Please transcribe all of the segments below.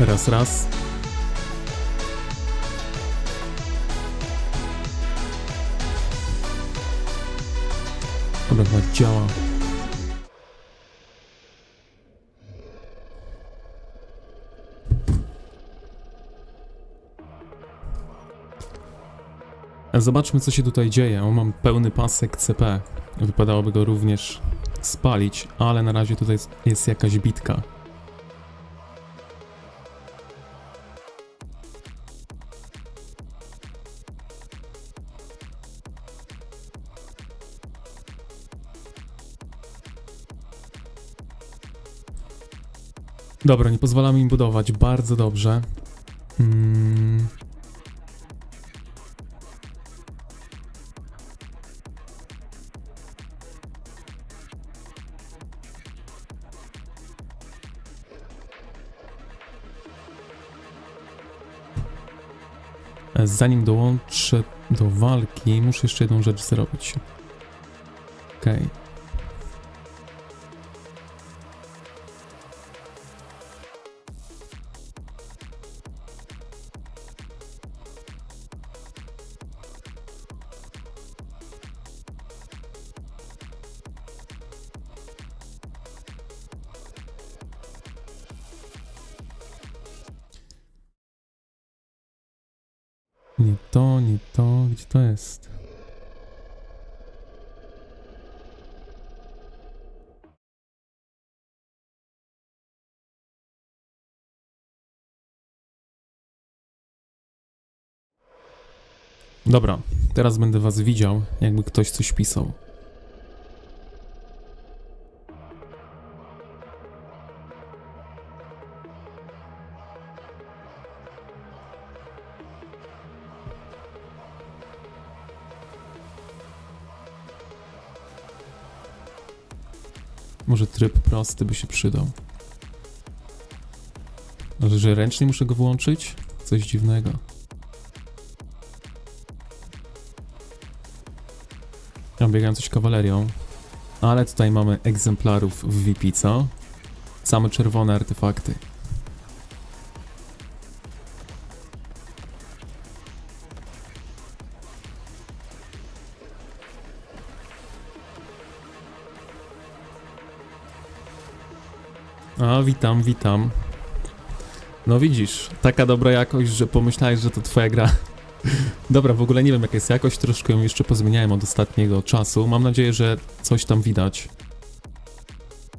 Raz, raz. Dobra, chyba działa. Zobaczmy, co się tutaj dzieje. O, mam pełny pasek CP. Wypadałoby go również spalić, ale na razie tutaj jest jakaś bitka. Dobra, nie pozwalamy im budować. Bardzo dobrze. Zanim dołączę do walki, muszę jeszcze jedną rzecz zrobić. Okej. Nie to, nie to. Gdzie to jest? Dobra, teraz będę was widział, jakby ktoś coś pisał. Może tryb prosty by się przydał. Ale że ręcznie muszę go włączyć? Coś dziwnego. Ja biegałem coś kawalerią. Ale tutaj mamy egzemplarów w VP, co? Same czerwone artefakty. A, witam, witam. No widzisz, taka dobra jakość, że pomyślałeś, że to twoja gra. Dobra, w ogóle nie wiem jaka jest jakość, troszkę ją jeszcze pozmieniałem od ostatniego czasu. Mam nadzieję, że coś tam widać.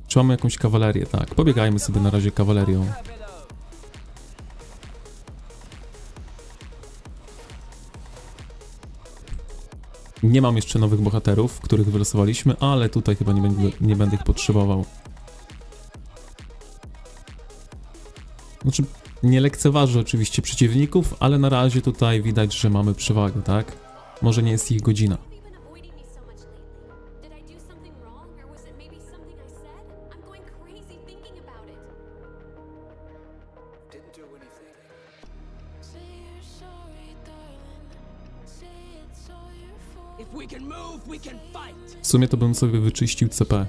Czy mamy jakąś kawalerię? Tak, pobiegajmy sobie na razie kawalerią. Nie mam jeszcze nowych bohaterów, których wylosowaliśmy, ale tutaj chyba nie będę ich potrzebował. Znaczy, nie lekceważę oczywiście przeciwników, ale na razie tutaj widać, że mamy przewagę, tak? Może nie jest ich godzina. W sumie to bym sobie wyczyścił CP.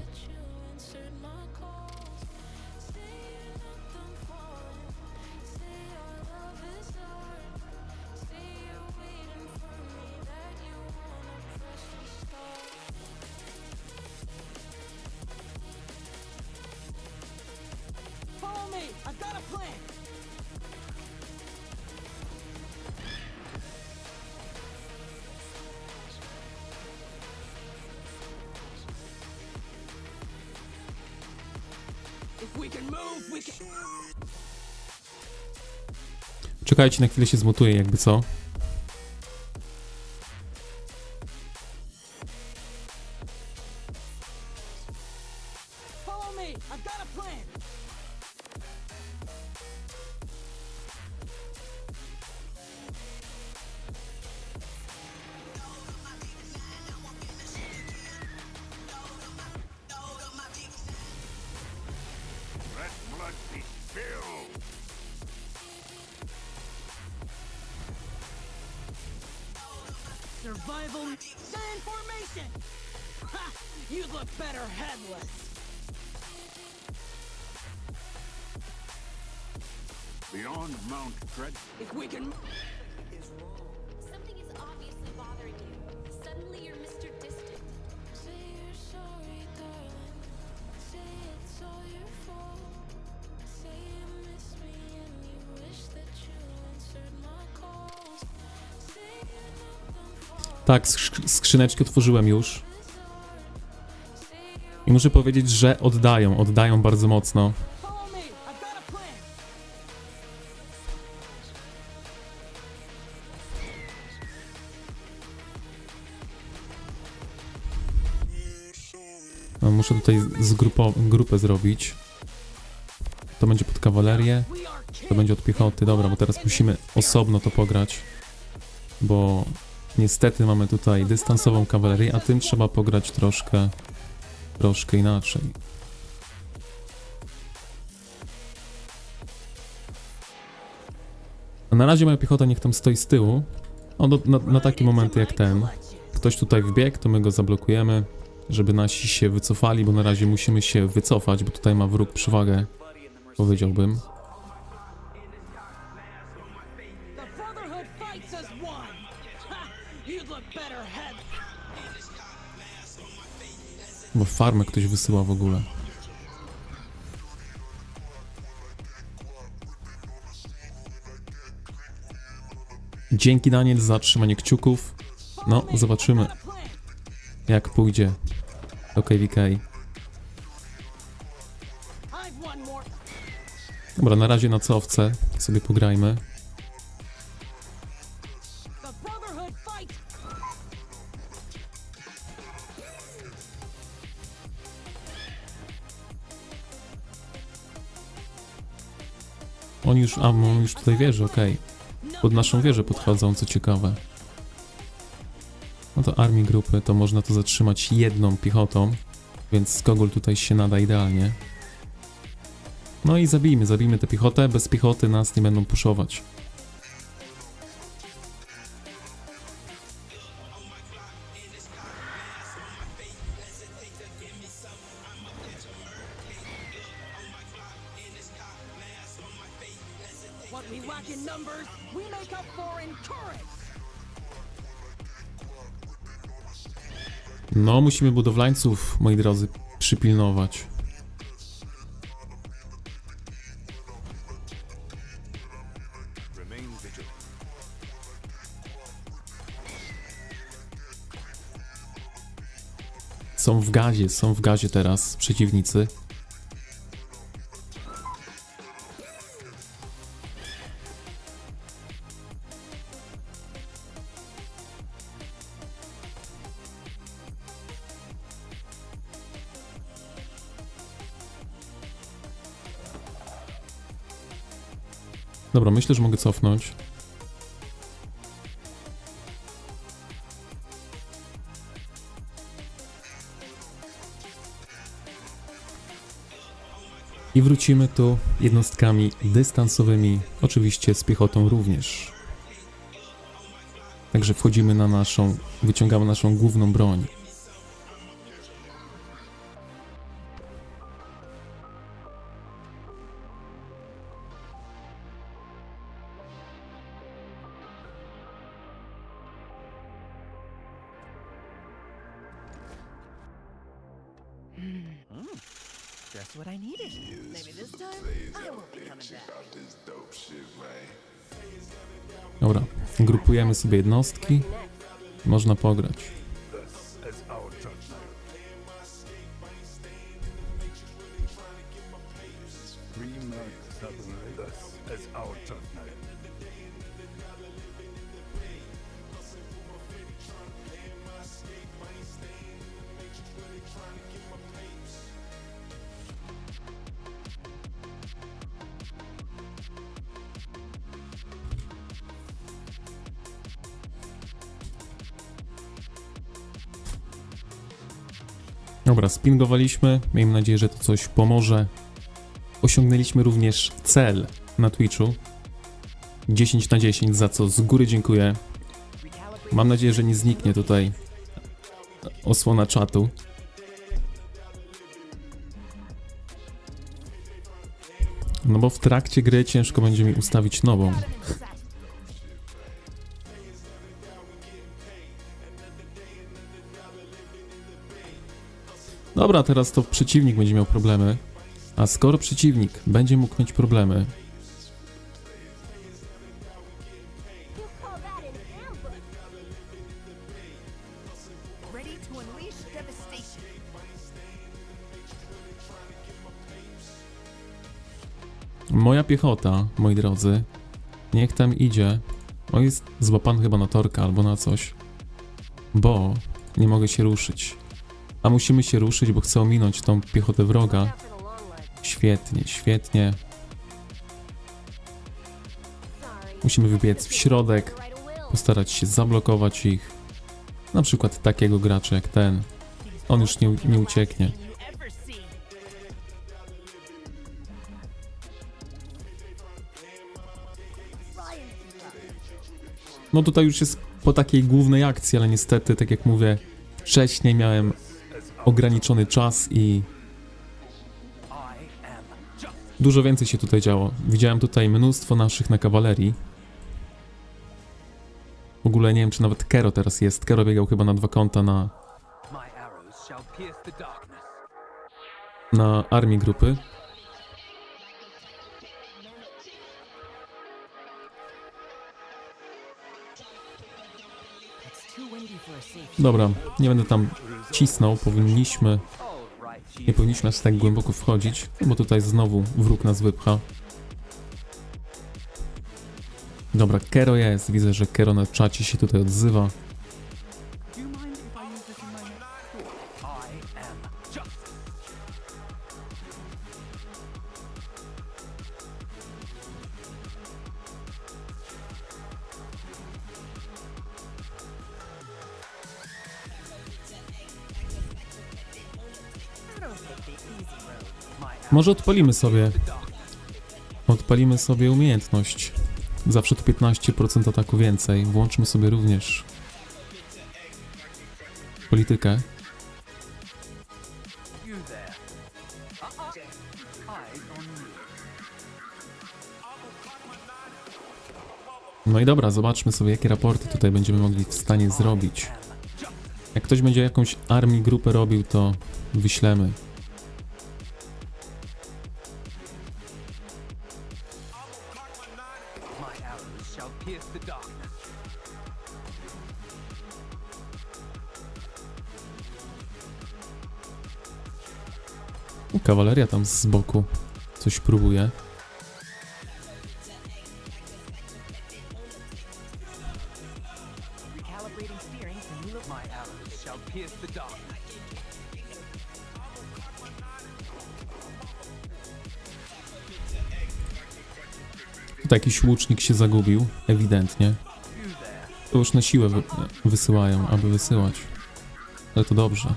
Czekajcie, na chwilę się zmutuję, jakby co. Survival. Stand formation. Ha! You look better headless. Beyond Mount Dread. If we can. Something is obviously bothering you. Suddenly you're Mr. Distant. Say you're sorry, darling. Say it's all your fault. Say you miss me and you wish that you answered my calls. Say you're not done falling. Tak, skrzyneczki otworzyłem już. I muszę powiedzieć, że oddają bardzo mocno. Follow me. I've got a plan. No, muszę tutaj grupę zrobić. To będzie pod kawalerię, We are to kids. będzie od piechoty. Dobra, bo teraz musimy osobno to pograć. Bo niestety mamy tutaj dystansową kawalerię, a tym trzeba pograć troszkę inaczej. A na razie moja piechota niech tam stoi z tyłu. O, na takie momenty jak ten. Ktoś tutaj wbiegł, to my go zablokujemy, żeby nasi się wycofali, bo na razie musimy się wycofać, bo tutaj ma wróg przewagę, powiedziałbym. The Brotherhood fights as one. Ha! You'd look better head. Bo farmę ktoś wysyła w ogóle. Dzięki Daniel za trzymanie kciuków. No, zobaczymy Got a plan. jak pójdzie do KVK. I've one more. Dobra, na razie na cofce sobie pograjmy. The Brotherhood fight. On już tutaj wieży, okej. Pod naszą wieżę podchodzą, co ciekawe. No to armii grupy, to można to zatrzymać jedną piechotą, więc Skogul tutaj się nada idealnie. No i zabijmy tę piechotę, bez piechoty nas nie będą puszować. What we lack in numbers, we make up for in courage. No, musimy budowlańców, moi drodzy, przypilnować. Remain vigilant. Są w gazie teraz przeciwnicy. Dobra, myślę, że mogę cofnąć. I wrócimy tu jednostkami dystansowymi, oczywiście z piechotą również. Także wchodzimy na wyciągamy naszą główną broń. Just what I needed. Maybe this time I won't be coming back. Dobra, grupujemy sobie jednostki. Można pograć. As our judgment. Thus as our judgment. Dobra, spingowaliśmy. Miejmy nadzieję, że to coś pomoże. Osiągnęliśmy również cel na Twitchu. 10 na 10, za co z góry dziękuję. Mam nadzieję, że nie zniknie tutaj osłona czatu. No bo w trakcie gry ciężko będzie mi ustawić nową. Dobra, teraz to przeciwnik będzie miał problemy. A skoro przeciwnik będzie mógł mieć problemy, Ready to unleash devastation. moja piechota, moi drodzy, niech tam idzie. O, jest złapany chyba na torka albo na coś. Bo nie mogę się ruszyć. A musimy się ruszyć, bo chcę ominąć tą piechotę wroga. Świetnie, świetnie. Musimy wybiec w środek, postarać się zablokować ich. Na przykład takiego gracza jak ten. On już nie ucieknie. No tutaj już jest po takiej głównej akcji, ale niestety, tak jak mówię, wcześniej miałem ograniczony czas i dużo więcej się tutaj działo. Widziałem tutaj mnóstwo naszych na kawalerii. W ogóle nie wiem, czy nawet Kero teraz jest. Kero biegał chyba na 2 konta na armii grupy. Dobra, nie będę tam cisnął. Nie powinniśmy aż tak głęboko wchodzić, bo tutaj znowu wróg nas wypcha. Dobra, Kero jest. Widzę, że Kero na czacie się tutaj odzywa. Może odpalimy sobie umiejętność. Zawsze tu 15% ataku więcej. Włączmy sobie również politykę. No i dobra, zobaczmy sobie, jakie raporty tutaj będziemy mogli w stanie zrobić. Jak ktoś będzie jakąś armię, grupę robił, to wyślemy. Kawaleria tam z boku coś próbuje. Tutaj jakiś łucznik się zagubił, ewidentnie. To już na siłę wysyłają, aby wysyłać. Ale to dobrze.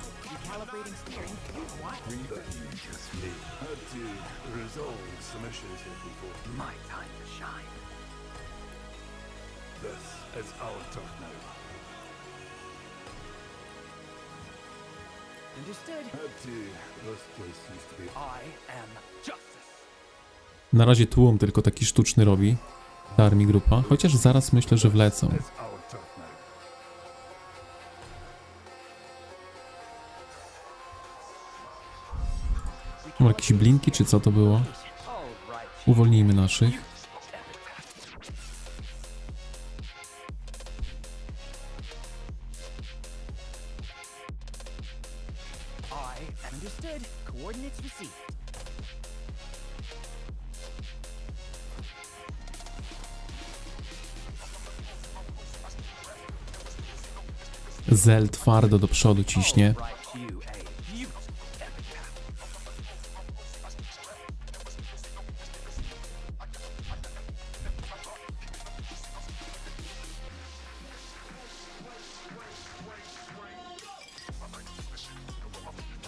This is our turn now. This place used to be. Na razie tłum tylko taki sztuczny robi ta armii grupa, chociaż zaraz myślę, że wlecą. It's our turn now. Mam jakieś blinki, czy co to było? Uwolnijmy naszych. Understood. Coordinates received. Zel twardo do przodu ciśnie.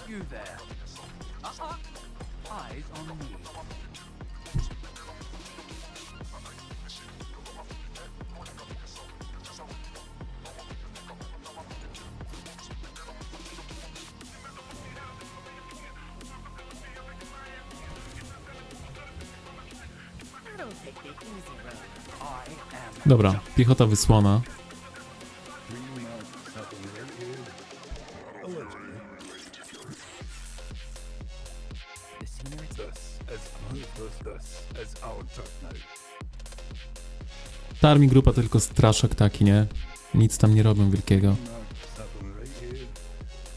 You there. Eyes on me. take the easy road. I am Dobra, piechota wysłana. Green mark happening right here. Allegedly. The sooner it's Thus as our turn now. Ta armii grupa to tylko straszak taki, nie? Nic tam nie robią wielkiego. Marks happening right here.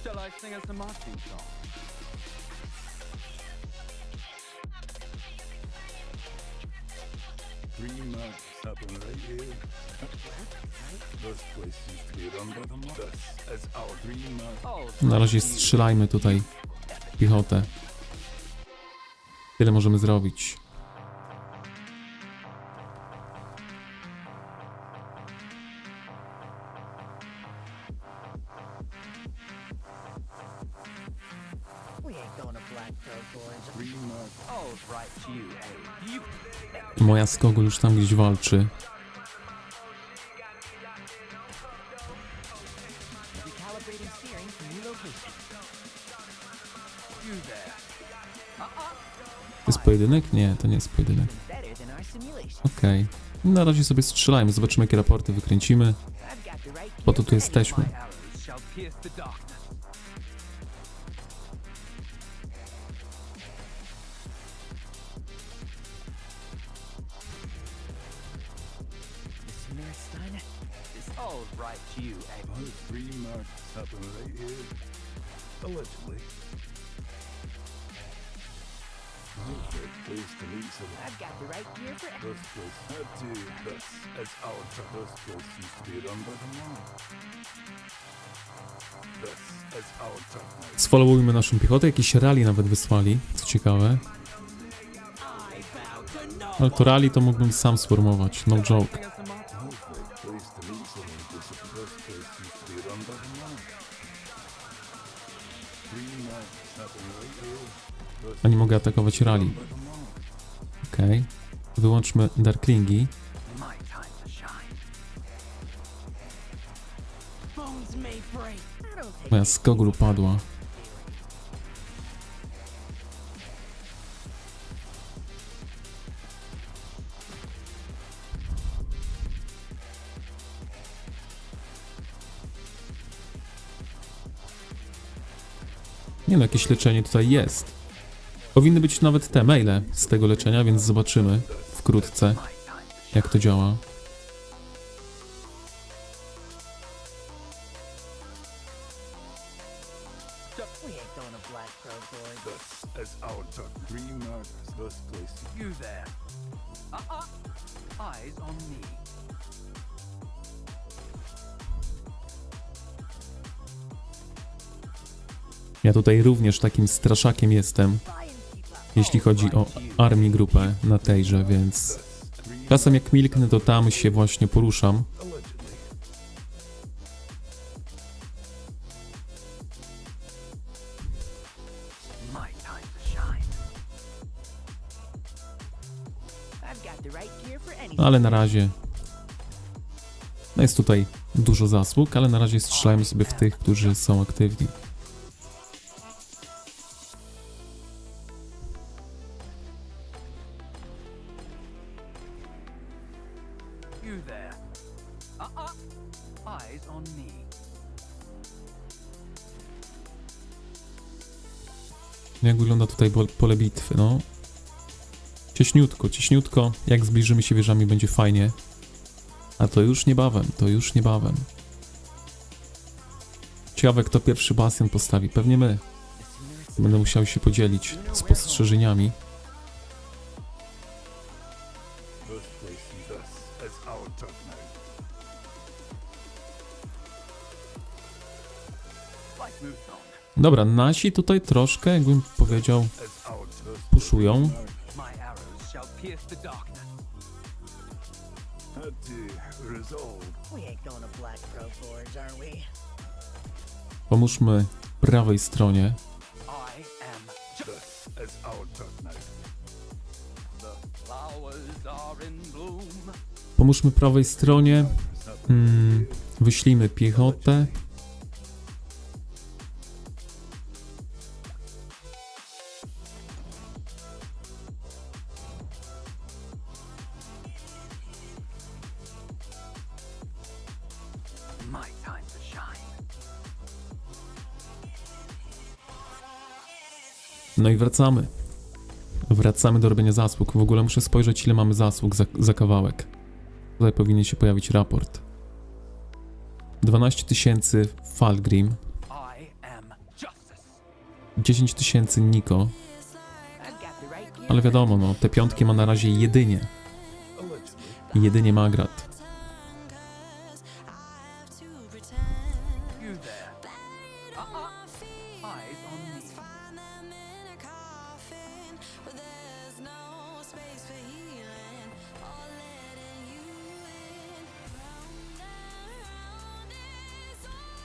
Shall I sing us a marching song? Green marks happening right here. This place seems to be run by the mob. This is our green mark. Na razie strzelajmy tutaj piechotę. Tyle możemy zrobić. we ain't going to Black Pearl Gorge. Green mark. Oh, right you, eh? Moja Skogul już tam gdzieś walczy. Recalibrating steering for new location. You there. To jest pojedynek? Nie, to nie jest pojedynek. Better than our simulation. Okej. Na razie sobie strzelajmy, zobaczymy jakie raporty wykręcimy. I've got the right Po to tu jesteśmy. My arrows shall pierce the darkness. The sooner it's done, This all right you, eh? Green marks happening right here. Allegedly. Okay, place to meet someone. I've got the right gear for This place had to. This is our turn. This place seems to be run by the mob. This is our turn now. Sfollowujmy naszą piechotę, jakieś rally nawet wysłali, co ciekawe. I bow to no Ale to rally to mógłbym sam sformować, no joke. Sing us a marching Okay, place to meet someone. This place seems to be run by the mob. Green marks happening right here. A nie mogę atakować rally. By the mob. Okej. Wyłączmy Darklingi. my time to shine. bones may break. I don't take Moja Skogul upadła. Nie no, jakieś leczenie tutaj jest. Powinny być nawet te maile z tego leczenia, więc zobaczymy wkrótce, jak to działa. we ain't going to Black Pearl Gorge. This is our turn. Green marks this place. You there. Eyes on me. Ja tutaj również takim straszakiem jestem, jeśli chodzi o armię grupę na tejże, więc czasem jak milknę, to tam się właśnie poruszam. Allegedly. My time to shine. I've got the right gear for any. Ale na razie no jest tutaj dużo zasług, ale na razie strzelajmy sobie w tych, którzy są aktywni. You there. Eyes on me. Jak wygląda tutaj pole bitwy, no? Cieśniutko, cieśniutko. Jak zbliżymy się wieżami, będzie fajnie. A to już niebawem, to już niebawem. Ciekawe, kto pierwszy bastion postawi. Pewnie my. Będę musiał się podzielić spostrzeżeniami. This place. This is our turn now. Life moves on. Dobra, nasi tutaj troszkę, jakbym powiedział, Is our turn. puszują. My arrows shall pierce the darkness. Had to resolve. We ain't going to Black Pearl Gorge, are we? Pomóżmy prawej stronie. I am This is our turn now. the flowers are in bloom. Pomóżmy prawej stronie. Wyślijmy piechotę. No i wracamy. Wracamy do robienia zasług. W ogóle muszę spojrzeć, ile mamy zasług za kawałek. Tutaj powinien się pojawić raport. 12 000 Falgrim, I am justice. 10 000 Niko, ale wiadomo, no, te piątki ma na razie jedynie Magrat. You there. Eyes on me.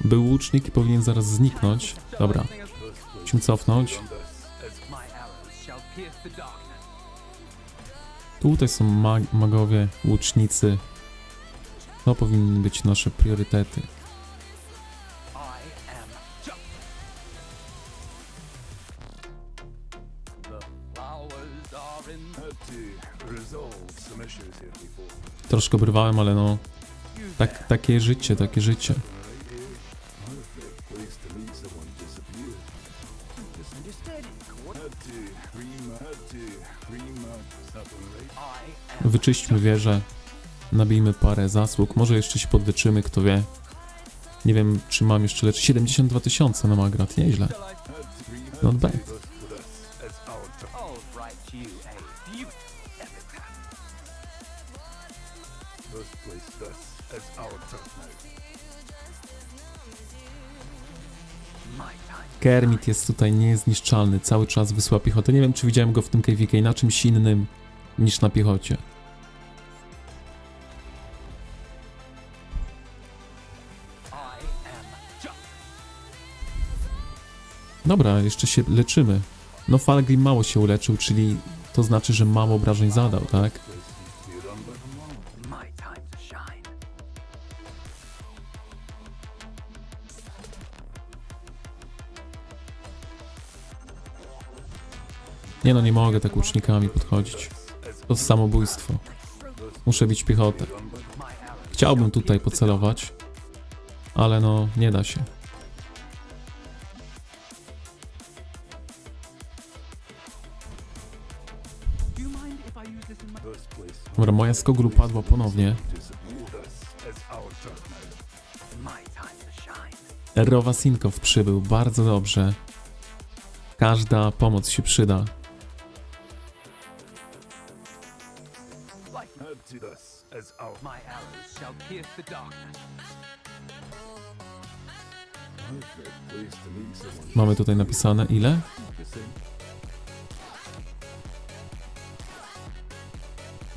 Był łucznik i powinien zaraz zniknąć. Dobra, musimy cofnąć. My arrows shall pierce the darkness. Tutaj są magowie, łucznicy. To powinny być nasze priorytety. I am justice. The flowers are in Had to resolve some issues here before. Troszkę obrywałem, ale no, takie życie, takie życie. Right here. Perfect place to meet someone disappeared. Had to cream something, right? I am Wyczyśćmy wieżę, nabijmy parę zasług, może jeszcze się podleczymy, kto wie. Nie wiem, czy mam jeszcze lecz 72 000 na Magrat, nieźle. Had to cream Not bad. with us as our I'll write you a beautiful epitaph. first place thus as our tough night. My time. Kermit jest tutaj niezniszczalny, cały czas wysyła piechotę. Nie wiem, czy widziałem go w tym KVK na czymś innym niż na piechocie. I am justice. Dobra, jeszcze się leczymy. No Falgrim mało się uleczył, czyli to znaczy, że mało obrażeń zadał, tak? Place used to be run by the mob. My time to shine. Nie no, nie mogę tak łucznikami podchodzić. To samobójstwo. Muszę bić piechotę. My arrows Chciałbym tutaj pocelować, ale no, nie da się. Do you mind if I use this in my First place Dobra, moja skoglu padła ponownie. disappeared us as our tough night. my time to shine? Rowasinkow przybył, bardzo dobrze. Każda pomoc się przyda. Had to thus as our My arrows shall pierce the darkness. perfect place to meet someone. Mamy tutaj napisane ile? Disappeared.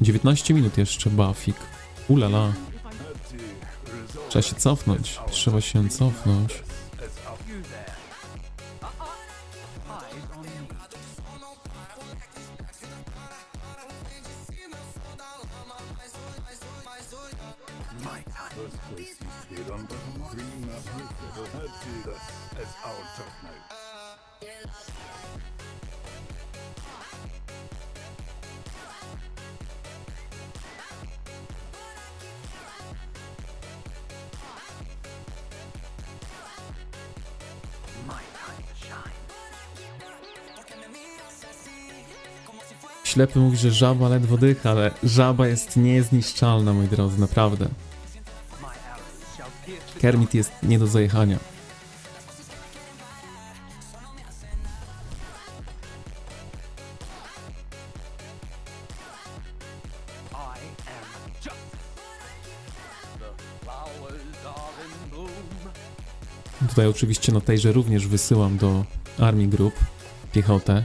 19 minut jeszcze, Bafik. Ulala. Had to resolve Trzeba się cofnąć. Trzeba się cofnąć. as our You there. Eyes on me. My time. first place used to be run by the mob. Cream perfect. Had to thus as our tough night. My time to shine. Ślepy mówi, że żaba ledwo dycha, ale żaba jest niezniszczalna, moi drodzy, naprawdę. My arrows shall pierce the Kermit jest nie do zajechania. I am justice. The flowers are in bloom. Tutaj oczywiście na tejże również wysyłam do armii grup piechotę.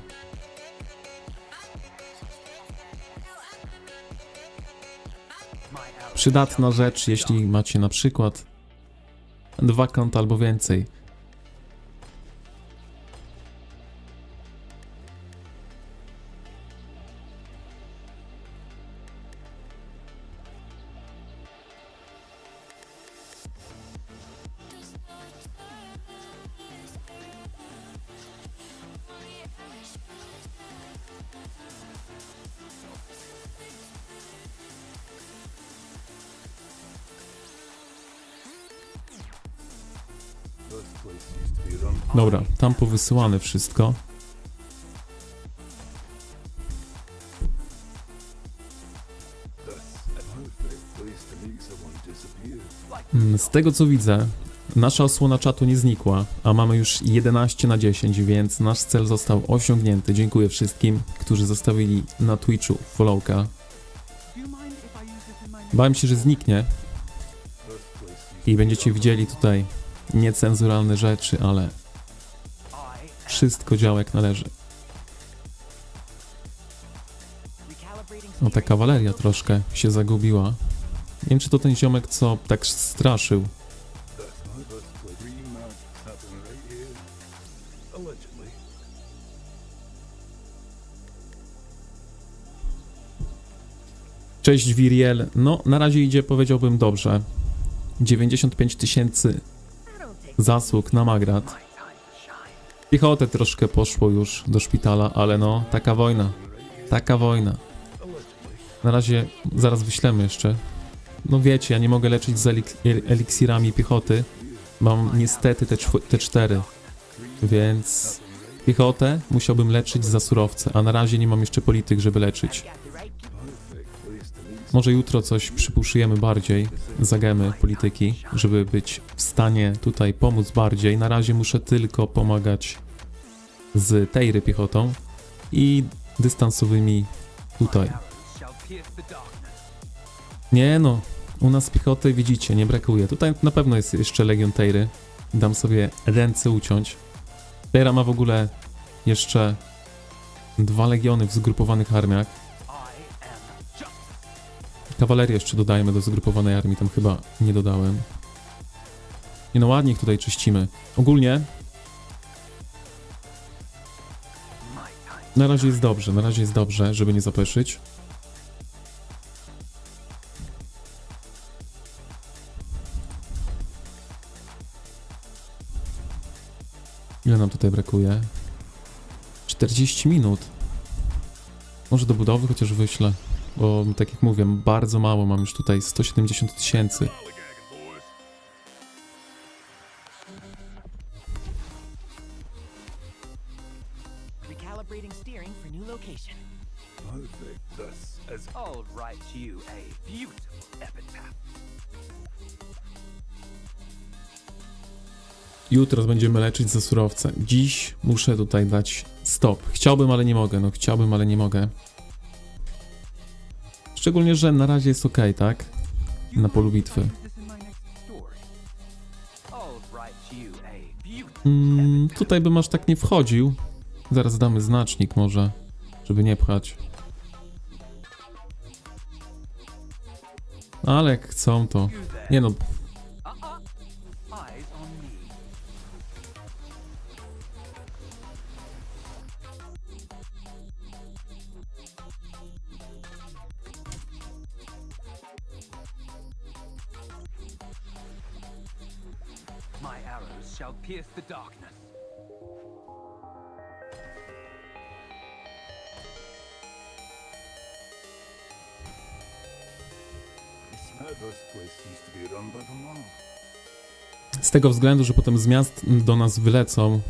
My arrows Przydatna rzecz, jeśli macie na przykład 2 konta albo więcej. First place used to be run Dobra, tam powysyłane wszystko. Z tego co widzę, nasza osłona czatu nie znikła, a mamy już 11/10, więc nasz cel został osiągnięty. Dziękuję wszystkim, którzy zostawili na Twitchu followka. Do you mind if I use this in my Bałem się, że zniknie This place used i będziecie widzieli tutaj niecenzuralne rzeczy, ale I wszystko działa jak należy. Recalibrating O, ta kawaleria troszkę się zagubiła. Nie wiem, czy to ten ziomek, co tak straszył. That's not this place. Remark happened right here. Allegedly. Cześć Viriel. No, na razie idzie, powiedziałbym, dobrze. 95 000 zasług na Magrat. my time to shine. Piechotę troszkę poszło już do szpitala, ale no, taka wojna. Taka wojna. Na razie zaraz wyślemy jeszcze. No wiecie, ja nie mogę leczyć z eliksirami piechoty. Mam niestety te 4. Więc piechotę musiałbym leczyć za surowce, a na razie nie mam jeszcze polityk, żeby leczyć. Może jutro coś przypuszyjemy bardziej, zagemy polityki, żeby być w stanie tutaj pomóc bardziej. Na razie muszę tylko pomagać z Tejry piechotą i dystansowymi tutaj. Arrows shall pierce the darkness. Nie no, u nas piechoty widzicie, nie brakuje. Tutaj na pewno jest jeszcze Legion Tejry. Dam sobie ręce uciąć. Tejra ma w ogóle jeszcze 2 legiony w zgrupowanych armiach. I am just. Kawalerię jeszcze dodajemy do zgrupowanej armii, tam chyba nie dodałem. Nie no, ładnie ich tutaj czyścimy. Ogólnie My time. na razie jest dobrze, żeby nie zapeszyć. Ile nam tutaj brakuje? 40 minut. Może do budowy chociaż wyślę, bo tak jak mówię, bardzo mało mam już tutaj, 170 000. recalibrating steering for new location. Perfect. Thus, as I'll write you a beautiful epitaph. Jutro będziemy leczyć za surowce. Dziś muszę tutaj dać stop. Chciałbym, ale nie mogę. No chciałbym, ale nie mogę. Szczególnie, że na razie jest ok, tak? Na polu bitwy. Use this in my next story. I'll write you a beautiful epitaph. Tutaj bym aż tak nie wchodził. Zaraz damy znacznik może, żeby nie pchać. Ale jak chcą to... You there. Nie no, Eyes on me. My arrows shall pierce the darkness. this place used to be run by the mob. z tego względu, że potem z miast do nas wylecą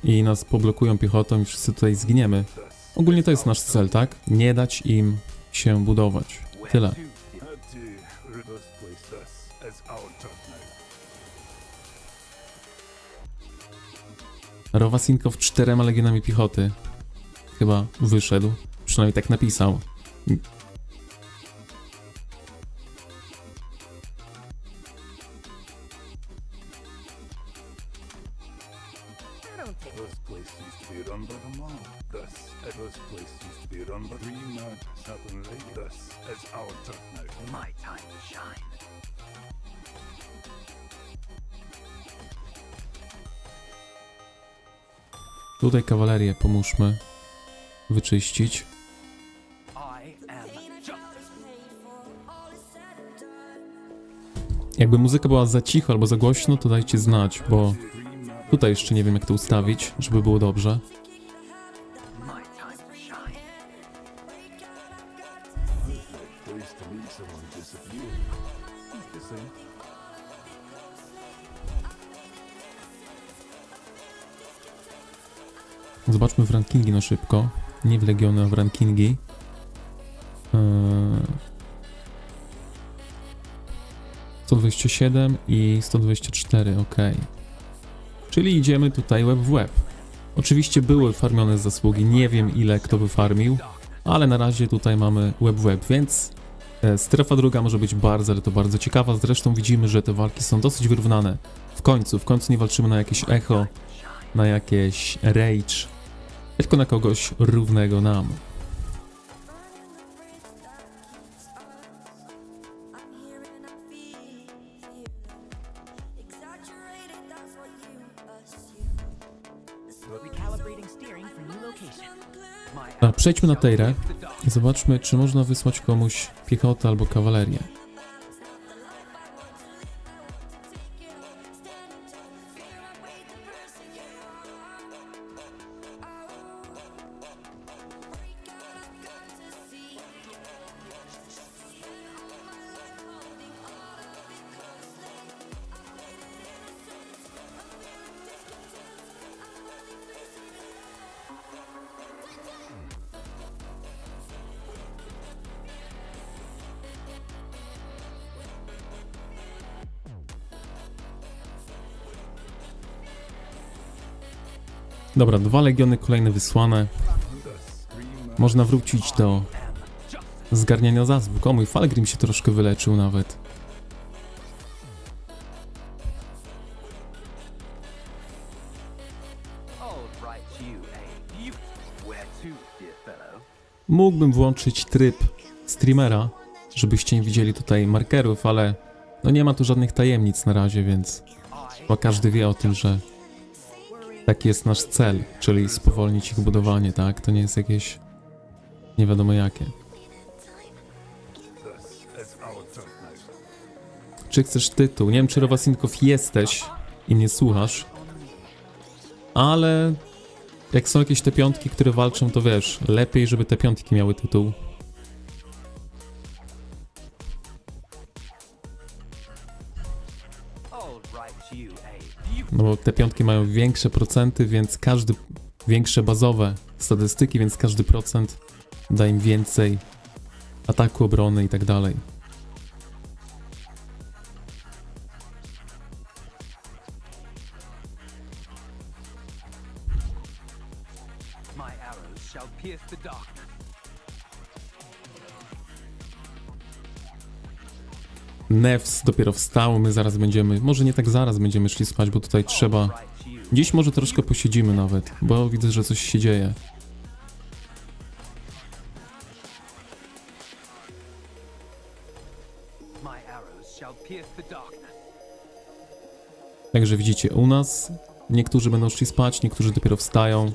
i nas poblokują piechotą i wszyscy tutaj zginiemy. Thus, Ogólnie to jest nasz cel, tak? Nie dać im się budować. Tyle. had to rid this place thus as our turn now. Rowasinkow 4 legionami piechoty. Chyba wyszedł. Przynajmniej tak napisał. I don't think This place used to be run by the mob. Thus, this place used to be run by Remark happened right thus as our turn now. My time to shine. Tutaj kawalerię pomóżmy wyczyścić. I am just. Jakby muzyka była za cicho albo za głośno, to dajcie znać, bo tutaj jeszcze nie wiem jak to ustawić, żeby było dobrze. My time to shine. Place to meet someone disappeared. The same. Zobaczmy w rankingi na szybko. Nie w legiony, a w rankingi. 120 127 i 124, ok. Czyli idziemy tutaj łeb w łeb. Oczywiście były farmione zasługi, nie wiem ile kto wyfarmił, ale na razie tutaj mamy łeb w łeb, więc strefa druga może być bardzo, ale to bardzo ciekawa. Zresztą widzimy, że te walki są dosyć wyrównane. W końcu nie walczymy na jakieś echo, na jakieś rage, tylko na kogoś równego nam. Recalibrating steering for new location. A przejdźmy na Teirę i zobaczmy, czy można wysłać komuś piechotę albo kawalerię. Dobra, 2 legiony kolejne wysłane. Można wrócić do zgarniania zasług. O, mój Falgrim się troszkę wyleczył nawet. All right, you a beautiful. Where to, dear fellow? Mógłbym włączyć tryb streamera, żebyście nie widzieli tutaj markerów, ale no nie ma tu żadnych tajemnic na razie, więc bo każdy wie o tym, że taki jest nasz cel, czyli spowolnić ich budowanie, tak? To nie jest jakieś nie wiadomo jakie. Thus, as our dark knight. Czy chcesz tytuł? Nie wiem, czy Rowasinkow jesteś i mnie słuchasz, ale jak są jakieś te piątki, które walczą, to wiesz, lepiej, żeby te piątki miały tytuł. All right, you a beautiful. No bo te piątki mają większe procenty, więc każdy, większe bazowe statystyki, więc każdy procent da im więcej ataku, obrony i tak dalej. My arrows shall pierce the darkness. Nevs dopiero wstał, my zaraz będziemy, może nie tak zaraz będziemy szli spać, bo tutaj trzeba... Right, you. Dziś może troszkę posiedzimy nawet, bo widzę, że coś się dzieje. My arrows shall pierce the darkness. Także widzicie, u nas niektórzy będą szli spać, niektórzy dopiero wstają. Had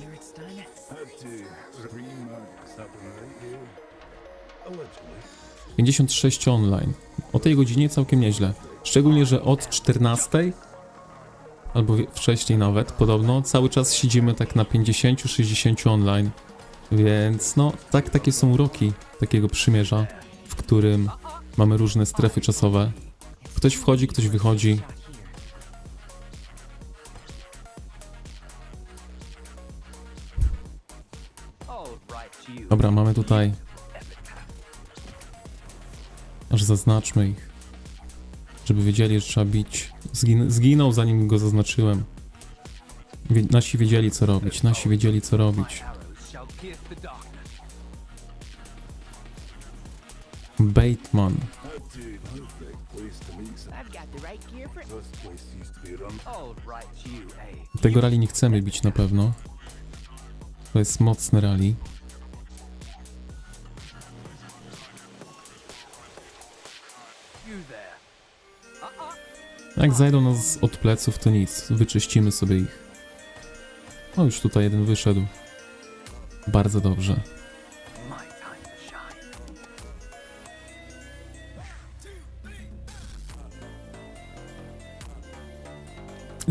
to remark something right here. Allegedly. 56 online. O tej godzinie całkiem nieźle. Szczególnie, że od 14 albo wcześniej nawet, podobno, cały czas siedzimy tak na 50-60 online. Więc no, takie są uroki takiego przymierza, w którym mamy różne strefy czasowe. Ktoś wchodzi, ktoś wychodzi. All right, you. Dobra, mamy tutaj... Aż zaznaczmy ich. Żeby wiedzieli, że trzeba bić. Zginął, zanim go zaznaczyłem. Nasi wiedzieli, co robić. Nasi wiedzieli, co robić. Arrows shall pierce the darkness. Bateman. Had to perfect place to meet some. I've got the right gear for it. This place used to be run. All right, you a Tego rally nie chcemy bić na pewno. To jest mocne rally. you there. Jak zajdą nas od pleców, to nic. Wyczyścimy sobie ich. O, już tutaj jeden wyszedł. Bardzo dobrze. My time to shine.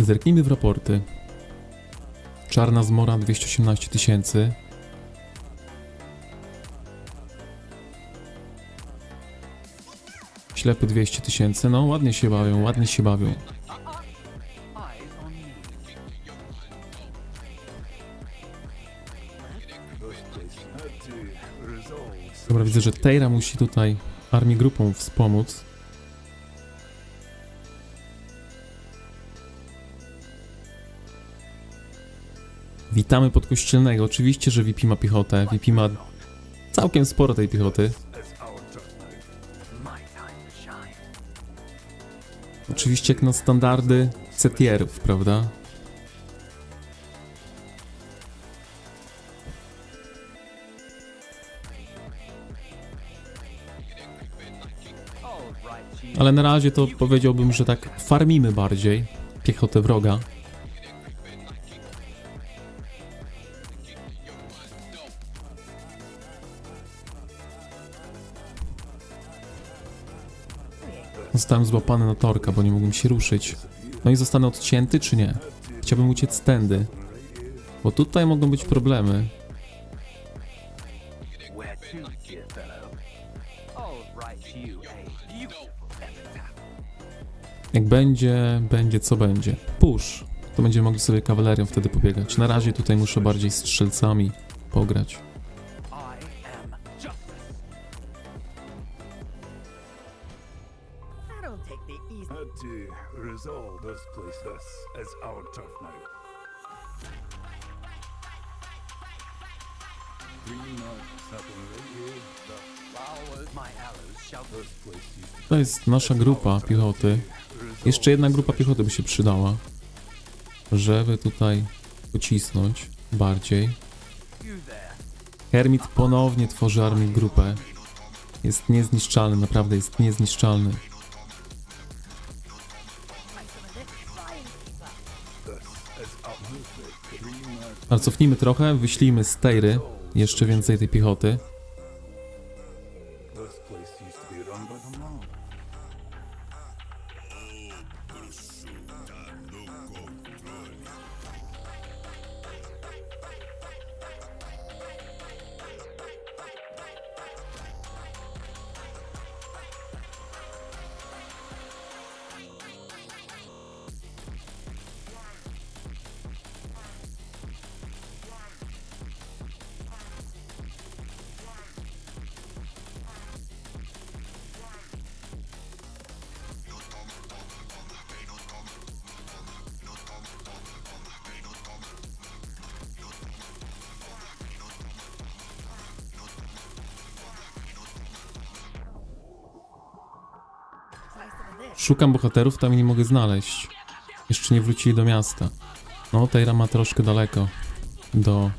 Zerknijmy w raporty. Czarna zmora 218 000. Ślepy 200 000. No ładnie się bawią, ładnie się bawią. Eyes on me. This place had to resolve. Dobra, widzę, że Teira musi tutaj armię grupą wspomóc. Witamy podkościelnego. Oczywiście, że VP ma piechotę. VP ma całkiem sporo tej piechoty. As our tough night. My time to shine. Oczywiście jak na standardy CTR-ów, prawda? All right, you. Ale na razie to powiedziałbym, że tak farmimy bardziej piechotę wroga. Zostałem złapany na torka, bo nie mógłbym się ruszyć. No i zostanę odcięty, czy nie? Chciałbym uciec tędy. Bo tutaj mogą być problemy. Where to, dear fellow? All right, you. A beautiful epitaph. Jak będzie co będzie. Push. To będziemy mogli sobie kawalerią wtedy pobiegać. Na razie tutaj muszę bardziej strzelcami pograć. I am justice. I don't take the easy. Had to resolve this place thus as our tough night. 3 months happen right here. Flowers, my arrows shall This place used to To jest nasza grupa piechoty. Jeszcze jedna grupa piechoty by się przydała. Żeby tutaj pocisnąć bardziej. you there. Hermit ponownie tworzy armię grupę. Jest niezniszczalny, naprawdę jest niezniszczalny. as our movement. 3 months. Ale cofnijmy trochę, wyślijmy z Tejry jeszcze więcej tej piechoty. This place used to be run by the mob. Szukam bohaterów, tam nie mogę znaleźć. Jeszcze nie wrócili do miasta. No, Tejra ma troszkę daleko. Do...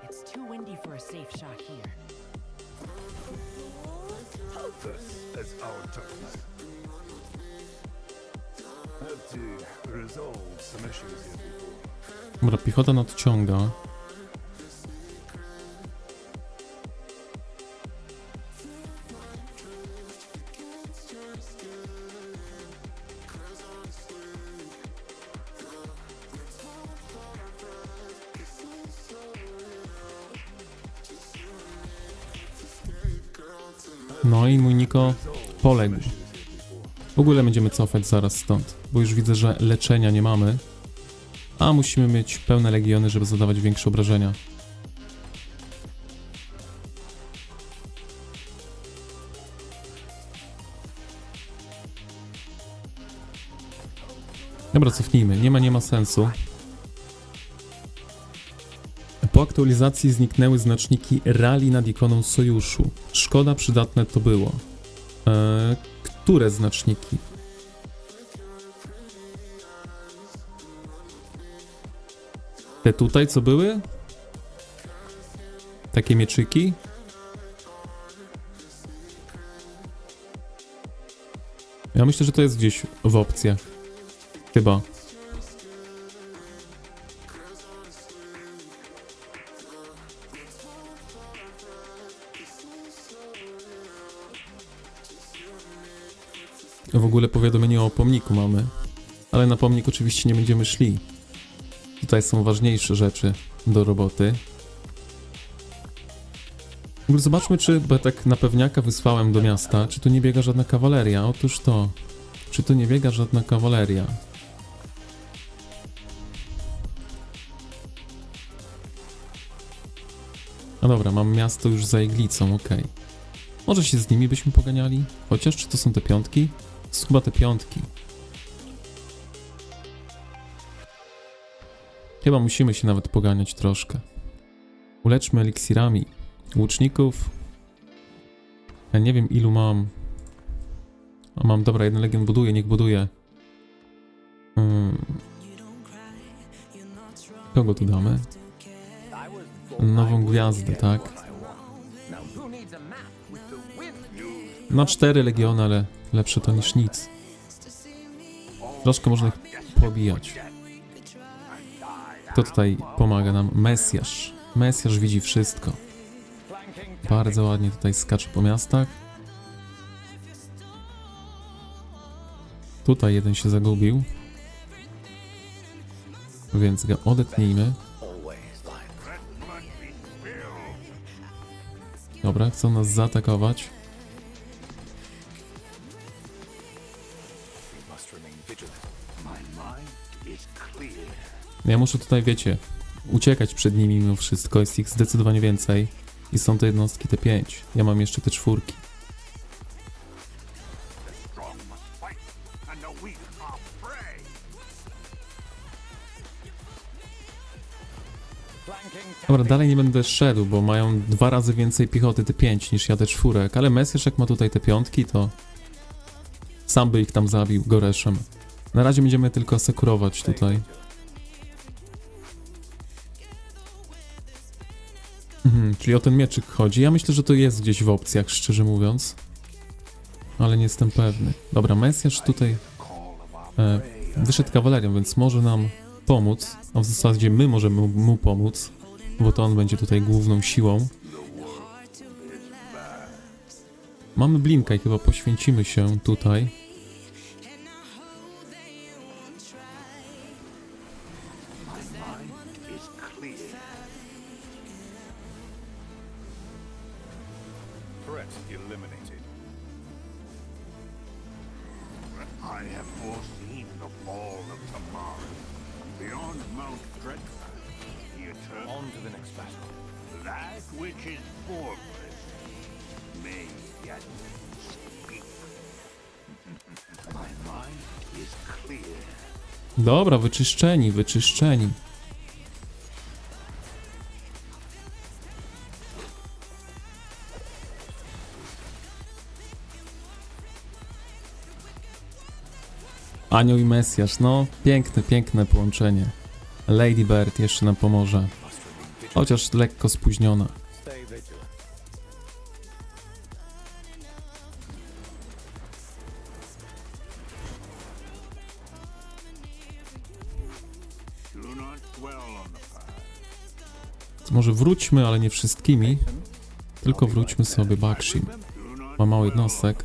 It's too windy for a safe shot here. This as our tough night. Had to resolve some issues here before. Dobra, piechota nadciąga. No i mój Niko poległ. W ogóle będziemy cofać zaraz stąd, bo już widzę, że leczenia nie mamy. A musimy mieć pełne legiony, żeby zadawać większe obrażenia. Dobra, cofnijmy. Nie ma sensu. Po aktualizacji zniknęły znaczniki rally nad ikoną sojuszu. Szkoda, przydatne to było. Które znaczniki? Te tutaj, co były? Takie mieczyki? Ja myślę, że to jest gdzieś w opcjach. Chyba. W ogóle powiadomienie o pomniku mamy. Ale na pomnik oczywiście nie będziemy szli. Tutaj są ważniejsze rzeczy do roboty. W ogóle zobaczmy, bo ja tak na pewniaka wysłałem do miasta, czy tu nie biega żadna kawaleria. Otóż to. Czy tu nie biega żadna kawaleria? No dobra, mam miasto już za iglicą, okej. Może się z nimi byśmy poganiali? Chociaż, czy to są te piątki? To są chyba te piątki. Chyba musimy się nawet poganiać troszkę. Uleczmy eliksirami łuczników. Ja nie wiem ilu mam. A mam, dobra, jeden legion buduje, niech buduje. Kogo tu damy? Nową gwiazdę, tak? Now who needs a map with the wind? Na 4 legiony, ale lepsze to niż nic. Troszkę można ich pobijać. Kto tutaj pomaga nam? Mesjasz. Mesjasz widzi wszystko. Bardzo ładnie tutaj skacze po miastach. Tutaj jeden się zagubił. Więc go odetnijmy. Dobra, chcą nas zaatakować. Ja muszę tutaj, wiecie, uciekać przed nimi mimo wszystko. Jest ich zdecydowanie więcej. I są to jednostki te 5. Ja mam jeszcze te 4. Dobra, dalej nie będę szedł, bo mają 2 razy więcej piechoty te 5 niż ja te 4. Ale Mesjasz jak ma tutaj te 5, to sam by ich tam zabił Goreszem. Na razie będziemy tylko asekurować tutaj. Czyli o ten mieczyk chodzi. Ja myślę, że to jest gdzieś w opcjach, szczerze mówiąc. Ale nie jestem pewny. Dobra, Mesjasz tutaj wyszedł kawalerią, więc może nam pomóc. A w zasadzie my możemy mu pomóc, bo to on będzie tutaj główną siłą. Mamy blinka i chyba poświęcimy się tutaj. Threat eliminated. I have foreseen the fall of Tamar. Beyond Mount Dreadful, the eternal. On to the next battle. That which is formless may yet speak. My mind is clear. Dobra, wyczyszczeni, wyczyszczeni. Anioł i Mesjasz, no piękne, piękne połączenie. Lady Bird jeszcze nam pomoże. Chociaż lekko spóźniona. Do not dwell on the past. To może wróćmy, ale nie wszystkimi. Tylko wróćmy sobie Bakshim. Ma mało jednostek.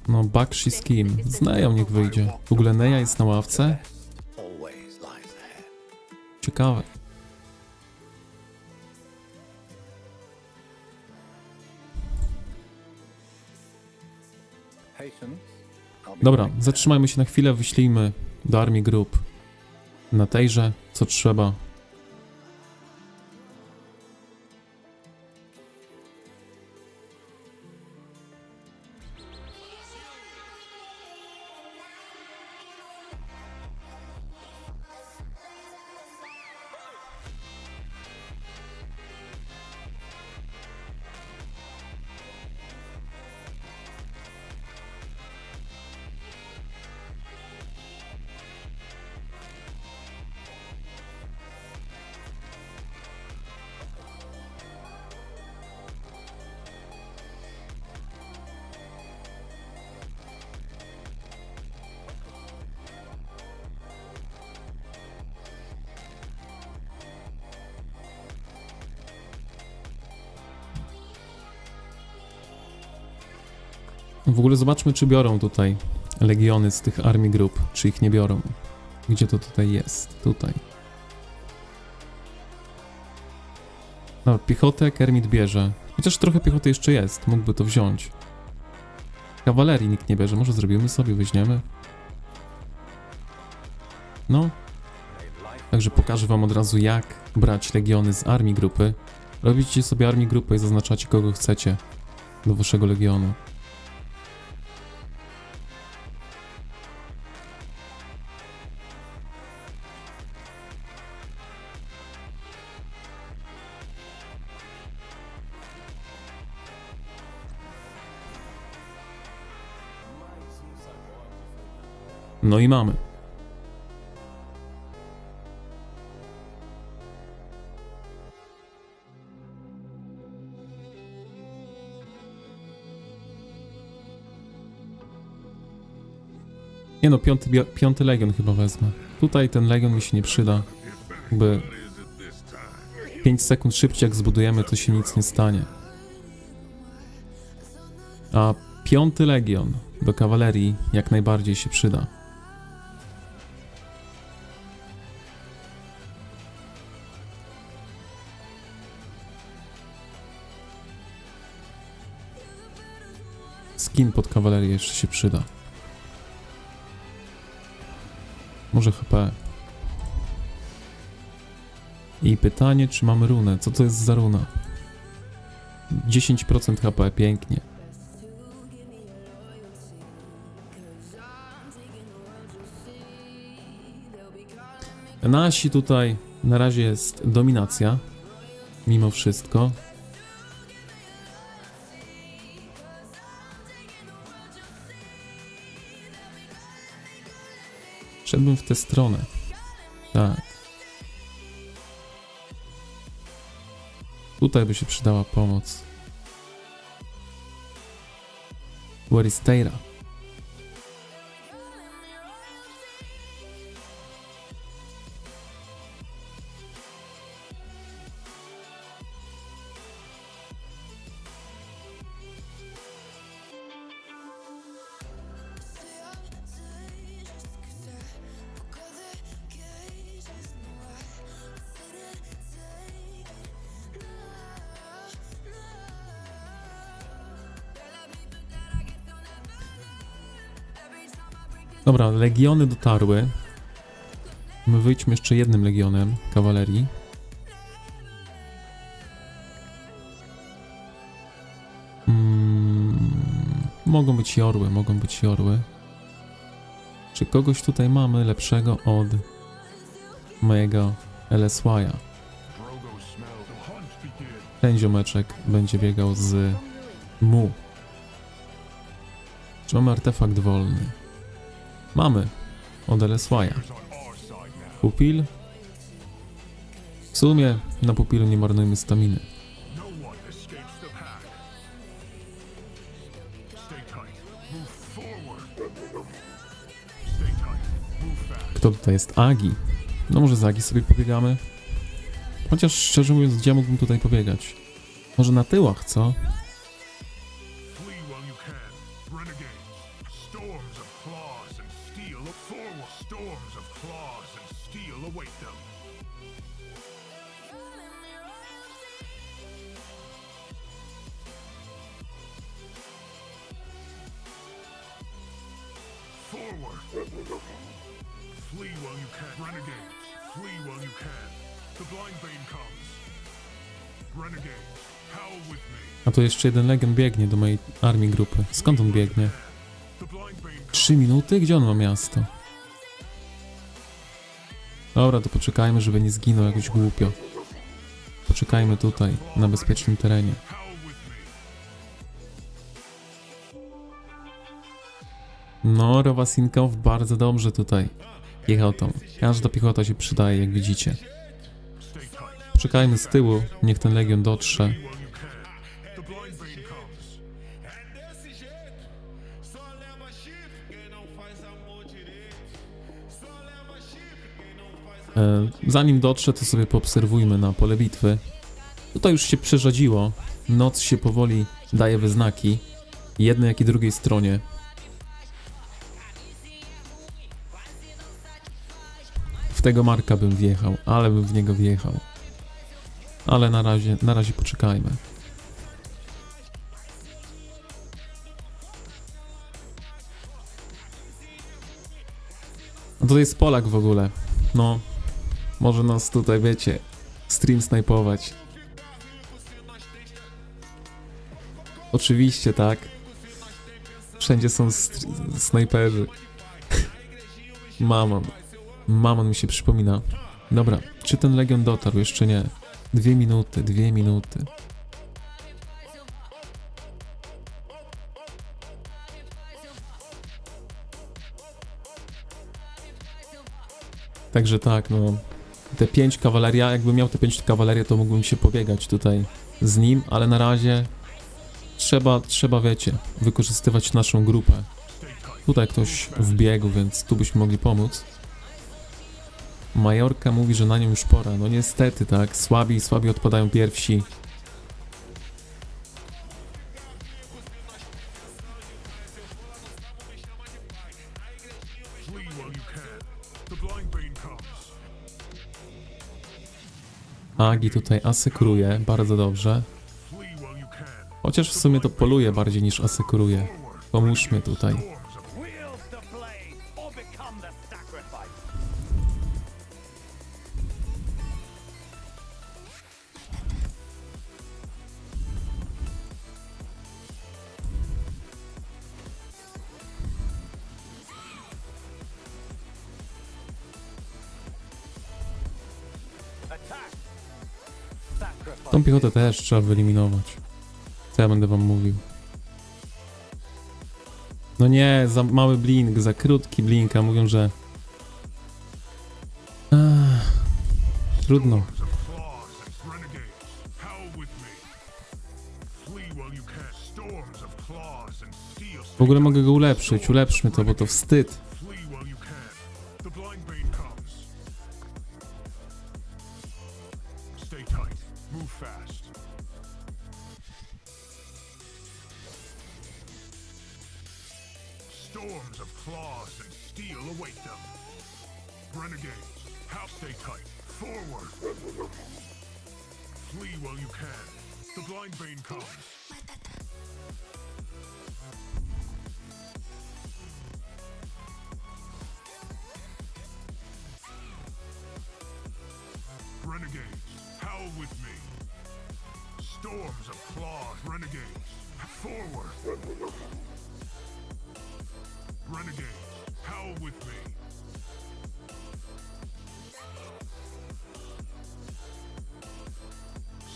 No, Bakshi z kim? Z Neją niech wyjdzie. W ogóle Neja jest na ławce? Ciekawe. Dobra, zatrzymajmy się na chwilę, wyślijmy do armii grup. Na tejże, co trzeba. W ogóle zobaczmy, czy biorą tutaj legiony z tych armii grup, czy ich nie biorą. Gdzie to tutaj jest? Tutaj. No, piechotę Kermit bierze. Chociaż trochę piechoty jeszcze jest, mógłby to wziąć. Kawalerii nikt nie bierze, może zrobimy sobie, weźmiemy. No. Także pokażę wam od razu, jak brać legiony z armii grupy. Robicie sobie armię grupy i zaznaczacie, kogo chcecie do waszego legionu. No i mamy. Nie no, piąty legion chyba wezmę. Tutaj ten legion mi się nie przyda. Jakby 5 sekund szybciej jak zbudujemy, to się nic nie stanie. A 5 legion do kawalerii jak najbardziej się przyda. Skin pod kawalerię jeszcze się przyda. Może HP. I pytanie, czy mamy runę? Co to jest za runa? 10% HP, pięknie. Nasi tutaj na razie jest dominacja. Mimo wszystko. Szedłbym w tę stronę. Tak. Tutaj by się przydała pomoc. Where is Teira? Dobra, legiony dotarły. My wyjdźmy jeszcze jednym legionem kawalerii. Mogą być jorły, mogą być jorły. Czy kogoś tutaj mamy lepszego od mojego LSY-a? Ten ziomeczek będzie biegał z mu. Czy mamy artefakt wolny? Mamy. Od LSY-a. Pupil. W sumie na pupilu nie marnujmy staminy. Kto tutaj jest? Agi. No może z Agi sobie pobiegamy. Chociaż szczerze mówiąc, gdzie mógłbym tutaj pobiegać? Może na tyłach, co? Flee while you can. Renegades, flee while you can. The blind bane comes. Renegades, howl with me. A tu jeszcze jeden legion biegnie do mojej armii grupy. Skąd on biegnie? The blind bane comes. 3 minuty? Gdzie on ma miasto? Dobra, to poczekajmy, żeby nie zginął jakoś głupio. Poczekajmy tutaj, na bezpiecznym terenie. Howl with me. No, Rowasinkow bardzo dobrze tutaj piechotą. Każda piechota się przydaje, jak widzicie. Poczekajmy z tyłu, niech ten legion dotrze. While you can. The blind bane comes. Zanim dotrze, to sobie poobserwujmy na pole bitwy. Tutaj już się przerzadziło. Noc się powoli daje we znaki. Jednej, jak i drugiej stronie. W tego Marka bym wjechał, ale bym w niego wjechał. Ale na razie poczekajmy. A tutaj jest Polak w ogóle. No, może nas tutaj, wiecie, stream snajpować. Oczywiście, tak. Wszędzie są snajperzy. Mamon mi się przypomina. Dobra, czy ten Legion dotarł? Jeszcze nie. 2 minuty, 2 minuty. Także tak, no. Te 5 kawaleria, jakbym miał te 5 kawaleria, to mógłbym się pobiegać tutaj z nim, ale na razie trzeba, wiecie, wykorzystywać naszą grupę. Tutaj ktoś wbiegł, więc tu byśmy mogli pomóc. Majorka mówi, że na nią już pora. No niestety, tak. Słabi odpadają pierwsi. Flee while you can. The blind bane comes. Agi tutaj asekuruje, bardzo dobrze. Flee while you can. Chociaż w sumie to poluje bardziej niż asekuruje. Pomóżmy tutaj. Wield the blade or become the sacrifice. Attack. Sacrifice. Tą piechotę też trzeba wyeliminować. Co ja będę wam mówił? No nie, za mały blink, za krótki blink, a mówią, że... Trudno. Of claws and renegades. Howl with me. Flee while you can. Storms of claws and steel. W ogóle mogę go ulepszyć, ulepszmy to, bo to wstyd. Flee while you can. The blind bane comes. Stay tight. Move fast. Storms of claws and steel await them. Renegades, how stay tight. Forward. Flee while you can. The blind bane comes. Renegades, howl with me. Storms of claws, renegades. Forward. Renegades, howl with me.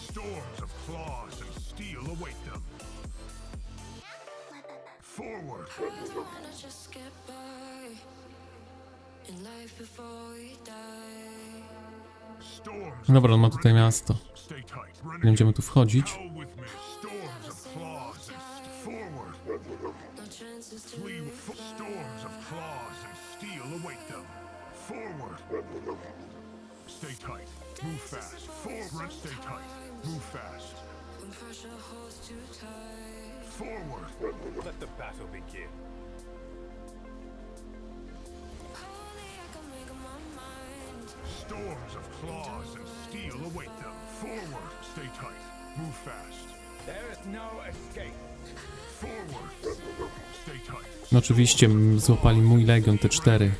Storms of claws and steel await them. Forward. Wanna just get by in life before we die. Storms. Dobra, on ma tutaj miasto. Stay tight. Nie Renegades, będziemy tu wchodzić. howl with me. Storms of claws and forward. No chances to Flee. Storms of claws and steel await them. Forward. Stay tight. Move fast. Forward. Stay tight. Move fast. when pressure holds too tight. Forward. Let the battle begin. Only I can make up my mind. Storms of claws and steel await them. Forward. Stay tight. Move fast. There is no escape. Forward. Stay tight. No oczywiście złapali mój legion, te 4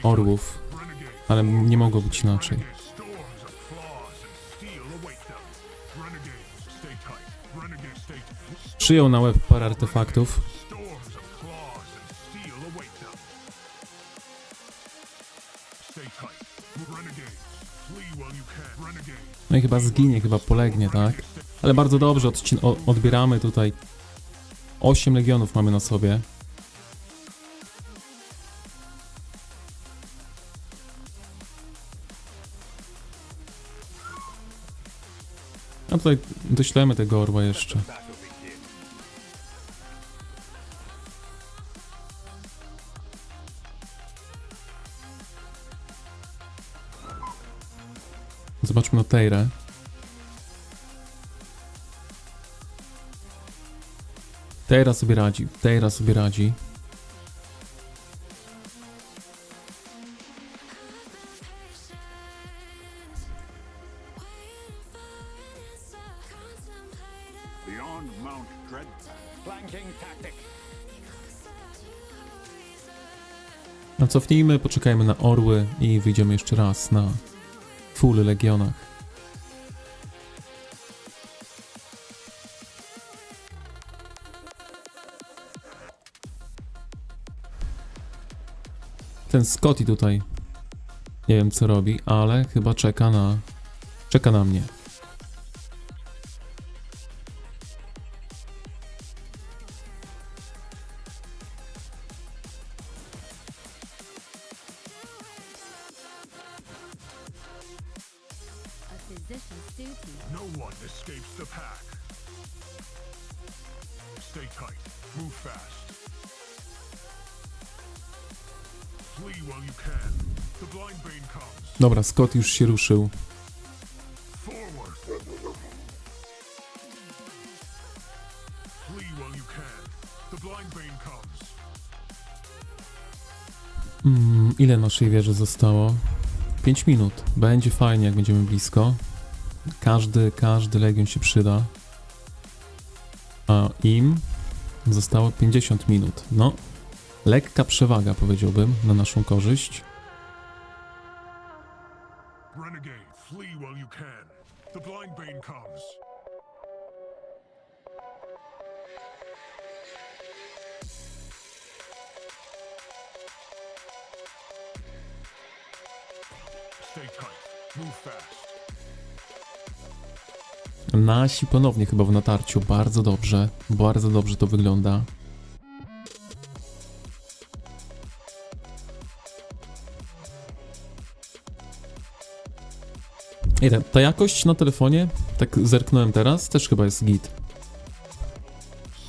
orłów, Renegade. ale nie mogło być inaczej. Storms of claws and steel await them. Renegade. Stay tight. Renegade. Stay tight. Przyjął na łeb parę artefaktów. Storms of claws and steel await them. Stay tight. Renegade. Flee while you can. Renegade. No i chyba zginie, chyba polegnie, tak? Ale bardzo dobrze, odbieramy tutaj. 8 legionów mamy na sobie. A tutaj doślemy tego orła jeszcze. Battle begin. Zobaczmy na Teirę. Teira sobie radzi, Teira sobie radzi. Beyond Mount Dreadfast. Flanking tactic. No cofnijmy, poczekajmy na orły i wyjdziemy jeszcze raz na full legionach. Ten Scotty tutaj nie wiem co robi, ale chyba czeka na mnie. A physician's duty. No one escapes the pack. Stay tight. Move fast. Flee while you can. The blind bane comes. Dobra, Scott już się ruszył. Forward. Flee while you can. The blind bane comes. Ile naszej wieży zostało? 5 minut. Będzie fajnie, jak będziemy blisko. Każdy legion się przyda. A im zostało 50 minut. No, lekka przewaga, powiedziałbym, na naszą korzyść. Renegade, flee while you can. The blind bane comes. Stay tight. Move fast. Nasi ponownie chyba w natarciu. Bardzo dobrze to wygląda. Ile? Ta jakość na telefonie, tak zerknąłem teraz, też chyba jest git.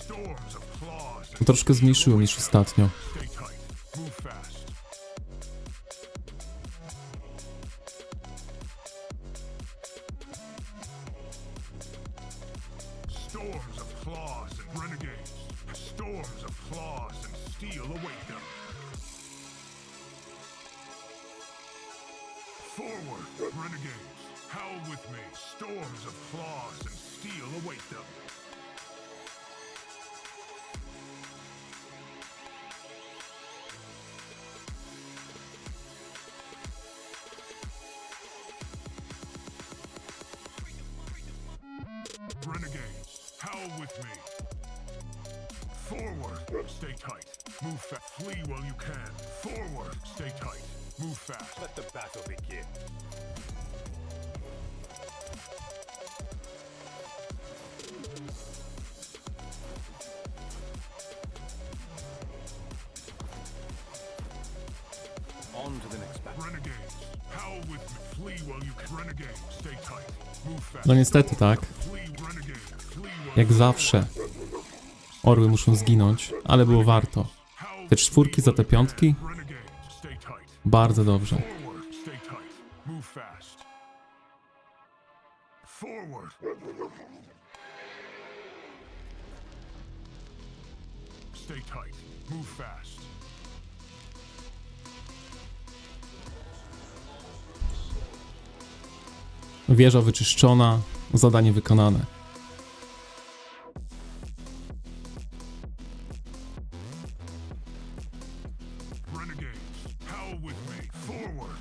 Storms of claws. Troszkę zmniejszyłem niż ostatnio. Stay tight. Move fast. Storms of claws and renegades. Storms of claws and steel await them. Forward, renegades. Howl with me. Storms of claws and steel await them. Renegades, howl with me. Forward, stay tight. Move fast. Flee while you can. Forward, stay tight. Move fast. Let the battle begin. On to the next battle. Renegades, howl with me. Flee while you can. Renegades, stay tight. Move fast. No niestety tak, Flee, renegade. Flee while jak zawsze. Orły muszą zginąć, ale było warto. Te czwórki za te piątki, renegades, stay tight. bardzo dobrze. Forward, stay tight. Move fast. Forward. Stay tight. Move fast. Wieża wyczyszczona, zadanie wykonane. Renegades, howl with me. Forward.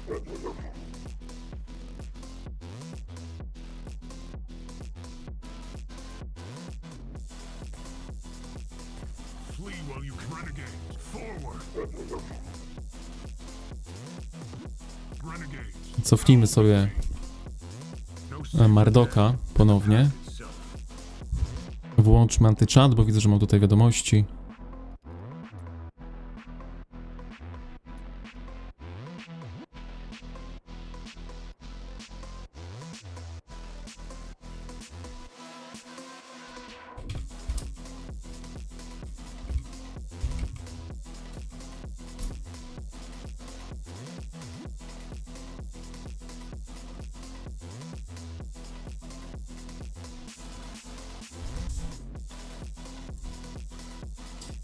Flee while you can. Renegades, forward. Renegades. Cofnijmy sobie Mardoka ponownie. Włączmy antychat, bo widzę, że mam tutaj wiadomości.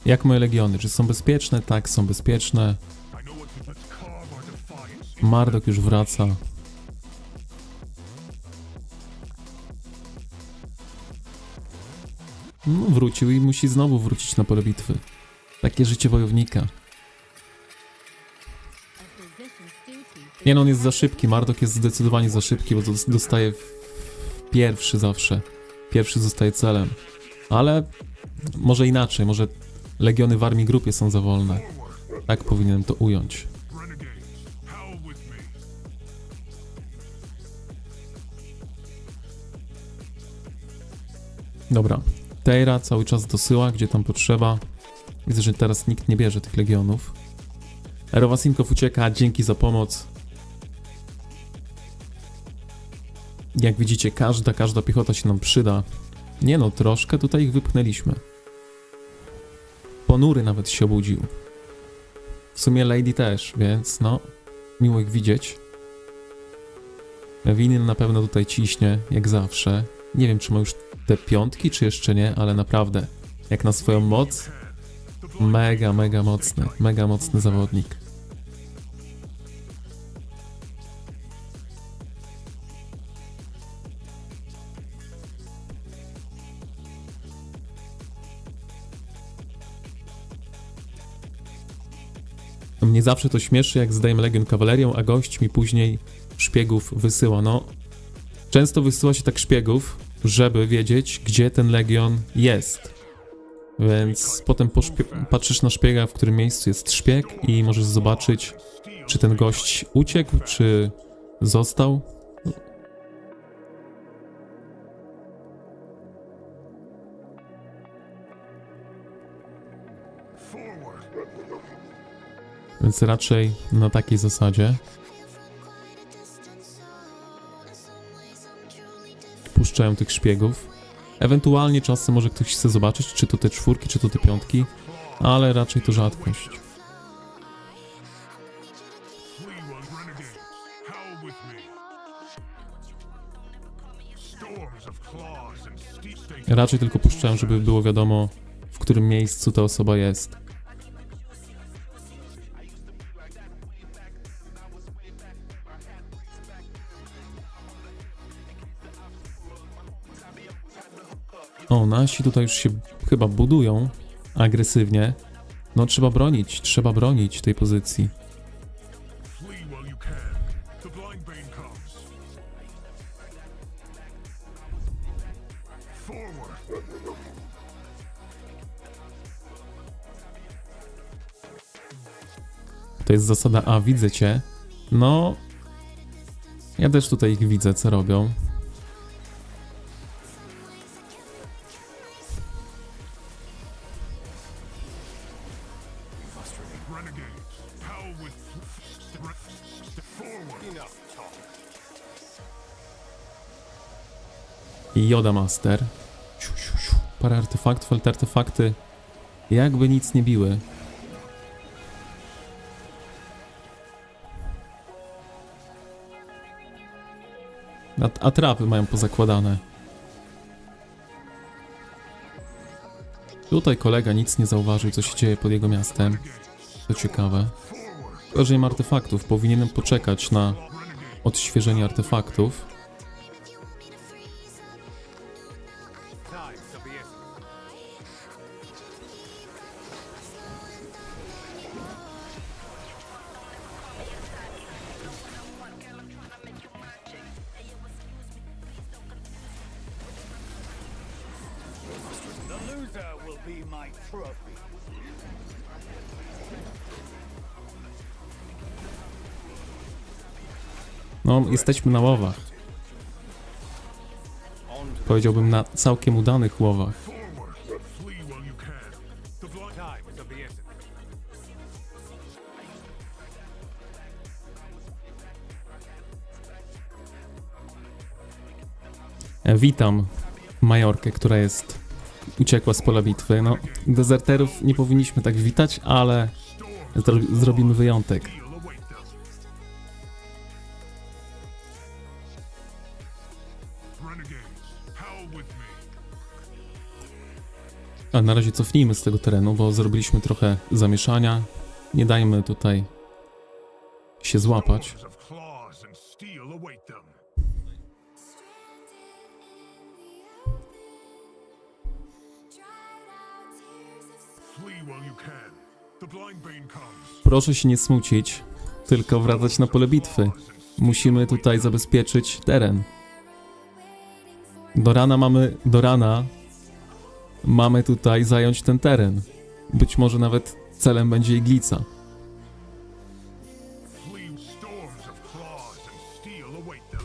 Jak moje legiony? Czy są bezpieczne? Tak, są bezpieczne. I know what to. Let's carve our defiance. Mardok już wraca. No, wrócił i musi znowu wrócić na pole bitwy. Takie życie wojownika. Nie no, on jest za szybki. Marduk jest zdecydowanie za szybki, bo dostaje pierwszy zawsze. Pierwszy zostaje celem. Ale może inaczej, może legiony w armii grupie są za wolne. Tak powinienem to ująć. Dobra. Teira cały czas dosyła, gdzie tam potrzeba. Widzę, że teraz nikt nie bierze tych legionów. Erowasinkow ucieka, dzięki za pomoc. Jak widzicie, każda piechota się nam przyda. Nie no, troszkę tutaj ich wypchnęliśmy. Ponury nawet się obudził. W sumie Lady też, więc no, miło ich widzieć. Winin na pewno tutaj ciśnie, jak zawsze. Nie wiem, czy ma już te piątki, czy jeszcze nie, ale naprawdę, jak na swoją moc, mega mocny zawodnik. Mnie zawsze to śmieszy, jak zdajemy legion kawalerią, a gość mi później szpiegów wysyła. No, często wysyła się tak szpiegów, żeby wiedzieć, gdzie ten legion jest. Więc potem patrzysz na szpiega, w którym miejscu jest szpieg i możesz zobaczyć, czy ten gość uciekł, czy został. Więc raczej na takiej zasadzie. Puszczają tych szpiegów. Ewentualnie czasem może ktoś chce zobaczyć, czy to te czwórki, czy to te piątki, ale raczej to rzadkość. Raczej tylko puszczają, żeby było wiadomo, w którym miejscu ta osoba jest. O, nasi tutaj już się chyba budują agresywnie. No trzeba bronić tej pozycji. To jest zasada, a widzę cię. No, ja też tutaj ich widzę, co robią. I Yoda Master. Parę artefaktów, ale te artefakty jakby nic nie biły. Atrapy mają pozakładane. Tutaj kolega nic nie zauważył, co się dzieje pod jego miastem. To ciekawe. Tylko, że nie ma artefaktów. Powinienem poczekać na odświeżenie artefaktów. The loser will be my trophy. No, jesteśmy na łowach. Powiedziałbym na całkiem udanych łowach. Witam Majorkę, która uciekła z pola bitwy. No, dezerterów nie powinniśmy tak witać, ale zrobimy wyjątek. A na razie cofnijmy z tego terenu, bo zrobiliśmy trochę zamieszania. Nie dajmy tutaj się złapać. Proszę się nie smucić, tylko wracać na pole bitwy. Musimy tutaj zabezpieczyć teren. Do rana mamy tutaj zająć ten teren. Być może nawet celem będzie iglica. Storms of claws and steel await them.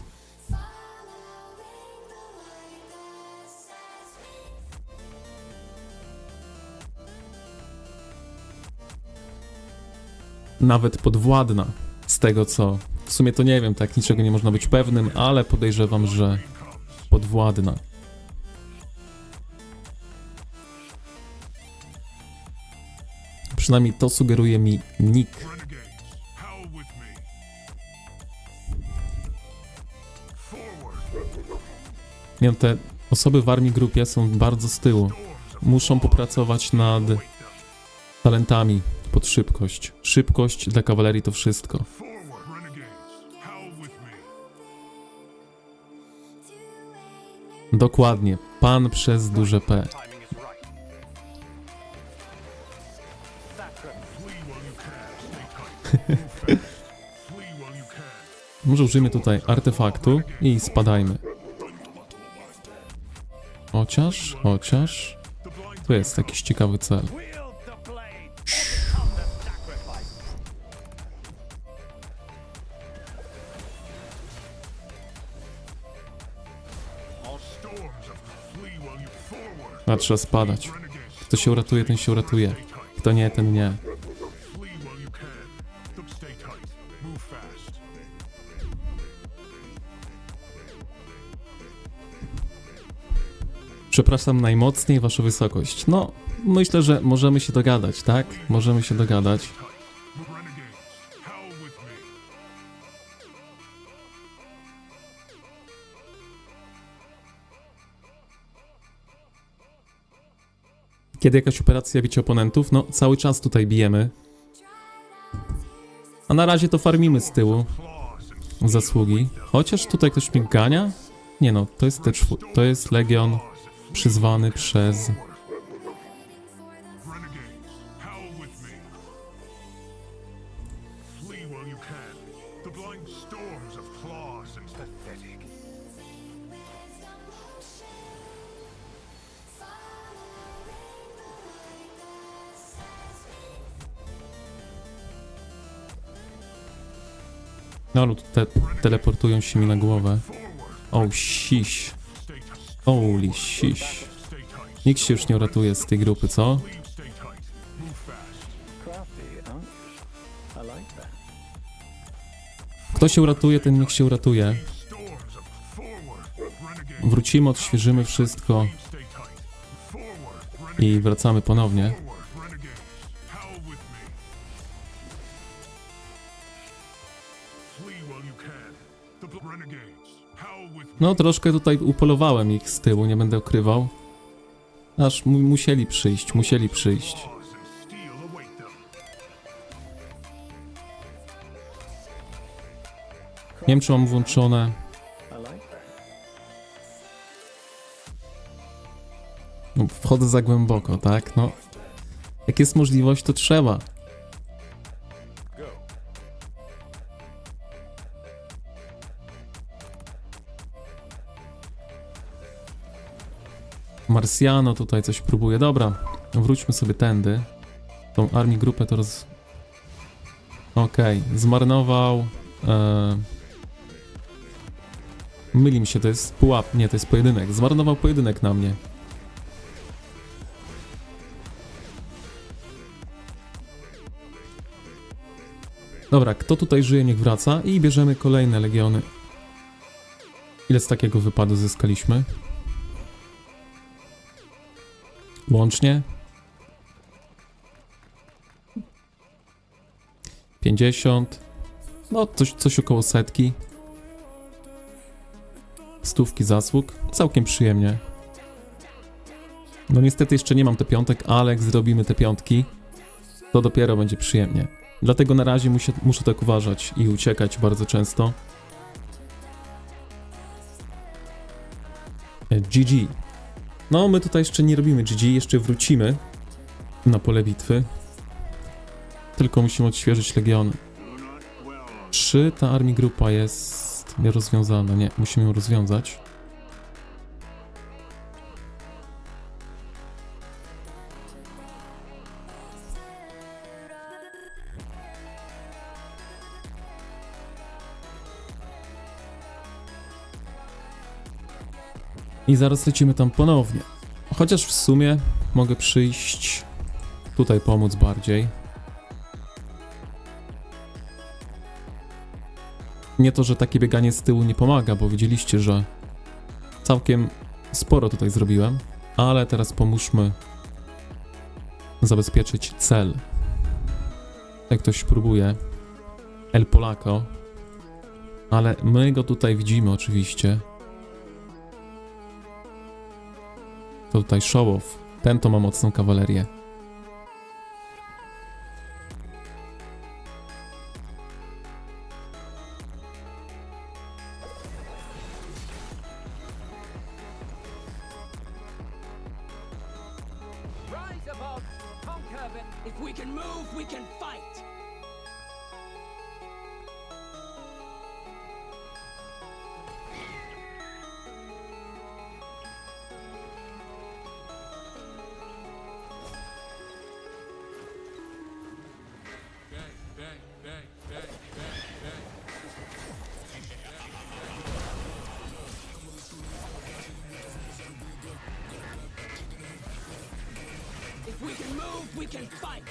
Nawet podwładna. Z tego co... W sumie to nie wiem, tak niczego nie można być pewnym, ale podejrzewam, że podwładna. Przynajmniej to sugeruje mi nick. Renegades, howl with me. Forward. Nie wiem, te osoby w armii grupie są bardzo z tyłu. Muszą popracować nad talentami pod szybkość. Szybkość dla kawalerii to wszystko. Forward, renegades, howl with me. Dokładnie. Pan przez duże P. Timing is right. Flee while you can. Stay tight. Move fast. Flee while you can. Może użyjmy tutaj artefaktu i spadajmy. Chociaż... Tu jest jakiś ciekawy cel. Wield the blade. Overcome the sacrifice. All storms of flee while you forward. A trzeba spadać. Renegades, Kto się uratuje, ten się uratuje. Kto nie, ten nie. flee while you can. Stay tight. Move fast. Przepraszam najmocniej, wasza wysokość. No, myślę, że możemy się dogadać, tak? Możemy się dogadać. Renegades, howl with me. Kiedy jakaś operacja bicia oponentów? No, cały czas tutaj bijemy. A na razie to farmimy z tyłu. Zasługi. Chociaż tutaj ktoś mnie gania? Nie no, to jest to jest legion przyzwany przez... Renegades, howl with me. Flee while you can. The blind storms of claws and pathetic. No lud teleportują się mi na głowę. Oh, siś. Holy siś. Nikt się już nie uratuje z tej grupy, co? Stay tight. Move fast. Crafty, huh? I like that. Kto się uratuje, ten niech się uratuje. Storms of forward. Renegades, Wrócimy, odświeżymy wszystko stay tight. Forward. i wracamy ponownie. Forward. Renegades, howl with me. Flee while you can. The renegades, howl with me. No, troszkę tutaj upolowałem ich z tyłu, nie będę ukrywał. Aż musieli przyjść. Claws and steel await them. Nie wiem, czy mam włączone... I like that. No, wchodzę za głęboko, tak? No, jak jest możliwość, to trzeba. Marsjano tutaj coś próbuje. Dobra, wróćmy sobie tędy. Tą armię grupę to Okej, zmarnował... Myli mi się, to jest pułap... Nie, to jest pojedynek. Zmarnował pojedynek na mnie. Dobra, kto tutaj żyje, niech wraca i bierzemy kolejne legiony. Ile z takiego wypadu zyskaliśmy? Łącznie? 50. No, coś około setki. Stówki zasług. Całkiem przyjemnie. No niestety jeszcze nie mam te piątek, ale jak zrobimy te piątki, to dopiero będzie przyjemnie. Dlatego na razie muszę tak uważać i uciekać bardzo często. GG. No, my tutaj jeszcze nie robimy GG, jeszcze wrócimy na pole bitwy. tylko musimy odświeżyć legiony. 3, ta armii grupa jest nierozwiązana. Nie, musimy ją rozwiązać. I zaraz lecimy tam ponownie. Chociaż w sumie mogę przyjść tutaj pomóc bardziej. Nie to, że takie bieganie z tyłu nie pomaga, bo widzieliście, że całkiem sporo tutaj zrobiłem, ale teraz pomóżmy zabezpieczyć cel. Jak ktoś próbuje, El Polaco, ale my go tutaj widzimy oczywiście. To tutaj show-off. Ten to ma mocną kawalerię. Rise above, conquer the... If we can move, we can fight. If we can move, we can fight.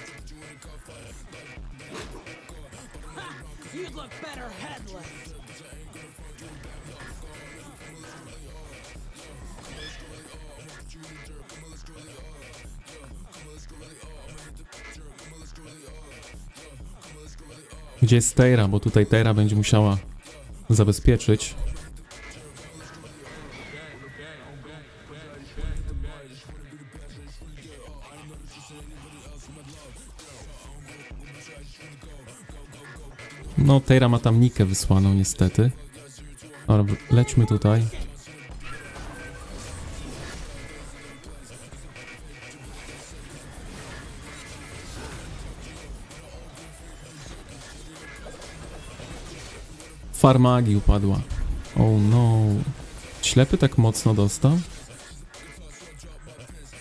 Ha! You'd look better headless. Gdzie jest Teira? Bo tutaj Teira będzie musiała zabezpieczyć. No, Teira ma tam Nikę wysłaną niestety. Dobra, lećmy tutaj. Farmagi upadła. Oh no. Ślepy tak mocno dostał?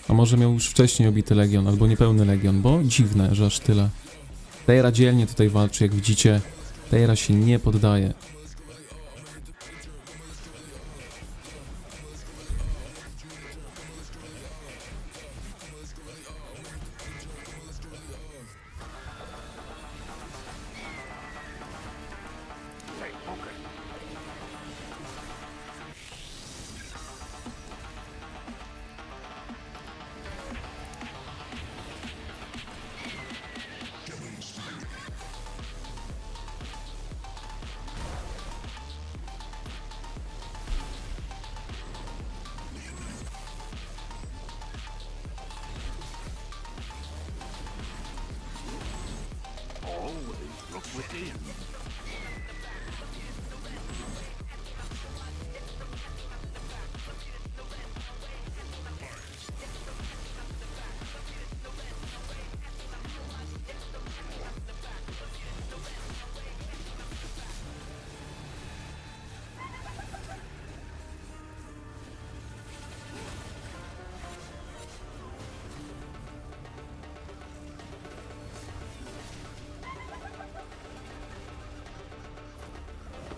A może miał już wcześniej obity legion, albo niepełny legion, bo dziwne, że aż tyle. Teira dzielnie tutaj walczy, jak widzicie. Teira się nie poddaje. Stay focused. Always look within.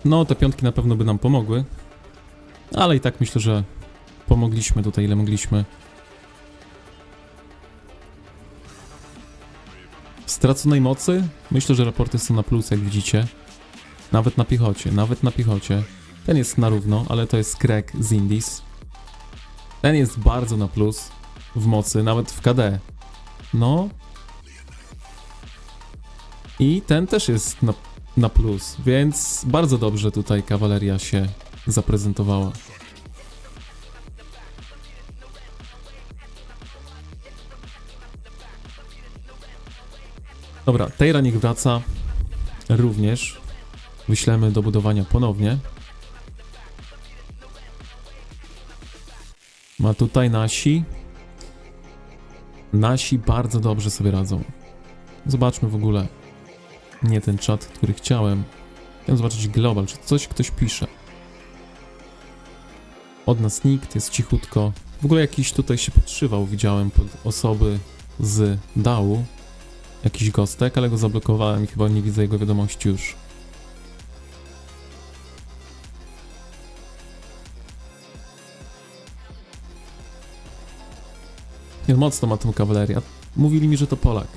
No, te piątki na pewno by nam pomogły. Ale i tak myślę, że pomogliśmy tutaj, ile mogliśmy. Straconej mocy? Myślę, że raporty są na plus, jak widzicie. Nawet na piechocie, nawet na piechocie. Ten jest na równo, ale to jest Greg z Indies. Ten jest bardzo na plus w mocy, nawet w KD. No. I ten też jest na plus, więc bardzo dobrze tutaj kawaleria się zaprezentowała. Dobra, Teira niech wraca również. Wyślemy do budowania ponownie. Ma tutaj nasi. Nasi bardzo dobrze sobie radzą. Zobaczmy w ogóle. Nie ten czat, który chciałem. Chciałem zobaczyć global, czy coś ktoś pisze. Od nas nikt, jest cichutko. W ogóle jakiś tutaj się podszywał, widziałem pod osoby z DAU. Jakiś gostek, ale go zablokowałem i chyba nie widzę jego wiadomości już. Nie, mocno ma tą kawalerię. Mówili mi, że to Polak.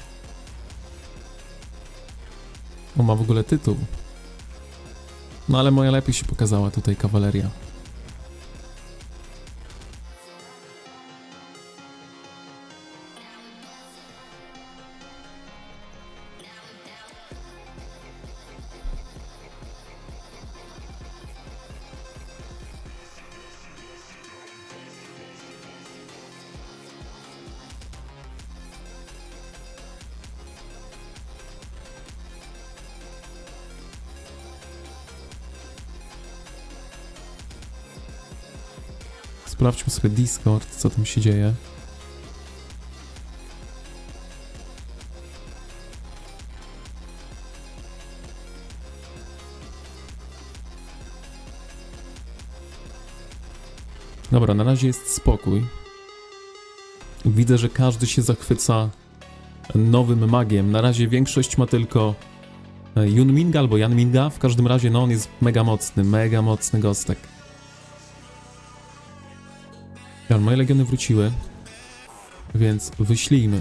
On ma w ogóle tytuł. No ale moja lepiej się pokazała tutaj kawaleria. Sprawdźmy sobie Discord, co tam się dzieje. Dobra, na razie jest spokój. Widzę, że każdy się zachwyca nowym magiem. Na razie większość ma tylko Yunminga albo Yanminga. W każdym razie, no on jest mega mocny gostek. Ja, moje legiony wróciły, więc wyślijmy.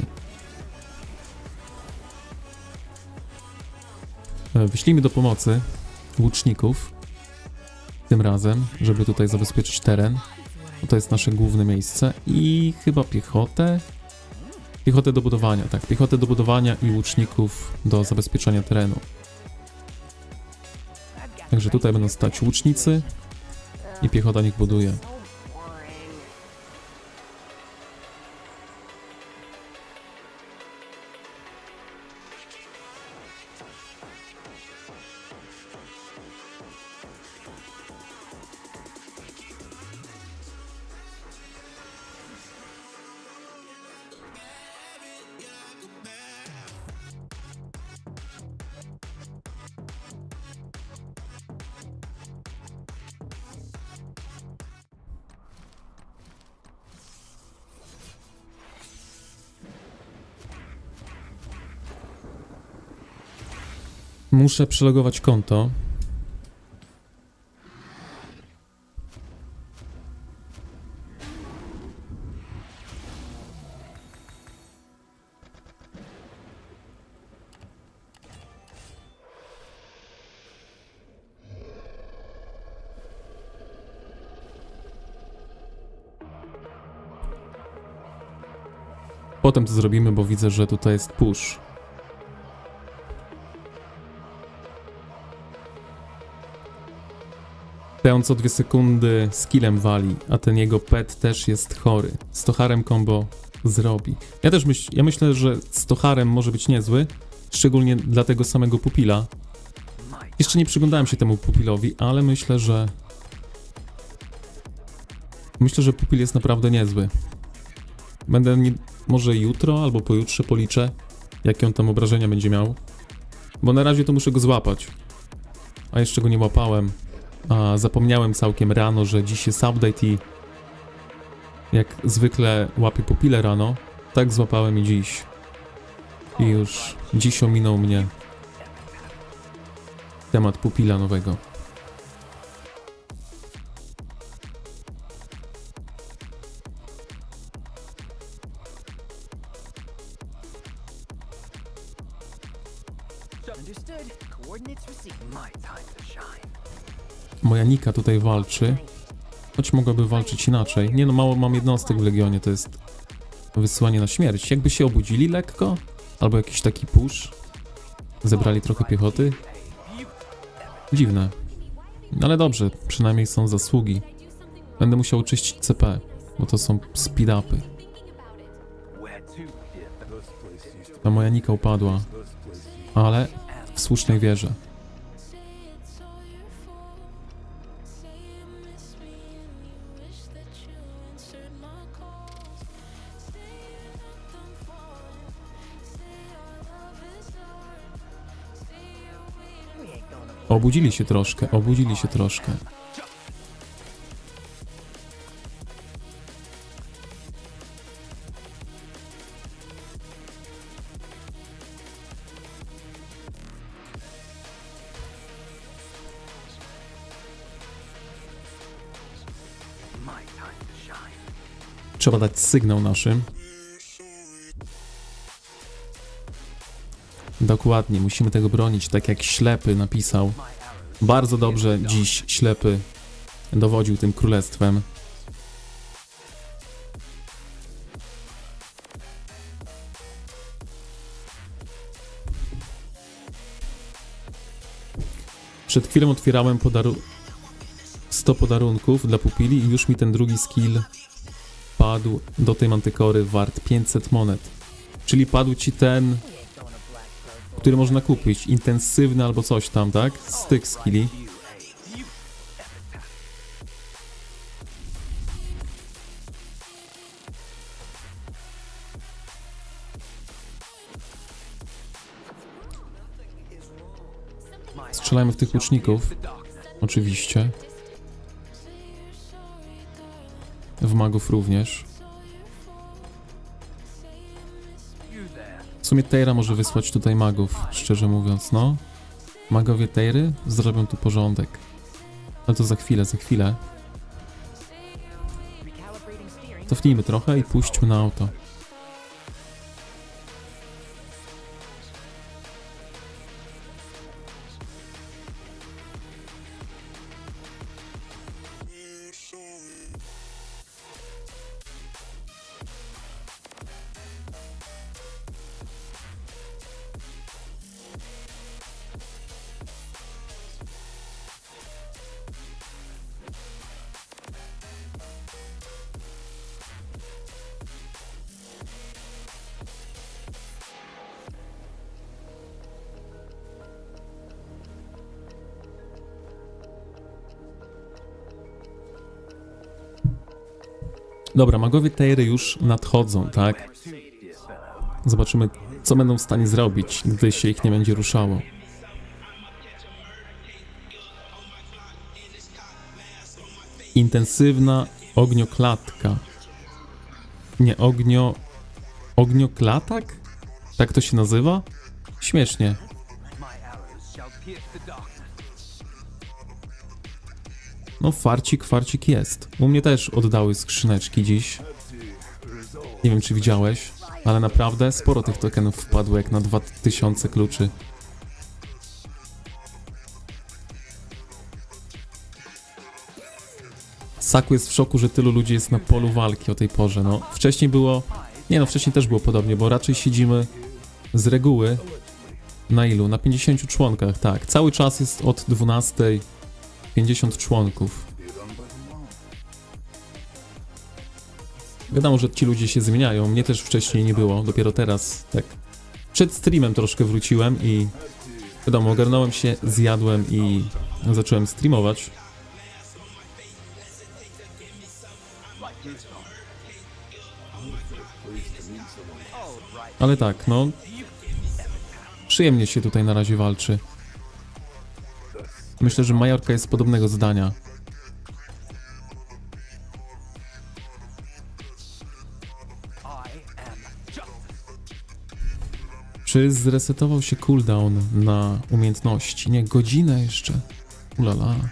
Wyślijmy do pomocy łuczników. Tym razem, żeby tutaj zabezpieczyć teren. Bo to jest nasze główne miejsce. I chyba piechotę. Piechotę do budowania, tak. Piechotę do budowania i łuczników do zabezpieczenia terenu. Także tutaj będą stać łucznicy i piechota niech buduje. Muszę przelogować konto. Potem to zrobimy, bo widzę, że tutaj jest push. Ten co 2 sekundy skillem wali, a ten jego pet też jest chory. Z Toharem combo zrobi. Ja myślę, że z Toharem może być niezły, szczególnie dla tego samego pupila. Jeszcze nie przyglądałem się temu pupilowi, ale myślę, że pupil jest naprawdę niezły. Będę może jutro albo pojutrze policzę, jakie on tam obrażenia będzie miał. Bo na razie to muszę go złapać. A jeszcze go nie łapałem. A zapomniałem całkiem rano, że dziś jest update i jak zwykle łapię pupile rano, tak złapałem i dziś. I już dziś ominął mnie temat pupila nowego. Understood. Coordinates received. My time to shine. Moja Nika tutaj walczy. Choć mogłaby walczyć inaczej. Nie no, mało mam jednostek w Legionie, to jest wysyłanie na śmierć. Jakby się obudzili lekko, albo jakiś taki push, zebrali trochę piechoty. Dziwne. Ale dobrze, przynajmniej są zasługi. Będę musiał czyścić CP, bo to są speed-upy. Where to if Ta moja Nika upadła, ale w słusznej wierze. Say it's all your fault. Say you miss me and you wish that you answered my calls. Say you're not done falling. Say our love is hard. Say Obudzili się troszkę, obudzili się troszkę. My time to shine. Trzeba dać sygnał naszym. Dokładnie, musimy tego bronić, tak jak Ślepy napisał. My arrows. Bardzo dobrze dziś Ślepy dowodził tym królestwem. Przed chwilą otwierałem 100 podarunków dla pupili i już mi ten drugi skill padł do tej mantykory wart 500 monet. Czyli padł ci ten, który można kupić, intensywny albo coś tam, tak? Z tych skilli. You, A. You epitaph. My Strzelajmy w tych shall łuczników, pierce the darkness. oczywiście. W magów również. You there. W sumie Tejra może wysłać tutaj magów, szczerze mówiąc, no. Magowie Tejry zrobią tu porządek. Ale to za chwilę, za chwilę. Recalibrating steering. Cofnijmy trochę i puśćmy na auto. Dobra, magowie Tejry już nadchodzą, tak? Zobaczymy, co będą w stanie zrobić, gdy się ich nie będzie ruszało. Intensywna ognioklatka. Nie, ognioklatak? Tak to się nazywa? Śmiesznie. My arrows shall pierce the darkness. No farcik jest. U mnie też oddały skrzyneczki dziś. Nie wiem, czy widziałeś, ale naprawdę sporo tych tokenów wpadło jak na 2000 kluczy. Saku jest w szoku, że tylu ludzi jest na polu walki o tej porze. No, wcześniej było... Nie no, wcześniej też było podobnie, bo raczej siedzimy z reguły na ilu? Na 50 członkach, tak. Cały czas jest od 12 50 członków. Wiadomo, że ci ludzie się zmieniają. Mnie też wcześniej nie było, dopiero teraz, tak. Przed streamem troszkę wróciłem i wiadomo, ogarnąłem się, zjadłem i zacząłem streamować. Ale tak, no, przyjemnie się tutaj na razie walczy. Myślę, że Majorka jest podobnego zdania. I am justice. Czy zresetował się cooldown na umiejętności? Nie, godzinę jeszcze. Ulala. Left,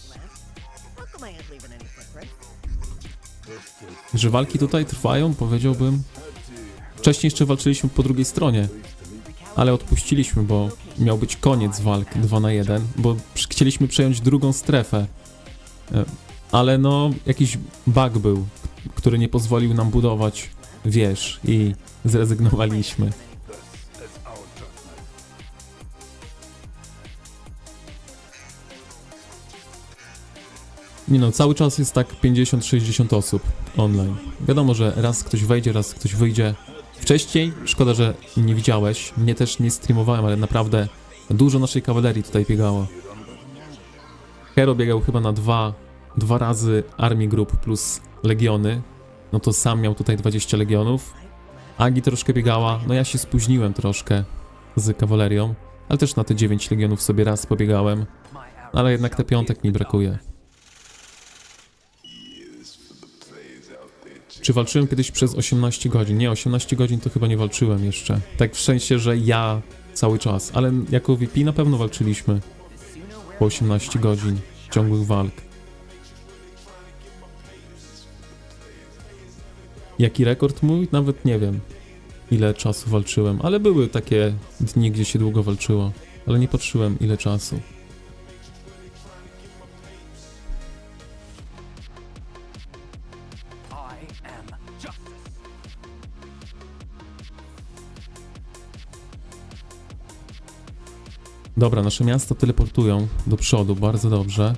left. How come I ain't leaving any footprints? Że walki tutaj trwają, powiedziałbym. Wcześniej jeszcze walczyliśmy po drugiej stronie, ale odpuściliśmy, bo miał być koniec walk 2 na 1, bo chcieliśmy przejąć drugą strefę. Ale no, jakiś bug był, który nie pozwolił nam budować wież i zrezygnowaliśmy. Nie no, cały czas jest tak 50-60 osób online. Wiadomo, że raz ktoś wejdzie, raz ktoś wyjdzie. Wcześniej, szkoda, że nie widziałeś, mnie też nie streamowałem, ale naprawdę dużo naszej kawalerii tutaj biegało. Hero biegał chyba na dwa razy Army Group plus Legiony, no to sam miał tutaj 20 Legionów. Agi troszkę biegała, no ja się spóźniłem troszkę, z kawalerią, ale też na te 9 legionów sobie raz pobiegałem, My arrows ale jednak te shall piątek pierce mi the brakuje. Czy walczyłem kiedyś przez 18 godzin? Nie, 18 godzin to chyba nie walczyłem jeszcze. Tak w sensie, że ja cały czas, ale jako VP na pewno walczyliśmy po 18 godzin ciągłych walk. Jaki rekord mój? Nawet nie wiem, ile czasu walczyłem, ale były takie dni, gdzie się długo walczyło, ale nie patrzyłem ile czasu. I am justice. Dobra, nasze miasto teleportują do przodu, bardzo dobrze.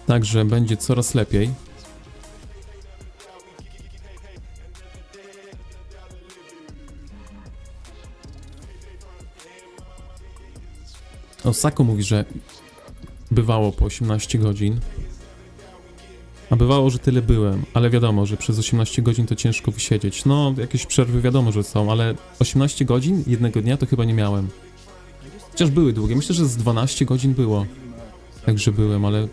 Także będzie coraz lepiej. Osako mówi, że bywało po 18 godzin. A bywało, że tyle byłem, ale wiadomo, że przez 18 godzin to ciężko wysiedzieć. No, jakieś przerwy wiadomo, że są, ale 18 godzin jednego dnia to chyba nie miałem. Chociaż były długie, myślę, że z 12 godzin było. Także byłem, ale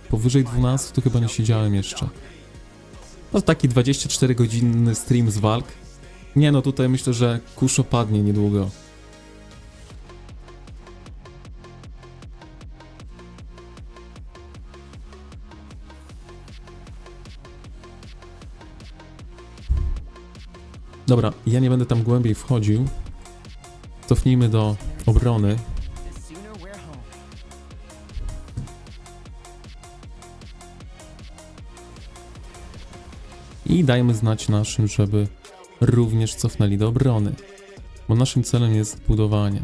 powyżej 12 to chyba nie siedziałem jeszcze. No taki 24-godzinny stream z walk. Nie no, tutaj myślę, że kurz opadnie niedługo. Dobra, ja nie będę tam głębiej wchodził. Cofnijmy do obrony. The sooner we're home. I dajmy znać naszym, żeby również cofnęli do obrony. Bo naszym celem jest budowanie.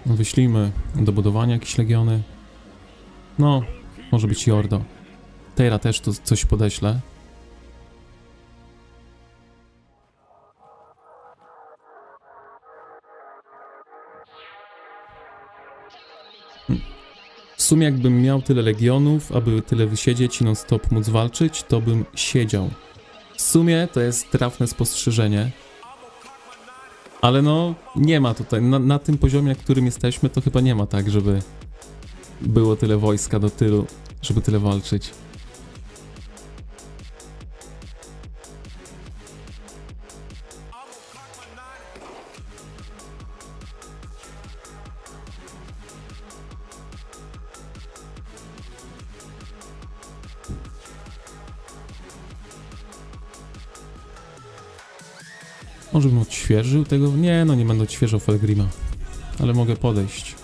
Wyślijmy do budowania jakieś legiony. No, może być Jordo. Tejra też to coś podeślę. W sumie jakbym miał tyle legionów, aby tyle wysiedzieć i non stop móc walczyć, to bym siedział. W sumie to jest trafne spostrzeżenie. Ale no, nie ma tutaj, na tym poziomie, na którym jesteśmy, to chyba nie ma tak, żeby było tyle wojska do tylu, żeby tyle walczyć. Może bym odświeżył tego? Nie, no nie będę odświeżał Felgrima. Ale mogę podejść.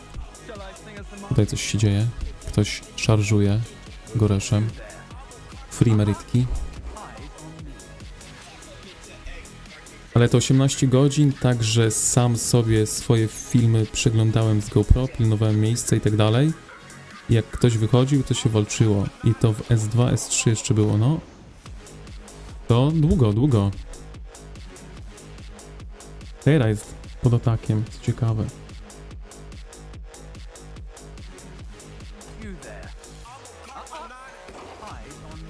Shall I sing us the march? Tutaj coś się dzieje. Ktoś szarżuje Goreszem. Free merytki. Ale to 18 godzin, także sam sobie swoje filmy przeglądałem z GoPro, pilnowałem miejsca i tak dalej. I jak ktoś wychodził, to się walczyło. I to w S2, S3 jeszcze było, no. To długo, długo. Teraz jest pod atakiem, co ciekawe. You there. Eyes on me.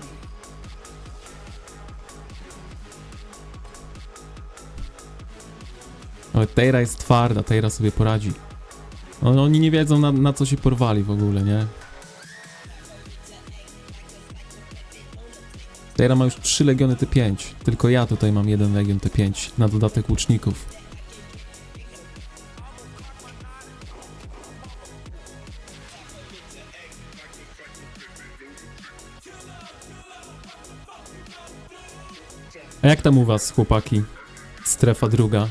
Ale Tejra jest twarda, Tejra sobie poradzi. No, oni nie wiedzą na co się porwali w ogóle, nie? Tejra ma już 3 legiony T5. Tylko ja tutaj mam 1 legion T5 na dodatek łuczników. A jak tam u was, chłopaki? Strefa druga.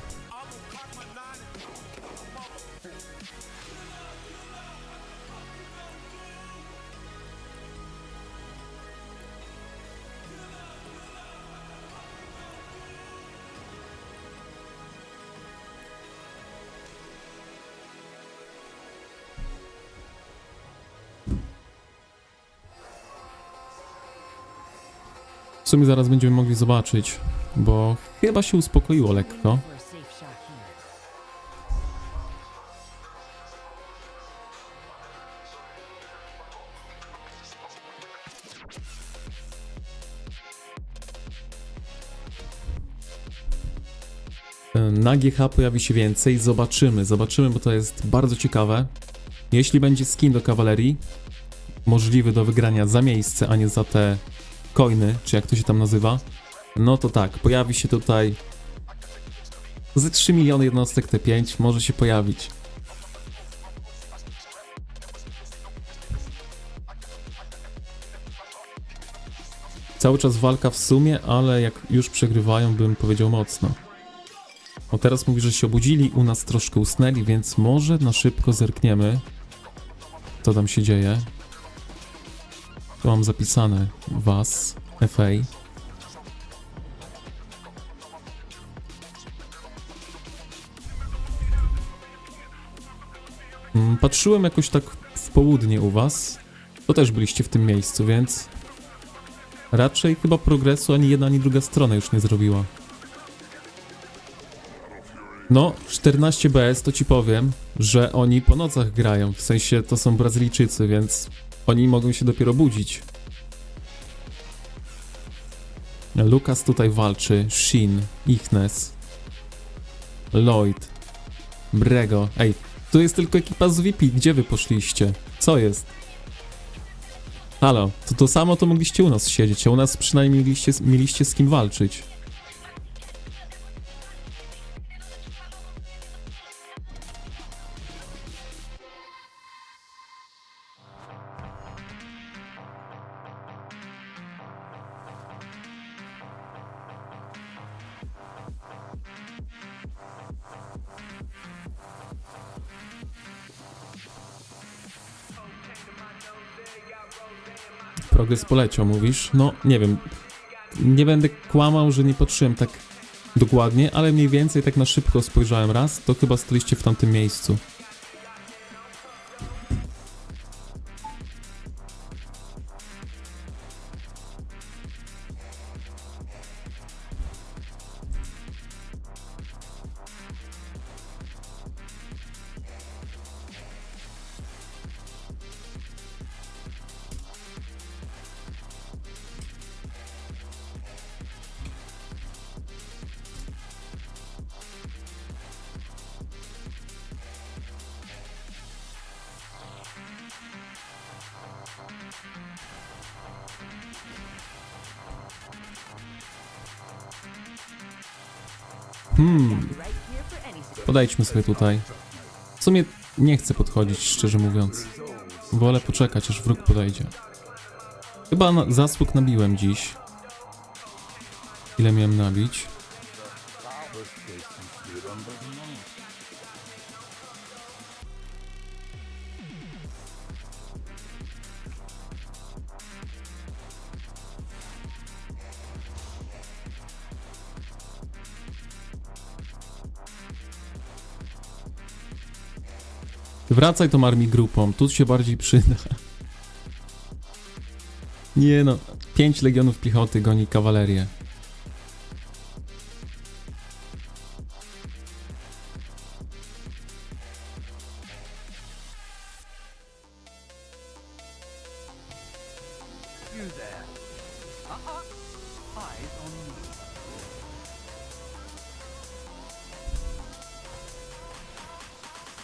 W sumie zaraz będziemy mogli zobaczyć, bo chyba się uspokoiło lekko. For a safe shot here. Na GH pojawi się więcej, zobaczymy, bo to jest bardzo ciekawe. Jeśli będzie skin do kawalerii, możliwy do wygrania za miejsce, a nie za te coiny, czy jak to się tam nazywa, no to tak, pojawi się tutaj ze 3 miliony jednostek T5, może się pojawić. Cały czas walka w sumie, ale jak już przegrywają, bym powiedział mocno. O, teraz mówi, że się obudzili, u nas troszkę usnęli, więc może na szybko zerkniemy, co tam się dzieje. Tu mam zapisane was, FA. Patrzyłem jakoś tak w południe u was. To też byliście w tym miejscu, więc raczej chyba progresu ani jedna, ani druga strona już nie zrobiła. No, 14 BS to ci powiem, że oni po nocach grają, w sensie to są Brazylijczycy, więc oni mogą się dopiero budzić. Lukas tutaj walczy, Shin, Ichnes, Lloyd, Brego. Ej, tu jest tylko ekipa z VP, gdzie wy poszliście? Co jest? Halo, to samo to mogliście u nas siedzieć, a u nas przynajmniej mieliście z kim walczyć. Progres poleciał, mówisz? No, nie wiem. Nie będę kłamał, że nie patrzyłem tak dokładnie, ale mniej więcej tak na szybko spojrzałem raz, to chyba staliście w tamtym miejscu. Podejdźmy sobie tutaj. W sumie nie chcę podchodzić, szczerze mówiąc. Wolę poczekać, aż wróg podejdzie. Chyba zasług nabiłem dziś. Ile miałem nabić? Wracaj tą armię grupą, tu się bardziej przyda. Nie no, 5 legionów piechoty goni kawalerię. You there. Eyes on me.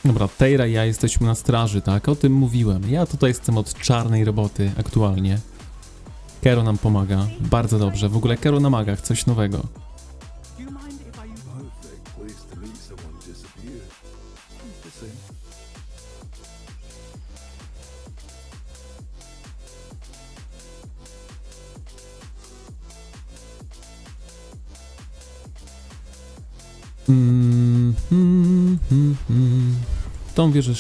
Dobra, Teira i ja jesteśmy na straży, tak? O tym mówiłem. Ja tutaj jestem od czarnej roboty aktualnie. Kero nam pomaga. Bardzo dobrze. W ogóle Kero na magach, coś nowego. Do you mind if I use Perfect place to meet someone disappeared. Listen. Tą wieżę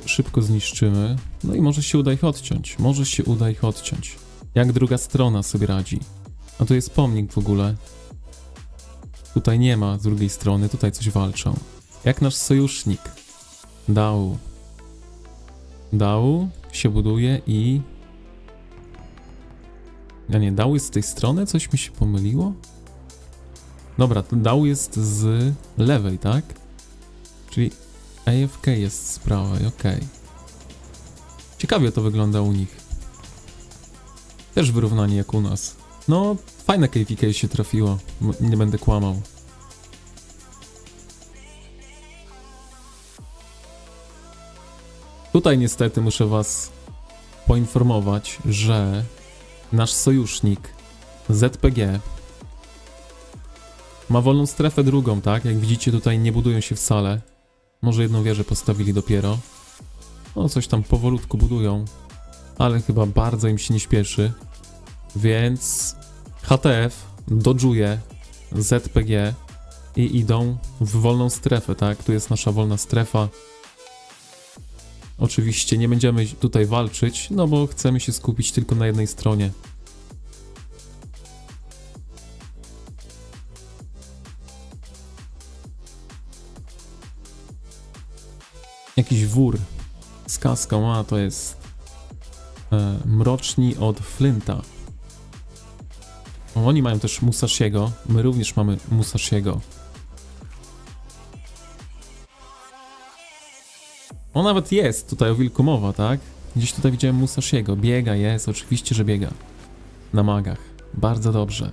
szybko zniszczymy. No i może się uda ich odciąć. Jak druga strona sobie radzi. A tu jest pomnik w ogóle. Tutaj nie ma z drugiej strony, tutaj coś walczą. Jak nasz sojusznik. Dał się buduje i... A nie, dał jest z tej strony? Coś mi się pomyliło? Dobra, to dał jest z lewej, tak? Czyli AFK jest z prawej, okej. Ciekawie to wygląda u nich. Też wyrównanie jak u nas. No, fajne KVK się trafiło. Nie będę kłamał. Tutaj niestety muszę was poinformować, że nasz sojusznik ZPG ma wolną strefę drugą, tak? Jak widzicie, tutaj nie budują się wcale. Może jedną wieżę postawili dopiero. No, coś tam powolutku budują, ale chyba bardzo im się nie śpieszy. Więc HTF dodżuje ZPG i idą w wolną strefę, tak? Tu jest nasza wolna strefa. Oczywiście nie będziemy tutaj walczyć, no bo chcemy się skupić tylko na jednej stronie. Jakiś wór z kaską, a to jest mroczni od Flinta. O, oni mają też Musashiego, my również mamy Musashiego. On nawet jest tutaj o wilku mowa, tak? Gdzieś tutaj widziałem Musashiego. Biega, jest, oczywiście, że biega. Na magach. Bardzo dobrze.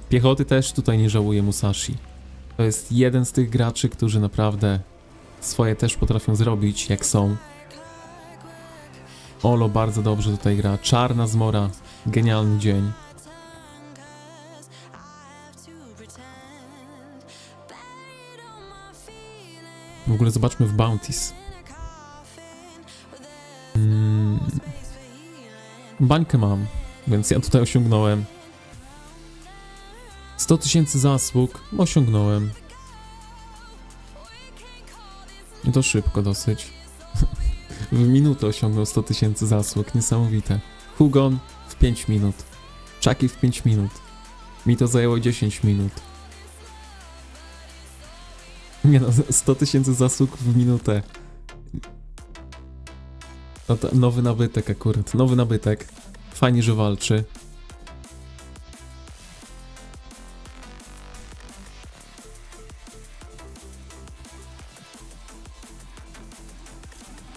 Piechoty też tutaj nie żałuje Musashi. To jest jeden z tych graczy, którzy naprawdę swoje też potrafią zrobić, jak są. Olo bardzo dobrze tutaj gra. Czarna zmora. Genialny dzień. W ogóle zobaczmy w Bounties. Bańkę mam, więc ja tutaj osiągnąłem 100 000 zasług, osiągnąłem. I to szybko dosyć. W minutę osiągnął 100 000 zasług, niesamowite. Hugon w 5 minut, Chucky w 5 minut. Mi to zajęło 10 minut. Nie no, 100 000 zasług w minutę. No to nowy nabytek akurat, nowy nabytek. Fajnie, że walczy.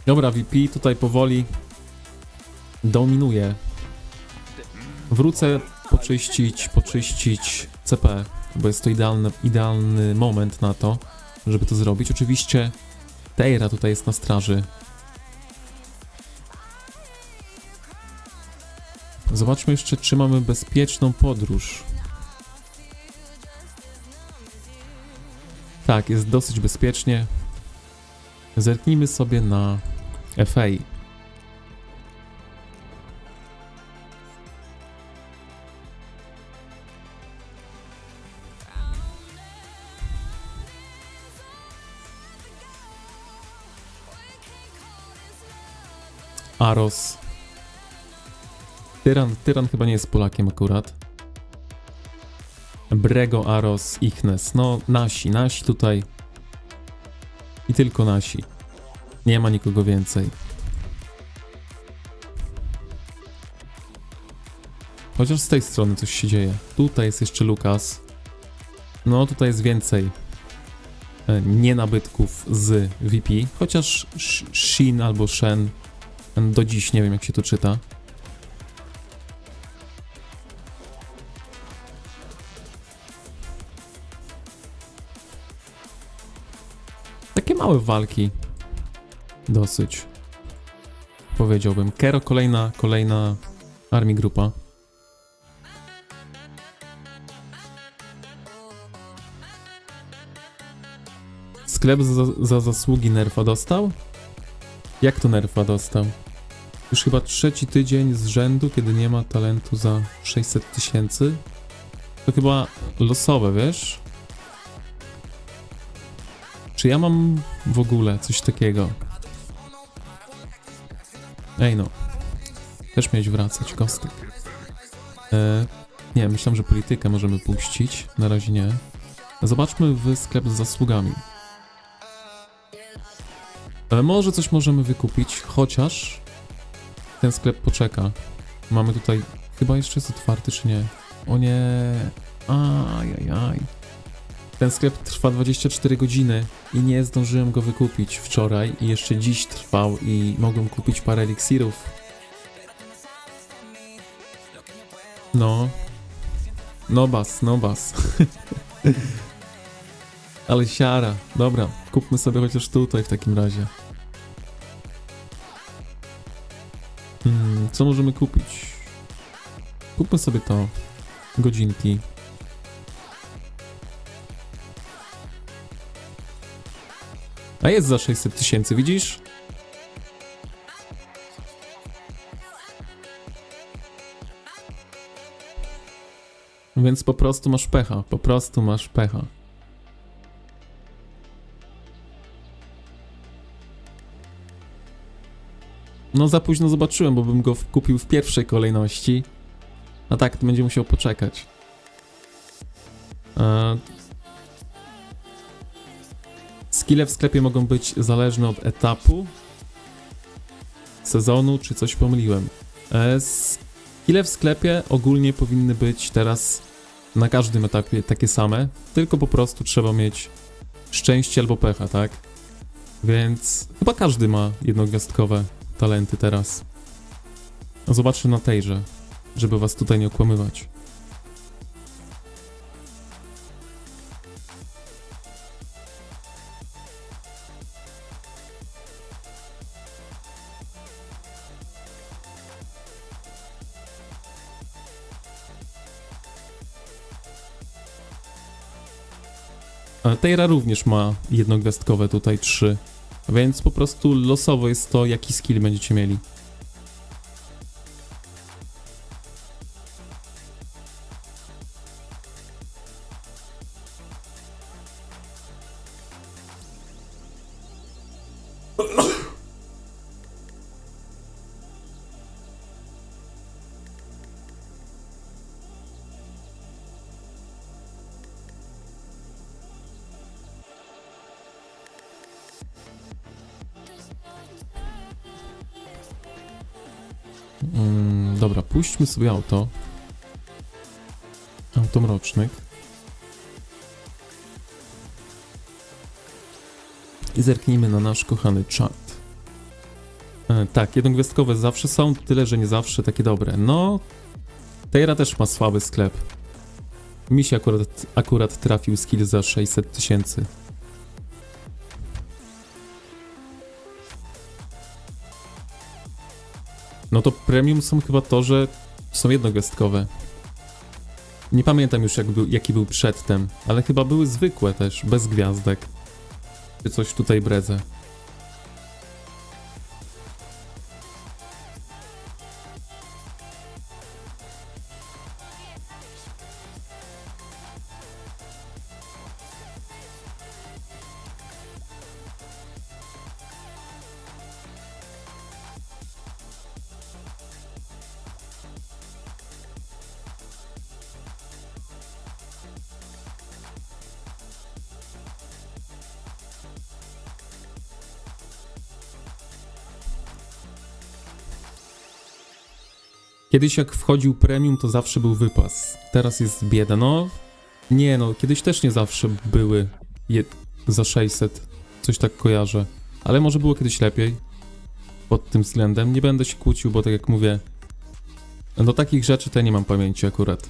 Dobra, VP tutaj powoli dominuje. Wrócę poczyścić CP, bo jest to idealny moment na to, żeby to zrobić. Oczywiście Teira tutaj jest na straży. Zobaczmy jeszcze, czy mamy bezpieczną podróż. Tak, jest dosyć bezpiecznie. Zerknijmy sobie na FA. Aros. Tyran chyba nie jest Polakiem akurat. Brego, Aros, Ichnes. No, nasi tutaj. I tylko nasi. Nie ma nikogo więcej. Chociaż z tej strony coś się dzieje. Tutaj jest jeszcze Lukas. No, tutaj jest więcej nienabytków z VP. Chociaż Shin albo Shen. Do dziś nie wiem, jak się to czyta. Takie małe walki. Dosyć. Powiedziałbym. Kero, kolejna armii grupa. Sklep za zasługi nerfa dostał? Jak to nerfa dostał? Już chyba 3. tydzień z rzędu, kiedy nie ma talentu za 600 000. To chyba losowe, wiesz? Czy ja mam w ogóle coś takiego? Ej no. Też miałeś wracać, kostek. Nie, myślałem, że politykę możemy puścić. Na razie nie. Zobaczmy w sklep z zasługami. Może coś możemy wykupić, chociaż ten sklep poczeka. Mamy tutaj Chyba jeszcze jest otwarty, czy nie? O nie. Ajajaj. Ten sklep trwa 24 godziny i nie zdążyłem go wykupić wczoraj i jeszcze dziś trwał i mogłem kupić parę eliksirów. No. No bas. Ale siara. Dobra, kupmy sobie chociaż tutaj w takim razie. Co możemy kupić? Kupmy sobie to. Godzinki. A jest za 600 tysięcy, widzisz? Więc po prostu masz pecha. Po prostu masz pecha. No za późno zobaczyłem, bo bym go kupił w pierwszej kolejności. A tak, to będzie musiał poczekać. Skille w sklepie mogą być zależne od etapu, sezonu, czy coś pomyliłem. Skille w sklepie ogólnie powinny być teraz na każdym etapie takie same, tylko po prostu trzeba mieć szczęście albo pecha, tak? Więc chyba każdy ma jednogwiazdkowe talenty teraz. Zobaczę na tejże, żeby was tutaj nie okłamywać. Tejra również ma jednogwiazdkowe tutaj 3, więc po prostu losowo jest to, jaki skill będziecie mieli. Dobra, puśćmy sobie auto. Auto mrocznych. I zerknijmy na nasz kochany czat. Tak, jednogwiazdkowe zawsze są, tyle że nie zawsze takie dobre. No, Tejra też ma słaby sklep. Mi się akurat trafił skill za 600 tysięcy. No to premium są chyba to, że są jednogwiazdkowe. Nie pamiętam już jaki był przedtem, ale chyba były zwykłe też, bez gwiazdek. Czy coś tutaj bredzę. Kiedyś jak wchodził premium, to zawsze był wypas. Teraz jest bieda. No, nie no, kiedyś też nie zawsze były za 600. Coś tak kojarzę. Ale może było kiedyś lepiej. Pod tym względem. Nie będę się kłócił, bo tak jak mówię, do takich rzeczy to ja nie mam pamięci akurat.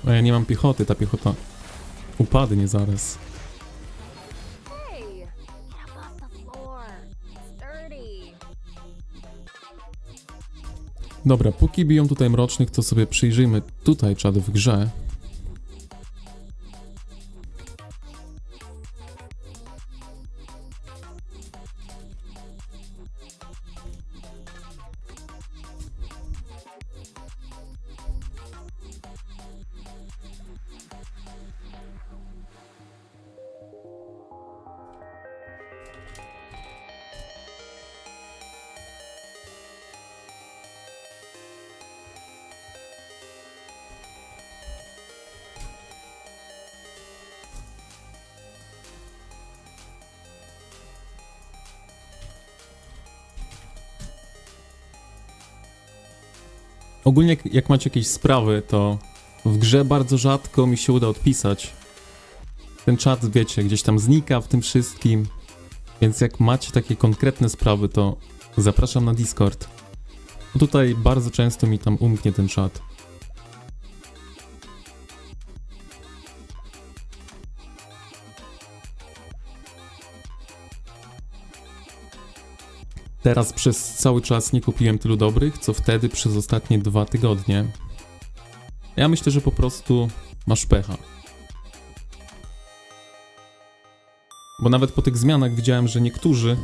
A ja nie mam piechoty, ta piechota upadnie zaraz. Hey! Get up off the floor. It's dirty. Dobra, póki biją tutaj mrocznych, to sobie przyjrzyjmy tutaj czad w grze. Ogólnie jak macie jakieś sprawy, to w grze bardzo rzadko mi się uda odpisać. Ten czat, wiecie, gdzieś tam znika w tym wszystkim. Więc jak macie takie konkretne sprawy, to zapraszam na Discord. Bo tutaj bardzo często mi tam umknie ten czat. Teraz przez cały czas nie kupiłem tylu dobrych, co wtedy przez ostatnie 2 tygodnie. Ja myślę, że po prostu masz pecha. Bo nawet po tych zmianach widziałem, że niektórzy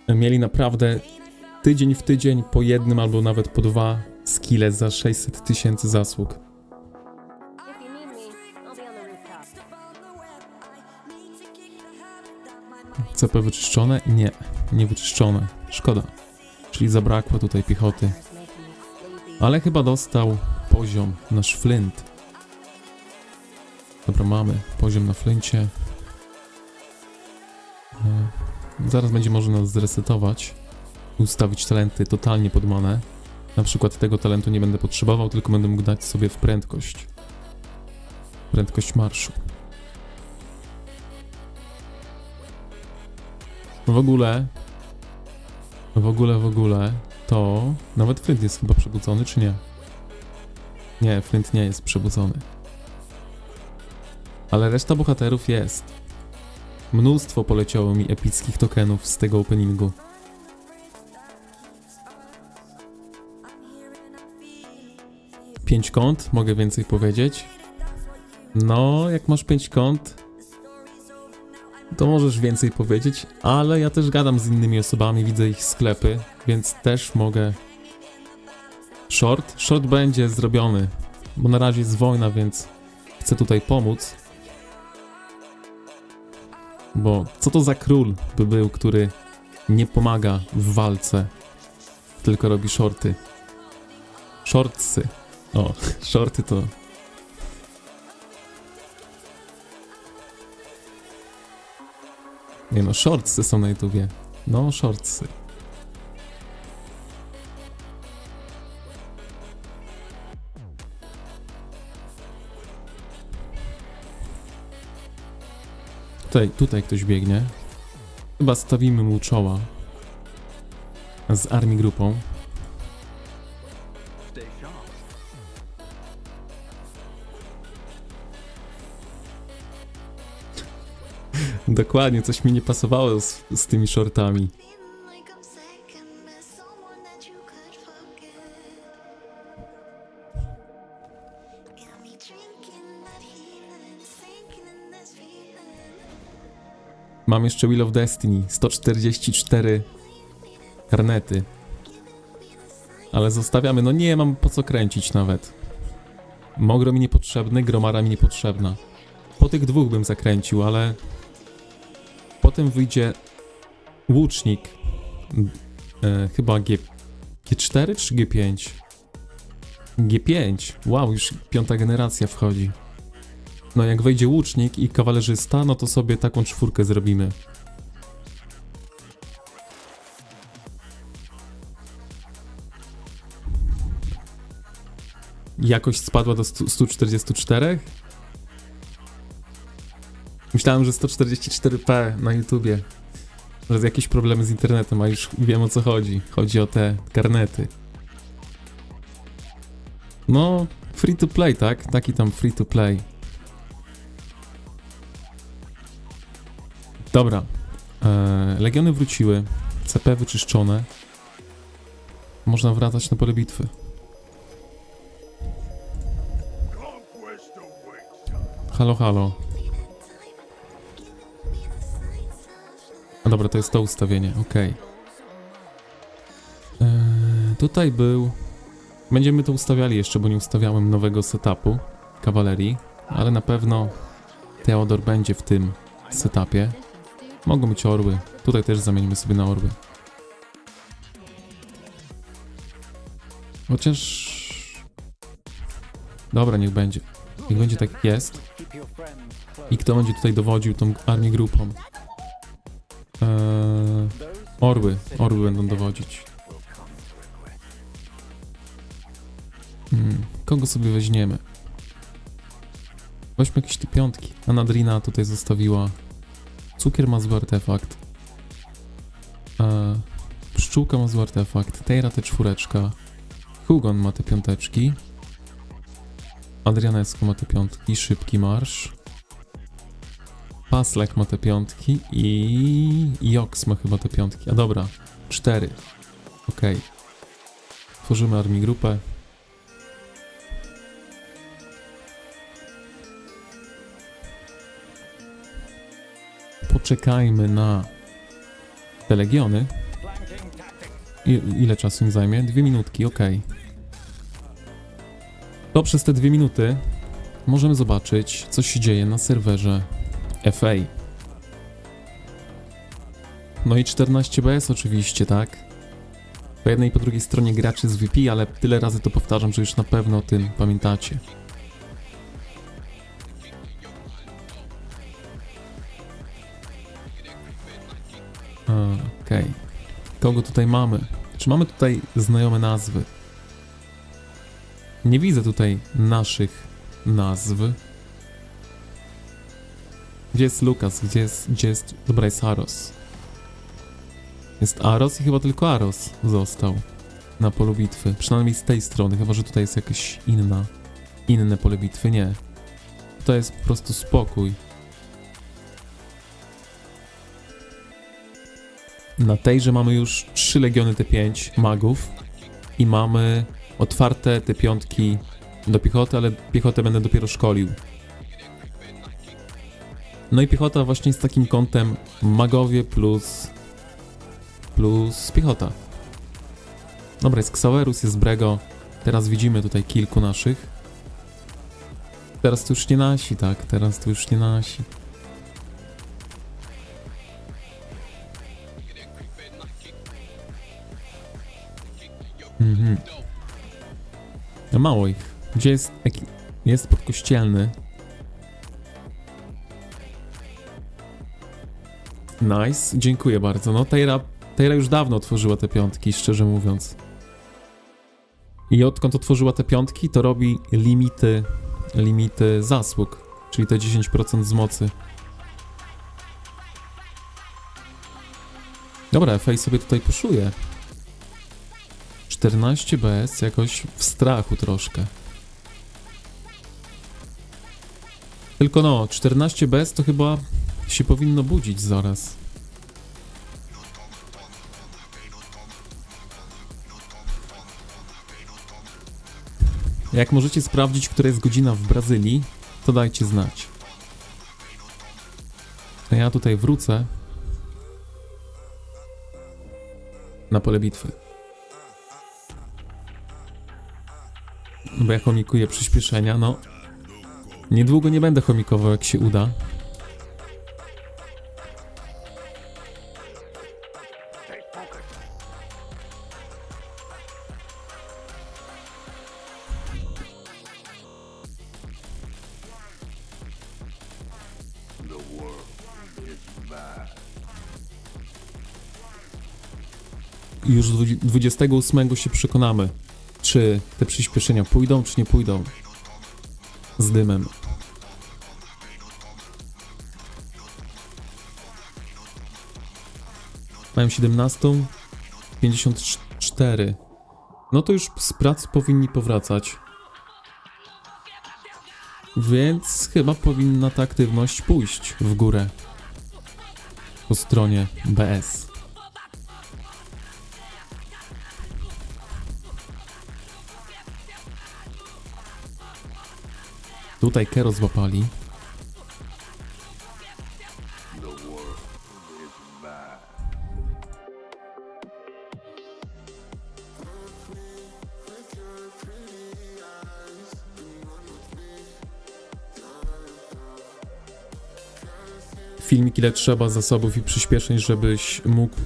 mieli naprawdę tydzień w tydzień po jednym albo nawet po 2 skille za 600 000 zasług. If you need me, I'll be on the rooftop. CP wyczyszczone? Nie, nie wyczyszczone. Szkoda. Czyli zabrakło tutaj piechoty. Ale chyba dostał poziom nasz Flint. Dobra, mamy poziom na Flincie. Zaraz będzie można nas zresetować. Ustawić talenty totalnie pod manę. Na przykład tego talentu nie będę potrzebował, tylko będę mógł dać sobie w prędkość. Prędkość marszu. W ogóle, to nawet Flint jest chyba przebudzony, czy nie? Nie, Flint nie jest przebudzony. Ale reszta bohaterów jest. Mnóstwo poleciało mi epickich tokenów z tego openingu. Pięć kont, mogę więcej powiedzieć. No, jak masz 5 kont, to możesz więcej powiedzieć, ale ja też gadam z innymi osobami, widzę ich sklepy, więc też mogę... Short będzie zrobiony, bo na razie jest wojna, więc chcę tutaj pomóc. Bo co to za król by był, który nie pomaga w walce, tylko robi shorty. Shortsy. O, shorty to... Nie no, shortsy są na YouTubie. No, shortsy. Tutaj ktoś biegnie. Chyba stawimy mu czoła. Z armii grupą. Stay sharp. Dokładnie, coś mi nie pasowało z tymi shortami. Feeling like I'm second best, someone that you could forget. Got me drinking that healing, sinking in this feeling. Mam jeszcze Wheel of Destiny. 144 karnety. Ale zostawiamy. No nie mam po co kręcić nawet. Mogro mi niepotrzebny, Gromara mi niepotrzebna. Po tych dwóch bym zakręcił, ale... Potem wyjdzie łucznik. Chyba G4 czy G5? G5. Wow, już 5. generacja wchodzi. No jak wejdzie łucznik i kawalerzysta, no to sobie taką 4 zrobimy. Jakość spadła do 144? Myślałem, że 144p na YouTubie. Że jest jakieś problemy z internetem, a już wiem o co chodzi. Chodzi o te karnety. No, free to play, tak? Taki tam free to play. Dobra. Legiony wróciły. CP wyczyszczone. Można wracać na pole bitwy. Conquest awaits. Halo, halo. No dobra, to jest to ustawienie, okej. Tutaj był... Będziemy to ustawiali jeszcze, bo nie ustawiałem nowego setupu kawalerii, ale na pewno Theodor będzie w tym setupie. Mogą być orły. Tutaj też zamienimy sobie na orły. Chociaż... Dobra, niech będzie. Niech będzie tak jak jest. I kto będzie tutaj dowodził tą armię grupą? Orły będą dowodzić. Kogo sobie weźmiemy? Weźmy jakieś te piątki. Anadrina tutaj zostawiła. Cukier ma zły artefakt. Pszczółka ma zły artefakt. Tejra te czwóreczka. Hugon ma te piąteczki. Adrianescu ma te piątki. Szybki marsz. Paslek ma te piątki i Joks ma chyba te piątki. A dobra, 4. Okej. Tworzymy armii grupę. Poczekajmy na te legiony. Ile czasu im zajmie? 2 minutki, okej. To przez te 2 minuty możemy zobaczyć, co się dzieje na serwerze FA. No i 14 BS oczywiście, tak? Po jednej i po drugiej stronie graczy z VP, ale tyle razy to powtarzam, że już na pewno o tym pamiętacie. Okej. Kogo tutaj mamy? Czy mamy tutaj znajome nazwy? Nie widzę tutaj naszych nazw. Gdzie jest Lukas? Gdzie jest... Dobra, jest Aros. Jest Aros i chyba tylko Aros został na polu bitwy. Przynajmniej z tej strony, chyba że tutaj jest jakieś inne pole bitwy. Nie. To jest po prostu spokój. Na tejże mamy już 3 legiony T5 magów i mamy otwarte te piątki do piechoty, ale piechotę będę dopiero szkolił. No i piechota właśnie jest takim kątem magowie plus piechota. Dobra, jest Xaverus, jest Brego. Teraz widzimy tutaj kilku naszych. Teraz to już nie nasi, tak? Teraz to już nie nasi. No mało ich. Gdzie jest... Jest podkościelny. Nice, dziękuję bardzo. No Tejra już dawno otworzyła te piątki, szczerze mówiąc. I odkąd otworzyła te piątki, to robi limity zasług, czyli te 10% z mocy. Dobra, FA sobie tutaj puszuje. 14 BS, jakoś w strachu troszkę. Tylko no, 14 BS to chyba się powinno budzić zaraz. Jak możecie sprawdzić, która jest godzina w Brazylii, to dajcie znać. A ja tutaj wrócę na pole bitwy. Bo ja chomikuję przyspieszenia, no. Niedługo nie będę chomikował, jak się uda. I już 28 się przekonamy, czy te przyspieszenia pójdą, czy nie pójdą z dymem. Mają 17:54. No to już z pracy powinni powracać. Więc chyba powinna ta aktywność pójść w górę po stronie BS. Tutaj Kero złapali. Filmik, ile trzeba zasobów i przyspieszeń, żebyś mógł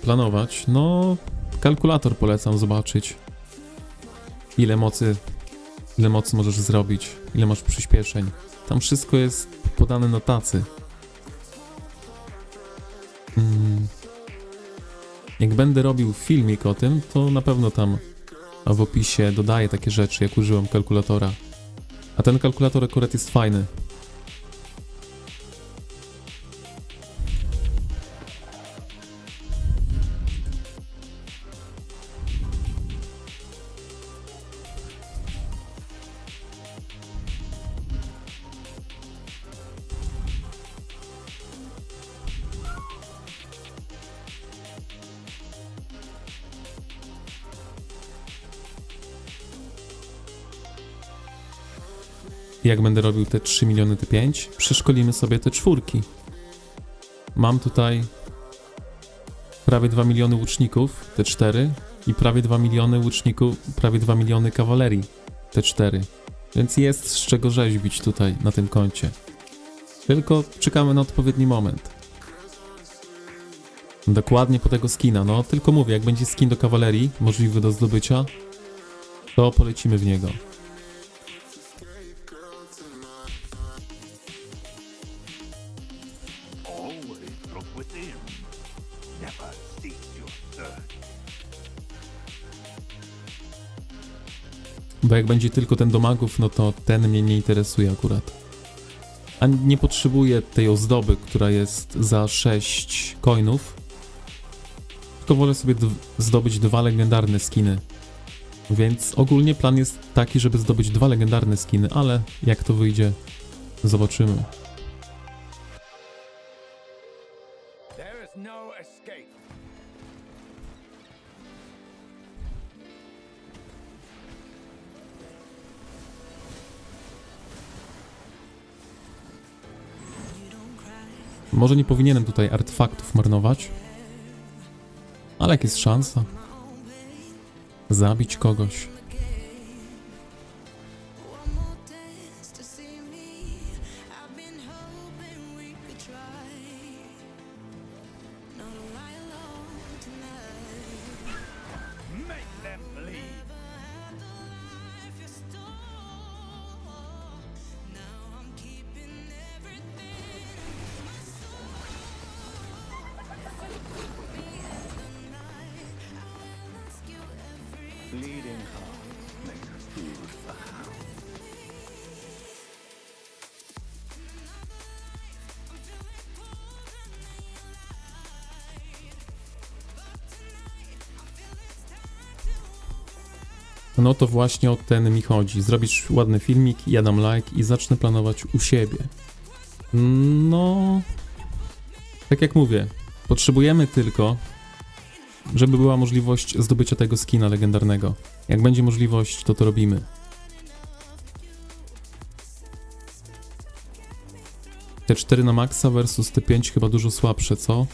planować. No, kalkulator polecam zobaczyć. Ile mocy możesz zrobić, ile masz przyspieszeń. Tam wszystko jest podane na tacy. Jak będę robił filmik o tym, to na pewno tam a w opisie dodaję takie rzeczy, jak użyłem kalkulatora. A ten kalkulator akurat jest fajny. Jak będę robił te 3 miliony T5, przeszkolimy sobie te czwórki. Mam tutaj prawie 2 miliony łuczników T4 i prawie 2 miliony łuczników, prawie 2 miliony kawalerii T4. Więc jest z czego rzeźbić tutaj na tym koncie. Tylko czekamy na odpowiedni moment. Dokładnie po tego skina, no tylko mówię, jak będzie skin do kawalerii możliwy do zdobycia, to polecimy w niego. Always look within. Never cease your search. Bo jak będzie tylko ten do magów, no to ten mnie nie interesuje akurat. A nie potrzebuję tej ozdoby, która jest za 6 coinów. Tylko wolę sobie zdobyć 2 legendarne skiny. Więc ogólnie plan jest taki, żeby zdobyć 2 legendarne skiny, ale jak to wyjdzie, zobaczymy. There is no escape. Może nie powinienem tutaj artefaktów marnować, ale jak jest szansa zabić kogoś. One more dance to see me. I've been hoping we could try. Not a lie alone tonight. Make them bleed. Had the life you stole. Now I'm keeping everything. My soul. I will ask you every Bleeding heart makes food for hound. No to właśnie o ten mi chodzi. Zrobisz ładny filmik, ja dam like i zacznę planować u siebie. No... Tak jak mówię, potrzebujemy tylko, żeby była możliwość zdobycia tego skina legendarnego. Jak będzie możliwość, to robimy. T4 na maksa versus T5 chyba dużo słabsze, co?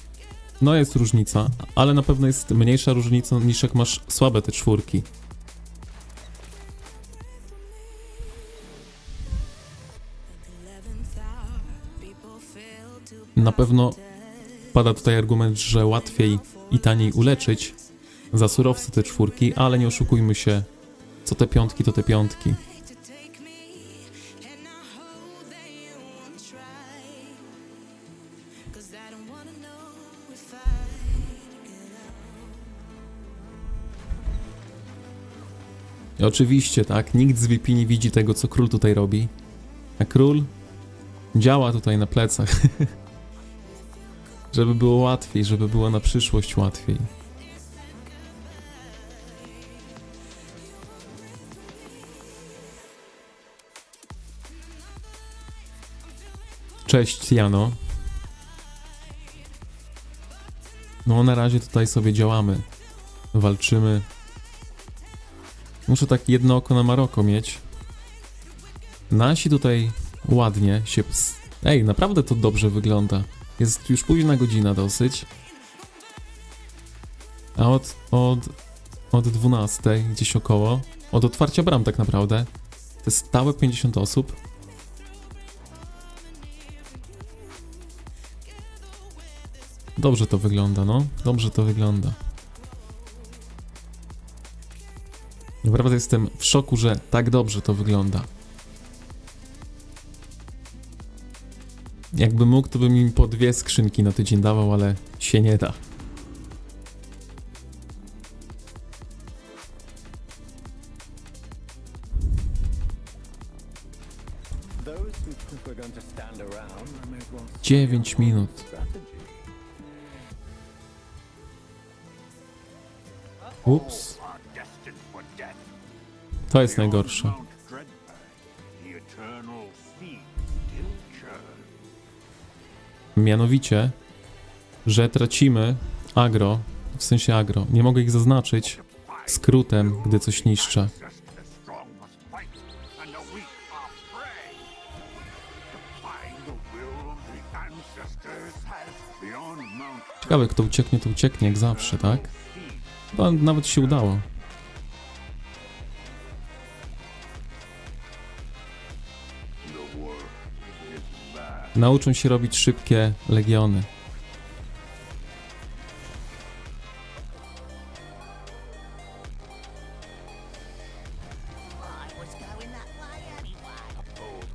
No jest różnica, ale na pewno jest mniejsza różnica niż jak masz słabe te czwórki. Na pewno pada tutaj argument, że łatwiej i taniej uleczyć za surowce te czwórki, ale nie oszukujmy się, co te piątki, to te piątki. to take me, and I hope that you won't try. 'Cause I don't wanna know if I get out. I oczywiście, tak, nikt z VP nie widzi tego, co król tutaj robi. A król działa tutaj na plecach. Żeby było łatwiej, żeby było na przyszłość łatwiej. Cześć, Jano. No, na razie tutaj sobie działamy. Walczymy. Muszę tak jedno oko na Maroko mieć. Nasi tutaj ładnie się... Ej, naprawdę to dobrze wygląda. Jest już późna godzina dosyć. A od 12 gdzieś około, od otwarcia bram tak naprawdę, to jest stałe 50 osób. Dobrze to wygląda, no. Dobrze to wygląda. Naprawdę jestem w szoku, że tak dobrze to wygląda. Jakby mógł, to bym im po 2 skrzynki na tydzień dawał, ale się nie da. 9 minut. Ups. Are destined for death. To jest najgorsze. Mount Dreadfire, the eternal sea still churns. Mianowicie, że tracimy agro, w sensie agro. Nie mogę ich zaznaczyć skrótem, gdy coś niszczę. Just the strong must fight, and the weak are prey. To find the will of the ancestors has beyond Mount Ciekawe, kto ucieknie, to ucieknie, jak zawsze, tak? To nawet się udało. the world is bad. Nauczą się robić szybkie legiony.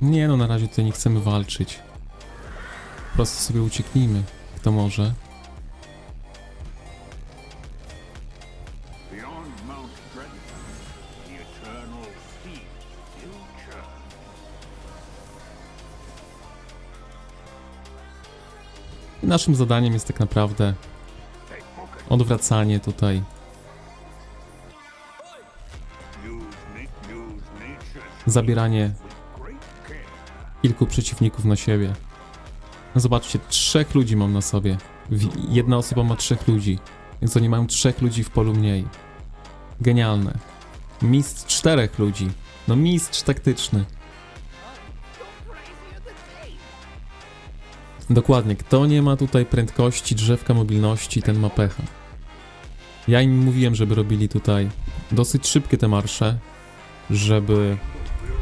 Nie no, na razie tutaj nie chcemy walczyć. Po prostu sobie ucieknijmy, kto może. Beyond Mount Dreadfire, the eternal sea still churns. I naszym zadaniem jest tak naprawdę Stay focused. odwracanie tutaj. Use nature's Zabieranie with great care. kilku przeciwników na siebie. No zobaczcie, 3 ludzi mam na sobie. Jedna osoba ma 3 ludzi. Więc oni mają 3 ludzi w polu mniej. Genialne. Mistrz 4 ludzi. No mistrz taktyczny. Dokładnie, kto nie ma tutaj prędkości, drzewka mobilności, ten ma pecha. Ja im mówiłem, żeby robili tutaj dosyć szybkie te marsze, żeby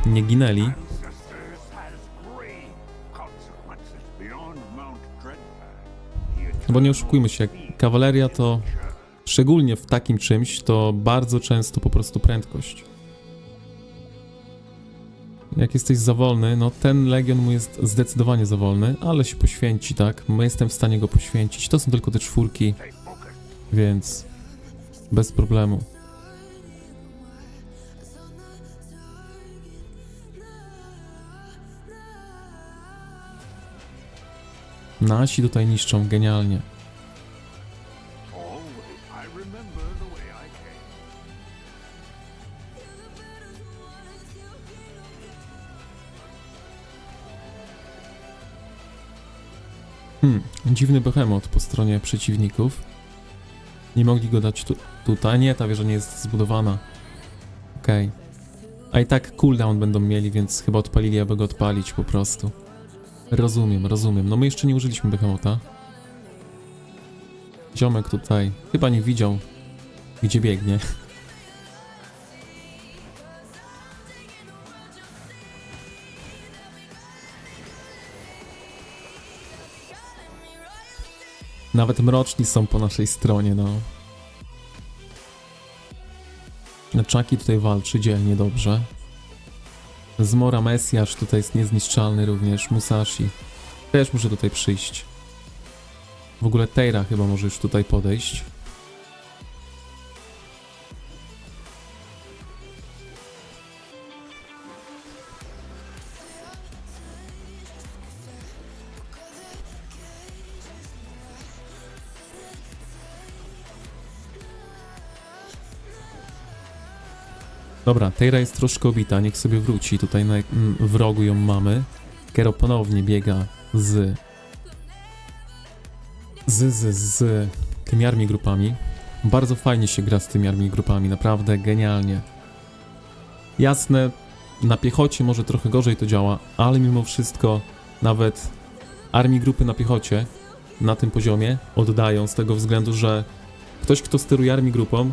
nie ginęli. Ancestors has grave consequences beyond Mount Dreadfire. The Bo nie oszukujmy się, jak kawaleria to, szczególnie w takim czymś, to bardzo często po prostu prędkość. Jak jesteś za wolny, no ten legion mu jest zdecydowanie za wolny, ale się poświęci, tak? Jestem w stanie go poświęcić. To są tylko te 4, stay focused. więc bez problemu. Nasi tutaj niszczą genialnie. Always, I remember the way I came. Dziwny behemoth po stronie przeciwników. Nie mogli go dać tutaj. Nie, ta wieża nie jest zbudowana. Okej. A i tak cooldown będą mieli, więc chyba odpalili, aby go odpalić po prostu. Rozumiem, rozumiem. No my jeszcze nie użyliśmy behemota. Ziomek tutaj chyba nie widział, gdzie biegnie. Nawet mroczni są po naszej stronie, no. Chucky tutaj walczy dzielnie dobrze. Zmora Mesjasz tutaj jest niezniszczalny również. Musashi też może tutaj przyjść. W ogóle Teira chyba może już tutaj podejść. Dobra, Teira jest troszkę obita, niech sobie wróci. Tutaj w rogu ją mamy. Kero ponownie biega z tymi armii grupami. Bardzo fajnie się gra z tymi armii grupami, naprawdę genialnie. Jasne, na piechocie może trochę gorzej to działa, ale mimo wszystko nawet armii grupy na piechocie na tym poziomie oddają z tego względu, że ktoś, kto steruje armii grupą,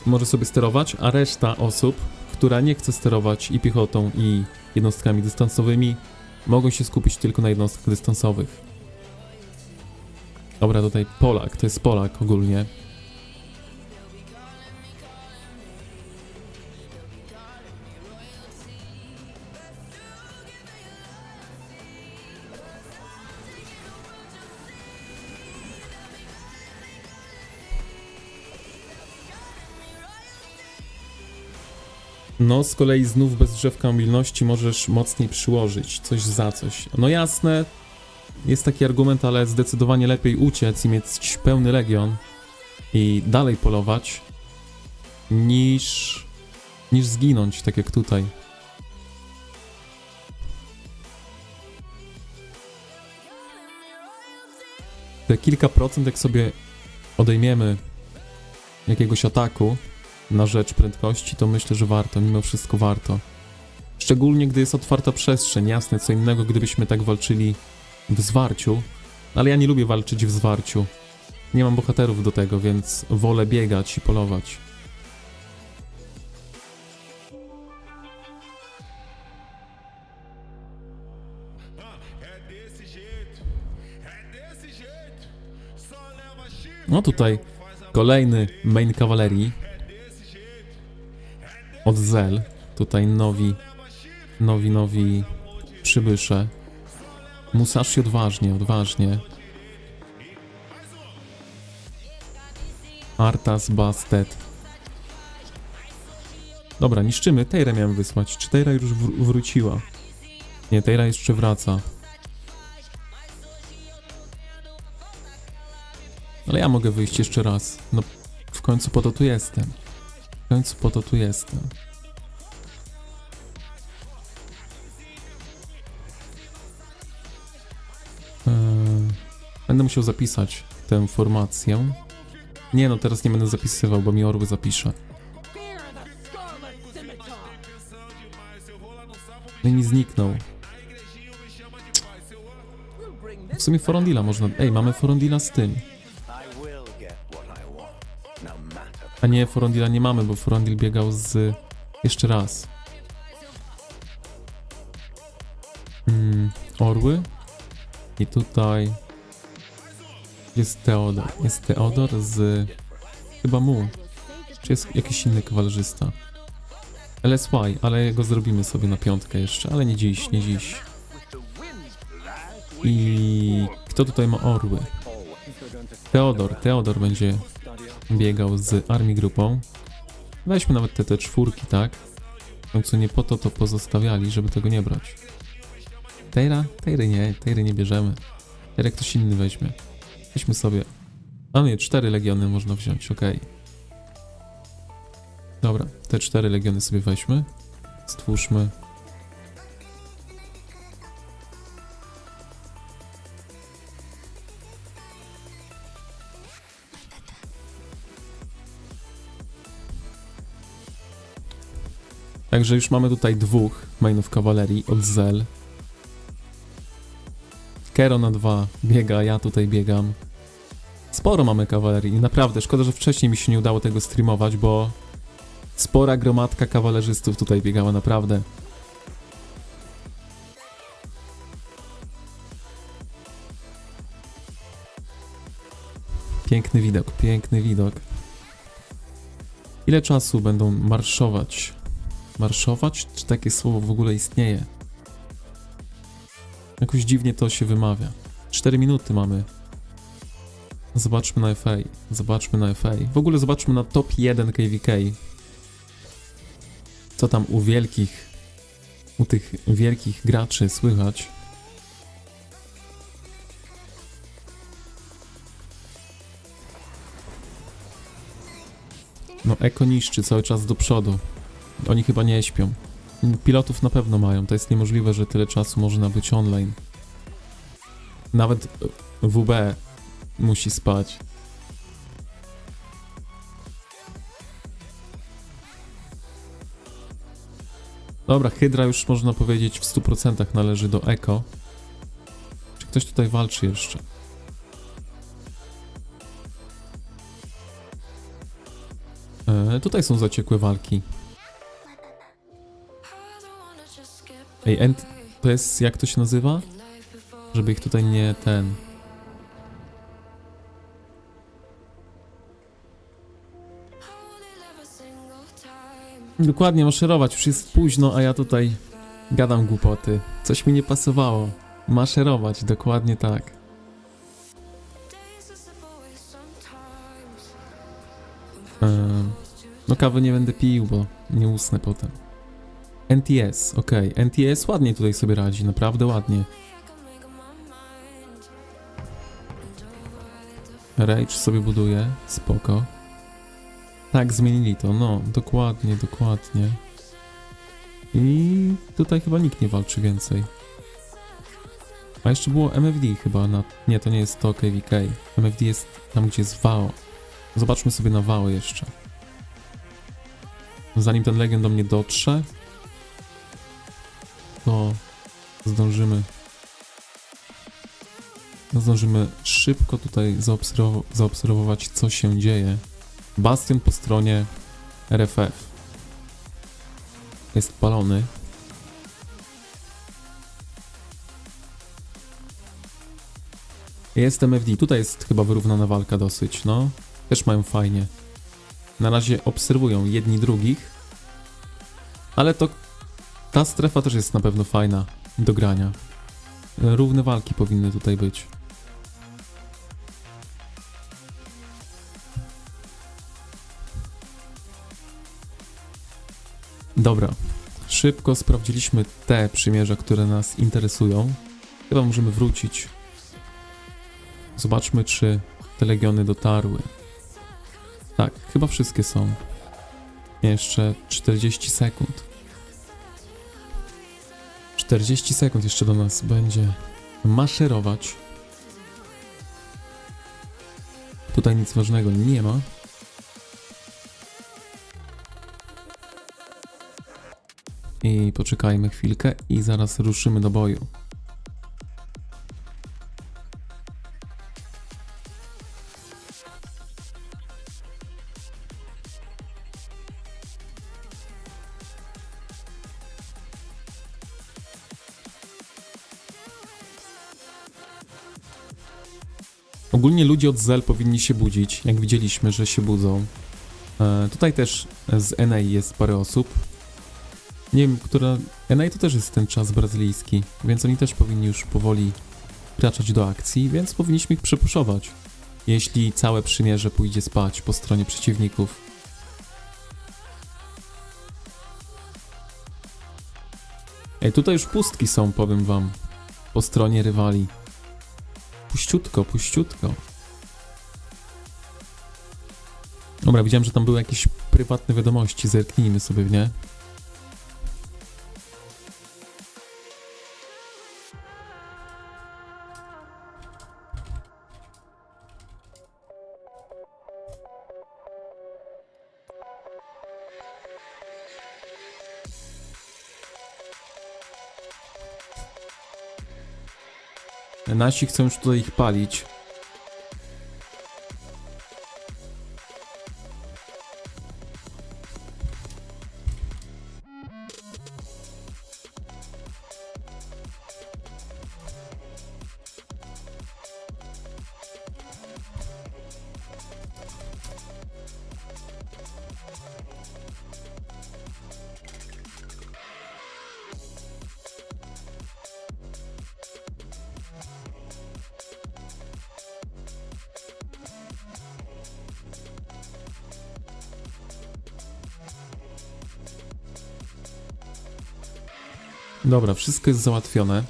może sobie sterować, a reszta osób, która nie chce sterować i piechotą, i jednostkami dystansowymi, mogą się skupić tylko na jednostkach dystansowych. Dobra, tutaj Polak, to jest Polak ogólnie. No, z kolei znów bez drzewka mobilności możesz mocniej przyłożyć coś za coś. No jasne, jest taki argument, ale zdecydowanie lepiej uciec i mieć pełny legion i dalej polować, niż zginąć, tak jak tutaj. Te kilka procent, jak sobie odejmiemy jakiegoś ataku na rzecz prędkości, to myślę, że warto, mimo wszystko warto. Szczególnie, gdy jest otwarta przestrzeń. Jasne, co innego, gdybyśmy tak walczyli w zwarciu, ale ja nie lubię walczyć w zwarciu. Nie mam bohaterów do tego, więc wolę biegać i polować. No tutaj kolejny main kawalerii od Zel. Tutaj nowi przybysze. Musashi odważnie. Arthas Bastet. Dobra, niszczymy. Teirę miałem wysłać. Czy Teira już wróciła? Nie, Teira jeszcze wraca. Ale ja mogę wyjść jeszcze raz. No, w końcu po to tu jestem. Będę musiał zapisać tę formację. Nie no, teraz nie będę zapisywał, bo mi orły zapisze. Fear the Scarlet Scimitar! No i mi zniknął. W sumie Forondila można... Ej, mamy Forondila z tym. I will get what I want, no matter. A nie, Forondila nie mamy, bo Forondil biegał z... Jeszcze raz. Orły. I tutaj... Jest Teodor z... Chyba Mu. Czy jest jakiś inny kawalerzysta? LSY, ale go zrobimy sobie na piątkę jeszcze, ale nie dziś. I... Kto tutaj ma orły? Teodor będzie biegał z armii grupą. Weźmy nawet te czwórki, tak? W końcu nie po to pozostawiali, żeby tego nie brać. Teiry nie bierzemy. Teirę ktoś inny weźmie. Weźmy sobie... A nie, 4 legiony można wziąć, okej. Dobra, te 4 legiony sobie weźmy. Stwórzmy. Także już mamy tutaj 2 mainów kawalerii od Zel. Kero na 2 biega, ja tutaj biegam. Sporo mamy kawalerii i naprawdę szkoda, że wcześniej mi się nie udało tego streamować, bo spora gromadka kawalerzystów tutaj biegała, naprawdę. Piękny widok. Ile czasu będą marszować? Marszować? Czy takie słowo w ogóle istnieje? Jakoś dziwnie to się wymawia. 4 minuty mamy. Zobaczmy na FA. W ogóle zobaczmy na top 1 KVK. Co tam u tych wielkich graczy słychać. No Eko niszczy cały czas do przodu. Oni chyba nie śpią. Pilotów na pewno mają. To jest niemożliwe, że tyle czasu można być online. Nawet WB musi spać. Dobra, Hydra już można powiedzieć w 100% należy do Eko. Czy ktoś tutaj walczy jeszcze? Tutaj są zaciekłe walki. Ej, to jest, jak to się nazywa? Żeby ich tutaj nie ten... Dokładnie, maszerować, już jest późno, a ja tutaj gadam głupoty. Coś mi nie pasowało. Maszerować, dokładnie tak. No kawy nie będę pił, bo nie usnę potem. NTS, okej. NTS ładnie tutaj sobie radzi, naprawdę ładnie. Rage sobie buduje, spoko. Tak, zmienili to, no, dokładnie, dokładnie. I tutaj chyba nikt nie walczy więcej. A jeszcze było MFD chyba na... Nie, to nie jest to KVK. MFD jest tam, gdzie jest VAO. Zobaczmy sobie na VAO jeszcze. Zanim ten Legion do mnie dotrze, to zdążymy szybko tutaj zaobserwować, co się dzieje. Bastion po stronie RFF jest palony. Jest MFD. Tutaj jest chyba wyrównana walka dosyć, no. Też mają fajnie. Na razie obserwują jedni drugich. Ale to... Ta strefa też jest na pewno fajna do grania. Równe walki powinny tutaj być. Dobra. Szybko sprawdziliśmy te przymierza, które nas interesują. Chyba możemy wrócić. Zobaczmy, czy te legiony dotarły. Tak, chyba wszystkie są. Jeszcze 40 sekund. 40 sekund jeszcze do nas będzie maszerować. Tutaj nic ważnego nie ma. I poczekajmy chwilkę i zaraz ruszymy do boju. Ogólnie ludzie od Zel powinni się budzić, jak widzieliśmy, że się budzą. Tutaj też z NA jest parę osób. Nie wiem, która... NA to też jest ten czas brazylijski, więc oni też powinni już powoli wkraczać do akcji, więc powinniśmy ich przepuszować, jeśli całe przymierze pójdzie spać po stronie przeciwników. Ej, tutaj już pustki są, powiem wam, po stronie rywali. Puściutko, puściutko. Dobra, widziałem, że tam były jakieś prywatne wiadomości, zerknijmy sobie w nie. Nasi chcą już tutaj ich palić. Dobra, wszystko jest załatwione.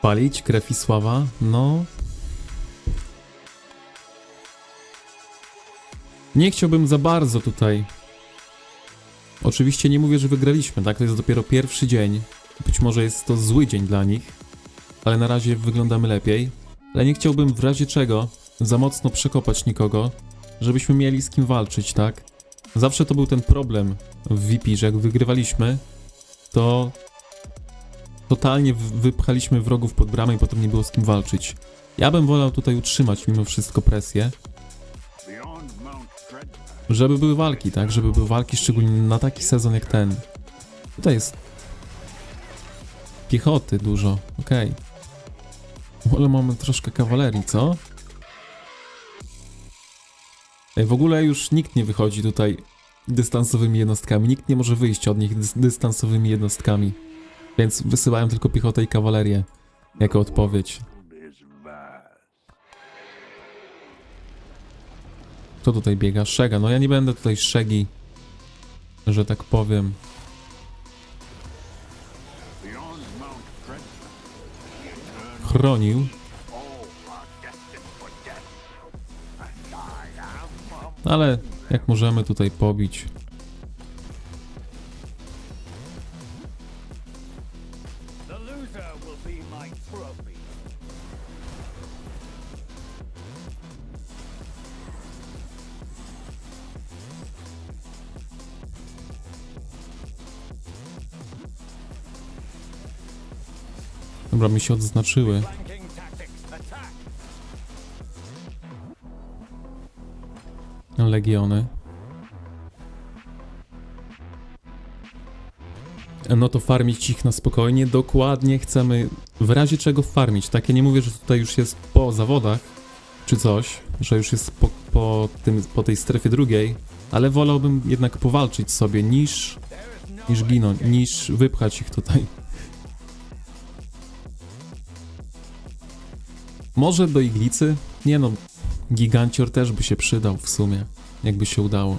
Palić, krew i sława, no... Nie chciałbym za bardzo tutaj. Oczywiście nie mówię, że wygraliśmy, tak? To jest dopiero pierwszy dzień. Być może jest to zły dzień dla nich, ale na razie wyglądamy lepiej. Ale nie chciałbym w razie czego za mocno przekopać nikogo, żebyśmy mieli z kim walczyć, tak? Zawsze to był ten problem w VP, że jak wygrywaliśmy, to totalnie wypchaliśmy wrogów pod bramę i potem nie było z kim walczyć. Ja bym wolał tutaj utrzymać mimo wszystko presję, Beyond Mount Dreadfell, żeby były walki, tak? Żeby były walki szczególnie na taki sezon jak ten. Tutaj jest piechoty dużo, okej. Ale mamy troszkę kawalerii, co? Ej, w ogóle już nikt nie wychodzi tutaj dystansowymi jednostkami. Nikt nie może wyjść od nich dystansowymi jednostkami. Więc wysyłają tylko piechotę i kawalerię jako odpowiedź. is vast. Kto tutaj biega? Szega. No ja nie będę tutaj szegi, że tak powiem. Beyond Mount Dreadfell, chronił. All are destined for death. And I am Ale jak możemy tutaj pobić? the loser will be my trophy. Dobra, mi się odznaczyły. Flanking tactics. Attack. Legiony. No to farmić ich na spokojnie. Dokładnie chcemy w razie czego farmić. Tak, ja nie mówię, że tutaj już jest po zawodach czy coś, że już jest po tej strefie drugiej, ale wolałbym jednak powalczyć sobie niż ginąć, niż wypchać ich tutaj. Może do iglicy? Nie no, gigancior też by się przydał w sumie, jakby się udało.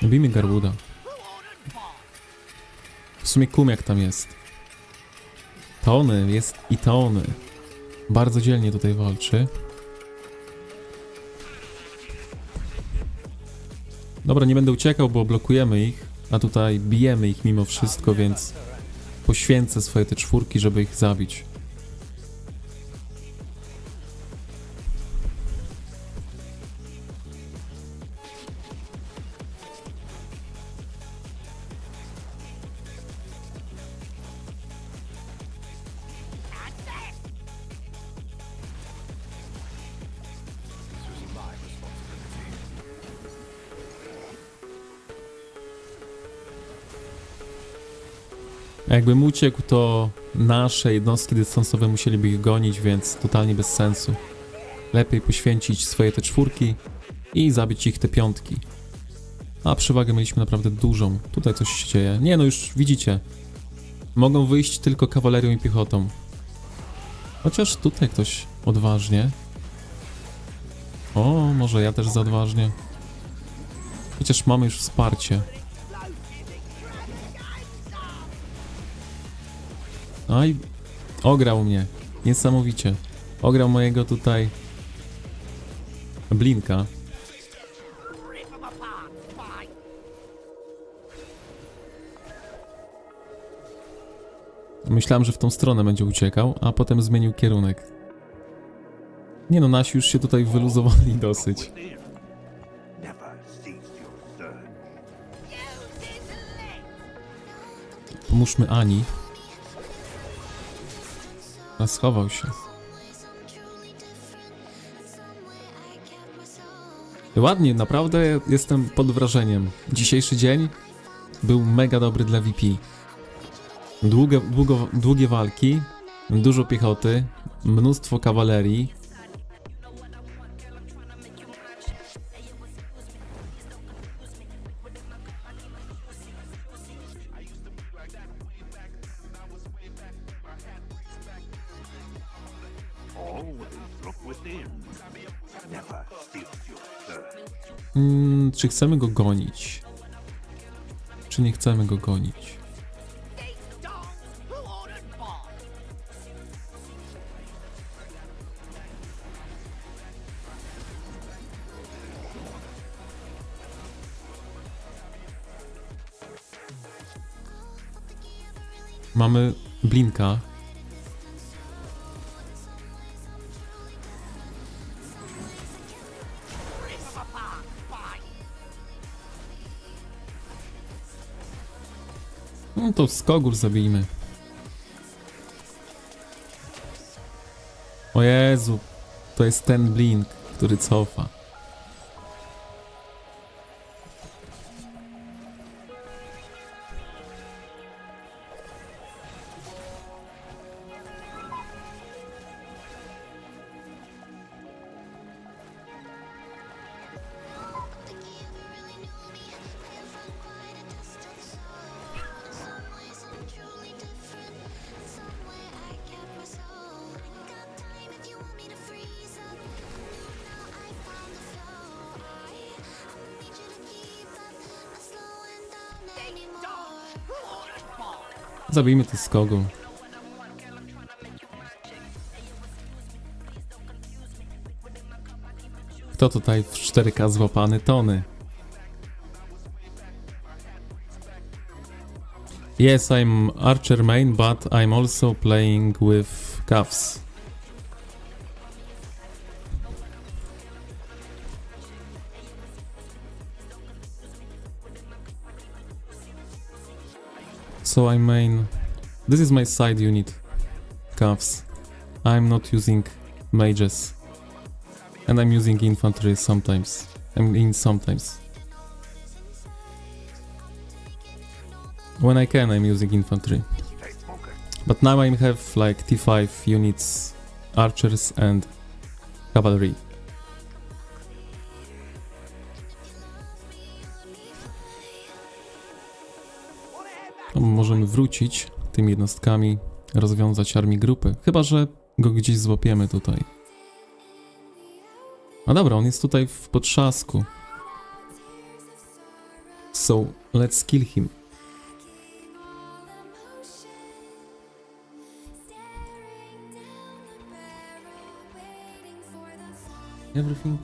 Bijmy Garwooda. W sumie Kumiak tam jest. Tony, jest i Tony. Bardzo dzielnie tutaj walczy. Dobra, nie będę uciekał, bo blokujemy ich, a tutaj bijemy ich mimo wszystko, więc poświęcę swoje te czwórki, żeby ich zabić. A jakbym uciekł, to nasze jednostki dystansowe musieliby ich gonić, więc totalnie bez sensu. Lepiej poświęcić swoje te czwórki i zabić ich te piątki. A przewagę mieliśmy naprawdę dużą. Tutaj coś się dzieje. Nie no, już widzicie. Mogą wyjść tylko kawalerią i piechotą. Chociaż tutaj ktoś odważnie. O, może ja też za odważnie. Chociaż mamy już wsparcie. Aj, ograł mnie. Niesamowicie. Ograł mojego tutaj Blinka. Myślałem, że w tą stronę będzie uciekał, a potem zmienił kierunek. Nie no, nasi już się tutaj wyluzowali dosyć. Within. Never cease your search. Pomóżmy Ani. A schował się. Ładnie, naprawdę jestem pod wrażeniem. Dzisiejszy dzień był mega dobry dla VP. Długie walki, dużo piechoty, mnóstwo kawalerii. Always look within. Never cease your search. Czy chcemy go gonić? Czy nie chcemy go gonić? Mamy Blinka. No to Skogul zabijmy. O Jezu, to jest ten Blink, który cofa. Zabijmy to skogu. Kto tutaj w 4K złapany? Tony. Yes, I'm Archer main, but I'm also playing with Cavs. So I main... This is my side unit, Cavs. I'm not using mages. And I'm using infantry sometimes. Sometimes. When I can, I'm using infantry. But now I have like T5 units, archers and cavalry. Możemy wrócić tymi jednostkami, rozwiązać armię grupy. Chyba że go gdzieś złapiemy tutaj. A dobra, on jest tutaj w potrzasku. So, let's kill him. Everything.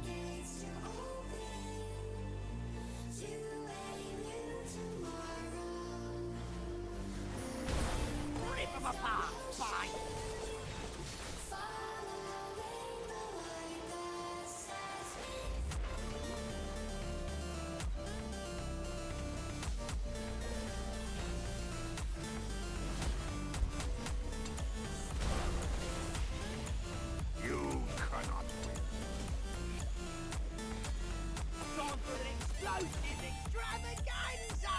You cannot win. Time for an explosive extravaganza!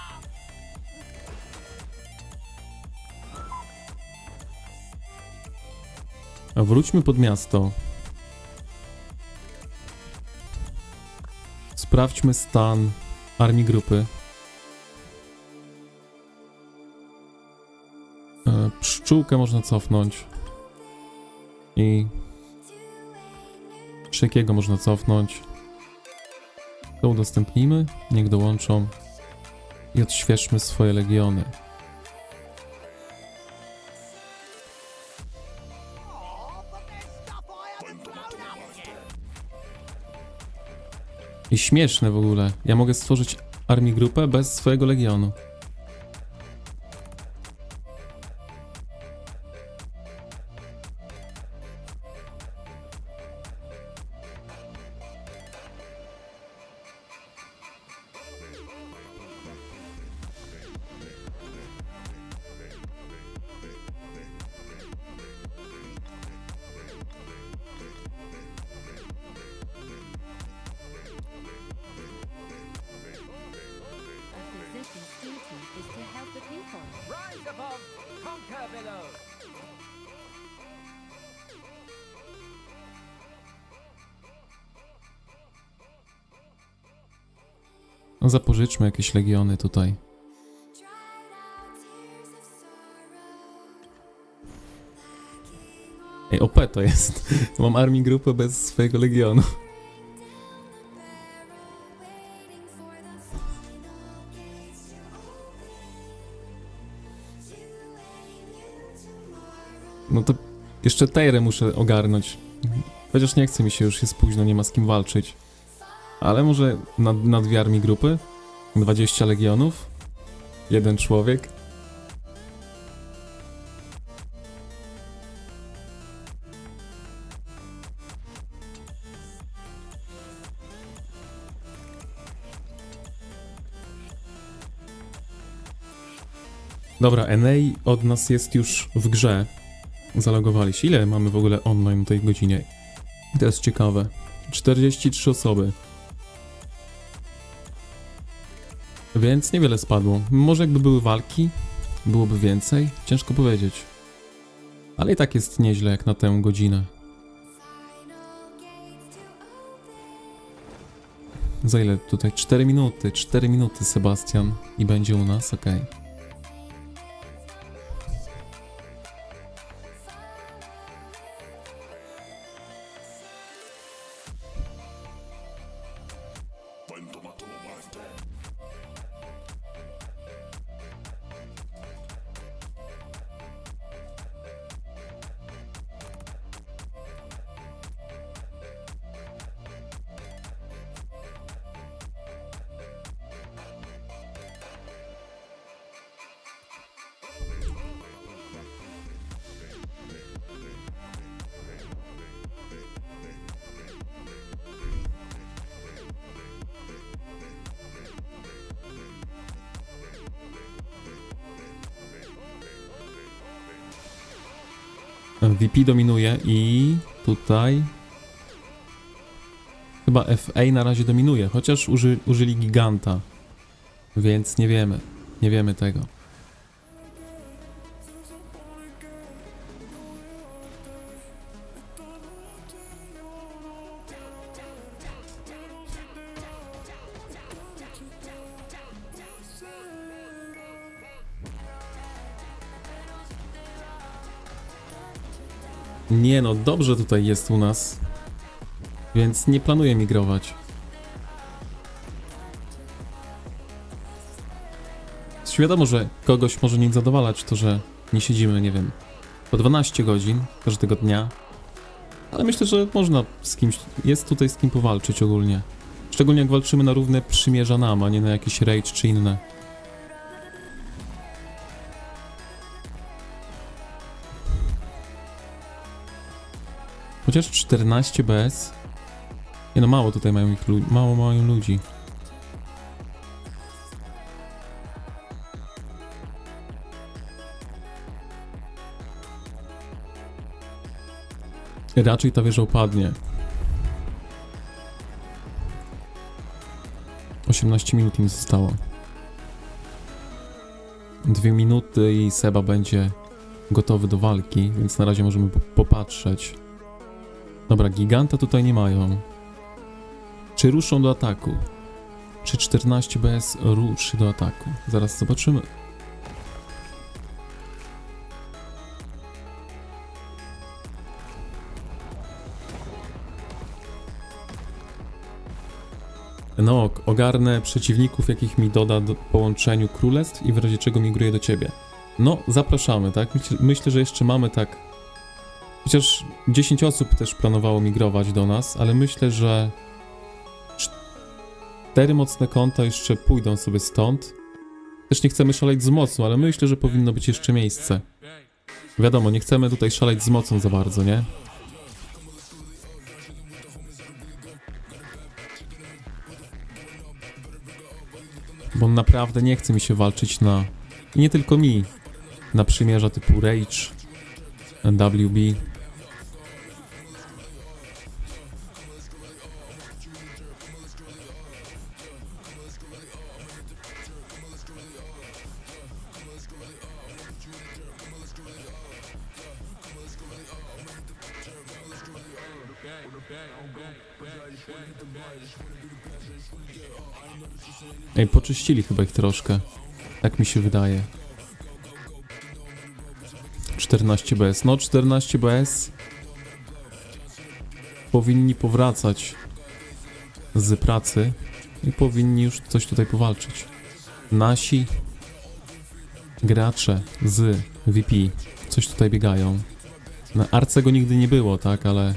A wróćmy pod miasto. Sprawdźmy stan armii grupy. Pszczółkę można cofnąć. I... Szykiego można cofnąć. To udostępnimy, niech dołączą. I odświeżmy swoje legiony. Oh, but there's stuff I haven't blown up yet! I śmieszne w ogóle. Ja mogę stworzyć armię grupę bez swojego legionu. A physician's duty is to help the people. Rise above, conquer below. No, zapożyczmy jakieś legiony tutaj. Ej, OP to jest. Mam armię grupę bez swojego legionu. No to jeszcze Tejrę muszę ogarnąć. Chociaż nie chce mi się, już jest późno, nie ma z kim walczyć. Ale może na dwie armii grupy? 20 legionów? Jeden człowiek? Dobra, Enei od nas jest już w grze. Zalogowali się. Ile mamy w ogóle online w tej godzinie? To jest ciekawe. 43 osoby. Więc niewiele spadło. Może jakby były walki, byłoby więcej. Ciężko powiedzieć. Ale i tak jest nieźle jak na tę godzinę. Za ile tutaj? 4 minuty. 4 minuty, Sebastian. I będzie u nas? Okej. VP dominuje i tutaj chyba FA na razie dominuje, chociaż użyli giganta, więc nie wiemy. Nie wiemy tego. Nie no, dobrze tutaj jest u nas, więc nie planuję migrować. Wiadomo, że kogoś może nie zadowalać to, że nie siedzimy, nie wiem, po 12 godzin każdego dnia, ale myślę, że można z kimś, jest tutaj z kim powalczyć ogólnie. Szczególnie jak walczymy na równe przymierza nam, a nie na jakieś rage czy inne. Chociaż 14 BS. Nie no, mało tutaj mają ich mało mają ludzi. Raczej ta wieża upadnie. 18 minut im zostało. 2 minuty i Seba będzie gotowy do walki, więc na razie możemy popatrzeć. Dobra, giganta tutaj nie mają. Czy ruszą do ataku? Czy 14 BS ruszy do ataku? Zaraz zobaczymy. No, ogarnę przeciwników, jakich mi doda do połączeniu królestw i w razie czego migruję do ciebie. No, zapraszamy, tak? Myślę, że jeszcze mamy tak... Chociaż 10 osób też planowało migrować do nas, ale myślę, że 4 mocne konta jeszcze pójdą sobie stąd. Też nie chcemy szaleć z mocą, ale myślę, że powinno być jeszcze miejsce. Wiadomo, nie chcemy tutaj szaleć z mocą za bardzo, nie? Bo naprawdę nie chce mi się walczyć na... I nie tylko mi. Na przymierza typu Rage, WB. Ej, poczyścili chyba ich troszkę. Tak mi się wydaje. 14 BS. No, 14 BS powinni powracać z pracy i powinni już coś tutaj powalczyć. Nasi gracze z VP coś tutaj biegają. Na Arce go nigdy nie było, tak, ale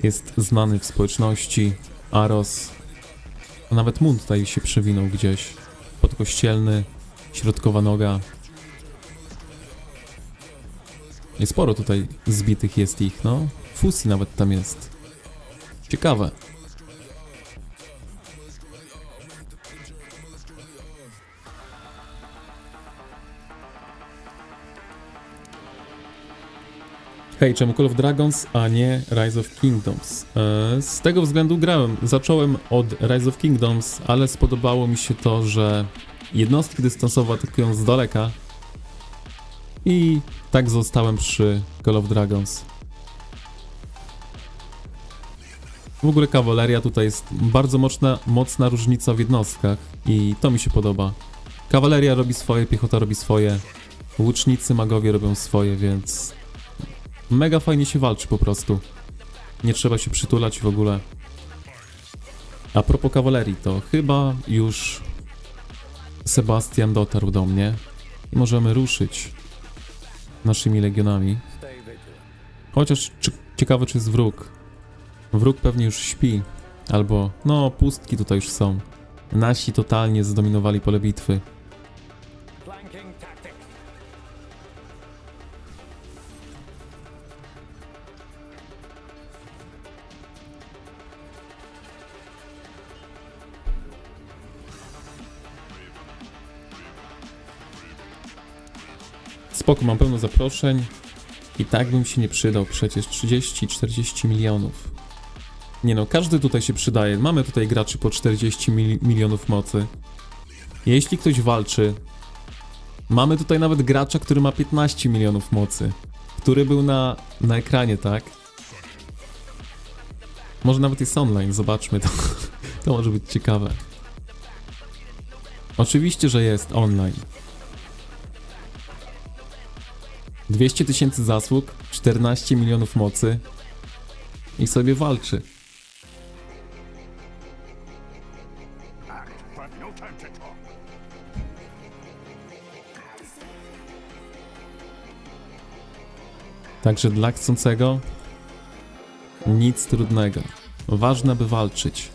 jest znany w społeczności. Aros, a nawet Moon tutaj się przewinął gdzieś. Podkościelny, środkowa noga. I sporo tutaj zbitych jest ich, no. Fusi nawet tam jest. Ciekawe. Hej, czemu Call of Dragons, a nie Rise of Kingdoms? Z tego względu zacząłem od Rise of Kingdoms, ale spodobało mi się to, że jednostki dystansowe atakują z daleka i tak zostałem przy Call of Dragons. W ogóle kawaleria tutaj jest bardzo mocna różnica w jednostkach i to mi się podoba. Kawaleria robi swoje, piechota robi swoje, łucznicy, magowie robią swoje, więc mega fajnie się walczy po prostu. Nie trzeba się przytulać w ogóle. A propos kawalerii, to chyba już Sebastian dotarł do mnie i możemy ruszyć naszymi legionami. Chociaż ciekawe, czy jest wróg. Wróg pewnie już śpi. Albo, no, pustki tutaj już są. Nasi totalnie zdominowali pole bitwy. Spoko, mam pełno zaproszeń I tak bym się nie przydał, przecież 30-40 milionów. Nie no, każdy tutaj się przydaje. Mamy tutaj graczy po 40 milionów mocy. Jeśli ktoś walczy... Mamy tutaj nawet gracza, który ma 15 milionów mocy. Który był na ekranie, tak? Może nawet jest online, zobaczmy to. To może być ciekawe. Oczywiście, że jest online. 200 000 zasług, 14 milionów mocy i sobie walczy. Act, but no time to talk. Także dla chcącego nic trudnego. Ważne, by walczyć.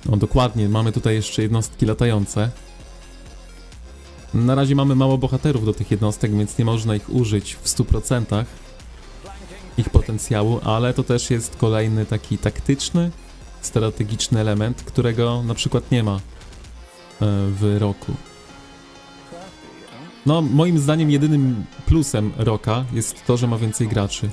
No dokładnie, mamy tutaj jeszcze jednostki latające. Na razie mamy mało bohaterów do tych jednostek, więc nie można ich użyć w 100% ich potencjału, ale to też jest kolejny taki taktyczny, strategiczny element, którego na przykład nie ma w Roku. No, moim zdaniem jedynym plusem Roka jest to, że ma więcej graczy.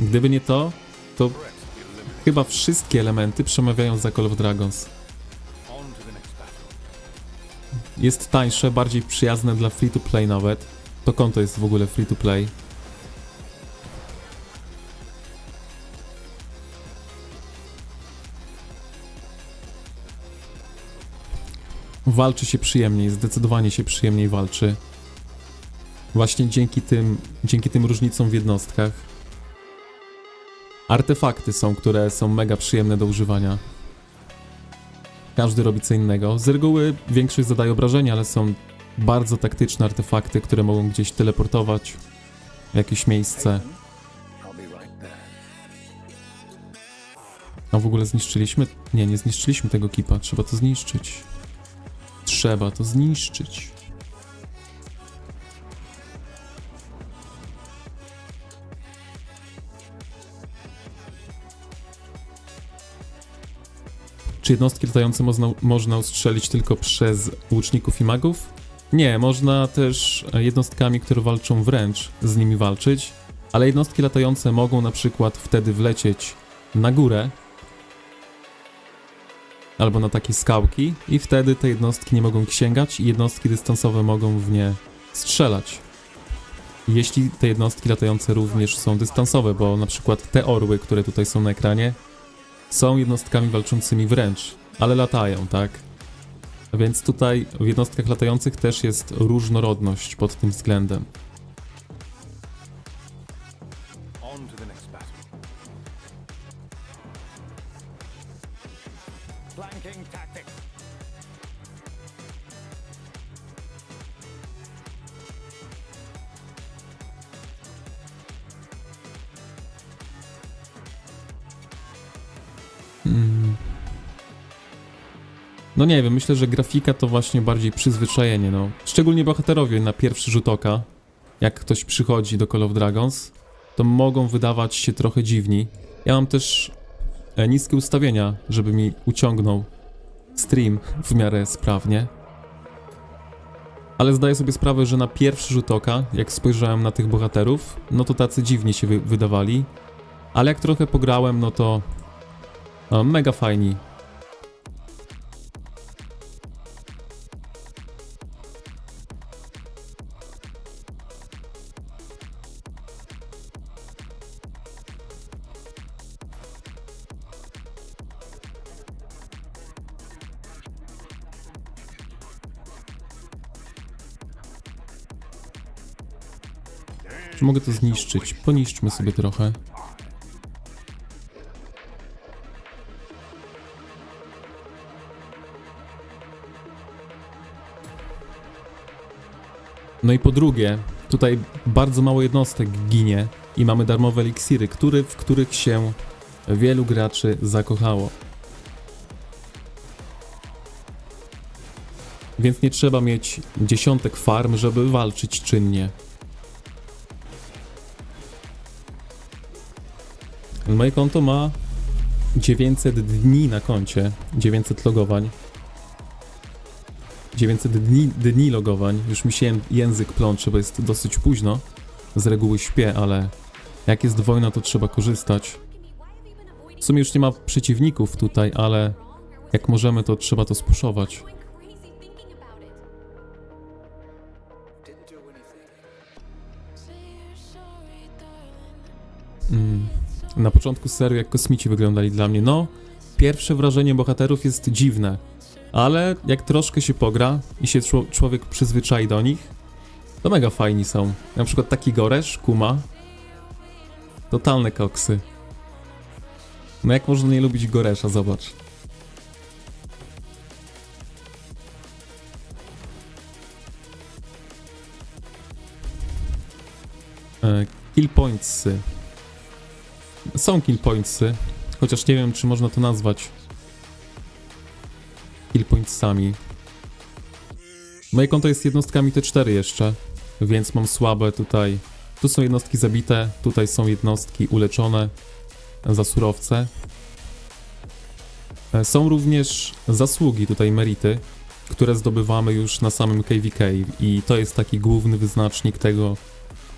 Gdyby nie to, to chyba wszystkie elementy przemawiają za Call of Dragons. On to the next battle. Jest tańsze, bardziej przyjazne dla free to play nawet. To konto jest w ogóle free to play. Walczy się przyjemniej, zdecydowanie się przyjemniej walczy. Właśnie dzięki tym różnicom w jednostkach. Artefakty są, które są mega przyjemne do używania. Każdy robi co innego. Z reguły większość zadaje obrażenia, ale są bardzo taktyczne artefakty, które mogą gdzieś teleportować w jakieś miejsce. I'll be right back. A w ogóle zniszczyliśmy? Nie, nie zniszczyliśmy tego kipa. Trzeba to zniszczyć. Trzeba to zniszczyć. Czy jednostki latające można ustrzelić tylko przez łuczników i magów? Nie, można też jednostkami, które walczą wręcz z nimi walczyć, ale jednostki latające mogą na przykład wtedy wlecieć na górę albo na takie skałki i wtedy te jednostki nie mogą ich sięgać i jednostki dystansowe mogą w nie strzelać. Jeśli te jednostki latające również są dystansowe, bo na przykład te orły, które tutaj są na ekranie, są jednostkami walczącymi wręcz, ale latają, tak? Więc tutaj w jednostkach latających też jest różnorodność pod tym względem. On to the next battle. Flanking tactics. No nie wiem, myślę, że grafika to właśnie bardziej przyzwyczajenie, no. Szczególnie bohaterowie na pierwszy rzut oka, jak ktoś przychodzi do Call of Dragons, to mogą wydawać się trochę dziwni. Ja mam też niskie ustawienia, żeby mi uciągnął stream w miarę sprawnie. Ale zdaję sobie sprawę, że na pierwszy rzut oka, jak spojrzałem na tych bohaterów, no to tacy dziwni się wydawali. Ale jak trochę pograłem, no to mega fajni. Czy mogę to zniszczyć? Poniszczmy sobie trochę. No i po drugie, tutaj bardzo mało jednostek ginie i mamy darmowe eliksiry, w których się wielu graczy zakochało. Więc nie trzeba mieć dziesiątek farm, żeby walczyć czynnie. Moje konto ma 900 dni na koncie, 900 logowań. 900 dni logowań. Już mi się język plącze, bo jest dosyć późno. Z reguły śpię, ale jak jest wojna, to trzeba korzystać. W sumie już nie ma przeciwników tutaj, ale jak możemy, to trzeba to spuszować. Going crazy thinking about it. Didn't do anything. Say you're sorry, darling. Na początku serii jak kosmici wyglądali dla mnie. No, pierwsze wrażenie bohaterów jest dziwne, ale jak troszkę się pogra i się człowiek przyzwyczai do nich, to mega fajni są. Na przykład taki Goresz, Kuma. Totalne koksy. No jak można nie lubić Goresza, zobacz. Kill pointsy. Są kill pointsy, chociaż nie wiem, czy można to nazwać kill pointsami. Moje konto jest jednostkami T4 jeszcze, więc mam słabe tutaj. Tu są jednostki zabite, tutaj są jednostki uleczone za surowce. Są również zasługi, tutaj merity, które zdobywamy już na samym KVK i to jest taki główny wyznacznik tego,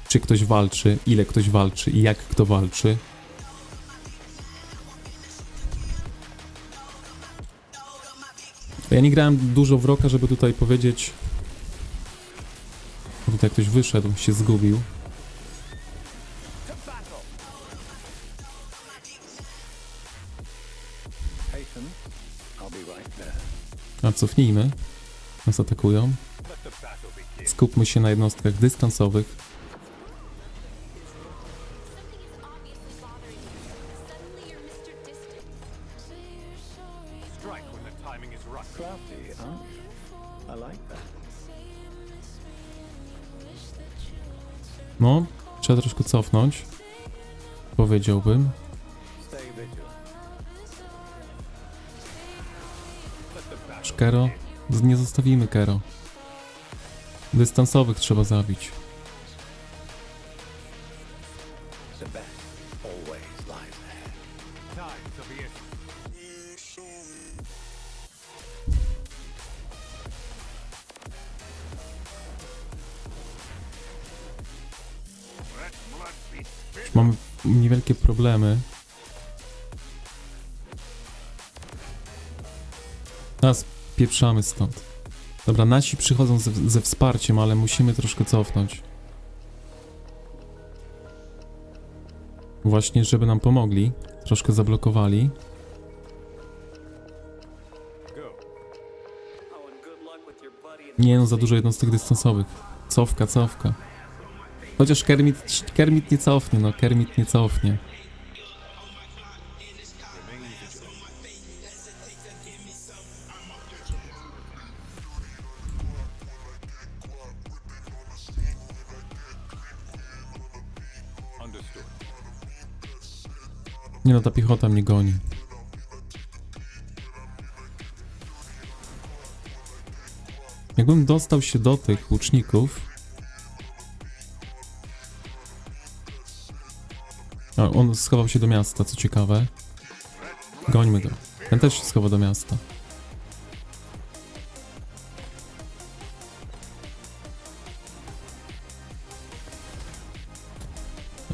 czy ktoś walczy, ile ktoś walczy i jak kto walczy. Ja nie grałem dużo w Rocka, żeby tutaj powiedzieć. Tutaj ktoś wyszedł, się zgubił. Hasten. I'll be right there. A cofnijmy. Nas atakują. Skupmy się na jednostkach dystansowych. Something is obviously bothering you. Suddenly you're Mr. Distant. Strike when the timing is right. Crafty, aren't you? I like that. No, trzeba troszkę cofnąć. Powiedziałbym. Stay vigilant. Kero? Nie zostawimy Kero. Dystansowych trzeba zabić. The best always lies ahead. Time to be it. Let blood be spilt. Już mamy niewielkie problemy. Teraz pieprzamy stąd. Dobra, nasi przychodzą ze wsparciem, ale musimy troszkę cofnąć. Właśnie, żeby nam pomogli. Troszkę zablokowali. Nie no, za dużo jednostek dystansowych. Cofka, cofka. Chociaż Kermit nie cofnie, no Kermit nie cofnie. Understood. Nie no, ta piechota mnie goni. Jakbym dostał się do tych łuczników... A, on schował się do miasta, co ciekawe. Gońmy go. Ten też się schował do miasta.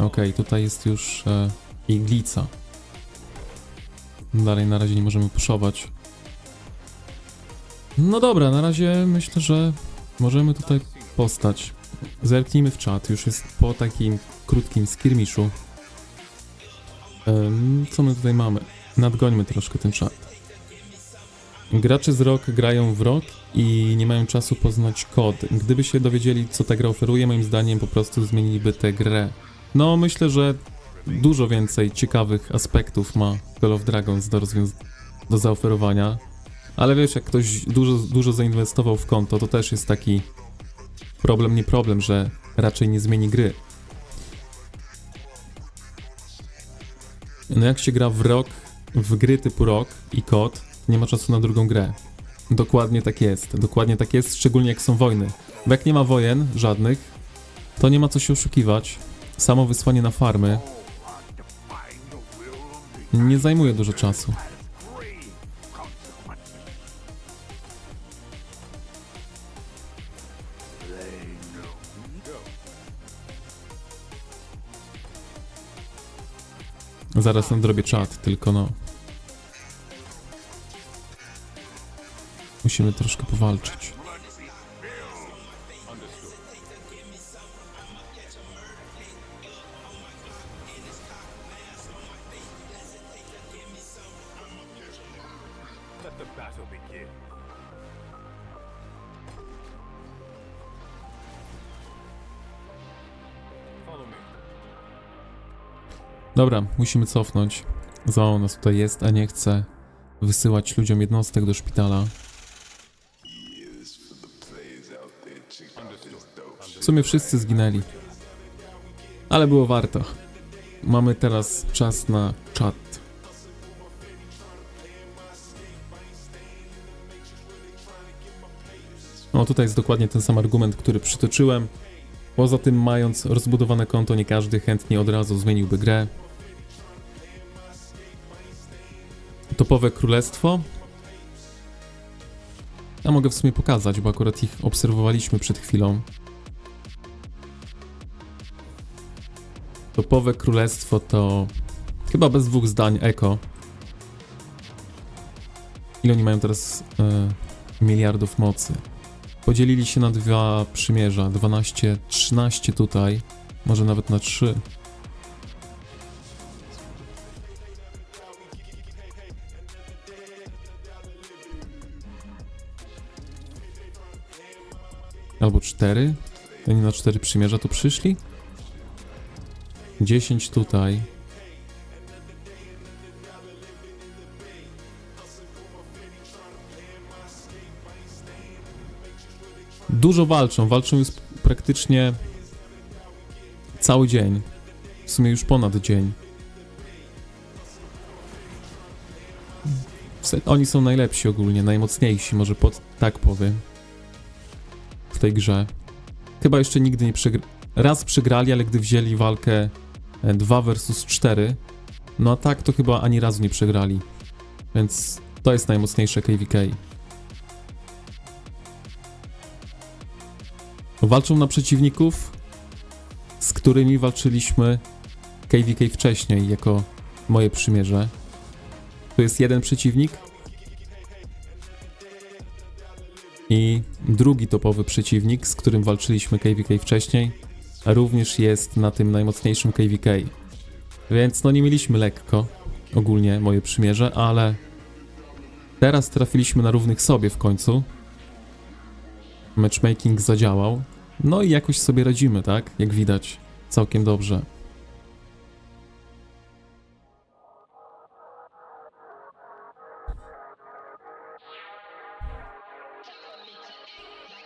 Okej, tutaj jest już iglica. Dalej na razie nie możemy puszować. No dobra, na razie myślę, że możemy tutaj postać. Zerknijmy w czat, już jest po takim krótkim skirmiszu. Co my tutaj mamy? Nadgońmy troszkę ten czat. Gracze z Rock grają w Rock i nie mają czasu poznać kod. Gdyby się dowiedzieli, co ta gra oferuje, moim zdaniem po prostu zmieniliby tę grę. No, myślę, że dużo więcej ciekawych aspektów ma Call of Dragons do zaoferowania. Ale wiesz, jak ktoś dużo zainwestował w konto, to też jest taki problem, nie problem, że raczej nie zmieni gry. No jak się gra w gry typu Rock i COD, nie ma czasu na drugą grę. Dokładnie tak jest, szczególnie jak są wojny. Bo jak nie ma wojen, żadnych, to nie ma co się oszukiwać. Samo wysłanie na farmy. To find the will Nie zajmuje dużo czasu. Free consequences. They know. Zaraz nadrobię czat, tylko no... Musimy troszkę powalczyć. Let the battle begin. Follow me. Dobra, musimy cofnąć. Za mało nas tutaj jest, a nie chcę wysyłać ludziom jednostek do szpitala. W sumie wszyscy zginęli. Ale było warto. Mamy teraz czas na czat. No tutaj jest dokładnie ten sam argument, który przytoczyłem. Poza tym, mając rozbudowane konto, nie każdy chętnie od razu zmieniłby grę. Topowe królestwo. Ja mogę w sumie pokazać, bo akurat ich obserwowaliśmy przed chwilą. Topowe królestwo to chyba bez dwóch zdań Eko. Ile oni mają teraz miliardów mocy? Podzielili się na dwa przymierza, 12, 13 tutaj, może nawet na 3. Albo 4? Oni na 4 przymierza tu przyszli? 10 tutaj. Dużo walczą już praktycznie cały dzień. W sumie już ponad dzień. Oni są najlepsi ogólnie, najmocniejsi, może tak powiem. W tej grze. Chyba jeszcze nigdy nie przegrali. Raz przegrali, ale gdy wzięli walkę 2 versus 4, no a tak to chyba ani razu nie przegrali. Więc to jest najmocniejsze KVK. Walczą na przeciwników, z którymi walczyliśmy KVK wcześniej, jako moje przymierze. To jest jeden przeciwnik i drugi topowy przeciwnik, z którym walczyliśmy KVK wcześniej, a również jest na tym najmocniejszym KVK. Więc no nie mieliśmy lekko, ogólnie moje przymierze, ale teraz trafiliśmy na równych sobie w końcu. Matchmaking zadziałał. No i jakoś sobie radzimy, tak? Jak widać, całkiem dobrze.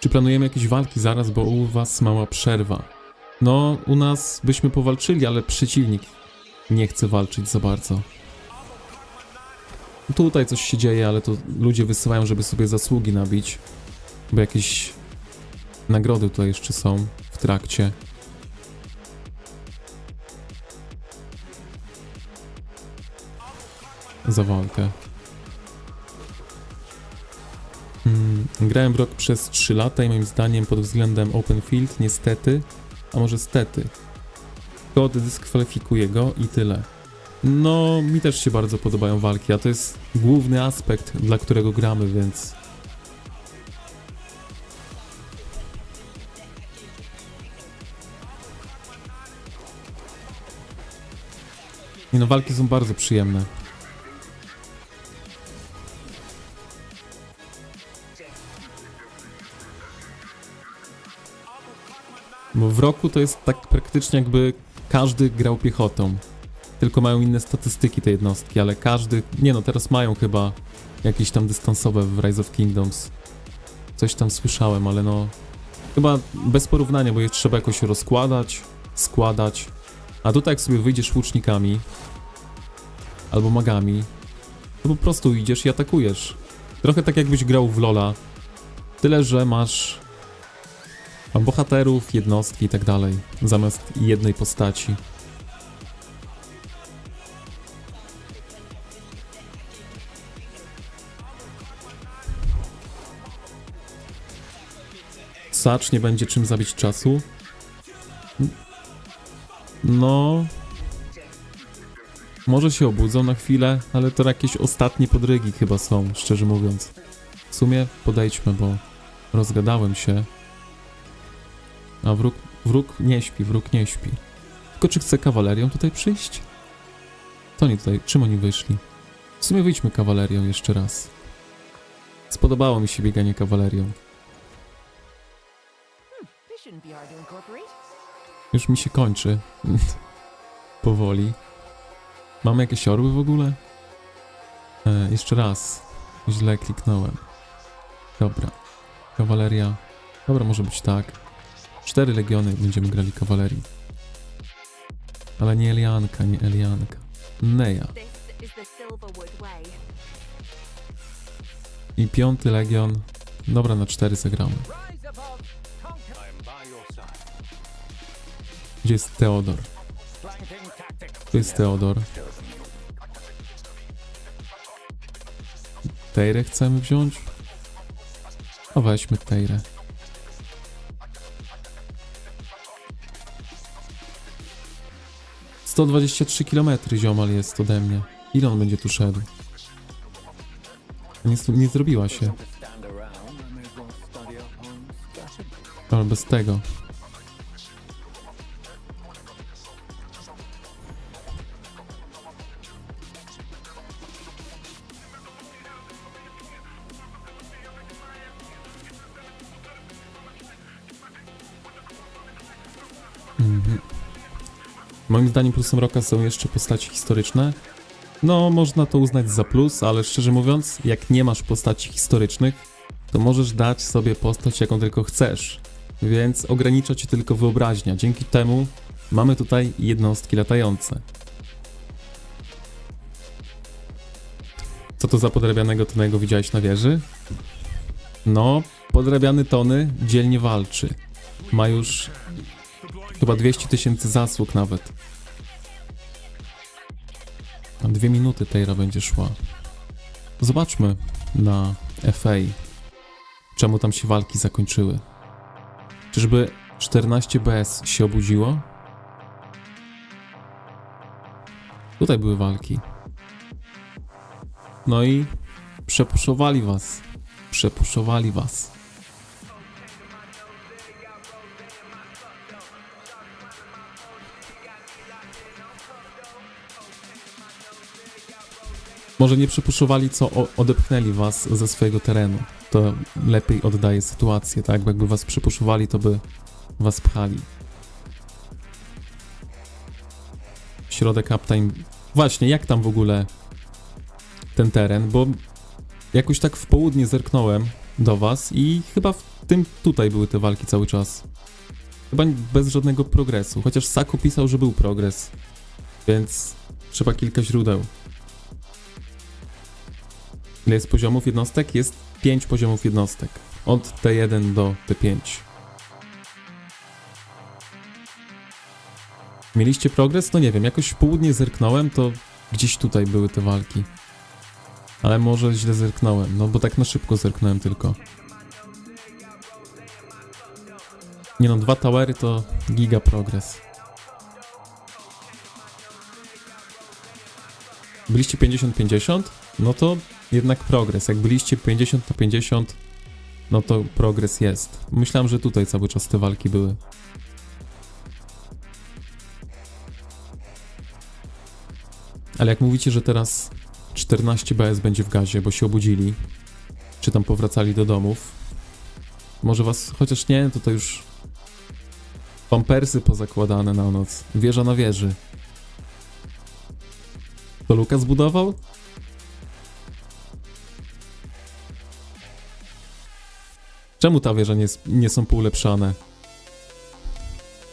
Czy planujemy jakieś walki zaraz, bo u was mała przerwa? No, u nas byśmy powalczyli, ale przeciwnik nie chce walczyć za bardzo. Tutaj coś się dzieje, ale to ludzie wysyłają, żeby sobie zasługi nabić. Bo jakieś nagrody tutaj jeszcze są w trakcie. Za walkę. Grałem w rok przez 3 lata i moim zdaniem pod względem open field niestety, a może stety, kod dyskwalifikuje go i tyle. No, mi też się bardzo podobają walki, a to jest główny aspekt, dla którego gramy, więc... Nie no, walki są bardzo przyjemne. Bo w roku to jest tak praktycznie jakby każdy grał piechotą. Tylko mają inne statystyki te jednostki, ale każdy... Nie no, teraz mają chyba jakieś tam dystansowe w Rise of Kingdoms. Coś tam słyszałem, ale no... Chyba bez porównania, bo je trzeba jakoś rozkładać, składać. A tutaj jak sobie wyjdziesz łucznikami albo magami, to po prostu idziesz i atakujesz. Trochę tak jakbyś grał w LoL'a. Tyle, że masz bohaterów, jednostki i tak dalej, zamiast jednej postaci. Sacz nie będzie czym zabić czasu. No... Może się obudzą na chwilę, ale to jakieś ostatnie podrygi chyba są, szczerze mówiąc. W sumie podejdźmy, bo rozgadałem się. A wróg nie śpi, wróg nie śpi. Tylko czy chce kawalerią tutaj przyjść? To oni tutaj, czym oni wyszli? W sumie wyjdźmy kawalerią jeszcze raz. Spodobało mi się bieganie kawalerią. This shouldn't be hard to incorporate. Już mi się kończy. Powoli. Mamy jakieś orły w ogóle? Jeszcze raz. Źle kliknąłem. Dobra. Kawaleria. Dobra, może być tak. 4 legiony będziemy grali kawalerii. Ale nie Elianka, nie Elianka. Neja. This is the Silverwood way. I 5 legion. Dobra, na 4 zagramy. I am by your side. Gdzie jest Theodor? Flanking tactics. Tu jest Theodor. Tejrę chcemy wziąć? A weźmy Tejrę. — 123 km ziomal jest ode mnie. Ile on będzie tu szedł? Nie zrobiła się. To stand around, I may as well study up on strategy. Ale bez tego. Moim zdaniem plusem Roka są jeszcze postaci historyczne. No, można to uznać za plus, ale szczerze mówiąc, jak nie masz postaci historycznych, to możesz dać sobie postać, jaką tylko chcesz. Więc ogranicza cię tylko wyobraźnia. Dzięki temu mamy tutaj jednostki latające. Co to za podrabianego Tonego widziałeś na wieży? No, podrabiany Tony dzielnie walczy. Ma już chyba 200 000 zasług nawet. A 2 minuty Tejra będzie szła. Zobaczmy na FA, czemu tam się walki zakończyły. Czyżby 14 BS się obudziło? Tutaj były walki. No i przepuszowali was. Przepuszowali was. Może nie przepuszowali, co odepchnęli was ze swojego terenu. To lepiej oddaje sytuację, tak? Bo jakby was przepuszowali, to by was pchali. Środek uptime. Właśnie, jak tam w ogóle ten teren? Bo jakoś tak w południe zerknąłem do was i chyba w tym tutaj były te walki cały czas. Chyba bez żadnego progresu. Chociaż Saku pisał, że był progres. Więc trzeba kilka źródeł. Ile jest poziomów jednostek? Jest 5 poziomów jednostek. Od T1 do T5. Mieliście progres? No nie wiem, jakoś w południe zerknąłem, to gdzieś tutaj były te walki. Ale może źle zerknąłem, no bo tak na szybko zerknąłem tylko. Nie no, 2 towery to giga progres. Byliście 50-50? No to jednak progres. Jak byliście 50-50, no to progres jest. Myślałem, że tutaj cały czas te walki były. Ale jak mówicie, że teraz 14 BS będzie w gazie, bo się obudzili, czy tam powracali do domów, może was, chociaż nie, to już pampersy pozakładane na noc. Wieża na wieży. To Luka zbudował? Czemu ta wieża nie są poulepszane?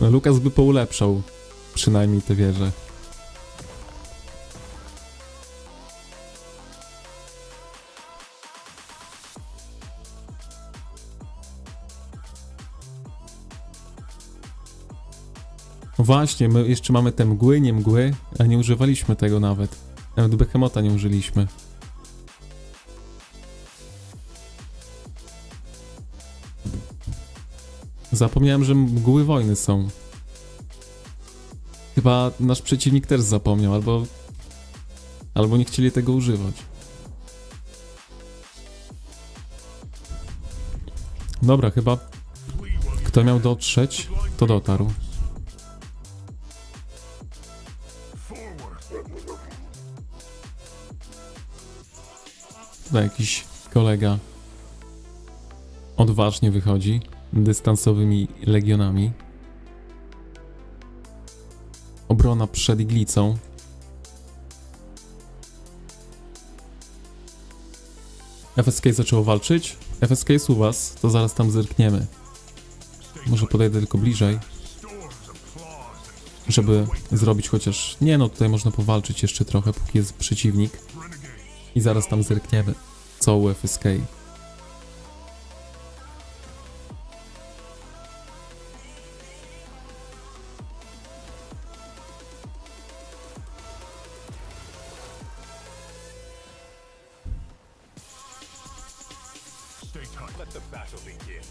No, Lukas by poulepszał przynajmniej te wieże. Właśnie, my jeszcze mamy te mgły, nie mgły, a nie używaliśmy tego nawet. Nawet Behemota nie użyliśmy. Zapomniałem, że mgły wojny są. Chyba nasz przeciwnik też zapomniał, albo nie chcieli tego używać. Dobra, chyba kto miał dotrzeć, to dotarł. Tutaj jakiś kolega odważnie wychodzi dystansowymi legionami. Obrona przed iglicą. FSK zaczęło walczyć. FSK jest u was, to zaraz tam zerkniemy. Może podejdę tylko bliżej, żeby zrobić chociaż... Nie no, tutaj można powalczyć jeszcze trochę, póki jest przeciwnik. I zaraz tam zerkniemy, co u FSK. Let the battle begin.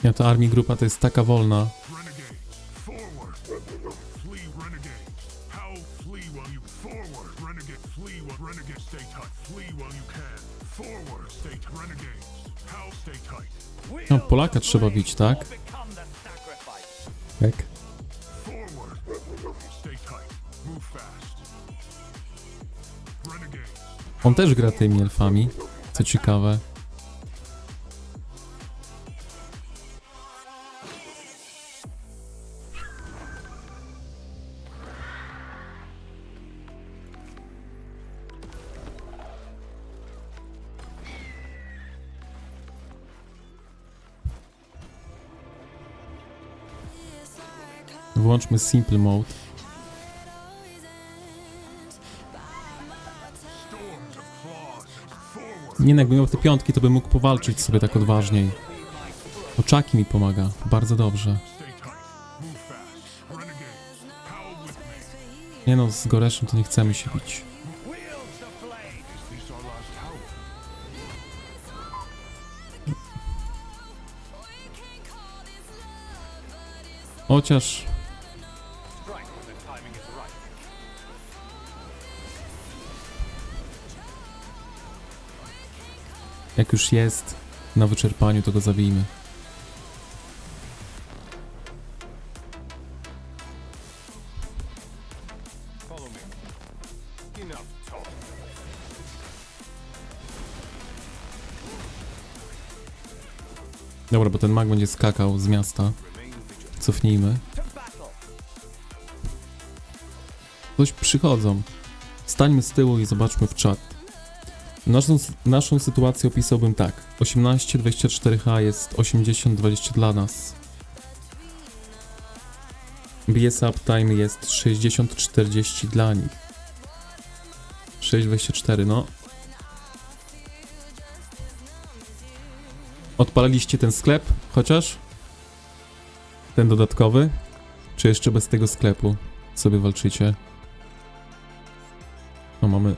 Ja ta armii grupa to jest taka wolna. Renegades, forward! Flee, renegades! How flee while you forward! Renegade, flee while renegade, stay tight. Flee while you can. Forward, stay tight. Renegades, how stay tight. No, Polaka trzeba bić, tak? Tak. Forward, stay tight. Move fast. Renegades, On też gra tymi elfami, co ciekawe. Włączmy Simple Mode. Nie, no jakby miał te piątki, to bym mógł powalczyć sobie tak odważniej. Oczaki mi pomaga, bardzo dobrze. stay tight. Move fast. Renegades, how with me. Nie no, z Goreszem to nie chcemy się bić. Is this our last tower? Chociaż... Strike when the timing is right. Jak już jest na wyczerpaniu, to go zabijmy. Follow me. Enough talk. Dobra, bo ten mag będzie skakał z miasta. Remain vigilant. Cofnijmy. Coś przychodzą. Stańmy z tyłu i zobaczmy w czat. Naszą sytuację opisałbym tak. 18-24H jest 80-20 dla nas. BS uptime jest 60-40 dla nich. 6-24, no. Odpaliliście ten sklep chociaż? Ten dodatkowy? Czy jeszcze bez tego sklepu sobie walczycie? No mamy...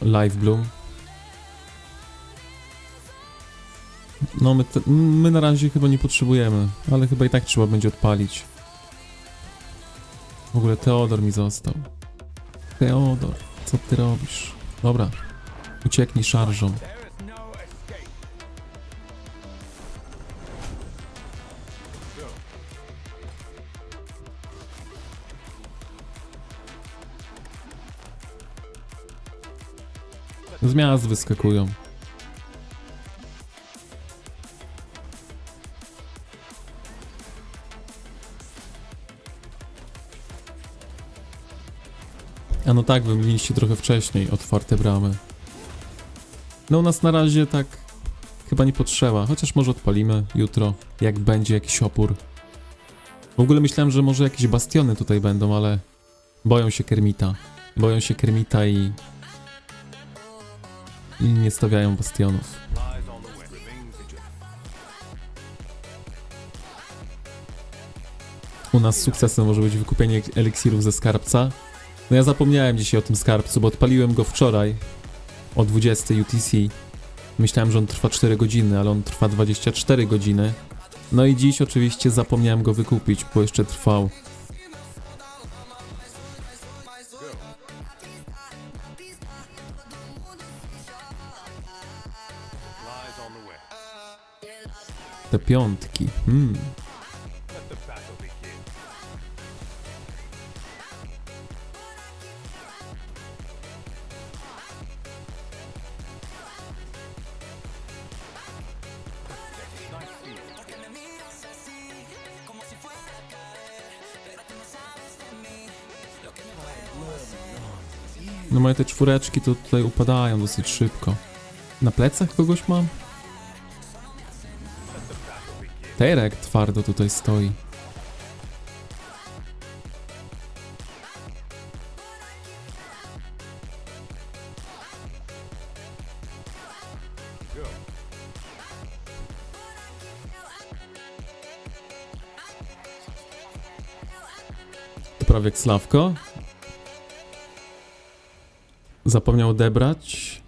Live Bloom. No my na razie chyba nie potrzebujemy, ale chyba i tak trzeba będzie odpalić. W ogóle Teodor mi został. Teodor, co ty robisz? Dobra, ucieknij szarżą. There is no escape. Go. Z miast wyskakują. A no tak, wy mieliście trochę wcześniej otwarte bramy. No u nas na razie tak chyba nie potrzeba, chociaż może odpalimy jutro, jak będzie jakiś opór. W ogóle myślałem, że może jakieś bastiony tutaj będą, ale boją się Kermita. Boją się Kermita i nie stawiają bastionów. Lies on the way. Remain vigilant. nas sukcesem może być wykupienie eliksirów ze skarbca. No ja zapomniałem dzisiaj o tym skarbcu, bo odpaliłem go wczoraj o 20 UTC. Myślałem, że on trwa 4 godziny, ale on trwa 24 godziny. No i dziś oczywiście zapomniałem go wykupić, bo jeszcze trwał. Lies on the way. Te piątki. Let the battle begin. Nice seeing you. No moje te czwóreczki to tutaj upadają dosyć szybko. Na plecach kogoś mam? Terek twardo tutaj stoi. Go. To prawie jak Sławko. Zapomniał odebrać.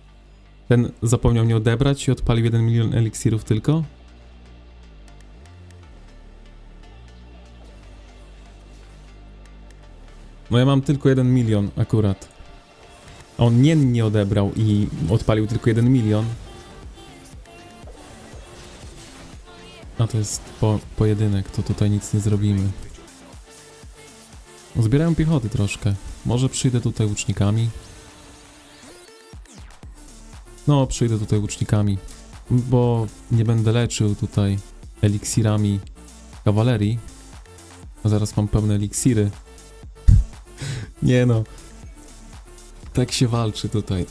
Ten zapomniał nie odebrać i odpalił 1 milion eliksirów tylko. No ja mam tylko 1 milion akurat. A on nie odebrał i odpalił tylko 1 milion. A to jest pojedynek, to tutaj nic nie zrobimy. Zbierają piechoty troszkę. Może przyjdę tutaj łucznikami. No, przyjdę tutaj łucznikami, bo nie będę leczył tutaj eliksirami kawalerii. A zaraz mam pełne eliksiry. Nie no. Tak się walczy tutaj.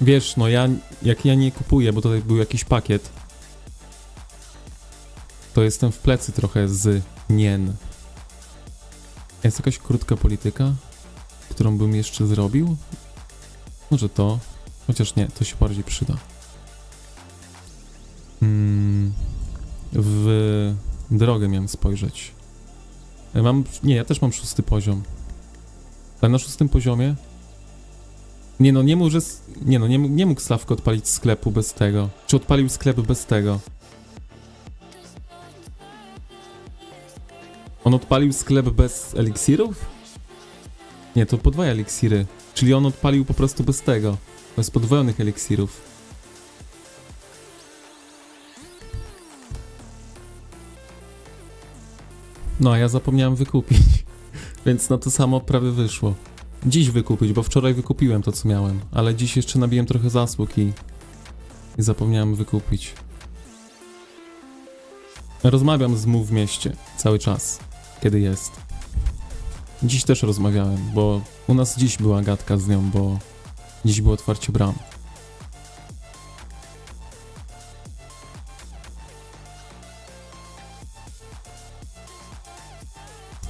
Wiesz, no jak ja nie kupuję, bo tutaj był jakiś pakiet, to jestem w plecy trochę z nien. Jest jakaś krótka polityka, którą bym jeszcze zrobił? Może to, chociaż nie, to się bardziej przyda. W drogę miałem spojrzeć. Ja też mam 6. poziom. Ale na 6. poziomie nie mógł Sławko odpalić sklepu bez tego. Czy odpalił sklep bez tego? On odpalił sklep bez eliksirów? Nie, to podwaja eliksiry. Czyli on odpalił po prostu bez tego. Bez podwojonych eliksirów. No, a ja zapomniałem wykupić. Więc na to samo prawie wyszło. Dziś wykupić, bo wczoraj wykupiłem to, co miałem. Ale dziś jeszcze nabiłem trochę zasług i zapomniałem wykupić. Rozmawiam z mu w mieście cały czas, kiedy jest. Dziś też rozmawiałem, bo u nas dziś była gadka z nią, bo dziś było otwarcie bram.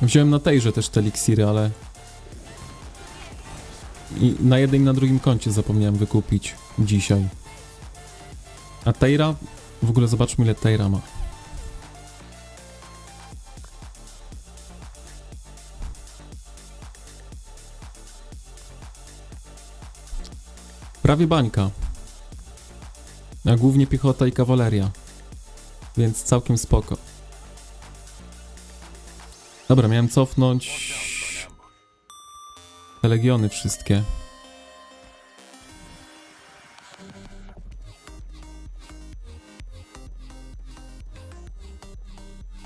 Wziąłem na tejże też te eliksiry, ale i na jednym i na drugim koncie zapomniałem wykupić dzisiaj. A Tejra? W ogóle zobaczmy, ile Tejra ma. Prawie bańka. A głównie piechota i kawaleria. Więc całkiem spoko. Dobra, miałem cofnąć te legiony wszystkie.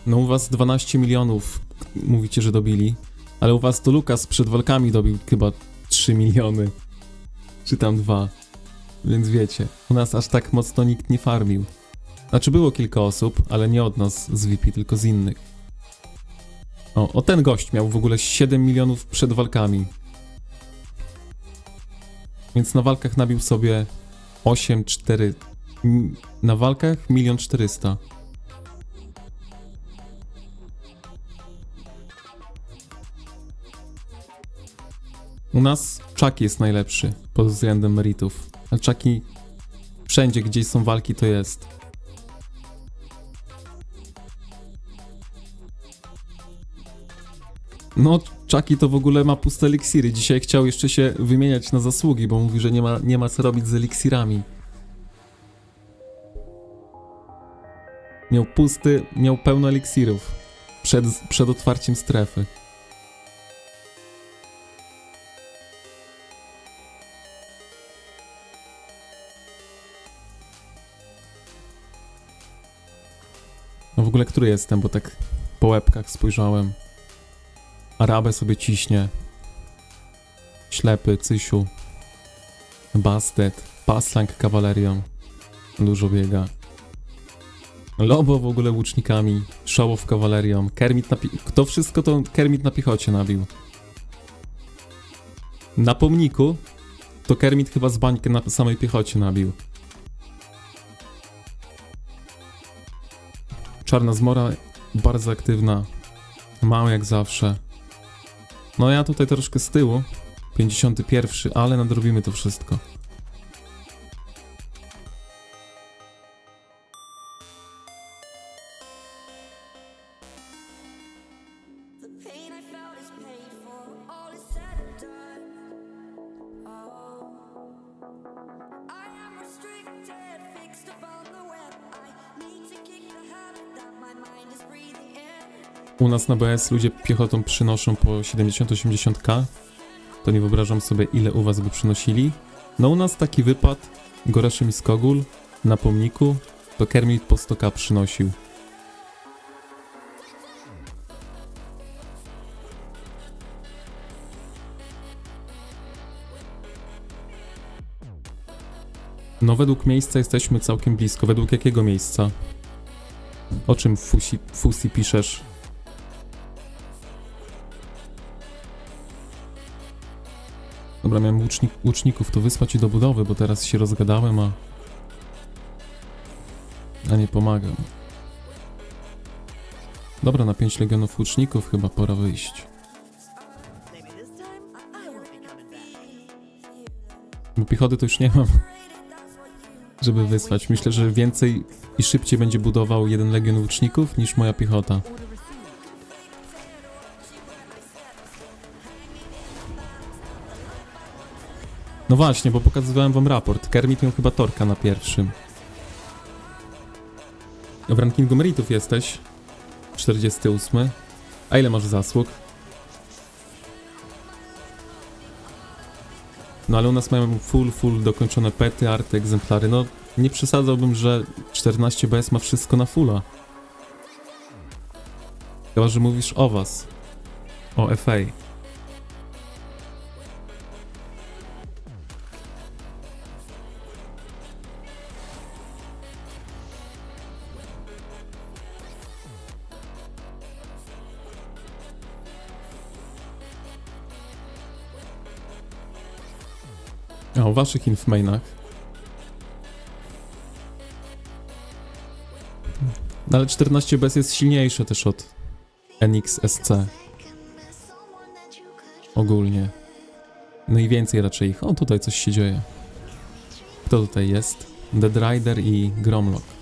No u was 12 milionów mówicie, że dobili. Ale u was to Lukas przed walkami dobił chyba 3 miliony. Czy tam 2. Więc wiecie, u nas aż tak mocno nikt nie farmił. Znaczy było kilka osób, ale nie od nas z VP, tylko z innych. O ten gość miał w ogóle 7 milionów przed walkami. Więc na walkach nabił sobie 8,4. Na walkach 1 400 000. U nas Chucky jest najlepszy pod względem meritów. A Chucky wszędzie, gdzie są walki, to jest. No, Chucky to w ogóle ma puste eliksiry. Dzisiaj chciał jeszcze się wymieniać na zasługi, bo mówi, że nie ma co robić z eliksirami. Miał pełno eliksirów przed otwarciem strefy. No w ogóle, który jestem, bo tak po łebkach spojrzałem. Arabę sobie ciśnie. Ślepy, Cysiu. Bastet. Paslang kawalerią. Dużo biega. Lobo w ogóle łucznikami. Show kawalerią. Kermit na to wszystko to Kermit na piechocie nabił. Na pomniku to Kermit chyba z bańkę na samej piechocie nabił. Czarna zmora bardzo aktywna. Mało jak zawsze. No ja tutaj troszkę z tyłu. 51, ale nadrobimy to wszystko. The pain I felt is paid for, all is said and done. Oh, I am restricted, fixed upon the web. I need to kick the habit that my mind is breathing in. U nas na BS ludzie piechotą przynoszą po 70-80k. To nie wyobrażam sobie, ile u was by przynosili. No u nas taki wypad, Goraszym i Skogul na pomniku, to Kermit po 100k przynosił. No według miejsca jesteśmy całkiem blisko. Według jakiego miejsca? O czym Fusi piszesz? Dobra, miałem łuczników to wysłać i do budowy, bo teraz się rozgadałem, a nie pomagam. Dobra, na 5 legionów łuczników chyba pora wyjść. Maybe this time I won't be coming back. Bo piechoty to już nie mam, żeby wysłać. Myślę, że więcej i szybciej będzie budował jeden legion łuczników niż moja piechota. No właśnie, bo pokazywałem wam raport. Kermit miał chyba Torka na pierwszym. W rankingu meritów jesteś. 48. A ile masz zasług? No ale u nas mają full dokończone pety, arty, egzemplary. No nie przesadzałbym, że 14 BS ma wszystko na fulla. Chyba, że mówisz o was. O FA. A o waszych infmainach. No ale 14 BS jest silniejsze też od NXSC. Ogólnie. No i więcej raczej ich. O, tutaj coś się dzieje. Kto tutaj jest? Dead Rider i Gromlock.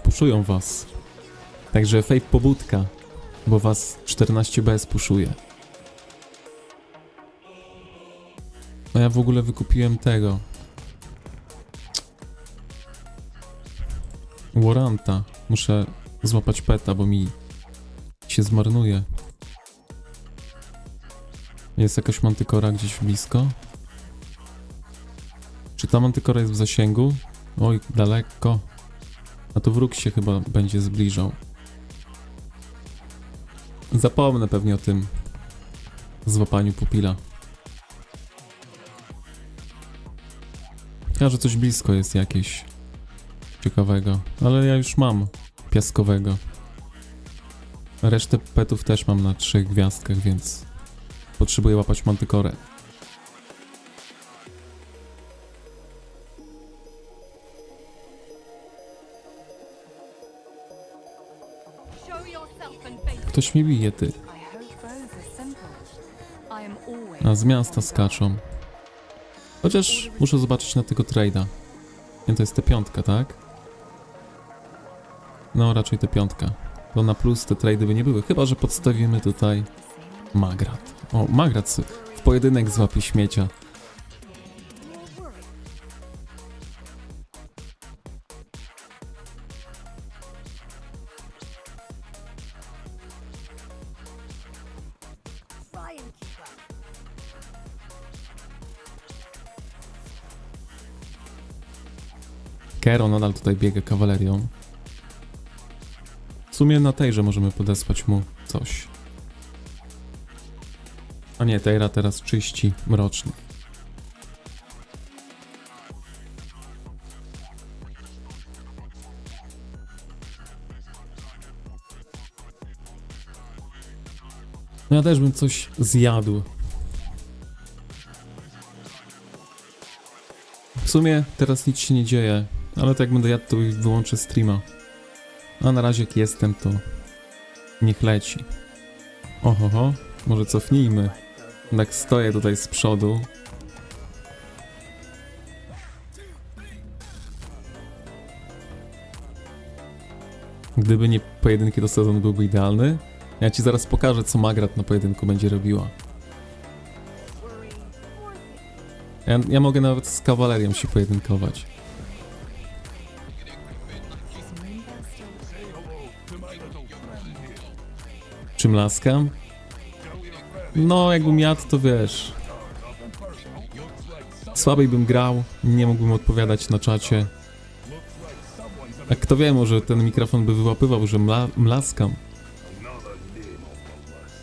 Puszują was. Także fake pobudka, bo was 14 BS puszuje. No ja w ogóle wykupiłem tego. Warranta. Muszę złapać peta, bo mi się zmarnuje. Jest jakaś mantykora gdzieś blisko? Czy ta mantykora jest w zasięgu? Oj, daleko. A to wróg się chyba będzie zbliżał. Zapomnę pewnie o tym złapaniu pupila. Chyba, że coś blisko jest jakieś ciekawego. Ale ja już mam piaskowego. Resztę petów też mam na 3 gwiazdkach, więc potrzebuję łapać mantykorę. Show yourself and face. Ktoś mnie bije, ty. I hope foes are simple. I am always. A z miasta skaczą. Chociaż muszę zobaczyć na tego trade'a. Nie, to jest T5, tak? No, raczej T5. Bo na plus te trade'y by nie były. Chyba że podstawimy tutaj Magrat. O, Magrat w pojedynek złapie śmiecia. Try and keep up. Kero nadal tutaj biega kawalerią. W sumie na tejże możemy podesłać mu coś. A nie, Tejra teraz czyści mroczny. No ja też bym coś zjadł. W sumie teraz nic się nie dzieje, ale tak jak będę jadł, to wyłączę streama. A na razie jak jestem, to niech leci. Ohoho, może cofnijmy. Tak stoję tutaj z przodu. Gdyby nie pojedynki, to sezon byłby idealny. Ja ci zaraz pokażę, co Magrat na pojedynku będzie robiła. Ja mogę nawet z kawalerią się pojedynkować. Czym laskam? No, jakbym jadł, to wiesz. Słabiej bym grał, nie mógłbym odpowiadać na czacie. A kto wie, może ten mikrofon by wyłapywał, że mlaskam. Another name of the list.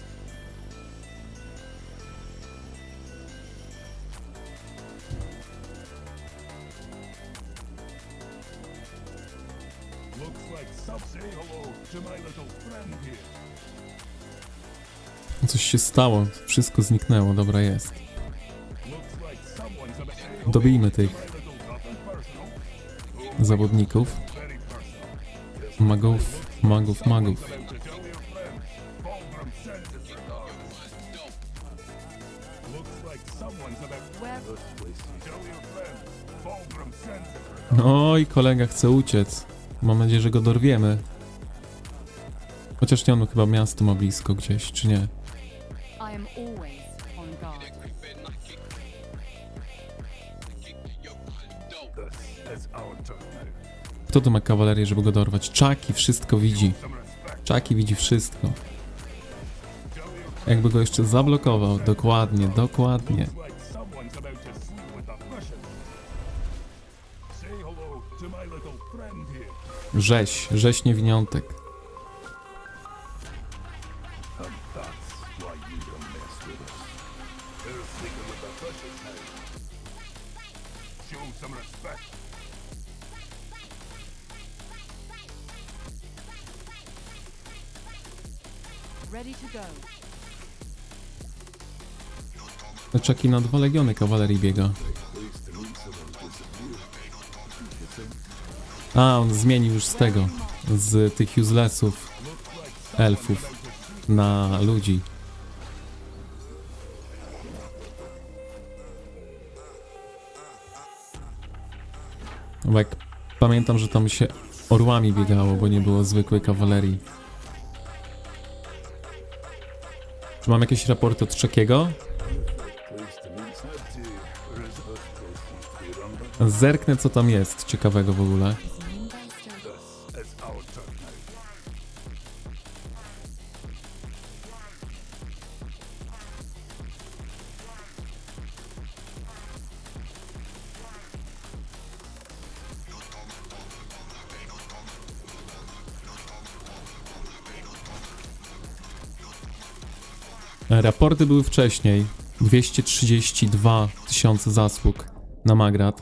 Looks like say hello to my little friend here. Coś się stało, wszystko zniknęło, dobra jest. Looks like someone's about say hello Dobijmy to tych my little nothing personal. zawodników. Very personal. Magów. About to tell your friend. Fulgrim sends his regards. Looks like someone's about Where tell your friend. Fulgrim sends his regards. No i kolega chce uciec. Mam nadzieję, że go dorwiemy. Chociaż nie, on chyba miasto ma blisko gdzieś, czy nie? I am always on guard. It's our turn now. Kto tu ma kawalerię, żeby go dorwać? Chucky wszystko widzi. Some respect. Chucky widzi wszystko. Jakby go jeszcze zablokował. Dokładnie, dokładnie. Looks like someone's about to sleep with the Russian. Say hello to my little friend here. Rzeź niewiniątek. And that's why you don't mess with us. They're sleeping with the Russians now. Show some respect. Ready to go. Chucky na 2 legiony kawalerii biega. A, on zmienił już z tego. Z tych uselessów elfów na ludzi. Bo jak pamiętam, że tam się orłami biegało, bo nie było zwykłej kawalerii. Czy mam jakieś raporty od Chuckiego? Zerknę, co tam jest ciekawego w ogóle. It's our turn now. Raporty były wcześniej. 232 000 zasług na Magrat.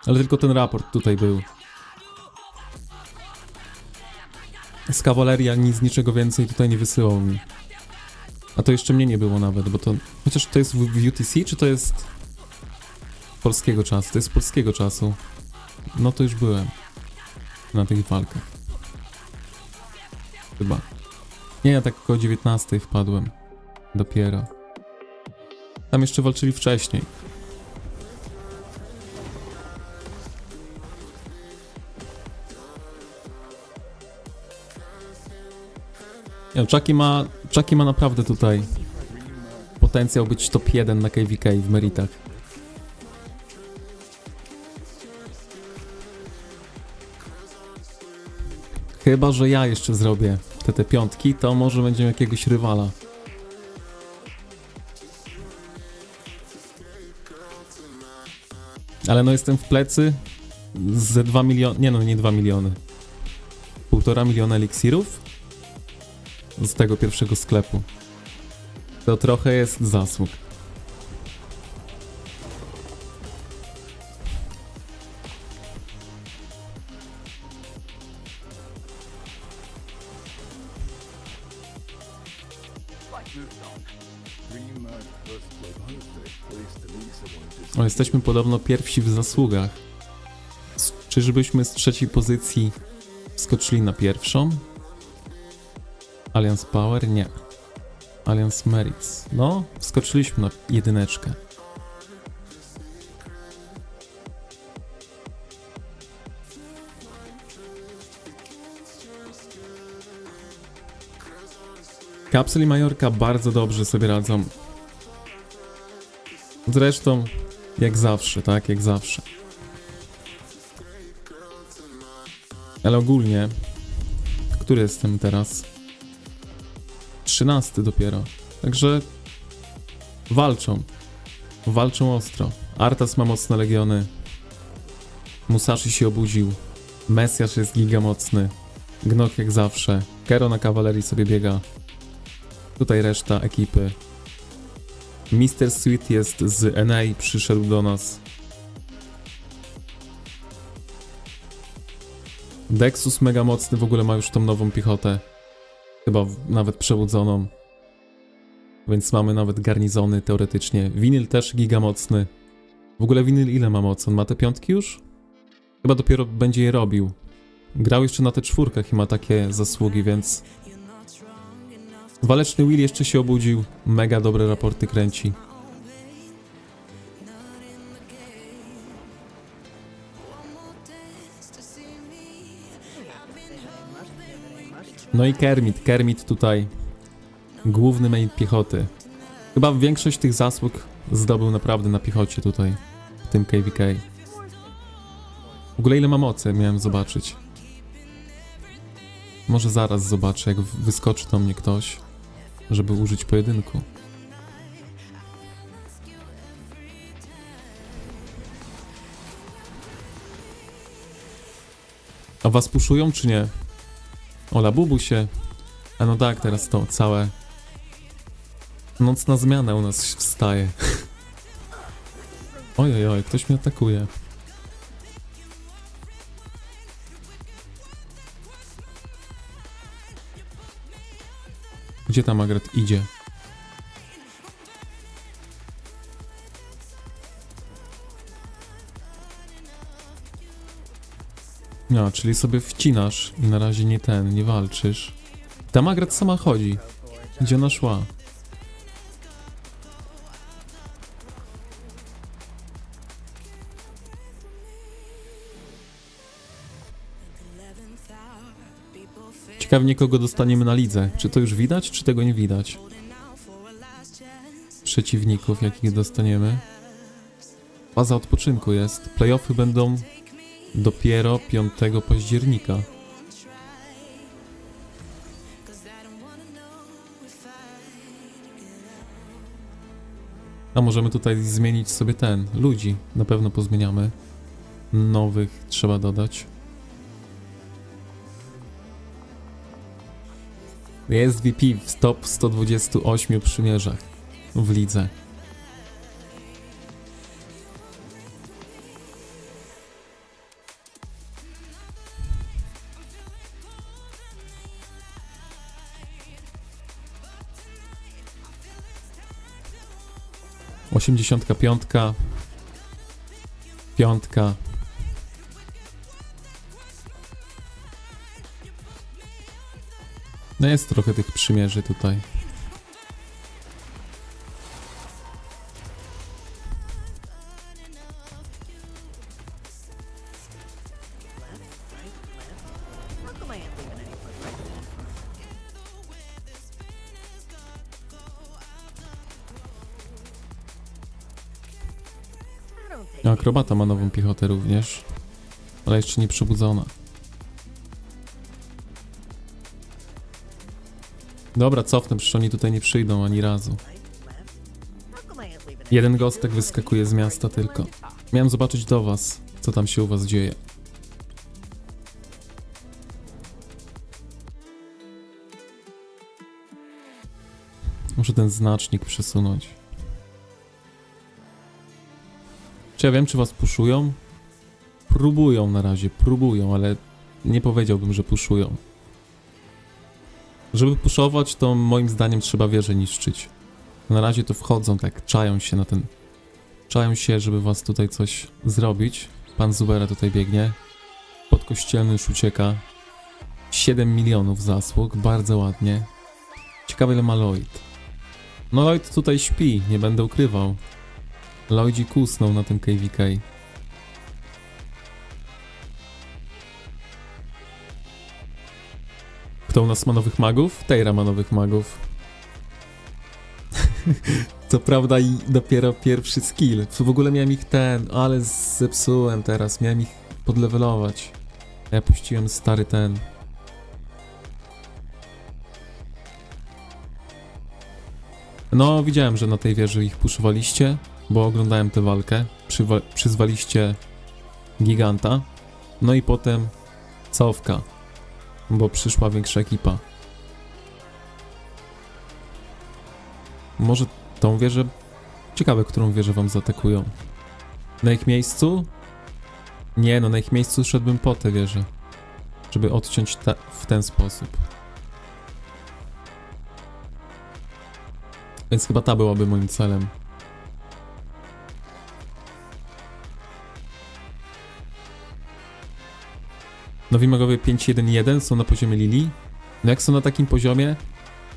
Ale tylko ten raport tutaj był. Z kawalerii ani z niczego więcej tutaj nie wysyłał mi. A to jeszcze mnie nie było nawet, bo to... Chociaż to jest w UTC, czy to jest... polskiego czasu? To jest polskiego czasu. No to już byłem na tych walkach. Chyba. Nie, ja tak około 19 wpadłem. Dopiero. Tam jeszcze walczyli wcześniej. Nie, Chucky ma naprawdę tutaj potencjał być top 1 na KVK w meritach. Chyba że ja jeszcze zrobię te piątki, to może będziemy jakiegoś rywala. Ale no jestem w plecy ze 2 miliony, nie no nie 2 miliony. 1,5 miliona eliksirów z tego pierwszego sklepu. To trochę jest zasług. O, jesteśmy podobno pierwsi w zasługach. Czyżbyśmy z trzeciej pozycji skoczyli na pierwszą? Alliance Power? Nie. Alliance Merits. No, wskoczyliśmy na jedyneczkę. Kapsel i Majorka bardzo dobrze sobie radzą. Zresztą, jak zawsze, tak? Jak zawsze. Ale ogólnie, który jestem teraz? 13 dopiero. Także walczą. Walczą ostro. Arthas ma mocne legiony. Musashi się obudził. Mesjasz jest giga mocny. Gnok jak zawsze. Kero na kawalerii sobie biega. Tutaj reszta ekipy. Mr. Sweet jest z NA, przyszedł do nas. Dexus mega mocny, w ogóle ma już tą nową piechotę. Chyba nawet przewodzoną. Więc mamy nawet garnizony teoretycznie. Winyl też giga mocny. W ogóle Winyl ile ma moc? On ma te piątki już? Chyba dopiero będzie je robił. Grał jeszcze na te czwórkach i ma takie zasługi, więc... Waleczny Will jeszcze się obudził. Mega dobre raporty kręci. No i Kermit tutaj główny main piechoty. Chyba większość tych zasług zdobył naprawdę na piechocie tutaj, w tym KVK. W ogóle ile ma mocy, miałem zobaczyć. Może zaraz zobaczę, jak wyskoczy do mnie ktoś, żeby użyć pojedynku. A was puszują, czy nie? Ola Bubu się. A no tak, teraz to całe... Nocna zmiana u nas wstaje. Ojojoj, ktoś mnie atakuje. Gdzie ta Magret idzie? No, czyli sobie wcinasz i na razie nie walczysz. Ta Magret sama chodzi. Gdzie ona szła? Ciekawie kogo dostaniemy na lidze. Czy to już widać, czy tego nie widać? Przeciwników, jakich dostaniemy. Faza odpoczynku jest. Playoffy będą dopiero 5 października. A możemy tutaj zmienić sobie ludzi. Na pewno pozmieniamy. Nowych trzeba dodać. Jest VP w top 128 przymierzach w lidze. Osiemdziesiątka piątka. Piątka. No jest trochę tych przymierzy tutaj. Left, right, left. How come I ain't leaving any footprints? I don't take Akrobata ma nową piechotę również, ale jeszcze nie przebudzona. Dobra, cofnę, przecież oni tutaj nie przyjdą ani razu. right, left. How come I ain't leaving any Jeden gostek wyskakuje z miasta tylko. Miałem zobaczyć do was, co tam się u was dzieje. Muszę ten znacznik przesunąć. Czy ja wiem, czy was puszują? Próbują na razie, próbują, ale nie powiedziałbym, że puszują. Żeby puszować, to moim zdaniem trzeba wieżę niszczyć. Na razie to wchodzą tak, czają się na ten... Czają się, żeby was tutaj coś zrobić. Pan Zubera tutaj biegnie. Podkościelny już ucieka. 7 milionów zasług, bardzo ładnie. Ciekawe, ile ma Lloyd. No Lloyd tutaj śpi, nie będę ukrywał. Lloydzi kusnął na tym KVK. Kto u nas ma nowych magów? Tejra ma nowych magów. Co prawda i dopiero pierwszy skill. W ogóle miałem ich ale zepsułem teraz. Miałem ich podlevelować. Ja puściłem stary ten. No, widziałem, że na tej wieży ich puszowaliście, bo oglądałem tę walkę. Przyzwaliście giganta. No i potem cofka, bo przyszła większa ekipa. Może tą wieżę... Ciekawe, którą wieżę wam zaatakują. Na ich miejscu? Nie, no na ich miejscu szedłbym po tę wieżę. Żeby odciąć w ten sposób. Więc chyba ta byłaby moim celem. Nowi magowie 5-1-1 są na poziomie Lili. No jak są na takim poziomie,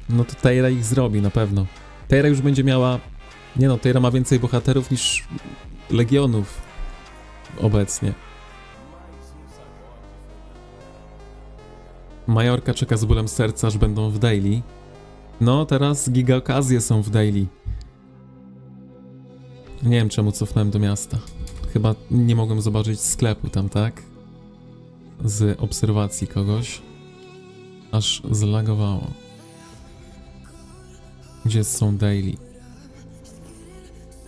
no to Tejra ich zrobi na pewno. Tejra już będzie miała... Nie no, Tejra ma więcej bohaterów niż legionów obecnie. Majorka czeka z bólem serca, aż będą w daily. No, teraz giga okazje są w daily. Nie wiem, czemu cofnąłem do miasta. Chyba nie mogłem zobaczyć sklepu tam, tak? Z obserwacji kogoś. Aż zlagowało. Gdzie są daily?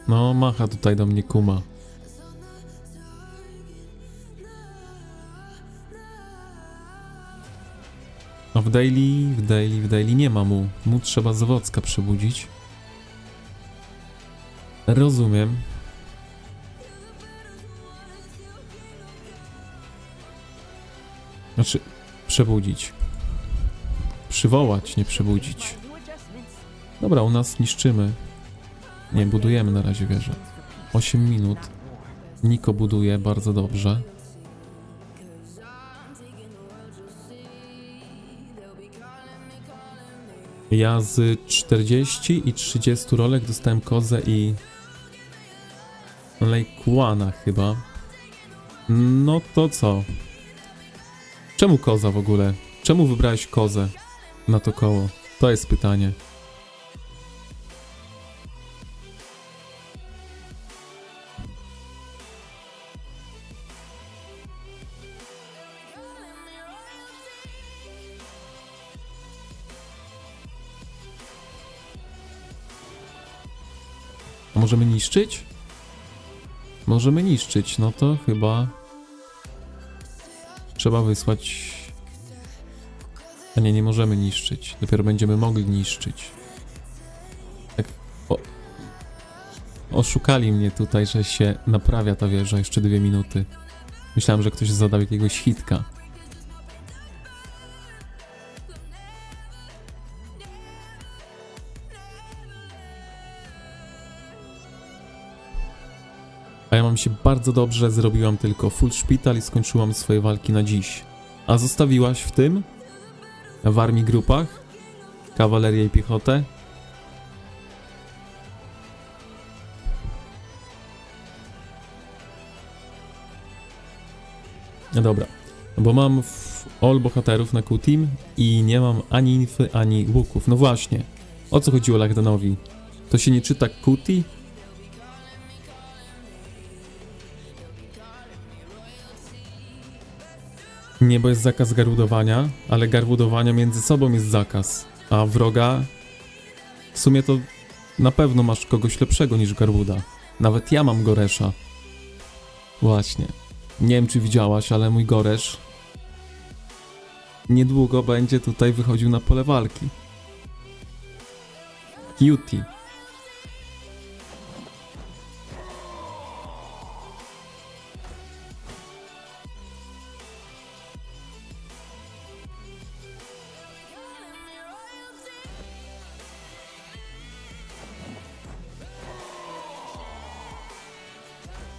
No, macha tutaj do mnie kuma. A w daily nie ma mu. Mu trzeba z Wocka przebudzić. Rozumiem. Znaczy, przebudzić. Przywołać, nie przebudzić. Dobra, u nas niszczymy. Nie, budujemy na razie wieżę. 8 minut. Niko buduje bardzo dobrze. Ja z 40 i 30 rolek dostałem kozę i... Lejkłana chyba. No to co? Czemu koza w ogóle? Czemu wybrałeś kozę na to koło? To jest pytanie. A możemy niszczyć? Możemy niszczyć, no to chyba... Trzeba wysłać... A nie, nie możemy niszczyć. Dopiero będziemy mogli niszczyć. Tak... Oszukali mnie tutaj, że się naprawia ta wieża jeszcze 2 minuty. Myślałem, że ktoś zadał jakiegoś hitka. A ja mam się bardzo dobrze, zrobiłam tylko full szpital i skończyłam swoje walki na dziś. A zostawiłaś w tym? W armii grupach? kawalerię i piechotę. No dobra, bo mam all bohaterów na Q-Team i nie mam ani infy, ani łuków. No właśnie, o co chodziło Lagdanowi? To się nie czyta Q-T? Nie, bo jest zakaz garwudowania, ale garwudowania między sobą jest zakaz, a wroga... W sumie to na pewno masz kogoś lepszego niż Garwuda. Nawet ja mam Goresza. Właśnie. Nie wiem, czy widziałaś, ale mój Goresz niedługo będzie tutaj wychodził na pole walki. Cutie.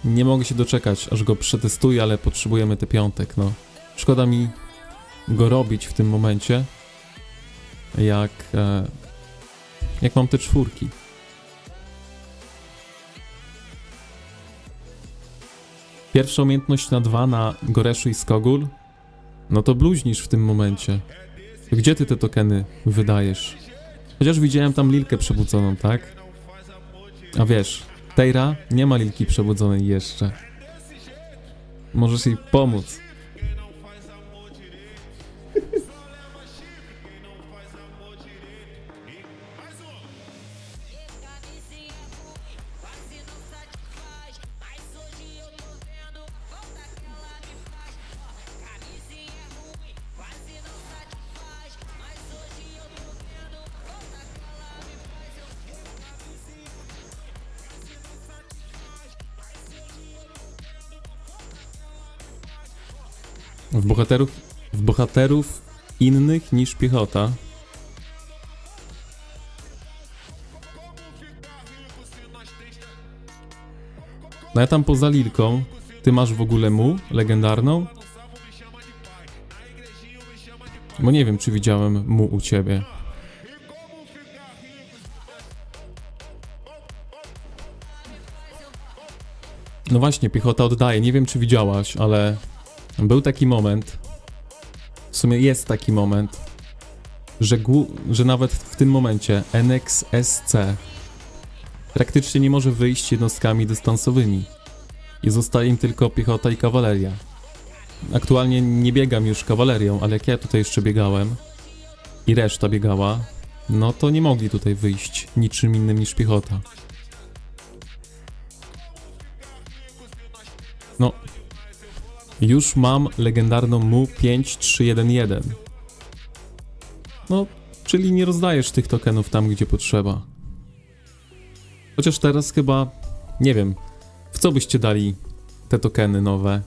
Nie mogę się doczekać, aż go przetestuję, ale potrzebujemy te piątek, no. Szkoda mi go robić w tym momencie, jak mam te czwórki. Pierwsza umiejętność na 2 na Goreszu i Skogul, no to bluźnisz w tym momencie. To gdzie ty te tokeny wydajesz? Chociaż widziałem tam Lilkę przebudzoną, tak? A wiesz, Teira nie ma Lilki przebudzonej jeszcze. Możesz jej pomóc. W bohaterów innych niż piechota. No ja tam poza Lilką, ty masz w ogóle mu legendarną? Bo nie wiem, czy widziałem mu u ciebie. No właśnie, piechota oddaje. Nie wiem, czy widziałaś, ale był taki moment, w sumie jest taki moment, że nawet w tym momencie NXSC praktycznie nie może wyjść jednostkami dystansowymi i zostaje im tylko piechota i kawaleria. Aktualnie nie biegam już kawalerią, ale jak ja tutaj jeszcze biegałem i reszta biegała, no to nie mogli tutaj wyjść niczym innym niż piechota. No, już mam legendarną mu 5311. No, czyli nie rozdajesz tych tokenów tam, gdzie potrzeba. Chociaż teraz chyba, nie wiem, w co byście dali te tokeny nowe?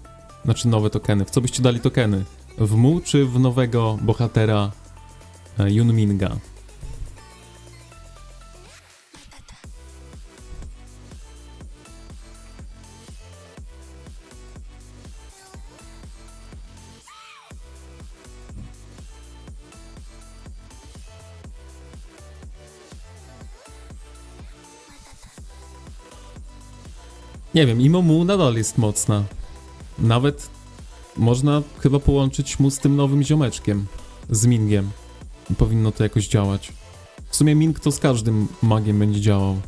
Znaczy nowe tokeny, w co byście dali tokeny? W mu czy w nowego bohatera Yunminga? Nie wiem, Imo Mu nadal jest mocna. Nawet można chyba połączyć mu z tym nowym ziomeczkiem. Z Mingiem. Powinno to jakoś działać. W sumie Ming to z każdym magiem będzie działał.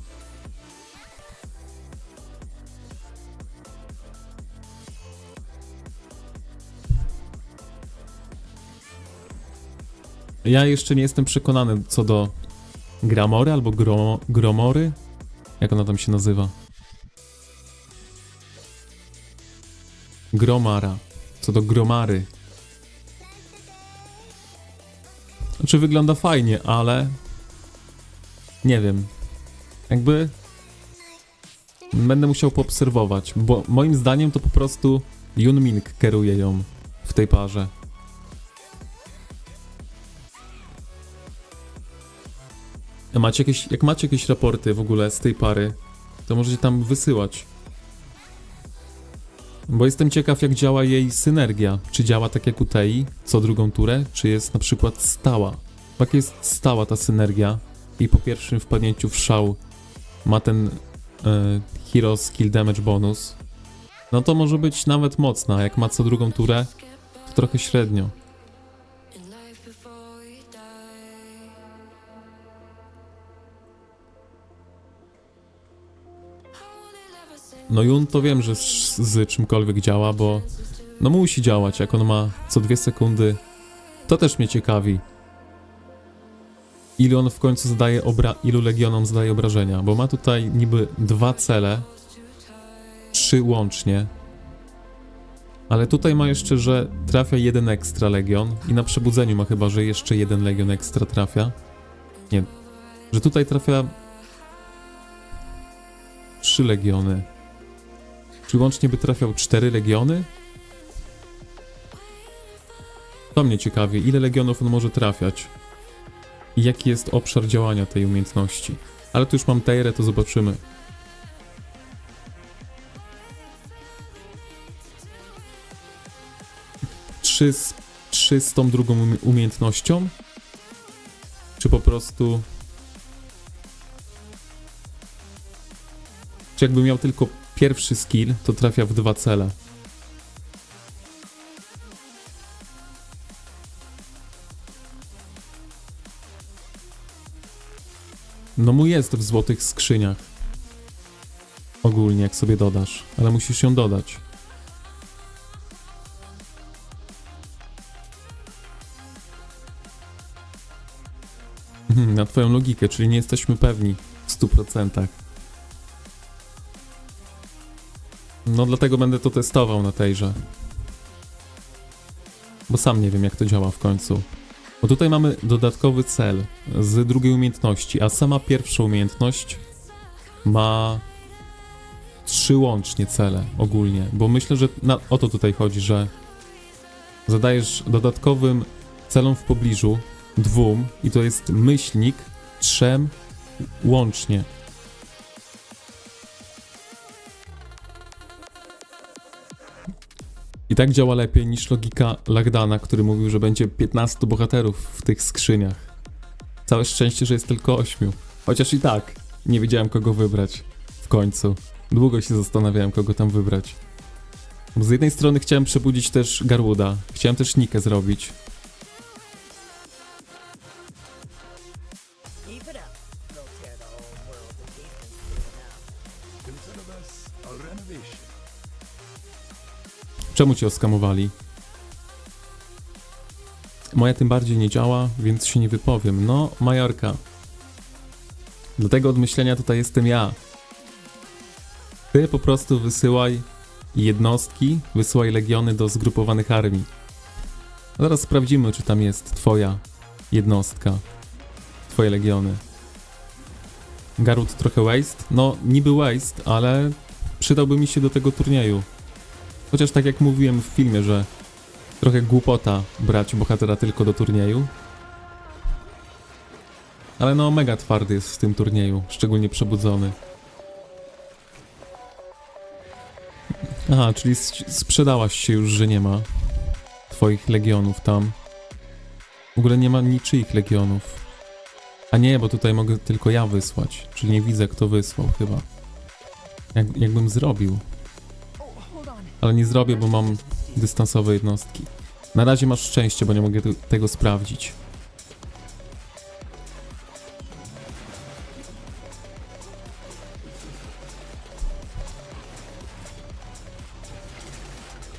Ja jeszcze nie jestem przekonany co do Gramory albo Gromory. Jak ona tam się nazywa? Gromara. Co do Gromary. Znaczy wygląda fajnie, ale... Nie wiem. Jakby... Będę musiał poobserwować, bo moim zdaniem to po prostu Yunming kieruje ją w tej parze. Jak macie jakieś raporty w ogóle z tej pary, to możecie tam wysyłać. Bo jestem ciekaw, jak działa jej synergia. Czy działa tak jak u Tei, co drugą turę, czy jest na przykład stała. Tak jest stała ta synergia i po pierwszym wpadnięciu w szał ma ten Hero Skill Damage bonus, no to może być nawet mocna. Jak ma co drugą turę, to trochę średnio. No Jun to wiem, że z czymkolwiek działa, bo no musi działać, jak on ma co 2 sekundy. To też mnie ciekawi. Ilu on w końcu zadaje ilu legionom zadaje obrażenia, bo ma tutaj niby 2 cele, 3 łącznie. Ale tutaj ma jeszcze, że trafia 1 ekstra legion i na przebudzeniu ma chyba, że jeszcze 1 legion ekstra trafia. Nie, że tutaj trafia 3 legiony. Czy łącznie by trafiał 4 legiony? To mnie ciekawi, ile legionów on może trafiać. I jaki jest obszar działania tej umiejętności. Ale tu już mam Teirę, to zobaczymy. Czy z tą drugą umiejętnością? Czy po prostu... Czy jakby miał tylko pierwszy skill, to trafia w 2 cele. No mu jest w złotych skrzyniach. Ogólnie, jak sobie dodasz. Ale musisz ją dodać. Na twoją logikę, czyli nie jesteśmy pewni w 100%. No dlatego będę to testował na tejże. Bo sam nie wiem, jak to działa w końcu. Bo tutaj mamy dodatkowy cel z drugiej umiejętności, a sama pierwsza umiejętność ma 3 łącznie cele ogólnie. Bo myślę, że o to tutaj chodzi, że zadajesz dodatkowym celom w pobliżu 2 i to jest myślnik 3 łącznie. I tak działa lepiej niż logika Lagdana, który mówił, że będzie 15 bohaterów w tych skrzyniach. Całe szczęście, że jest tylko 8. Chociaż i tak nie wiedziałem, kogo wybrać w końcu. Długo się zastanawiałem, kogo tam wybrać. Bo z jednej strony chciałem przebudzić też Garwooda. Chciałem też Nikę zrobić. Keep it up. They'll tear the old world to pieces soon enough. Consider this a renovation. Czemu cię oskamowali? Moja tym bardziej nie działa, więc się nie wypowiem. No, Majorka. Do tego odmyślenia tutaj jestem ja. Ty po prostu wysyłaj jednostki, wysyłaj legiony do zgrupowanych armii. A zaraz sprawdzimy, czy tam jest twoja jednostka. Twoje legiony. Garwood trochę waste? No, niby waste, ale przydałby mi się do tego turnieju. Chociaż tak jak mówiłem w filmie, że trochę głupota brać bohatera tylko do turnieju. Ale no mega twardy jest w tym turnieju, szczególnie przebudzony. Aha, czyli sprzedałaś się już, że nie ma twoich legionów tam. W ogóle nie ma niczyich legionów. A nie, bo tutaj mogę tylko ja wysłać, czyli nie widzę, kto wysłał chyba. Jakbym zrobił. Ale nie zrobię, bo mam dystansowe jednostki. Na razie masz szczęście, bo nie mogę tego sprawdzić.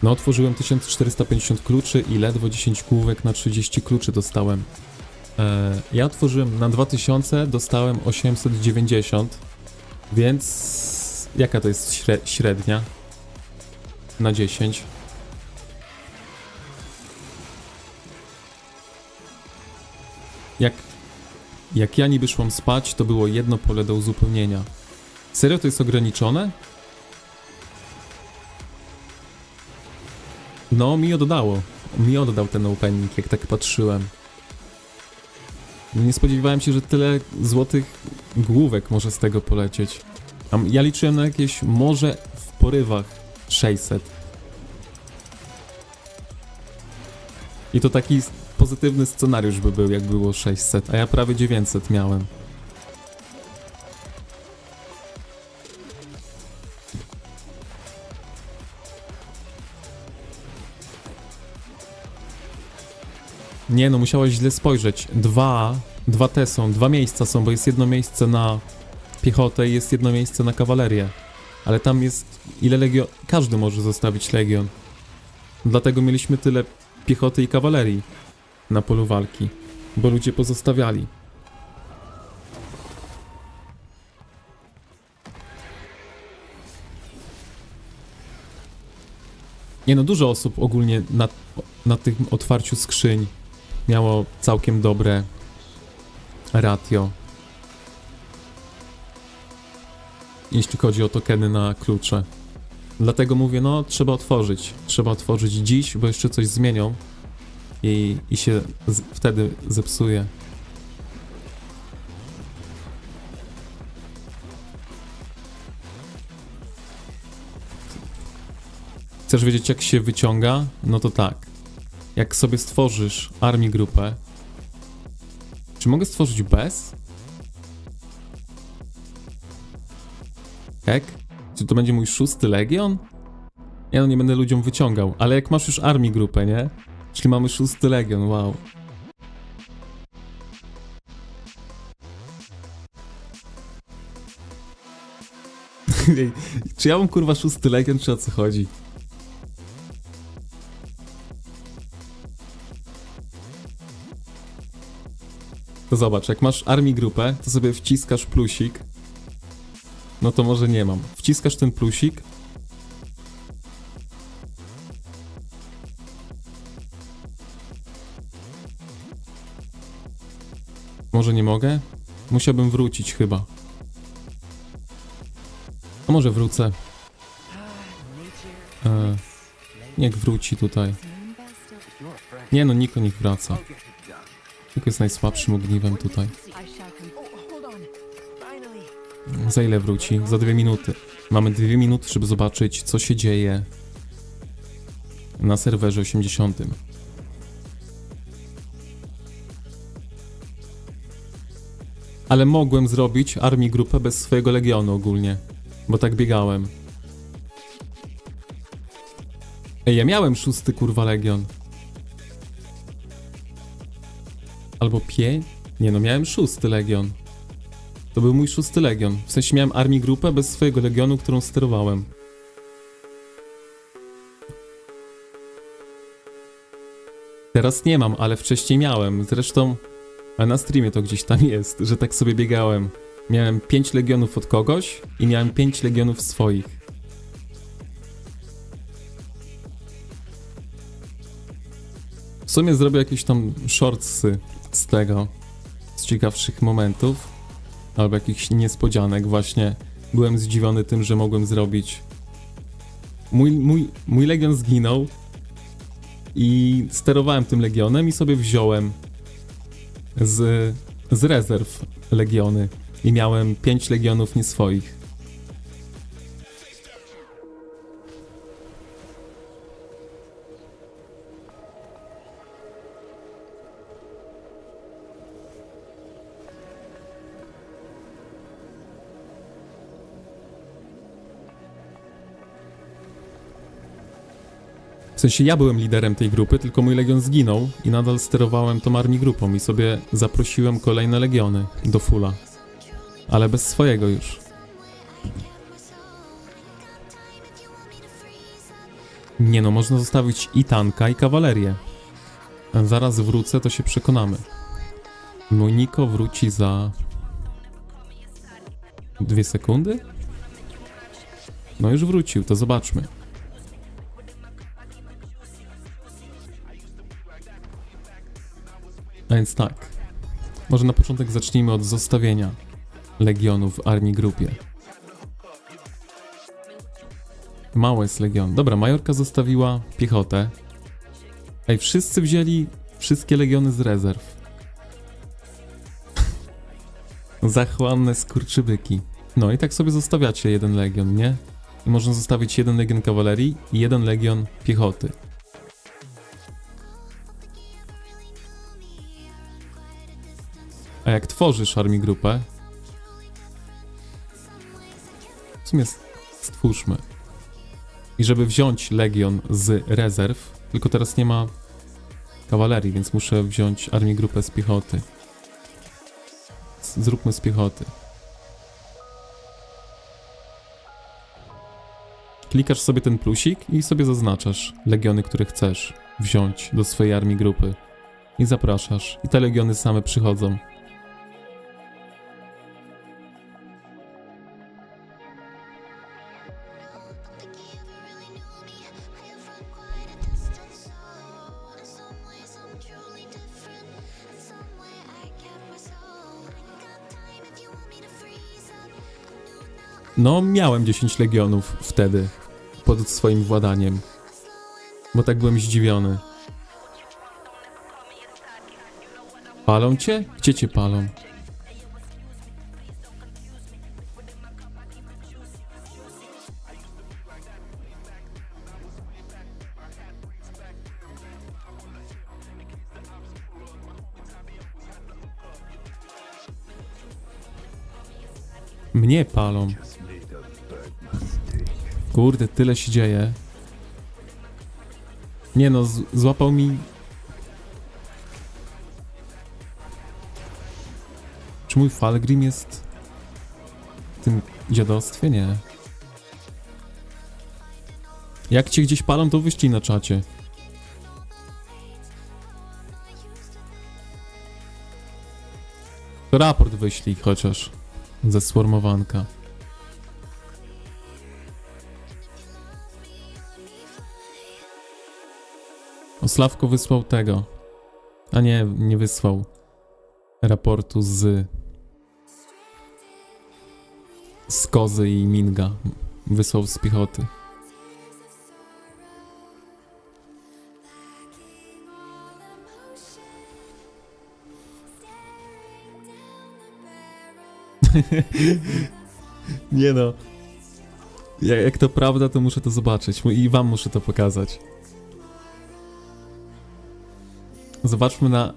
No, otworzyłem 1450 kluczy i ledwo 10 główek na 30 kluczy dostałem. Ja otworzyłem na 2000, dostałem 890, więc jaka to jest średnia? Na 10. Jak ja niby szłam spać, to było jedno pole do uzupełnienia. Serio to jest ograniczone? No, mi oddało. Mi oddał ten opening, jak tak patrzyłem. Nie spodziewałem się, że tyle złotych główek może z tego polecieć. Ja liczyłem na jakieś może w porywach 600. I to taki pozytywny scenariusz by był, jak było 600, a ja prawie 900 miałem. Nie no, musiałeś źle spojrzeć. Dwa te są, dwa miejsca są, bo jest jedno miejsce na piechotę i jest jedno miejsce na kawalerię. Ale tam jest ile legion... Każdy może zostawić legion. Dlatego mieliśmy tyle piechoty i kawalerii na polu walki, bo ludzie pozostawiali. Nie no, dużo osób ogólnie na tym otwarciu skrzyń miało całkiem dobre ratio, jeśli chodzi o tokeny na klucze. Dlatego mówię, no trzeba otworzyć. Trzeba otworzyć dziś, bo jeszcze coś zmienią i się wtedy zepsuje. Chcesz wiedzieć, jak się wyciąga? No to tak. Jak sobie stworzysz armii grupę... Czy mogę stworzyć bez? Jak? Czy to będzie mój 6. legion? Ja no nie będę ludziom wyciągał, ale jak masz już armii grupę, nie? Czyli mamy 6. legion, wow. Czy ja mam kurwa 6. legion, czy o co chodzi? To zobacz, jak masz armii grupę, to sobie wciskasz plusik. No to może nie mam. Wciskasz ten plusik. Może nie mogę? Musiałbym wrócić chyba. A może wrócę. Niech wróci tutaj. Nie no, Niko niech wraca. Niko jest najsłabszym ogniwem tutaj. I shall Hold on. Finally. Za ile wróci? Za 2 minuty. Mamy 2 minuty, żeby zobaczyć, co się dzieje na serwerze 80. Ale mogłem zrobić armii grupę bez swojego legionu ogólnie, bo tak biegałem. Ej, ja miałem 6. kurwa legion. Albo 5? Nie no, miałem 6. legion. To był mój 6. legion. W sensie miałem armii grupę bez swojego legionu, którą sterowałem. Teraz nie mam, ale wcześniej miałem. Zresztą a na streamie to gdzieś tam jest, że tak sobie biegałem. Miałem 5 legionów od kogoś i miałem 5 legionów swoich. W sumie zrobię jakieś tam shortsy z tego, z ciekawszych momentów, albo jakichś niespodzianek. Właśnie byłem zdziwiony tym, że mogłem zrobić... Mój legion zginął i sterowałem tym legionem i sobie wziąłem z rezerw legiony i miałem 5 legionów nie swoich. W sensie ja byłem liderem tej grupy, tylko mój legion zginął i nadal sterowałem tą armią grupą i sobie zaprosiłem kolejne legiony do fulla. Ale bez swojego już. Nie no, można zostawić i tanka, i kawalerię. Zaraz wrócę, to się przekonamy. Mój Niko wróci za... 2 sekundy? No już wrócił, to zobaczmy. A więc tak, może na początek zacznijmy od zostawienia legionów w armii grupie. Mało jest legion. Dobra, Majorka zostawiła piechotę. Ej, wszyscy wzięli wszystkie legiony z rezerw. Zachłanne skurczybyki. No i tak sobie zostawiacie 1 legion, nie? I można zostawić 1 legion kawalerii i 1 legion piechoty. A jak tworzysz armii grupę, w sumie stwórzmy. I żeby wziąć legion z rezerw, tylko teraz nie ma kawalerii, więc muszę wziąć armię grupę z piechoty. Zróbmy z piechoty. Klikasz sobie ten plusik i sobie zaznaczasz legiony, które chcesz wziąć do swojej armii grupy. I zapraszasz. I te legiony same przychodzą. No, miałem 10 legionów wtedy, pod swoim władaniem. Bo tak byłem zdziwiony. Palą cię? Gdzie cię palą? Mnie palą. Kurde, tyle się dzieje. Nie no, złapał mi... Czy mój Falgrim jest w tym dziadostwie? Nie. Jak cię gdzieś palą, to wyślij na czacie. To raport wyślij chociaż. Ze swarmowanka. O, Sławko wysłał tego. A nie, nie wysłał raportu z Kozy i Minga. Wysłał z piechoty. Nie no. Jak to prawda, to muszę to zobaczyć. I wam muszę to pokazać. Zobaczmy na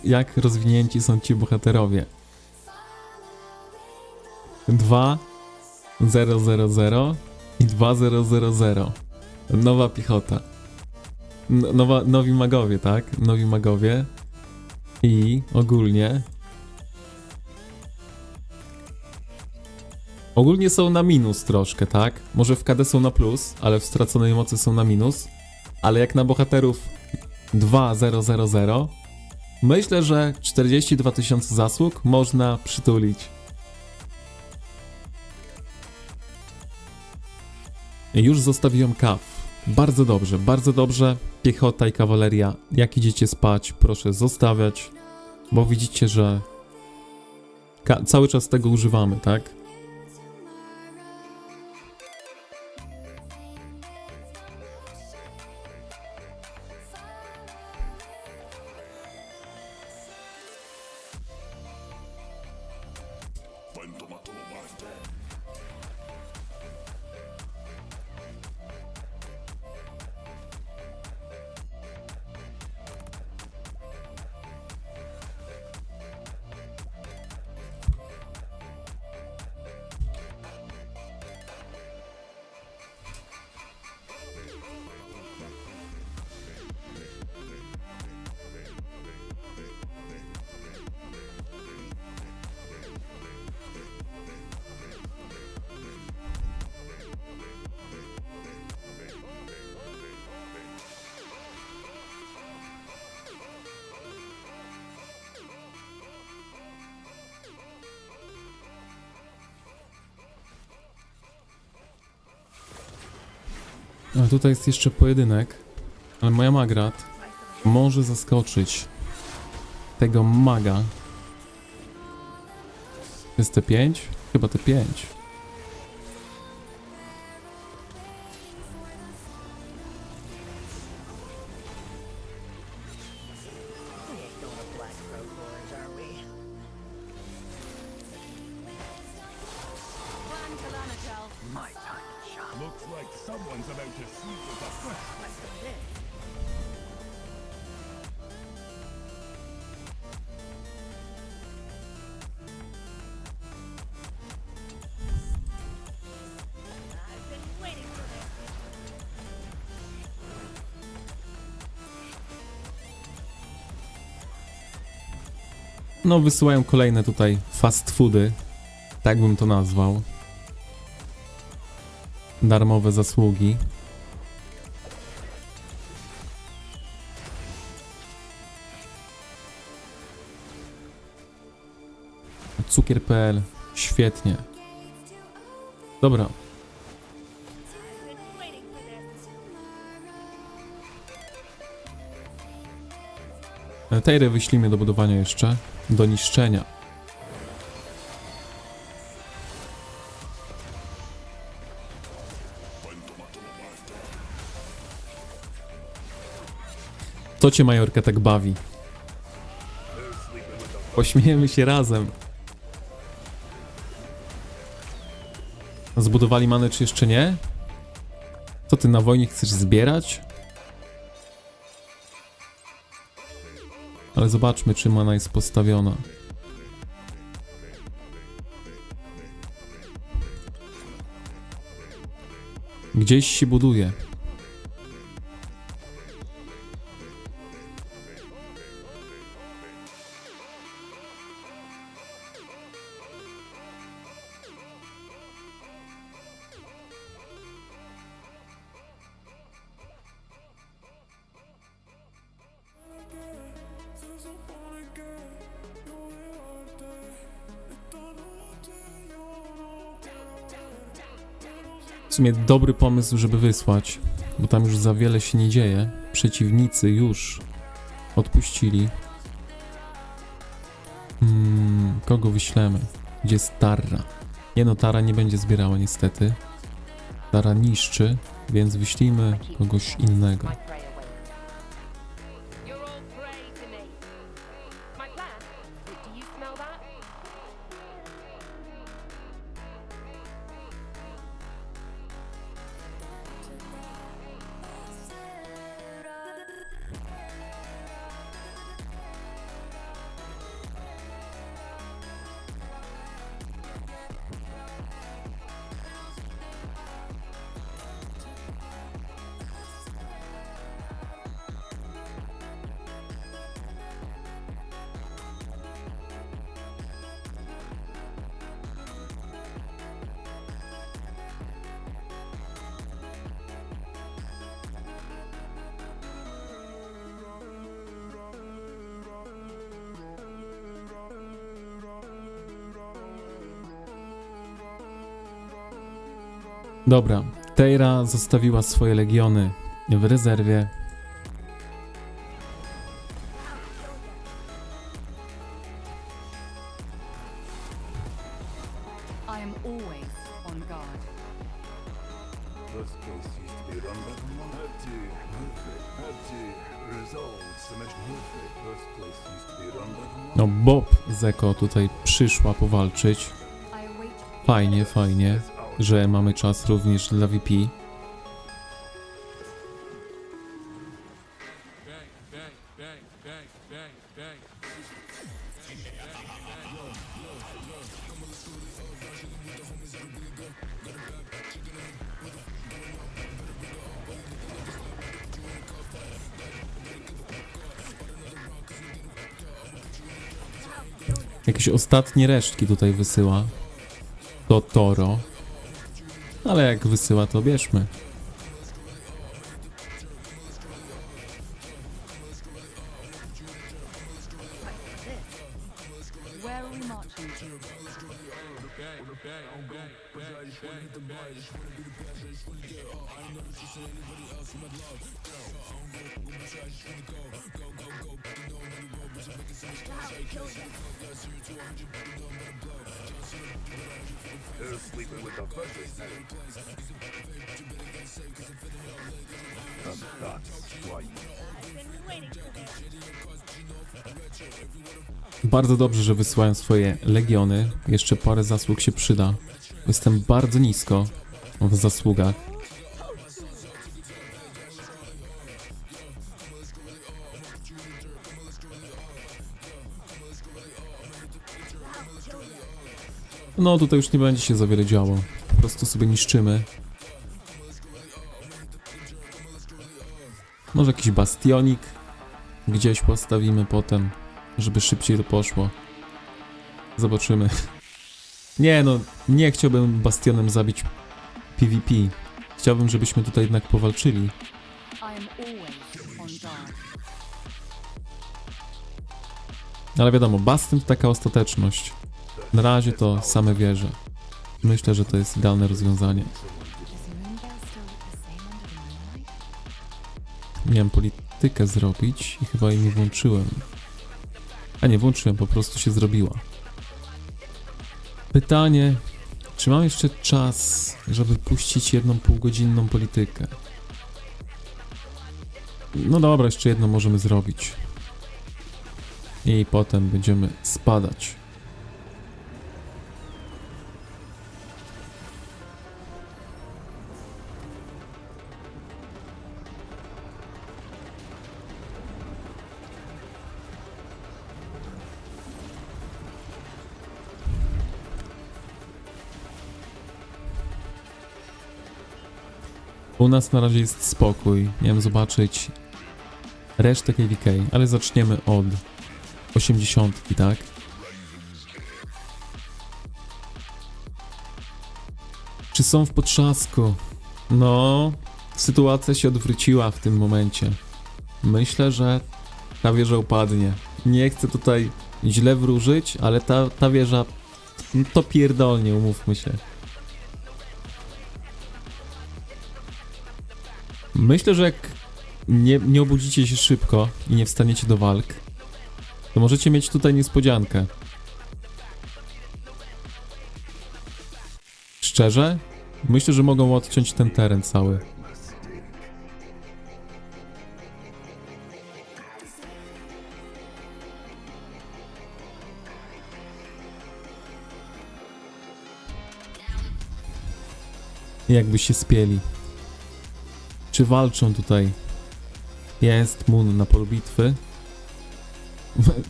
jak rozwinięci są ci bohaterowie. 2-0-0-0 i 2-0-0-0. Nowa piechota. Nowi magowie, tak? Nowi magowie. I ogólnie są na minus troszkę, tak? Może w KD są na plus, ale w straconej mocy są na minus. Ale jak na bohaterów 2-0-0-0, myślę, że 42 000 zasług można przytulić. Już zostawiłem kaw. Bardzo dobrze, bardzo dobrze. Piechota i kawaleria. Jak idziecie spać, proszę zostawiać, bo widzicie, że cały czas tego używamy, tak? A tutaj jest jeszcze pojedynek, ale moja Magrat może zaskoczyć tego maga. Jest T5? Chyba T5. We ain't going to Black Crow Forge, are we? My time to shine. Looks like someone's about to sleep with a fresh. No, wysyłają kolejne tutaj fast foody. Tak bym to nazwał. Darmowe zasługi. Cukier.pl. Świetnie. Dobra. Tejrę wyślijmy do budowania jeszcze. Do niszczenia. To cię, Majorka, tak bawi. Pośmiejemy się razem. Zbudowali manę, czy jeszcze nie? Co ty na wojnie chcesz zbierać? Ale zobaczmy, czy mana jest postawiona. Gdzieś się buduje. W sumie dobry pomysł, żeby wysłać, bo tam już za wiele się nie dzieje. Przeciwnicy już odpuścili. Kogo wyślemy? Gdzie jest Tara? Nie no, Tara nie będzie zbierała niestety. Tara niszczy, więc wyślijmy kogoś innego. My prey awaits. You're all prey to me. My plan? Do you smell that? Dobra, Tejra zostawiła swoje legiony w rezerwie. I am always on guard. First place used to be run by the monk. Had to resolve submission. First place used to be run by the monk. No, Bob Zeko tutaj przyszła powalczyć. I await Fajnie, fajnie, że mamy czas również dla VP. Jakieś ostatnie resztki tutaj wysyła. To Toro. Ale jak wysyła, to bierzmy. where are we marching to? They're sleeping with the buzzers. And that's why Bardzo dobrze, że wysyłają swoje legiony. Jeszcze parę zasług się przyda. Jestem bardzo nisko w zasługach. No tutaj już nie będzie się za wiele działo. Po prostu sobie niszczymy. Może jakiś bastionik gdzieś postawimy potem, żeby szybciej to poszło. Zobaczymy. Nie no, nie chciałbym Bastionem zabić PvP. Chciałbym, żebyśmy tutaj jednak powalczyli. I am always on guard. Ale wiadomo, Bastion to taka ostateczność. Na razie to same wieże. Myślę, że to jest idealne rozwiązanie. Is Moonbell still the same under the moonlight? Miałem politykę zrobić i chyba jej nie włączyłem. A nie, włączyłem, po prostu się zrobiła. Pytanie, czy mam jeszcze czas, żeby puścić jedną półgodzinną politykę? No dobra, jeszcze jedną możemy zrobić. I potem będziemy spadać. U nas na razie jest spokój. Miałem zobaczyć resztę KVK, ale zaczniemy od 80, tak? Czy są w potrzasku? No, sytuacja się odwróciła w tym momencie. Myślę, że ta wieża upadnie. Nie chcę tutaj źle wróżyć, ale ta wieża to pierdolnie, umówmy się. Myślę, że jak nie obudzicie się szybko i nie wstaniecie do walk, to możecie mieć tutaj niespodziankę. Szczerze? Myślę, że mogą odciąć ten teren cały. Jakby się spieli. Czy walczą tutaj? Jest Moon na polu bitwy.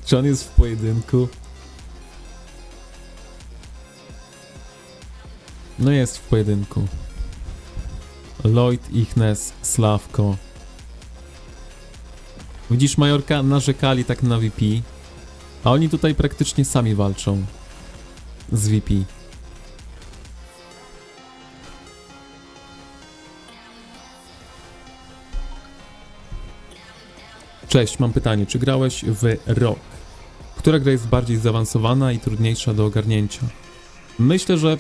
Czy on jest w pojedynku? No jest w pojedynku. Lloyd, Ichnes, Sławko. Widzisz, Majorka? Narzekali tak na VP. A oni tutaj praktycznie sami walczą z VP. Cześć, mam pytanie, czy grałeś w Rock? Która gra jest bardziej zaawansowana i trudniejsza do ogarnięcia? Myślę, że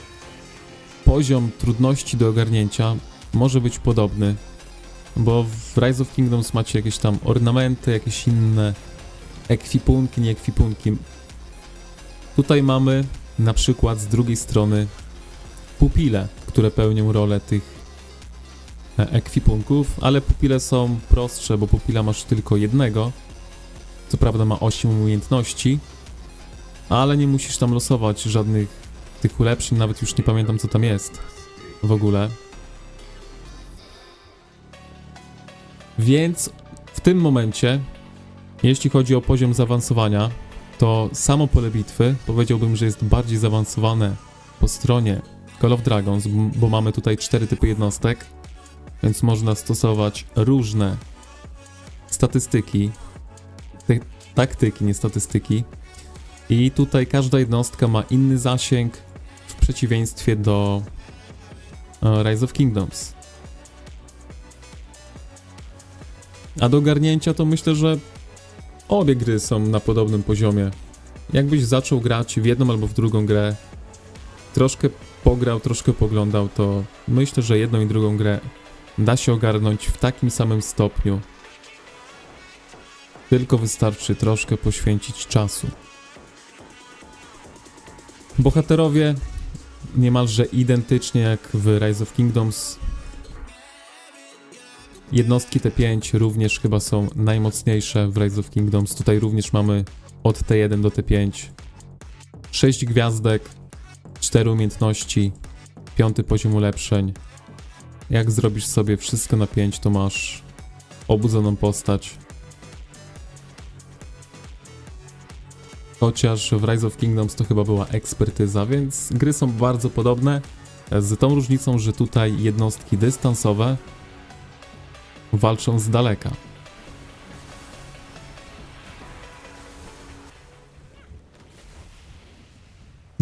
poziom trudności do ogarnięcia może być podobny, bo w Rise of Kingdoms macie jakieś tam ornamenty, jakieś inne ekwipunki, nie ekwipunki. Tutaj mamy na przykład z drugiej strony pupile, które pełnią rolę tych ekwipunków, ale pupile są prostsze, bo pupila masz tylko jednego. Co prawda ma 8 umiejętności, ale nie musisz tam losować żadnych tych ulepszeń, nawet już nie pamiętam co tam jest w ogóle. Więc w tym momencie, jeśli chodzi o poziom zaawansowania, to samo pole bitwy powiedziałbym, że jest bardziej zaawansowane po stronie Call of Dragons, bo mamy tutaj 4 typy jednostek, więc można stosować różne statystyki, taktyki, nie statystyki. I tutaj każda jednostka ma inny zasięg w przeciwieństwie do Rise of Kingdoms. A do ogarnięcia to myślę, że obie gry są na podobnym poziomie. Jakbyś zaczął grać w jedną albo w drugą grę, troszkę pograł, troszkę poglądał, to myślę, że jedną i drugą grę da się ogarnąć w takim samym stopniu. Tylko wystarczy troszkę poświęcić czasu. Bohaterowie niemalże identycznie jak w Rise of Kingdoms. Jednostki T5 również chyba są najmocniejsze w Rise of Kingdoms. Tutaj również mamy od T1 do T5 6 gwiazdek, 4 umiejętności, 5 poziom ulepszeń. Jak zrobisz sobie wszystko na 5, to masz obudzoną postać. Chociaż w Rise of Kingdoms to chyba była ekspertyza, więc gry są bardzo podobne. Z tą różnicą, że tutaj jednostki dystansowe walczą z daleka.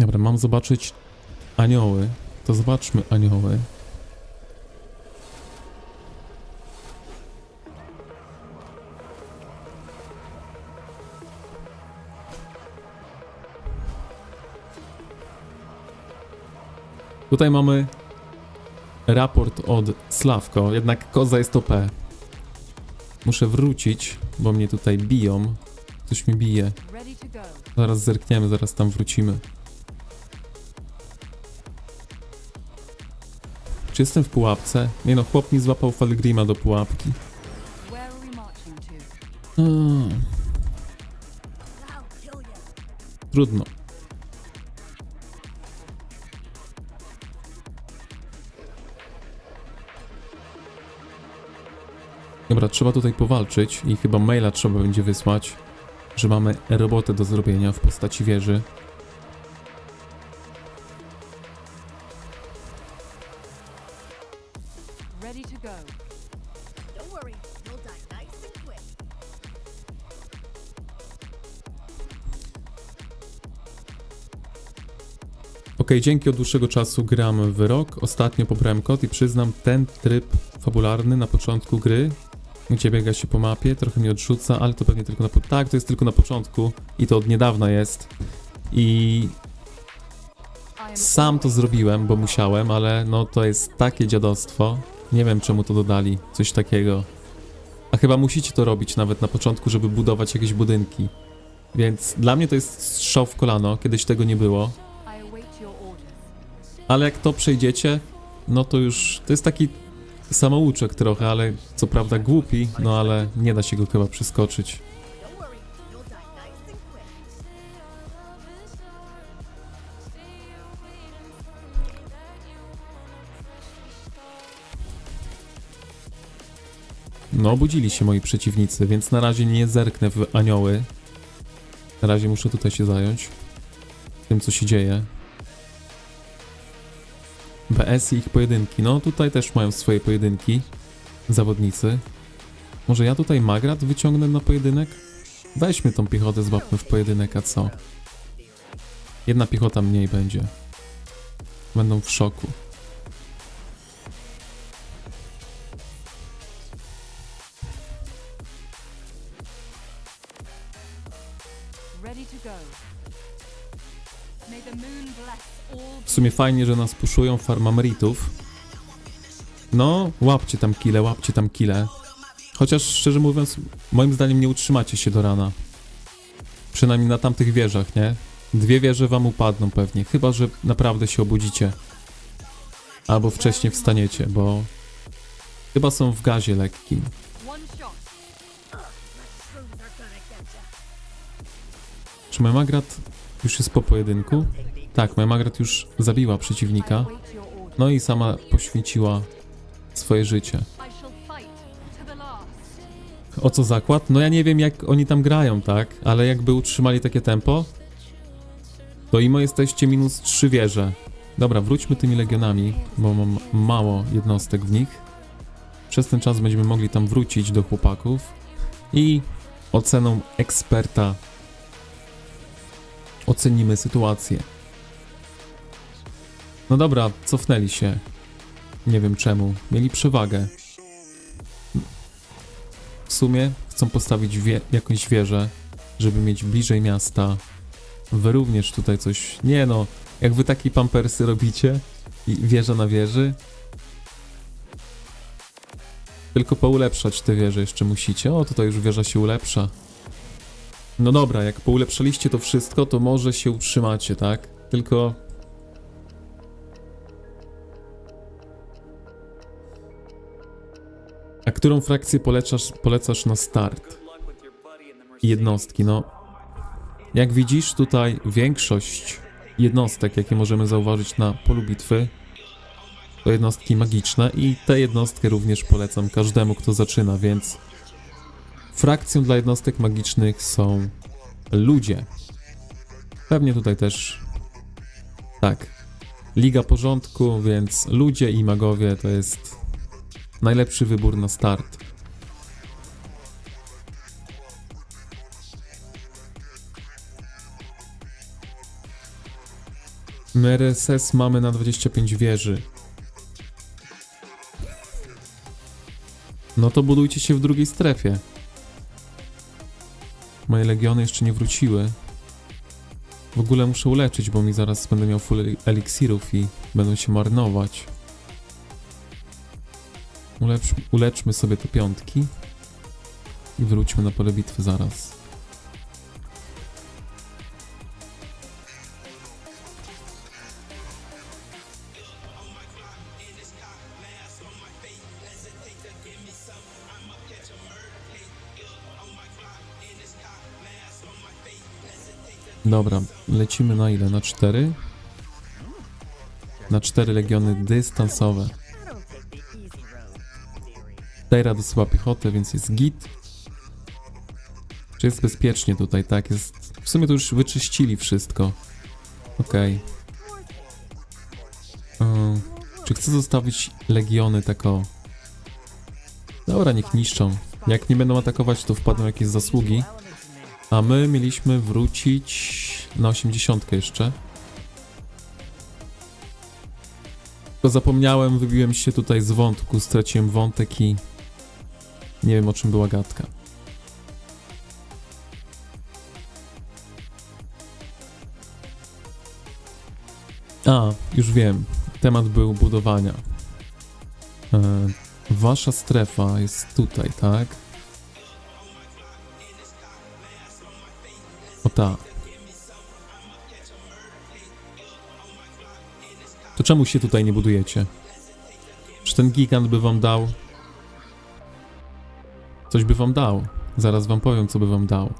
Dobra, mam zobaczyć anioły. To zobaczmy anioły. Tutaj mamy raport od Sławko, jednak koza jest OP. Muszę wrócić, bo mnie tutaj biją. Ktoś mnie bije. Ready to go. Zaraz zerkniemy, zaraz tam wrócimy. Czy jestem w pułapce? Nie no, chłop mi złapał Falgrima do pułapki. Where are we marching to? Hmm, I'll kill you. trudno. Dobra, trzeba tutaj powalczyć i chyba maila trzeba będzie wysłać, że mamy robotę do zrobienia w postaci wieży. Ready to go. Don't worry, you'll die nice and quick. Okej, dzięki od dłuższego czasu gram w rok. Ostatnio pobrałem kod i przyznam, ten tryb fabularny na początku gry, gdzie biega się po mapie, trochę mnie odrzuca, ale to pewnie tylko na tak, to jest tylko na początku i to od niedawna jest. I I am sam to zrobiłem, bo musiałem, ale no to jest takie dziadostwo. Nie wiem, czemu to dodali, coś takiego. A chyba musicie to robić nawet na początku, żeby budować jakieś budynki. Więc dla mnie to jest strzał w kolano, kiedyś tego nie było. I await your orders. Ale jak to przejdziecie, no to już, to jest taki samouczek trochę, ale co prawda głupi, no ale nie da się go chyba przeskoczyć. Don't worry, you'll die nice and quick. No, obudzili się moi przeciwnicy, więc na razie nie zerknę w anioły. Na razie muszę tutaj się zająć tym, co się dzieje. BS i ich pojedynki. No, tutaj też mają swoje pojedynki zawodnicy. Może ja tutaj Magrat wyciągnę na pojedynek? Weźmy tą piechotę, złapmy w pojedynek, a co? Jedna piechota mniej będzie. Będą w szoku. Ready to go. May the moon bless all. W sumie fajnie, że nas puszują farma meritów. No, łapcie tam kile, łapcie tam kile. Chociaż szczerze mówiąc, moim zdaniem nie utrzymacie się do rana. Przynajmniej na tamtych wieżach, nie? 2 wieże wam upadną pewnie, chyba że naprawdę się obudzicie. Albo wcześniej wstaniecie, bo chyba są w gazie lekkim. One shot. Shrooms are gonna get ya. Czy moja Magrat już jest po pojedynku? Tak, moja Magrat już zabiła przeciwnika. Await your orders. No i sama poświęciła swoje życie. I shall fight to the last. O co zakład? No ja nie wiem jak oni tam grają, tak? Ale jakby utrzymali takie tempo, to imo jesteście minus 3 wieże. Dobra, wróćmy tymi legionami, bo mam mało jednostek w nich. Przez ten czas będziemy mogli tam wrócić do chłopaków i oceną eksperta ocenimy sytuację. No dobra, cofnęli się. Nie wiem czemu. Mieli przewagę. W sumie chcą postawić jakąś wieżę, żeby mieć bliżej miasta. Wy również tutaj coś... Nie no, jak wy takie pampersy robicie i wieża na wieży, tylko poulepszać te wieże jeszcze musicie. O, tutaj już wieża się ulepsza. No dobra, jak poulepszaliście to wszystko, to może się utrzymacie, tak? Tylko... A którą frakcję polecasz na start? Jednostki, no. Jak widzisz, tutaj większość jednostek, jakie możemy zauważyć na polu bitwy, to jednostki magiczne i tę jednostkę również polecam każdemu, kto zaczyna, więc frakcją dla jednostek magicznych są ludzie. Pewnie tutaj też tak, Liga Porządku, więc ludzie i magowie to jest najlepszy wybór na start. My RSS mamy na 25 wieży. No to budujcie się w drugiej strefie. Moje legiony jeszcze nie wróciły. W ogóle muszę uleczyć, bo mi zaraz będę miał full eliksirów i będą się marnować. Uleczmy sobie te piątki. I wróćmy na pole bitwy zaraz. Dobra, lecimy na ile? Na 4? Na 4 legiony dystansowe. I don't take the easy road. Tejra dosyła piechotę, więc jest git. Czy jest bezpiecznie tutaj, tak? Jest... W sumie to już wyczyścili wszystko. Okej. Czy chcę zostawić legiony tak o... Dobra, niech niszczą. Jak nie będą atakować, to wpadną jakieś zasługi. A my mieliśmy wrócić na 80 jeszcze. Tylko zapomniałem, wybiłem się tutaj z wątku, straciłem wątek i... Nie wiem, o czym była gadka. A, już wiem. Temat był budowania. Wasza strefa jest tutaj, tak? O ta. To czemu się tutaj nie budujecie? Czy ten gigant by wam dał? Coś by wam dał. Zaraz wam powiem, co by wam dał.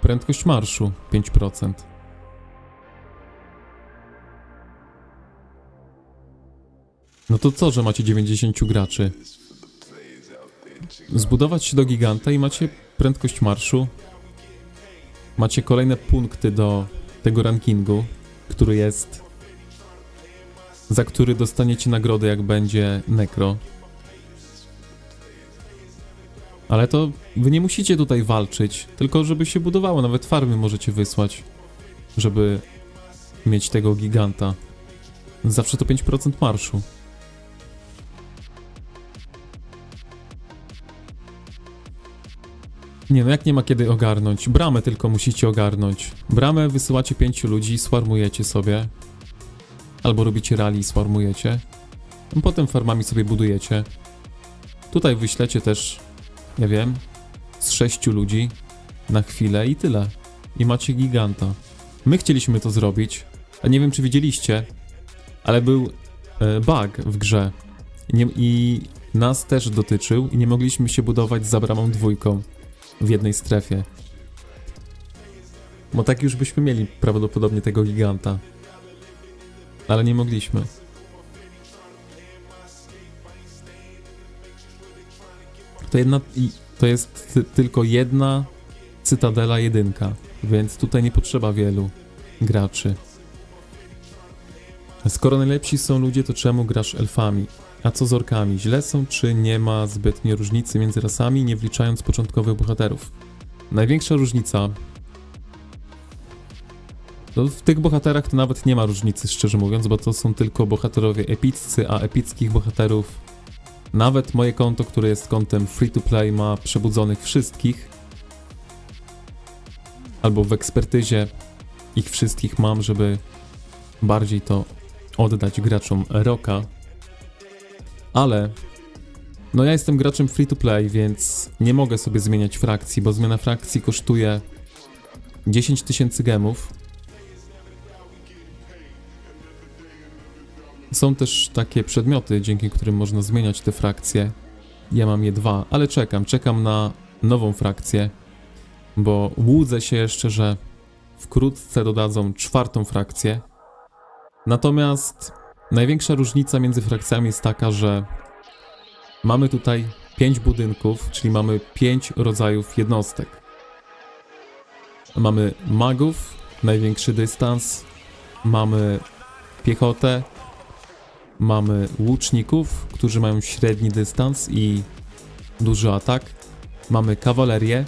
Prędkość marszu 5%. No to co, że macie 90 graczy? Zbudować się do giganta i macie prędkość marszu. Macie kolejne punkty do tego rankingu, który jest... Za który dostaniecie nagrodę, jak będzie nekro. Ale to wy nie musicie tutaj walczyć, tylko żeby się budowało. Nawet farmy możecie wysłać, żeby mieć tego giganta. Zawsze to 5% marszu. Nie no, jak nie ma kiedy ogarnąć? Bramę tylko musicie ogarnąć. Bramę wysyłacie 5 ludzi, swarmujecie sobie. Albo robicie rally i swarmujecie. Potem farmami sobie budujecie. Tutaj wyślecie też, nie wiem, z 6 ludzi na chwilę i tyle. I macie giganta. My chcieliśmy to zrobić, a nie wiem, czy widzieliście, ale był bug w grze. I nas też dotyczył i nie mogliśmy się budować za bramą 2 w jednej strefie. Bo tak już byśmy mieli prawdopodobnie tego giganta. Ale nie mogliśmy. To jest tylko jedna Cytadela 1, więc tutaj nie potrzeba wielu graczy. Skoro najlepsi są ludzie, to czemu grasz elfami? A co z orkami? Źle są, czy nie ma zbytnio różnicy między rasami, nie wliczając początkowych bohaterów? Największa różnica... To w tych bohaterach to nawet nie ma różnicy, szczerze mówiąc, bo to są tylko bohaterowie epiccy, a epickich bohaterów... Nawet moje konto, które jest kontem free to play, ma przebudzonych wszystkich. Albo w ekspertyzie ich wszystkich mam, żeby bardziej to oddać graczom Rocka. Ale no ja jestem graczem free to play, więc nie mogę sobie zmieniać frakcji, bo zmiana frakcji kosztuje 10 000 gemów. Są też takie przedmioty, dzięki którym można zmieniać te frakcje. Ja mam je 2, ale czekam na nową frakcję, bo łudzę się jeszcze, że wkrótce dodadzą 4. frakcję. Natomiast największa różnica między frakcjami jest taka, że mamy tutaj 5 budynków, czyli mamy 5 rodzajów jednostek. Mamy magów, największy dystans, mamy piechotę, mamy łuczników, którzy mają średni dystans i duży atak, mamy kawalerię,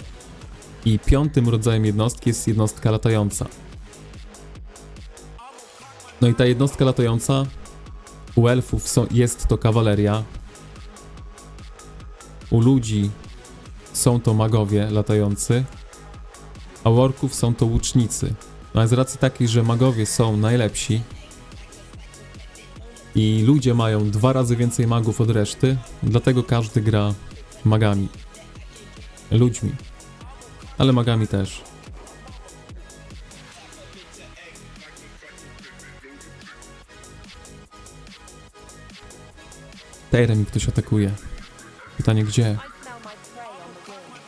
I 5. rodzajem jednostki jest jednostka latająca. No i ta jednostka latająca u elfów jest to kawaleria. U ludzi są to magowie latający, a u orków są to łucznicy. No a z racji takiej, że magowie są najlepsi i ludzie mają 2 razy więcej magów od reszty, dlatego każdy gra magami. Ludźmi. Ale magami też. Tejrę mi ktoś atakuje. Pytanie gdzie? I smell my prey on the wing.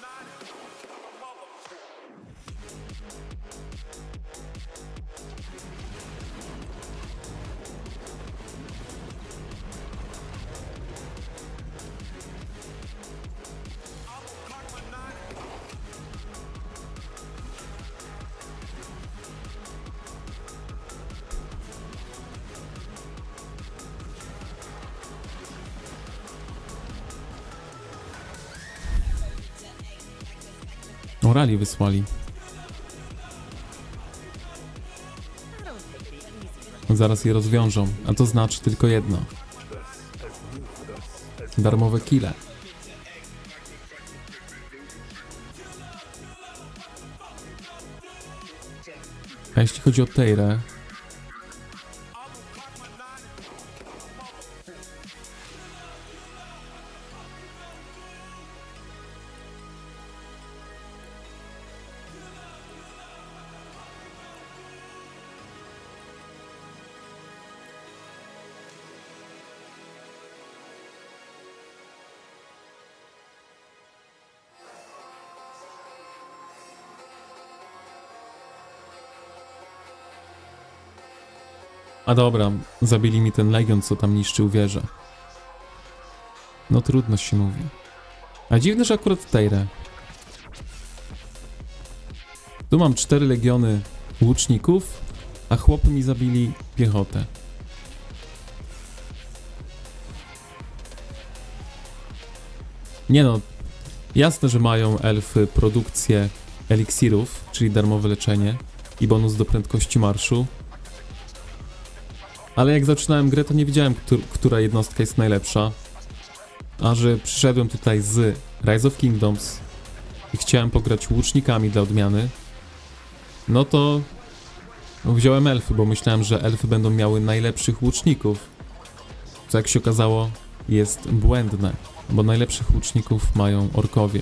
Orali wysłali. Zaraz je rozwiążą, a to znaczy tylko jedno. Darmowe kile. A jeśli chodzi o Tejrę, a dobra, zabili mi ten legion, co tam niszczył wieżę. No trudno się mówi. A dziwne, że akurat Tejrę. Tu mam 4 legiony łuczników, a chłopy mi zabili piechotę. Nie no, jasne, że mają elfy produkcję eliksirów, czyli darmowe leczenie i bonus do prędkości marszu. Ale jak zaczynałem grę, to nie wiedziałem, która jednostka jest najlepsza. A że przyszedłem tutaj z Rise of Kingdoms i chciałem pograć łucznikami dla odmiany, no to wziąłem elfy, bo myślałem, że elfy będą miały najlepszych łuczników. Co jak się okazało, jest błędne, bo najlepszych łuczników mają orkowie.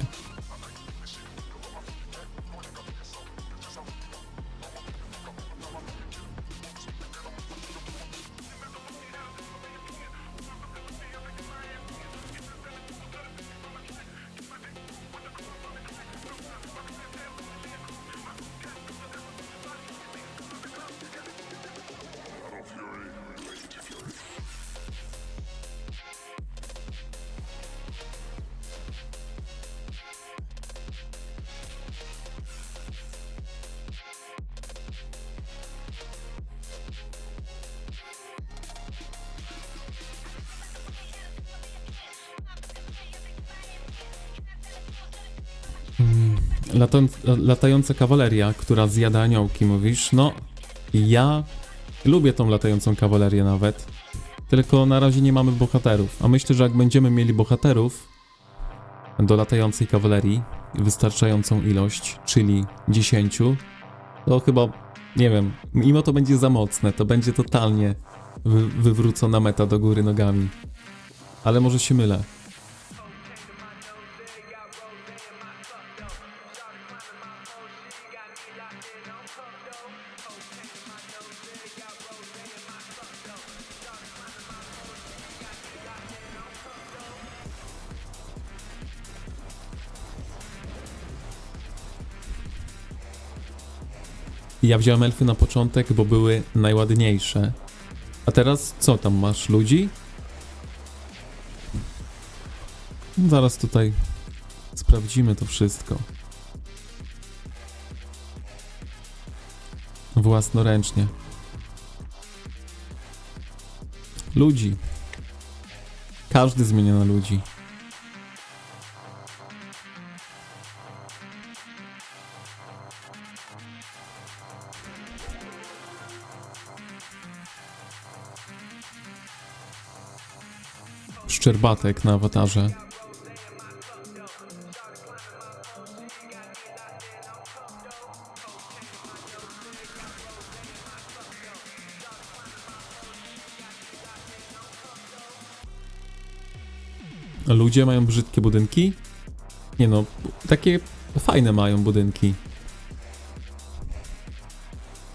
Latająca kawaleria, która zjada aniołki, mówisz? No, ja lubię tą latającą kawalerię nawet, tylko na razie nie mamy bohaterów, a myślę, że jak będziemy mieli bohaterów do latającej kawalerii, wystarczającą ilość, czyli 10, to chyba, nie wiem, mimo to będzie za mocne, to będzie totalnie wywrócona meta do góry nogami, ale może się mylę. Ja wziąłem elfy na początek, bo były najładniejsze. A teraz co tam masz? Ludzi? Zaraz tutaj sprawdzimy to wszystko. Własnoręcznie. Ludzi. Każdy zmienia na ludzi. szczerbatek na awatarze. Ludzie mają brzydkie budynki? Nie no, takie fajne mają budynki.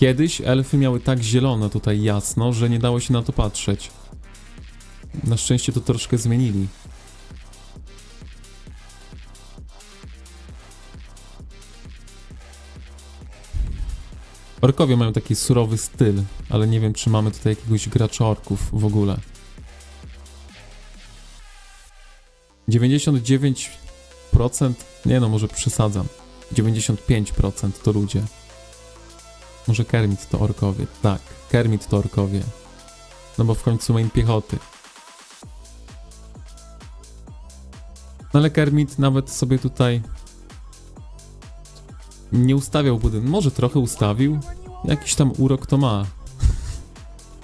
Kiedyś elfy miały tak zielono tutaj jasno, że nie dało się na to patrzeć. Na szczęście to troszkę zmienili. Orkowie mają taki surowy styl, ale nie wiem, czy mamy tutaj jakiegoś gracza orków w ogóle. 99%? Nie no, może przesadzam. 95% to ludzie. Może Kermit to orkowie. Tak, Kermit to orkowie. No bo w końcu main piechoty. No ale Kermit nawet sobie tutaj nie ustawiał budynku. Może trochę ustawił. Jakiś tam urok to ma.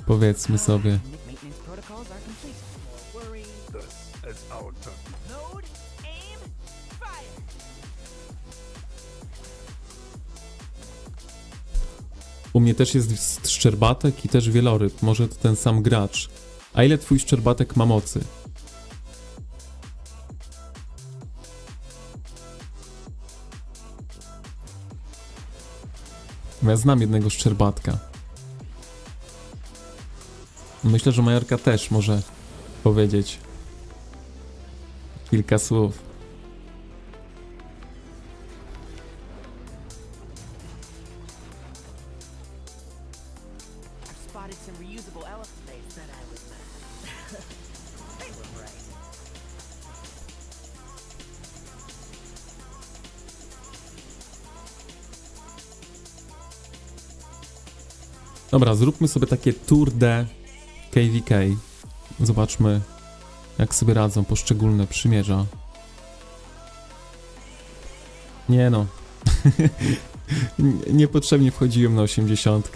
Powiedzmy sobie. Maintenance protocols are complete. Worry. This is our turn. Load, aim, fire. U mnie też jest szczerbatek i też wieloryb. Może to ten sam gracz. A ile twój szczerbatek ma mocy? Ja znam jednego szczerbatka. Myślę, że Majorka też może powiedzieć kilka słów. I've spotted some reusable elephant base that I was mad. They were right. Dobra, zróbmy sobie takie Tour de KVK. Zobaczmy, jak sobie radzą poszczególne przymierza. Nie no. Niepotrzebnie wchodziłem na 80.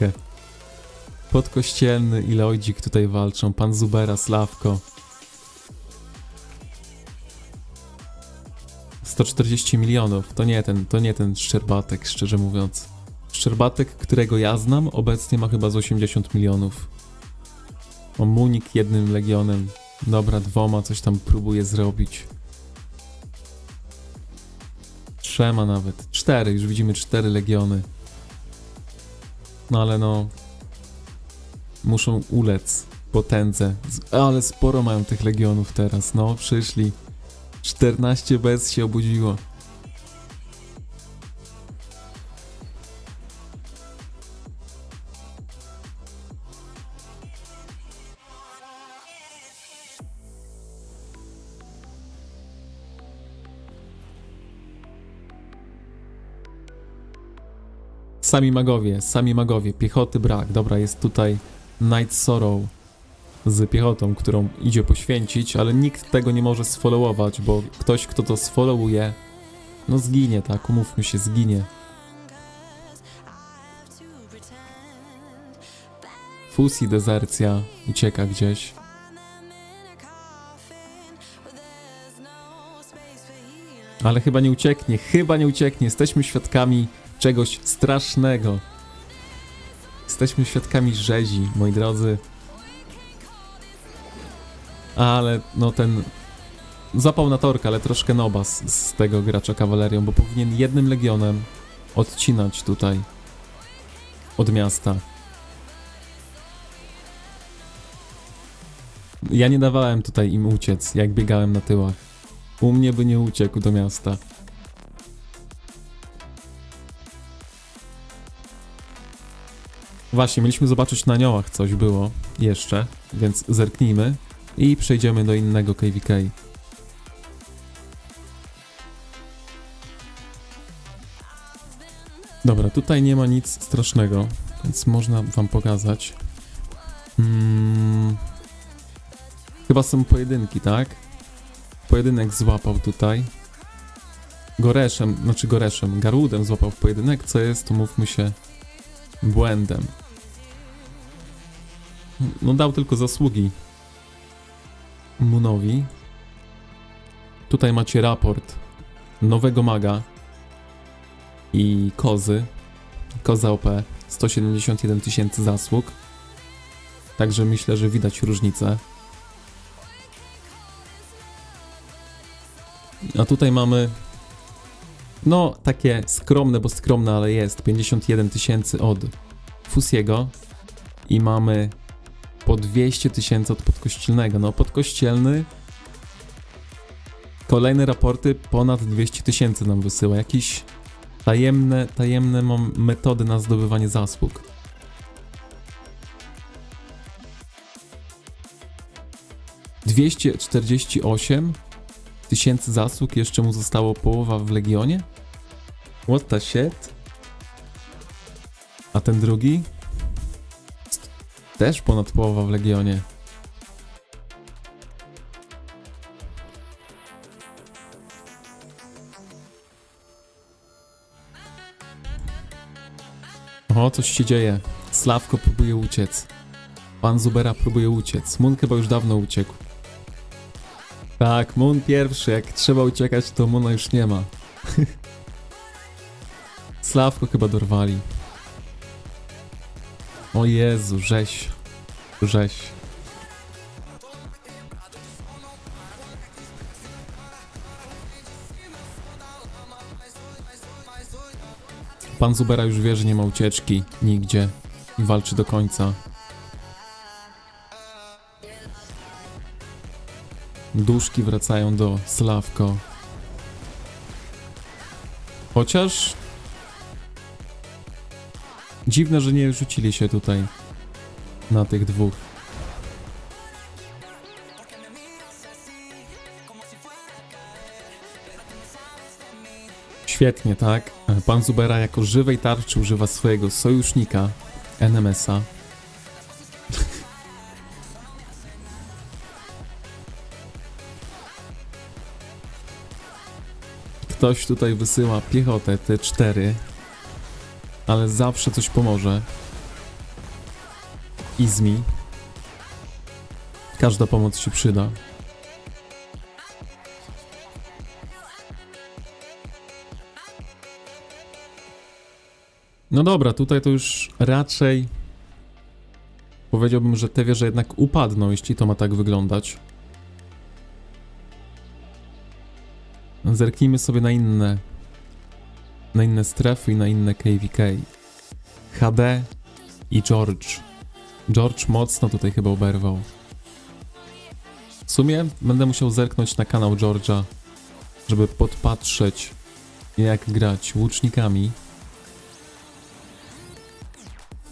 Podkościelny i Lojdzik tutaj walczą. Pan Zubera, Sławko. 140 milionów. To nie ten Szczerbatek, szczerze mówiąc. Szczerbatek, którego ja znam, obecnie ma chyba z 80 milionów. O, Munik jednym legionem. Dobra, 2 coś tam próbuje zrobić. 3 nawet. 4, już widzimy 4 legiony. No ale no... Muszą ulec potędze. Ale sporo mają tych legionów teraz. No, przyszli. 14 bez się obudziło. Sami magowie, piechoty brak. Dobra, jest tutaj Night Sorrow z piechotą, którą idzie poświęcić, ale nikt tego nie może sfollowować, bo ktoś, kto to sfollowuje, no zginie, tak, umówmy się, zginie. Fusi dezercja, ucieka gdzieś. Ale chyba nie ucieknie, jesteśmy świadkami czegoś strasznego. Jesteśmy świadkami rzezi, moi drodzy. Ale no ten... Zapał na torkę, ale troszkę nobas z tego gracza kawalerią, bo powinien jednym legionem odcinać tutaj od miasta. Ja nie dawałem tutaj im uciec, jak biegałem na tyłach. U mnie by nie uciekł do miasta. Właśnie, mieliśmy zobaczyć na aniołach, coś było jeszcze, więc zerknijmy i przejdziemy do innego KVK. Dobra, tutaj nie ma nic strasznego, więc można wam pokazać. Chyba są pojedynki, tak? Pojedynek złapał tutaj. Garudem złapał w pojedynek, co jest, umówmy się, błędem. No dał tylko zasługi. Moonowi. Tutaj macie raport nowego maga i kozy. Koza OP 171 000 zasług. Także myślę, że widać różnicę. A tutaj mamy no takie skromne, bo skromne, ale jest 51 000 od Fusiego i mamy po 200 000 od podkościelnego. No podkościelny kolejne raporty ponad 200 000 nam wysyła. Jakieś tajemne mam metody na zdobywanie zasług. $248 000 zasług, jeszcze mu zostało połowa w Legionie? What the shit? A ten drugi? Też ponad połowa w Legionie. O, coś się dzieje. Slawko próbuje uciec. Pan Zubera próbuje uciec. Moon chyba już dawno uciekł. Tak, Moon pierwszy. Jak trzeba uciekać, to Moona już nie ma. Slawko chyba dorwali. O Jezu, rzeź. Pan Zubera już wie, że nie ma ucieczki nigdzie i walczy do końca. Duszki wracają do Slawko. Chociaż dziwne, że nie rzucili się tutaj na tych dwóch. Świetnie, tak? Pan Zubera jako żywej tarczy używa swojego sojusznika, NMS-a. Ktoś tutaj wysyła piechotę T4, ale zawsze coś pomoże. Izmi. Każda pomoc się przyda. No dobra, tutaj to już raczej powiedziałbym, że te wieże jednak upadną, jeśli to ma tak wyglądać. Zerknijmy sobie na inne strefy i na inne KVK. HD i George. George mocno tutaj chyba oberwał. W sumie będę musiał zerknąć na kanał George'a, żeby podpatrzeć, jak grać łucznikami.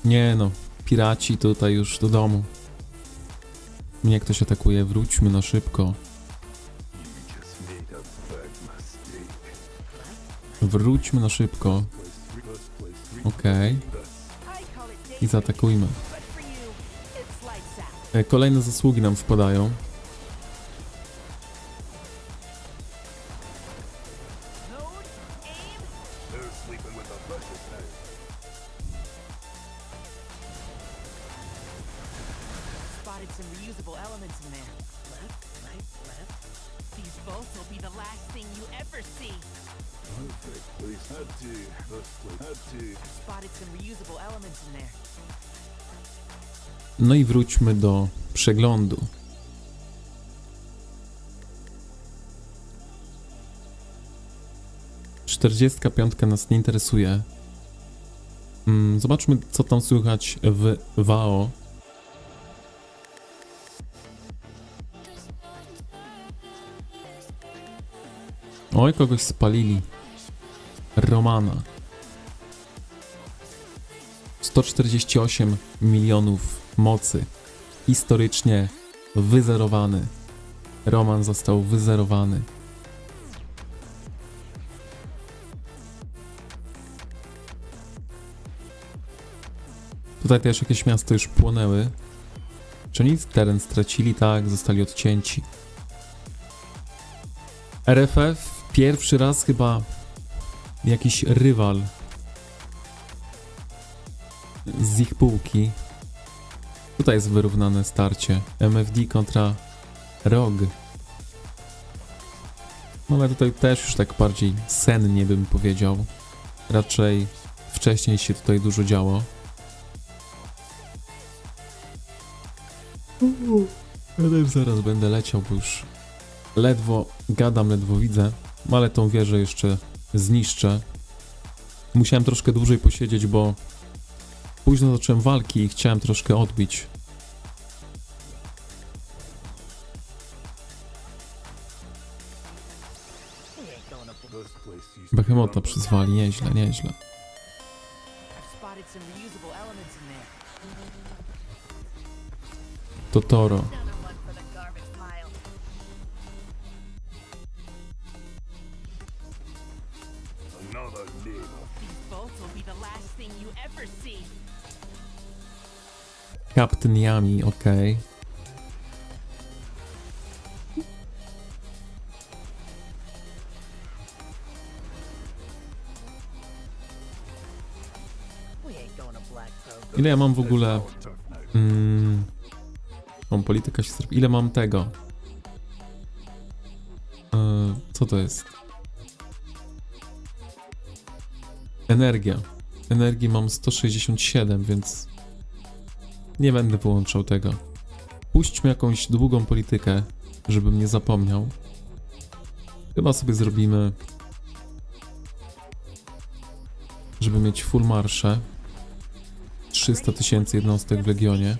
Nie no, piraci tutaj już do domu. Mnie ktoś atakuje, wróćmy na szybko. Wróćmy na szybko. Okej. I zaatakujmy. Kolejne zasługi nam wpadają. Spotted some reusable elements in there. These bolts will be the last thing you ever see. Spotted some reusable elements in there. No i wróćmy do przeglądu. Czterdziestka nas nie interesuje. Zobaczmy, co tam słychać w WAO. Oj, kogoś spalili. Romana. 148 milionów mocy. Historycznie wyzerowany. Roman został wyzerowany. Tutaj też jakieś miasta już płonęły. Czy nic? Teren stracili? Tak, zostali odcięci. RFF pierwszy raz chyba jakiś rywal z ich półki. Tutaj jest wyrównane starcie. MFD kontra Rog. No ale tutaj też już tak bardziej sennie bym powiedział. Raczej wcześniej się tutaj dużo działo. Ja też zaraz będę leciał, bo już ledwo gadam, ledwo widzę. Ale tą wieżę jeszcze zniszczę. Musiałem troszkę dłużej posiedzieć, bo późno zacząłem walki i chciałem troszkę odbić. We ain't going to. This place used to be Behemota run by przyzwali, nieźle, nieźle. I've spotted some reusable elements in there. Totoro. Another one for the garbage pile. Another nail. These bolts will be the last thing you ever see. Captain Yami, okej. We ain't going to Black Cove. Ile ja mam w ogóle... tough now. Mam polityka się zrobi. Ile mam tego? Co to jest? Energia. Energii mam 167, więc nie będę wyłączał tego. Puśćmy jakąś długą politykę, żebym nie zapomniał. Chyba sobie zrobimy, żeby mieć full marsze. 300 000 jednostek w Legionie.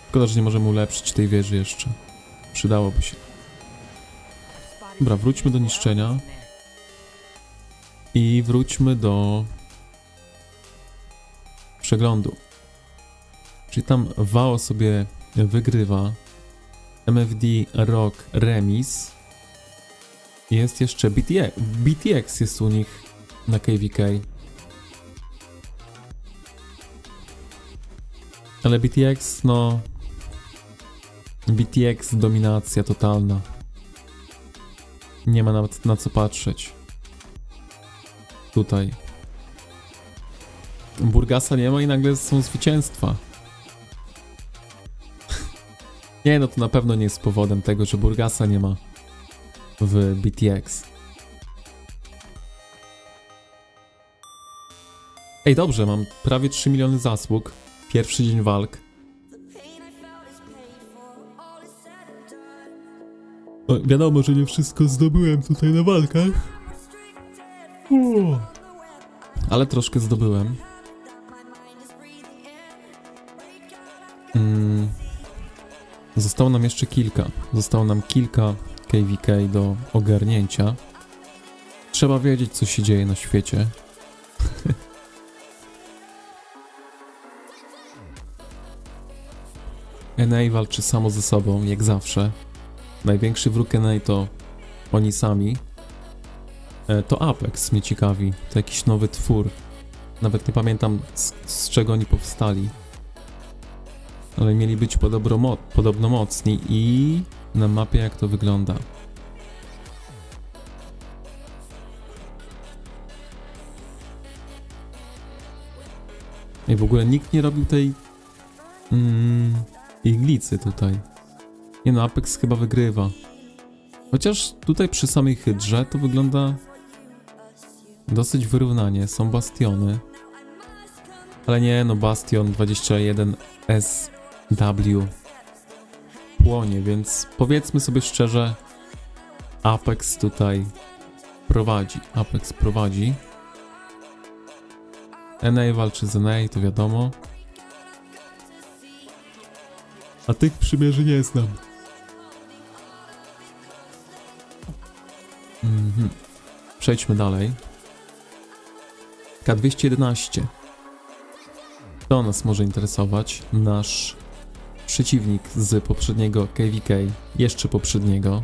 Szkoda, że nie możemy ulepszyć tej wieży jeszcze. Przydałoby się. Dobra, wróćmy do niszczenia. I wróćmy do przeglądu. Czyli tam WAO sobie wygrywa. MFD Rock remis. Jest jeszcze BTX. BTX jest u nich na KVK. Ale BTX, no... BTX dominacja totalna. Nie ma nawet na co patrzeć. Tutaj. Burgasa nie ma i nagle są zwycięstwa. Nie, no to na pewno nie jest powodem tego, że Burgasa nie ma w BTX. Ej, dobrze, mam prawie 3 miliony zasług. Pierwszy dzień walk. No, wiadomo, że nie wszystko zdobyłem tutaj na walkach. Ale troszkę zdobyłem. Zostało nam jeszcze kilka. Zostało nam kilka KVK do ogarnięcia. Trzeba wiedzieć, co się dzieje na świecie. NA walczy samo ze sobą, jak zawsze. Największy wróg NA to oni sami. To Apex mnie ciekawi. To jakiś nowy twór. Nawet nie pamiętam z czego oni powstali. Ale mieli być podobno mocni i na mapie jak to wygląda. I w ogóle nikt nie robił tej iglicy tutaj. Nie no, Apex chyba wygrywa. Chociaż tutaj przy samej hydrze to wygląda dosyć wyrównanie. Są bastiony. Ale nie, no Bastion 21 SW płonie, więc powiedzmy sobie szczerze, Apex tutaj prowadzi. Apex prowadzi. NA walczy z NA, to wiadomo. A tych przymierzy nie znam. Przejdźmy dalej. K211. To nas może interesować. Nasz przeciwnik z poprzedniego KVK. Jeszcze poprzedniego.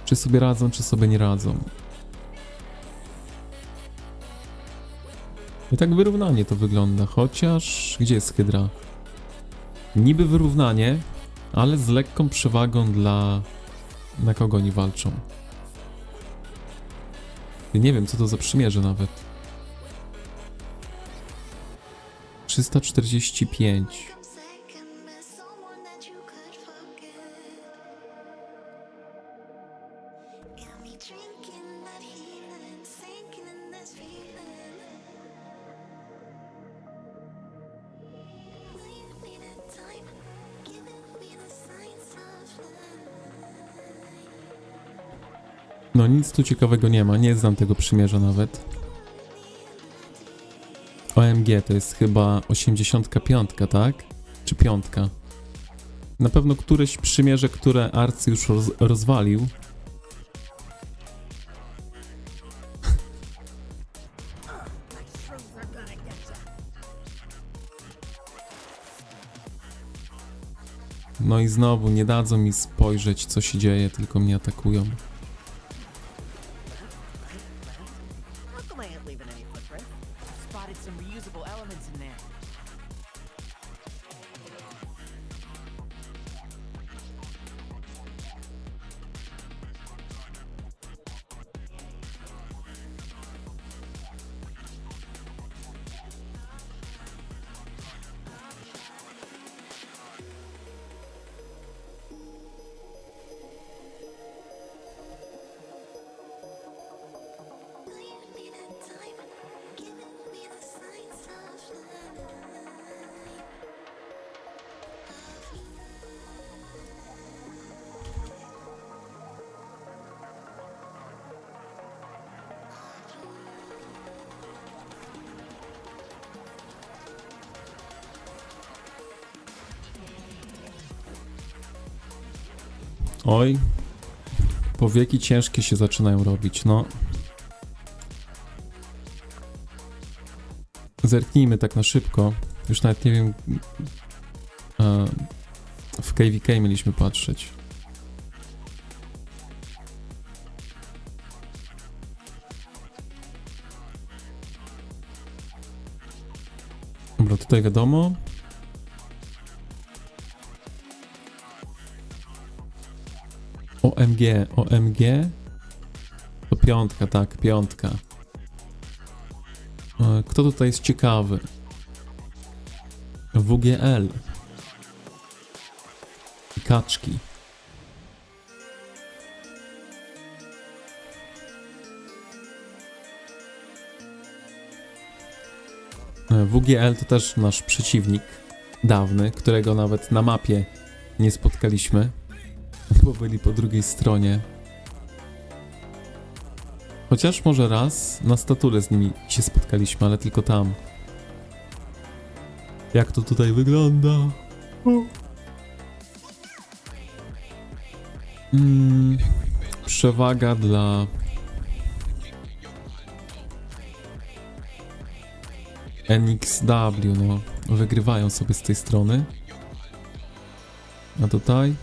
Czy sobie radzą, czy sobie nie radzą. I tak wyrównanie to wygląda. Chociaż... Gdzie jest hydra? Niby wyrównanie, ale z lekką przewagą dla... Na kogo oni walczą. Nie wiem, co to za przymierze nawet. 345. No nic tu ciekawego nie ma, nie znam tego przymierza nawet. OMG to jest chyba 85, tak? Czy 5? Na pewno któreś przymierze, które Arcy już rozwalił. No i znowu nie dadzą mi spojrzeć, co się dzieje, tylko mnie atakują. How come I ain't leaving any footprint? Spotted some reusable elements in there. Oj, powieki ciężkie się zaczynają robić, no. Zerknijmy tak na szybko. Już nawet nie wiem, w KVK mieliśmy patrzeć. Dobra, tutaj wiadomo. OMG. To 5, tak, 5. Kto tutaj jest ciekawy? WGL. I kaczki. WGL to też nasz przeciwnik dawny, którego nawet na mapie nie spotkaliśmy, bo byli po drugiej stronie. Chociaż może raz na statule z nimi się spotkaliśmy, ale tylko tam. Jak to tutaj wygląda? Przewaga dla NXW, no. Wygrywają sobie z tej strony. A tutaj?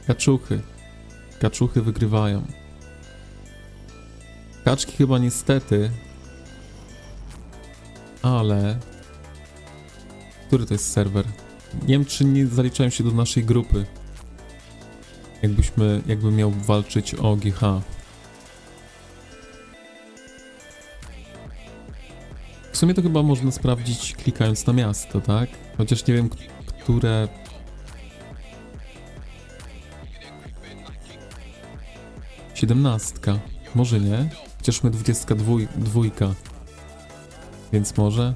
Kaczuchy. Kaczuchy wygrywają. Kaczki chyba niestety. Ale... Który to jest serwer? Nie wiem, czy nie zaliczają się do naszej grupy. Jakbym miał walczyć o GH. W sumie to chyba można sprawdzić klikając na miasto, tak? Chociaż nie wiem, które... Siedemnastka. Może nie. Chociaż my 22. Więc może.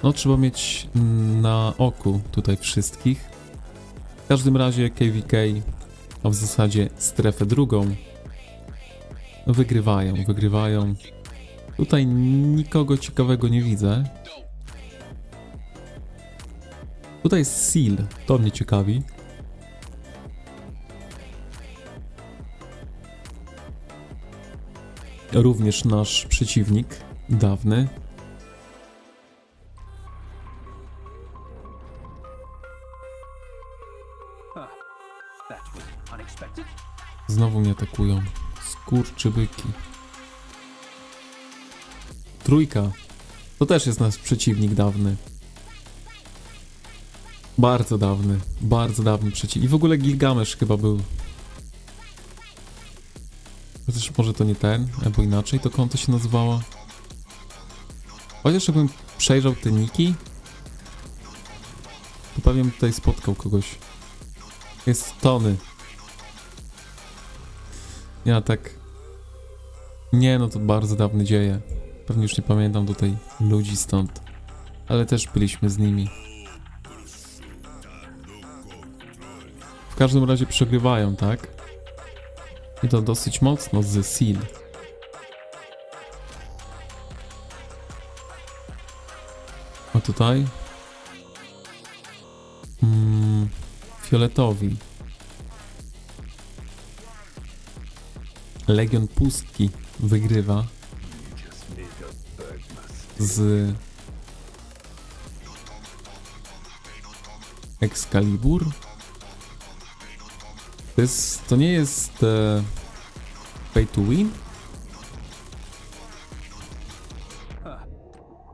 No trzeba mieć na oku tutaj wszystkich. W każdym razie KVK, a w zasadzie strefę drugą, wygrywają. Tutaj nikogo ciekawego nie widzę. Tutaj jest Seal, to mnie ciekawi. Również nasz przeciwnik dawny. Znowu mnie atakują. Skurczybyki. Trójka. To też jest nasz przeciwnik dawny. Bardzo dawny przeciwnik. I w ogóle Gilgamesz chyba był. Chociaż może to nie ten, albo inaczej to konto się nazywało. Chociaż jakbym przejrzał te niki, to pewnie bym tutaj spotkał kogoś. Jest Tony. Ja tak... Nie, no to bardzo dawne dzieje. Pewnie już nie pamiętam tutaj ludzi stąd. Ale też byliśmy z nimi. W każdym razie przegrywają, tak? I to dosyć mocno z Seal. A tutaj? Fioletowi. Legion Pustki wygrywa z Excalibur. To nie jest pay to win?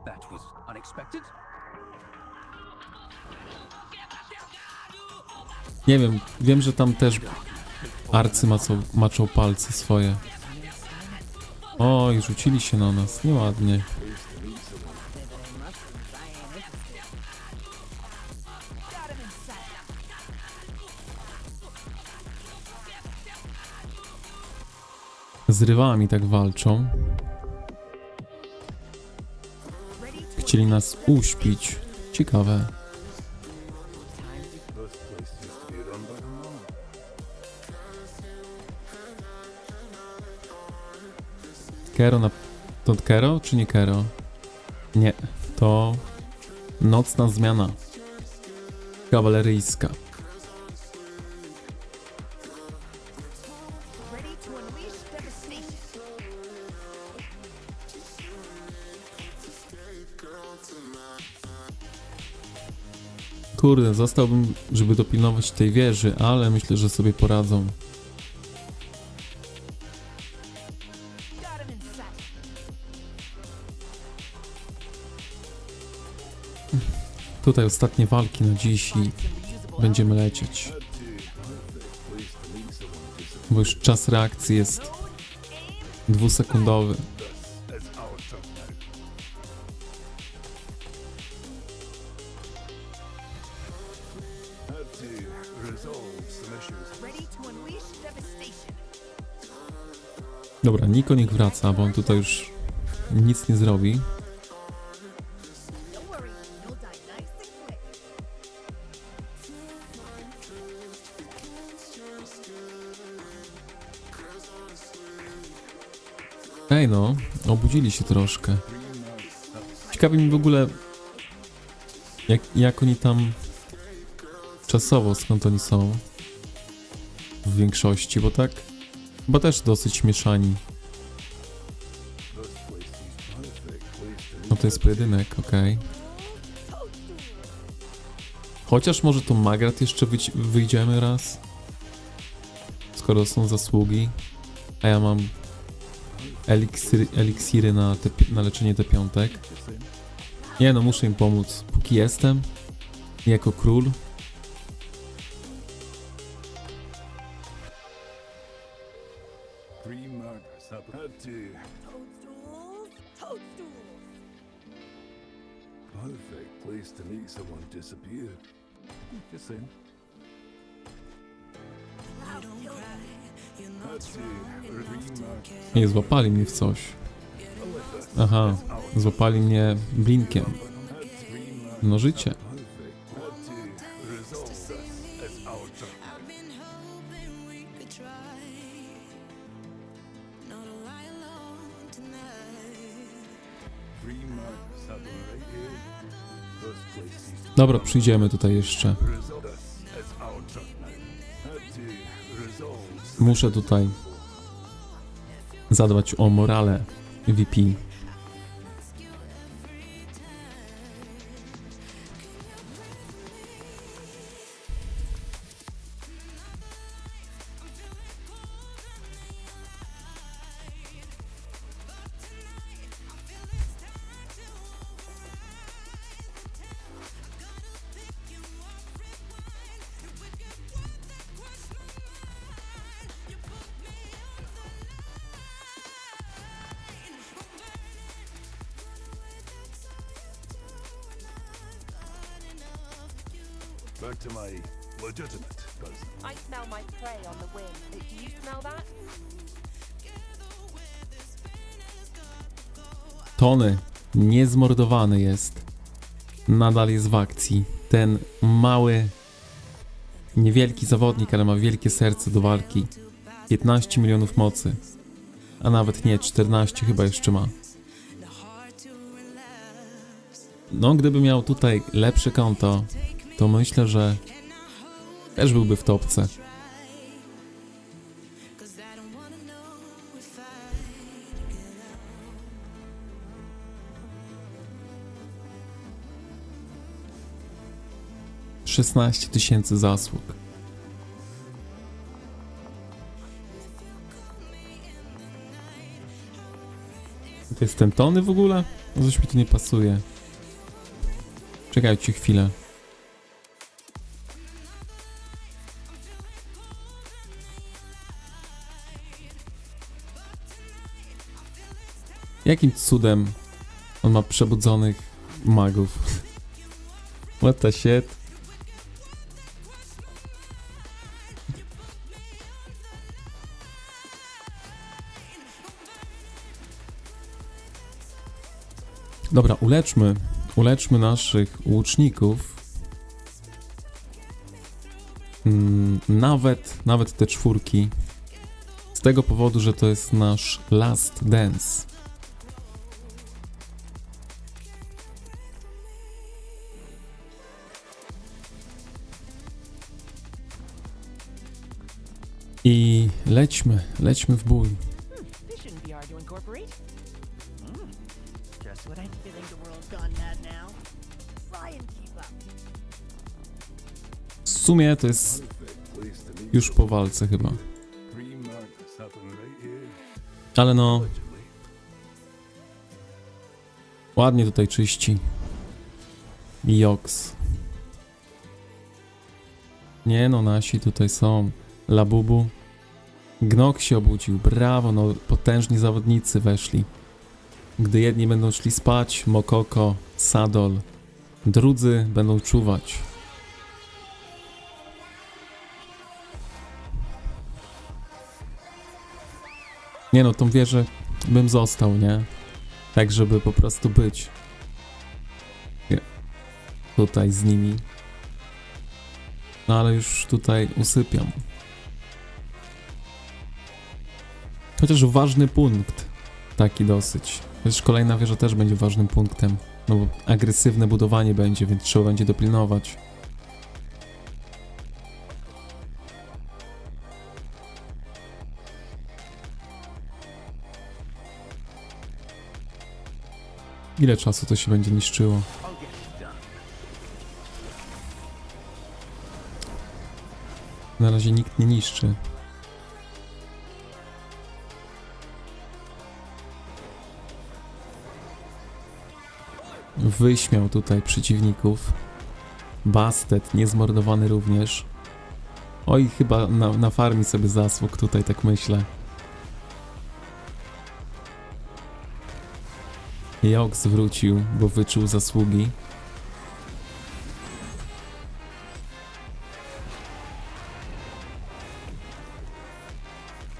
That was unexpected. Nie wiem, że tam też arcy maczą palce swoje. Oj, rzucili się na nas, nieładnie. Z rywami tak walczą. Chcieli nas uśpić. Ciekawe. This place used to be run by the monk. Kero na... To Kero czy nie Kero? Nie, to nocna zmiana. Kawaleryjska. Ready to unleash devastation. Kurde, zostałbym, żeby dopilnować tej wieży, ale myślę, że sobie poradzą. Got him in sight. Tutaj ostatnie walki na dziś i będziemy lecieć. Bo już czas reakcji jest 2-sekundowy. It's our turn now. Had to resolve some issues. Ready to unleash devastation. Dobra, Niko niech wraca, bo on tutaj już nic nie zrobi. Don't worry, you'll die nice and quick. Ej no, obudzili się troszkę. Ciekawi mi w ogóle, jak oni tam czasowo, skąd oni są w większości, bo tak, chyba też dosyć mieszani. No to jest pojedynek, okej. Chociaż może to Magrat jeszcze wyjdziemy raz, skoro są zasługi, a ja mam eliksiry na leczenie T5. Nie no, muszę im pomóc, póki jestem, jako król. Three murders have had to. Toadstools, toadstools. Perfect place to meet someone disappeared. Just saying. Loud killer. Had to. Three murders. Nie, złapali mnie w coś. Aha, złapali mnie blinkiem. No życie. Perfect. Had to resolve this. It's our turn. Three murders happen right here. First place used to Dobra, przyjdziemy tutaj jeszcze. resolve this. It's our turn now. Had to resolve. Muszę tutaj zadbać o morale VP. Back to my legitimate business. I smell my prey on the wind. Do you smell that? Tony niezmordowany jest. Nadal jest w akcji. Ten mały, niewielki zawodnik, ale ma wielkie serce do walki. 15 milionów mocy. A nawet nie, 14 chyba jeszcze ma. No, gdyby miał tutaj lepsze konto, to myślę, że też byłby w topce. — 16 000 zasług. To jest ten Tony w ogóle? No coś mi tu nie pasuje. Czekajcie chwilę. Jakim cudem on ma przebudzonych magów? What the shit? Dobra, uleczmy naszych łuczników. Nawet te 4. Z tego powodu, że to jest nasz last dance. I lećmy w bój. This shouldn't be hard to incorporate. Just what I'm feeling. The world's gone mad now. Try and keep up. W sumie to jest Perfect place to meet. już po walce chyba. 3 magnets happen right here. Ale no, Allegedly. ładnie tutaj czyści. Joks. Nie no, nasi tutaj są. Labubu. Gnok się obudził. Brawo, no potężni zawodnicy weszli. Gdy jedni będą szli spać, Mokoko, Sadol, drudzy będą czuwać. Nie no, tą wieżę bym został, nie? Tak, żeby po prostu być tutaj z nimi. No ale już tutaj usypiam. Chociaż ważny punkt. Taki dosyć. Chociaż kolejna wieża też będzie ważnym punktem. No bo agresywne budowanie będzie, więc trzeba będzie dopilnować. Ile czasu to się będzie niszczyło? Na razie nikt nie niszczy. Wyśmiał tutaj przeciwników. Bastet, niezmordowany również. Oj, chyba na farmie sobie zasług tutaj, tak myślę. Joks wrócił, bo wyczuł zasługi.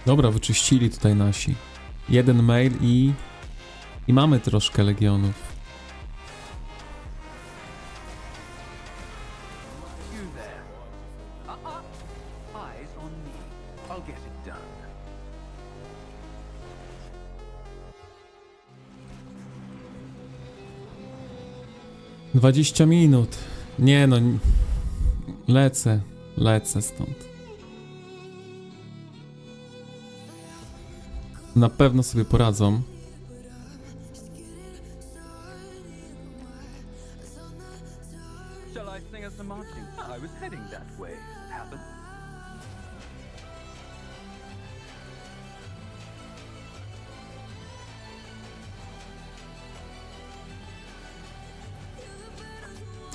Dobra, wyczyścili tutaj nasi. Jeden mail i mamy troszkę legionów. You there. Eyes on me. I'll get it done. — 20 minut. Nie no, lecę stąd. Na pewno sobie poradzą. Shall I sing us some marching? I was heading that way. Happen?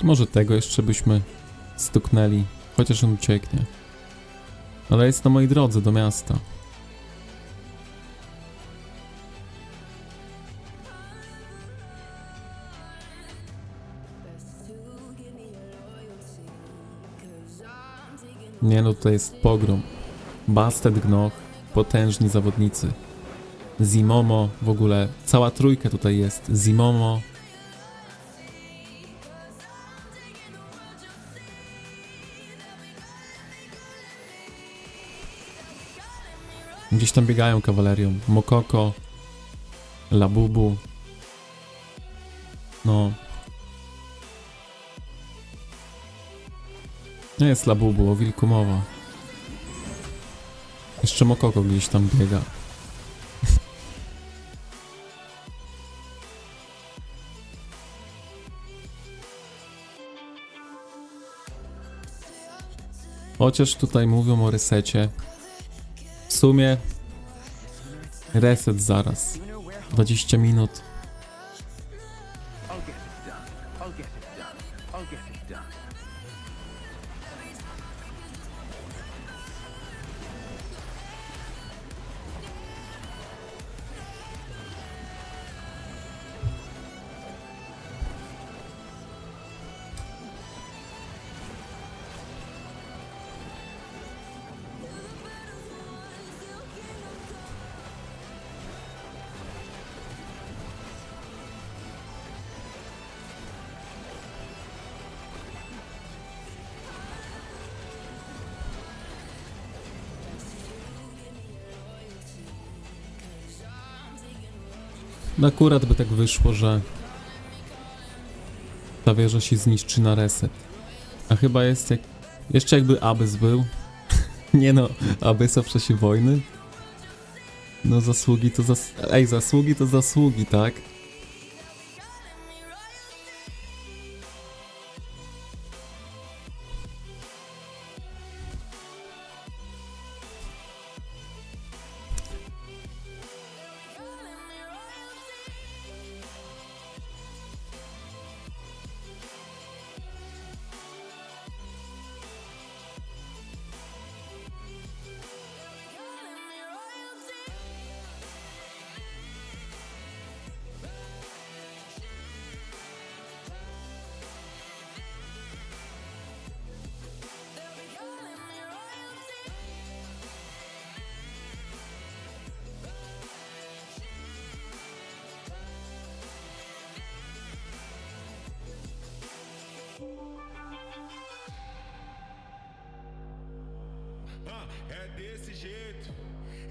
Może tego jeszcze byśmy stuknęli, chociaż on ucieknie. Ale jest na mojej drodze do miasta. Nie no, tutaj jest pogrom. Bastet, Gnoch, potężni zawodnicy. Zimomo, w ogóle cała trójka tutaj jest. Zimomo. Gdzieś tam biegają kawalerią. Mokoko, Labubu. No. Nie jest Labubu, o wilku mowa. Jeszcze Mokoko gdzieś tam biega. Chociaż tutaj mówią o resecie. W sumie reset zaraz. 20 minut. I'll get it done. I'll get it done. I'll get it done. No akurat by tak wyszło, że ta wieża się zniszczy na reset. A chyba jest jak... Jeszcze jakby Abyss był. Nie no, Abyssa w czasie wojny. No zasługi to zasługi to zasługi, tak?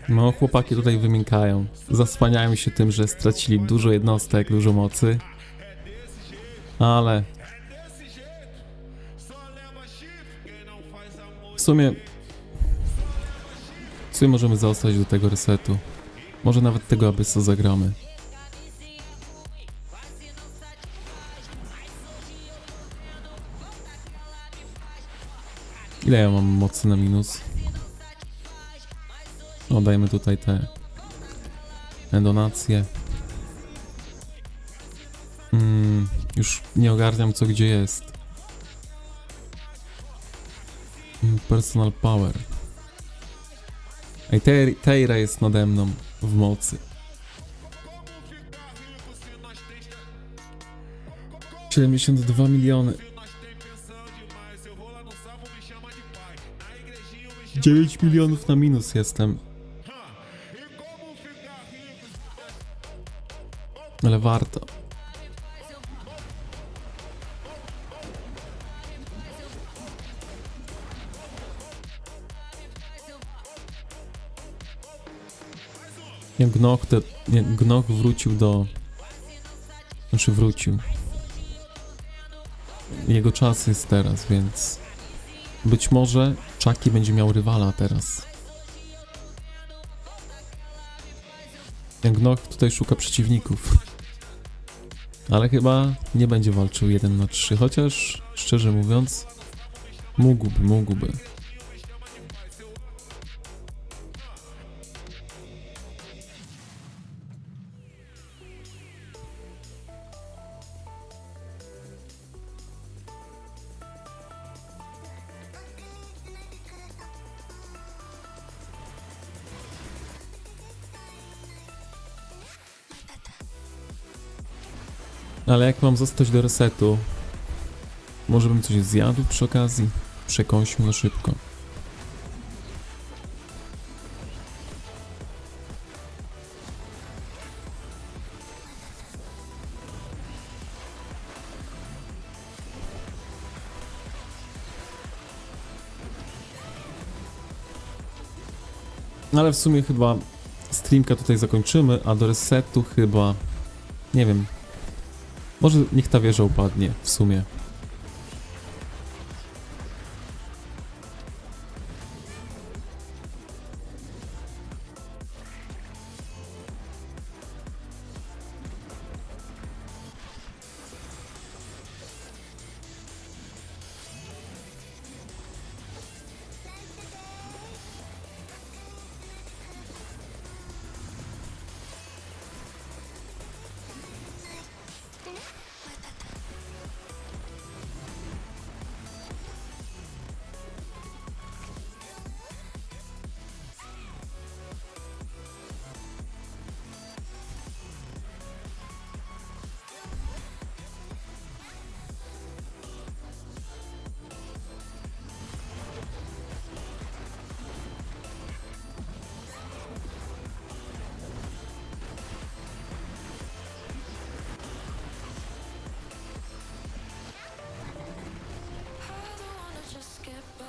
No, chłopaki tutaj wymiękają. Zasłaniają się tym, że stracili dużo jednostek, dużo mocy. Ale... W sumie możemy zostać do tego resetu. Może nawet tego Abyssa zagramy. Ile ja mam mocy na minus? O, dajmy tutaj te donacje. Już nie ogarniam, co gdzie jest. Personal power. Ej, Teira jest nade mną w mocy. 72 miliony. 9 milionów na minus jestem. Ale warto. Jak Gnoch wrócił do... Znaczy wrócił. Jego czas jest teraz, więc... Być może Chucky będzie miał rywala teraz. Jak Gnoch tutaj szuka przeciwników. Ale chyba nie będzie walczył 1 na 3, chociaż szczerze mówiąc mógłby. Ale jak mam zostać do resetu, może bym coś zjadł przy okazji? Przekąśmy na szybko. No ale w sumie chyba streamka tutaj zakończymy, a do resetu chyba... Nie wiem. Może niech ta wieża upadnie w sumie. I don't wanna just get by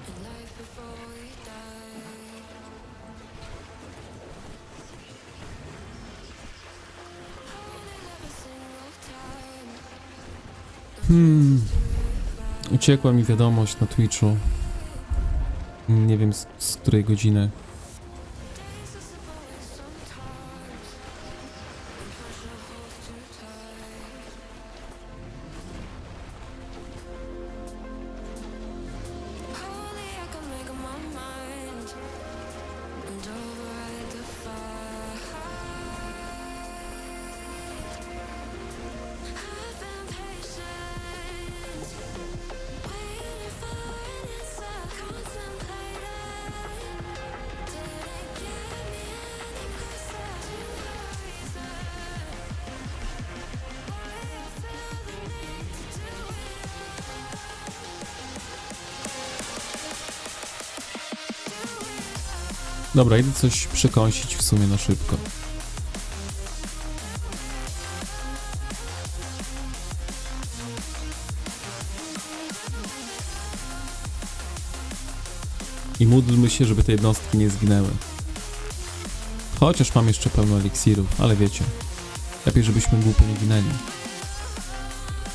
in life before we die. I wanna live a single time. Uciekła mi wiadomość na Twitchu. Nie wiem z której godziny. Days are supposed sometimes. And pressure holds too tight. Only I can make up my mind and override the fight. I've been patient, waiting for an answer, contemplating. Didn't get me any closer to the reason why I feel the need to do it. Dobra, idę coś przekąsić w sumie na szybko. I módlmy się, żeby te jednostki nie zginęły. Chociaż mam jeszcze pełno eliksirów, ale wiecie. Lepiej, żebyśmy głupio nie ginęli.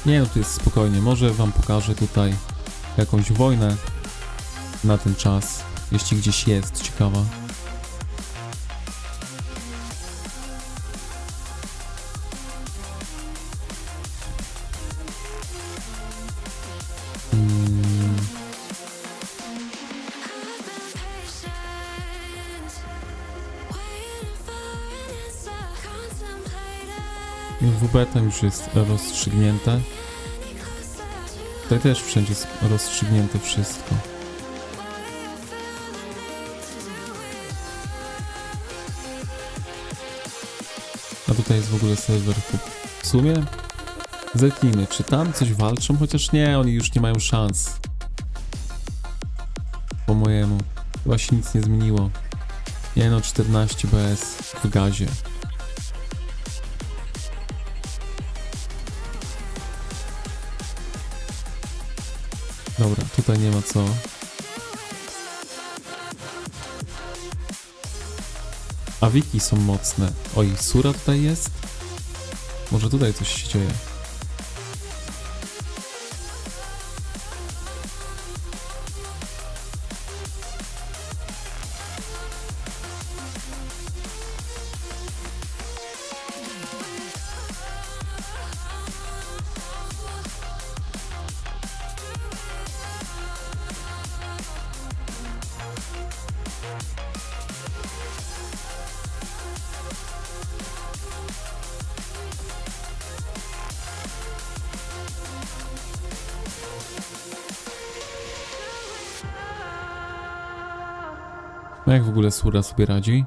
Nie no, tu jest spokojnie. Może wam pokażę tutaj jakąś wojnę na ten czas, jeśli gdzieś jest ciekawa. I've been patient, waiting for an answer, contemplating. WB tam już jest rozstrzygnięte. Any closer to Tutaj też wszędzie jest rozstrzygnięte wszystko. why I feel the need to do it. A tutaj jest w ogóle serwer w sumie. Zerknijmy, czy tam coś walczą? Chociaż nie, oni już nie mają szans. Po mojemu. Chyba się nic nie zmieniło. Nie no, 14 BS w gazie. Dobra, tutaj nie ma co. A wiki są mocne. Oj, Sura tutaj jest? Może tutaj coś się dzieje. No jak w ogóle Sura sobie radzi?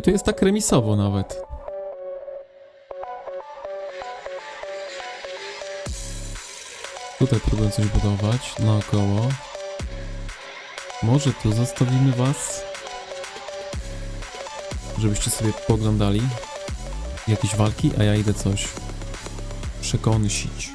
Tu jest tak remisowo nawet. Tutaj próbuję coś budować naokoło. Może tu zostawimy was, żebyście sobie poglądali jakieś walki, a ja idę coś przekąsić.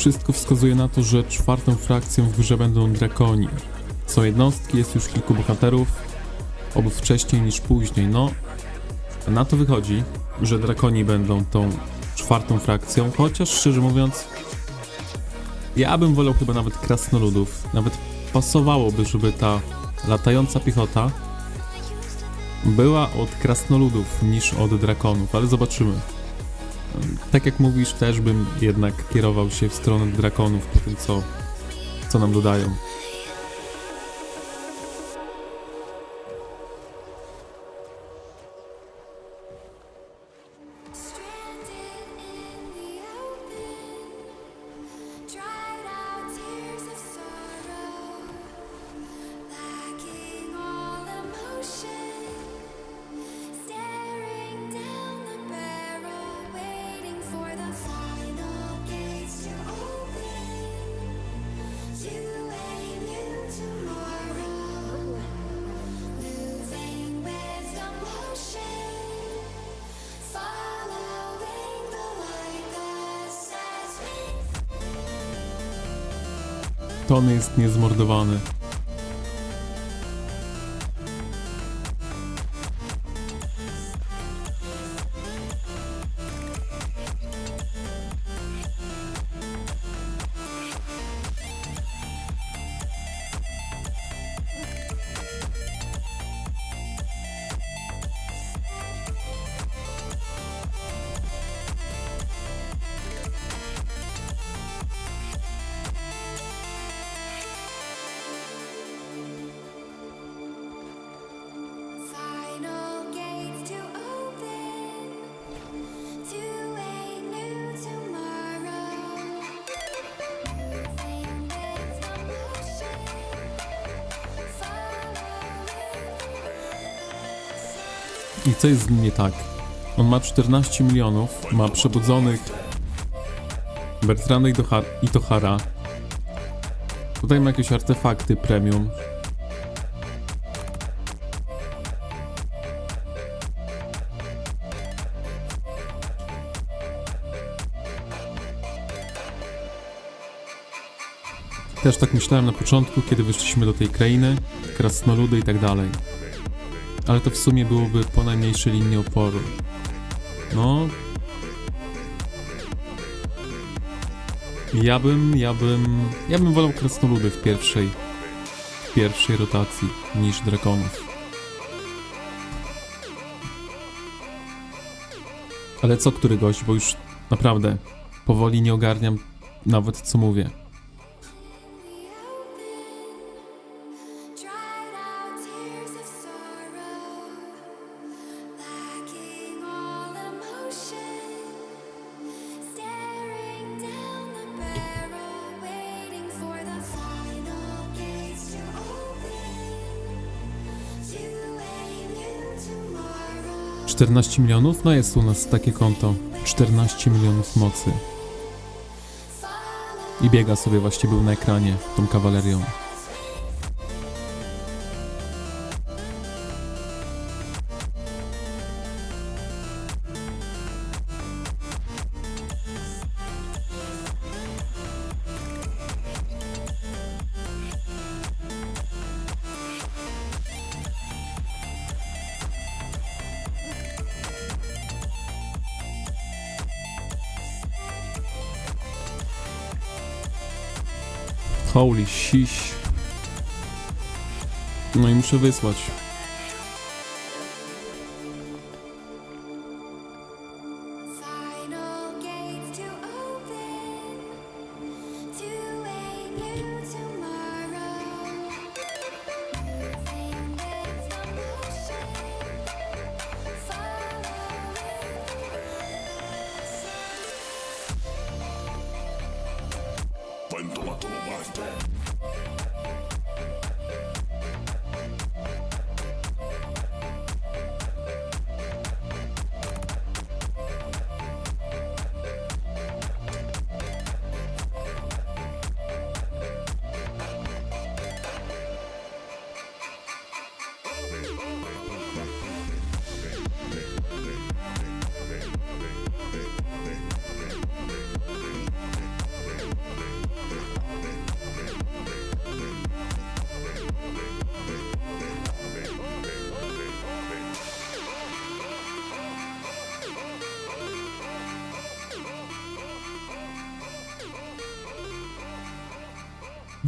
Wszystko wskazuje na to, że czwartą frakcją w grze będą drakoni. Są jednostki, jest już kilku bohaterów, oby wcześniej niż później. No, na to wychodzi, że drakoni będą tą czwartą frakcją, chociaż szczerze mówiąc, ja bym wolał chyba nawet krasnoludów. Nawet pasowałoby, żeby ta latająca piechota była od krasnoludów niż od drakonów, ale zobaczymy. Tak jak mówisz, też bym jednak kierował się w stronę drakonów po tym, co nam dodają. Stranded in the open, dried out tears of sorrow, lacking all emotion, staring down the barrel, waiting for the final gates to open, to a new tomorrow, moving with emotion. Following the light that sets me. Ton jest niezmordowany. Final gates to open to a new tomorrow. Moving with emotion, I co jest z nim nie tak? On ma 14 milionów, ma przebudzonych Bertranda i Tohara. Tutaj ma jakieś artefakty premium. Też tak myślałem na początku, kiedy wyszliśmy do tej krainy, krasnoludy i tak dalej. Ale to w sumie byłoby po najmniejszej linii oporu. No... Ja bym wolał krasnoludy w pierwszej rotacji niż drakonów. Ale co który gość, bo już naprawdę powoli nie ogarniam nawet co mówię. dried out tears of sorrow, lacking all emotion, staring down the barrel, waiting for the final gates to open, to a new tomorrow. 14 milionów? No jest u nas takie konto. 14 milionów mocy. I biega sobie, właśnie był na ekranie tą kawalerią. Holy shish. No i muszę wysłać. Final gates to open to a new tomorrow. Moving with emotion,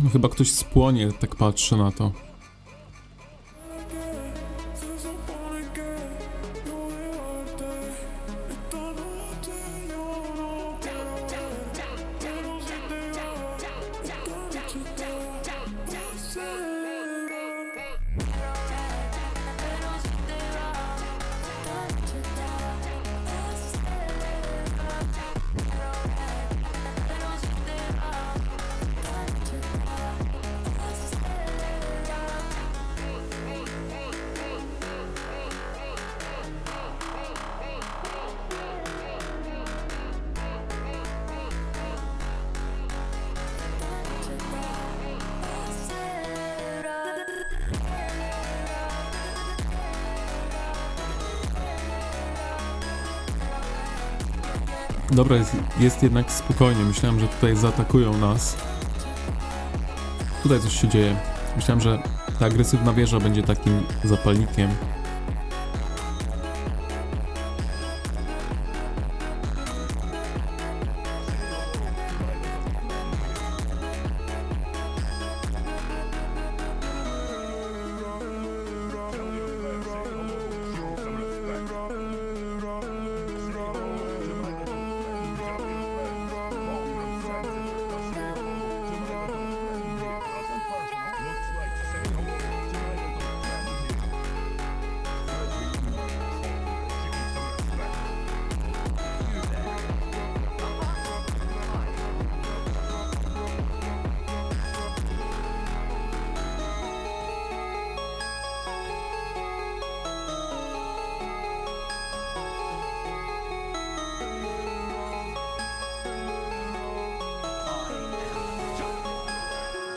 No, chyba ktoś spłonie, tak patrzy na to. Dobra, jest jednak spokojnie. Myślałem, że tutaj zaatakują nas. Tutaj coś się dzieje. Myślałem, że ta agresywna wieża będzie takim zapalnikiem.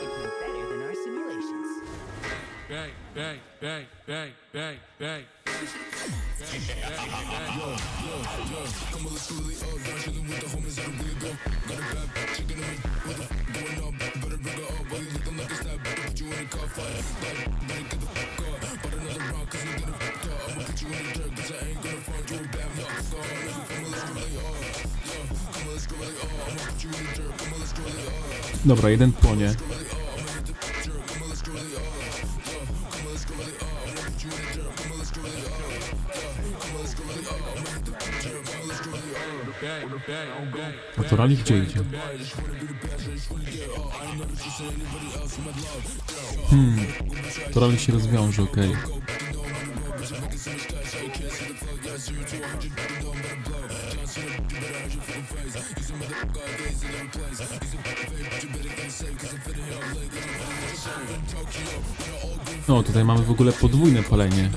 It went better than our simulations. Dobra, jeden płonie. A to Rally gdzie idzie? To Rally się rozwiąże, okej. O, tutaj mamy w ogóle podwójne palenie.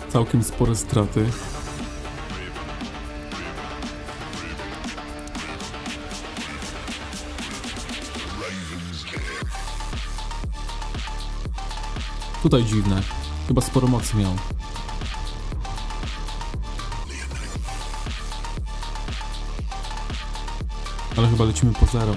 Całkiem spore straty. Tutaj dziwne. Chyba sporo mocy miał. Ale chyba lecimy po zero.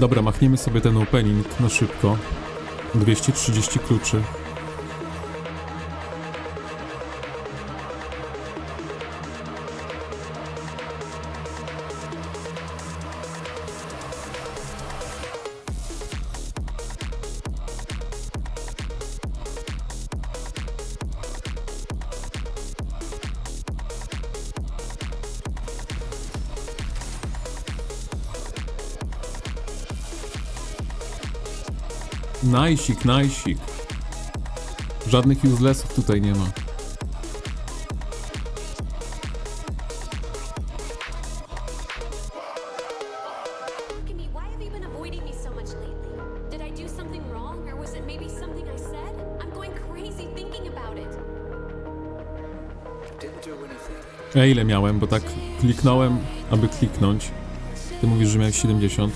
Dobra, machniemy sobie ten opening na szybko. 230 kluczy. Najsik, najsik. Żadnych uselessów tutaj nie ma. A ile miałem? Bo tak kliknąłem, aby kliknąć. Ty mówisz, że miałeś 70.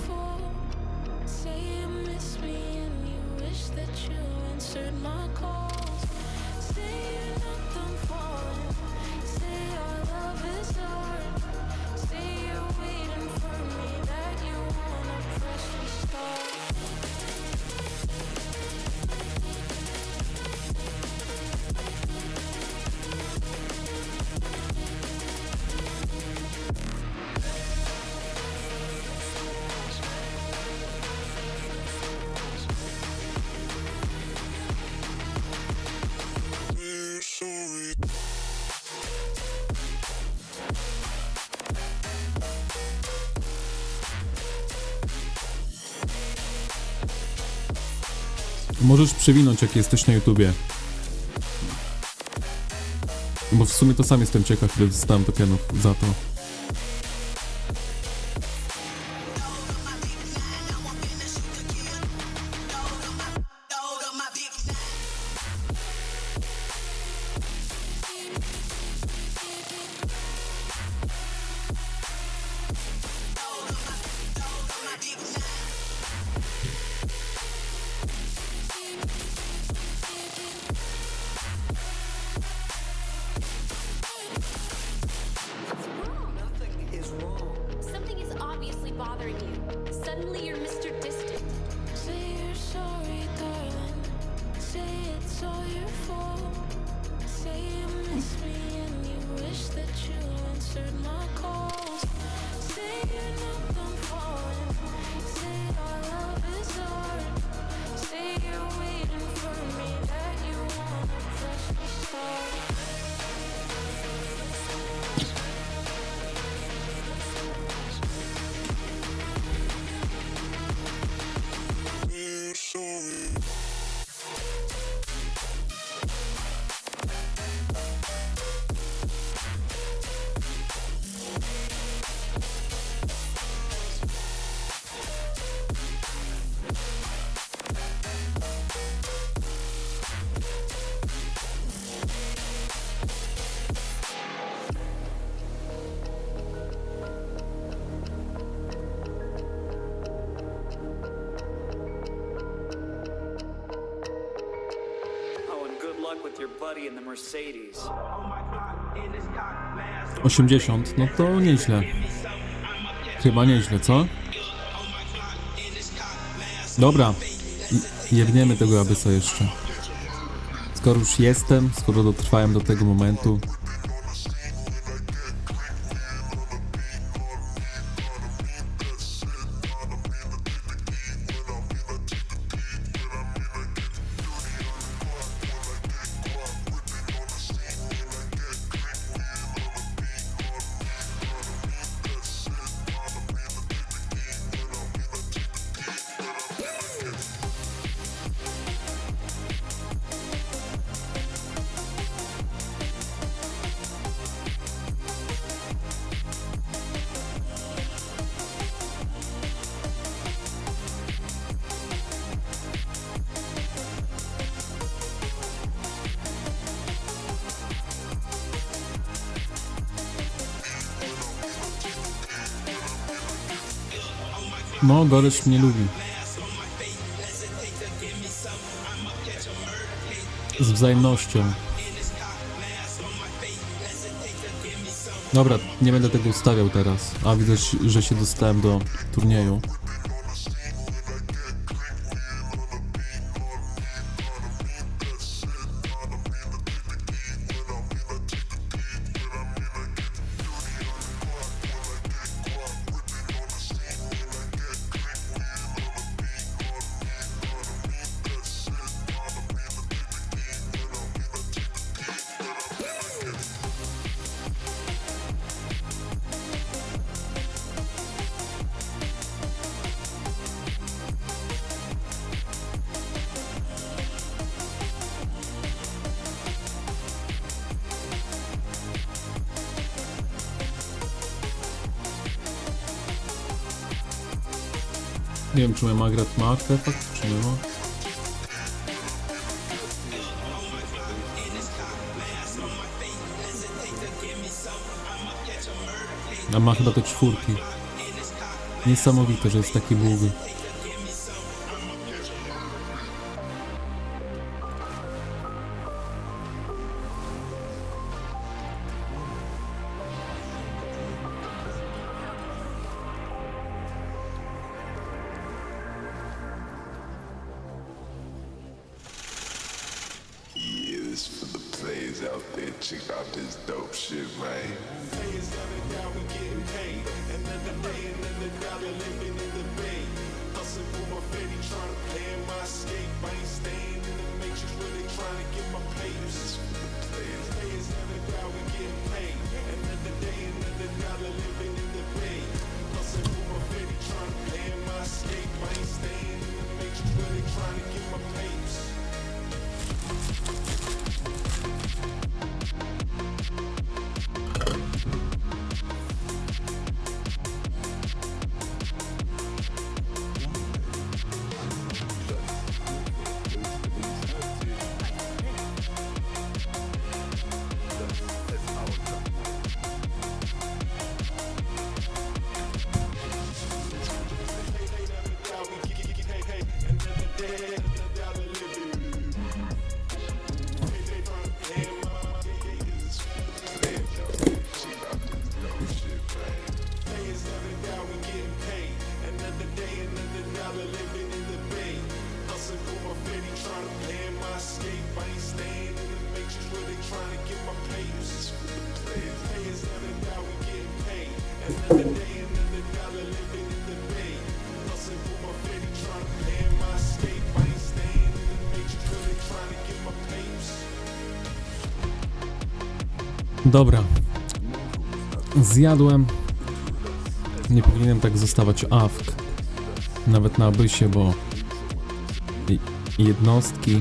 Say you miss me and you wish that you answered my calls. Say you're not done falling. Say our love is hard. Say you're waiting for me, that you wanna press restart. Możesz przewinąć, jak jesteś na YouTubie. Bo w sumie to sam jestem ciekaw, ile dostałem tokenów za to. Something is obviously bothering you. Suddenly you're Mr. Distant. Say you're sorry, darling. Say it's all your fault. Say you miss me and you wish that you answered my calls. Say you're not done falling. Say our love is hard. Say you're waiting for me, that you wanna press restart. Oh, and good luck with your buddy in the Mercedes. 80, no to nieźle. Chyba nieźle, co? Dobra, jebniemy tego Abyssa jeszcze. Skoro już jestem, skoro dotrwałem do tego momentu. No, Gorycz mnie lubi. Z wzajemnością. Dobra, nie będę tego ustawiał teraz. A widzę, że się dostałem do turnieju. Nie wiem, czy moja Magrat ma artefakt, czy nie ma. A ma chyba te 4. Niesamowite, że jest taki długi. Yeah, this for the players out there. Check out this dope shit, man. Players every now we getting paid. Another day, another dollar living in the bay. Hustling for my fetty, trying to plan my escape. I ain't staying in the matrix where they trying to get my papers. This for the players. Players every now we getting paid. Another day, another dollar living in the bay. Hustling for my fetty, trying to plan my escape. I ain't staying in the matrix where they trying to get my papers. Dobra. Zjadłem. Nie powinienem tak zostawać awk. Nawet na abysie, bo jednostki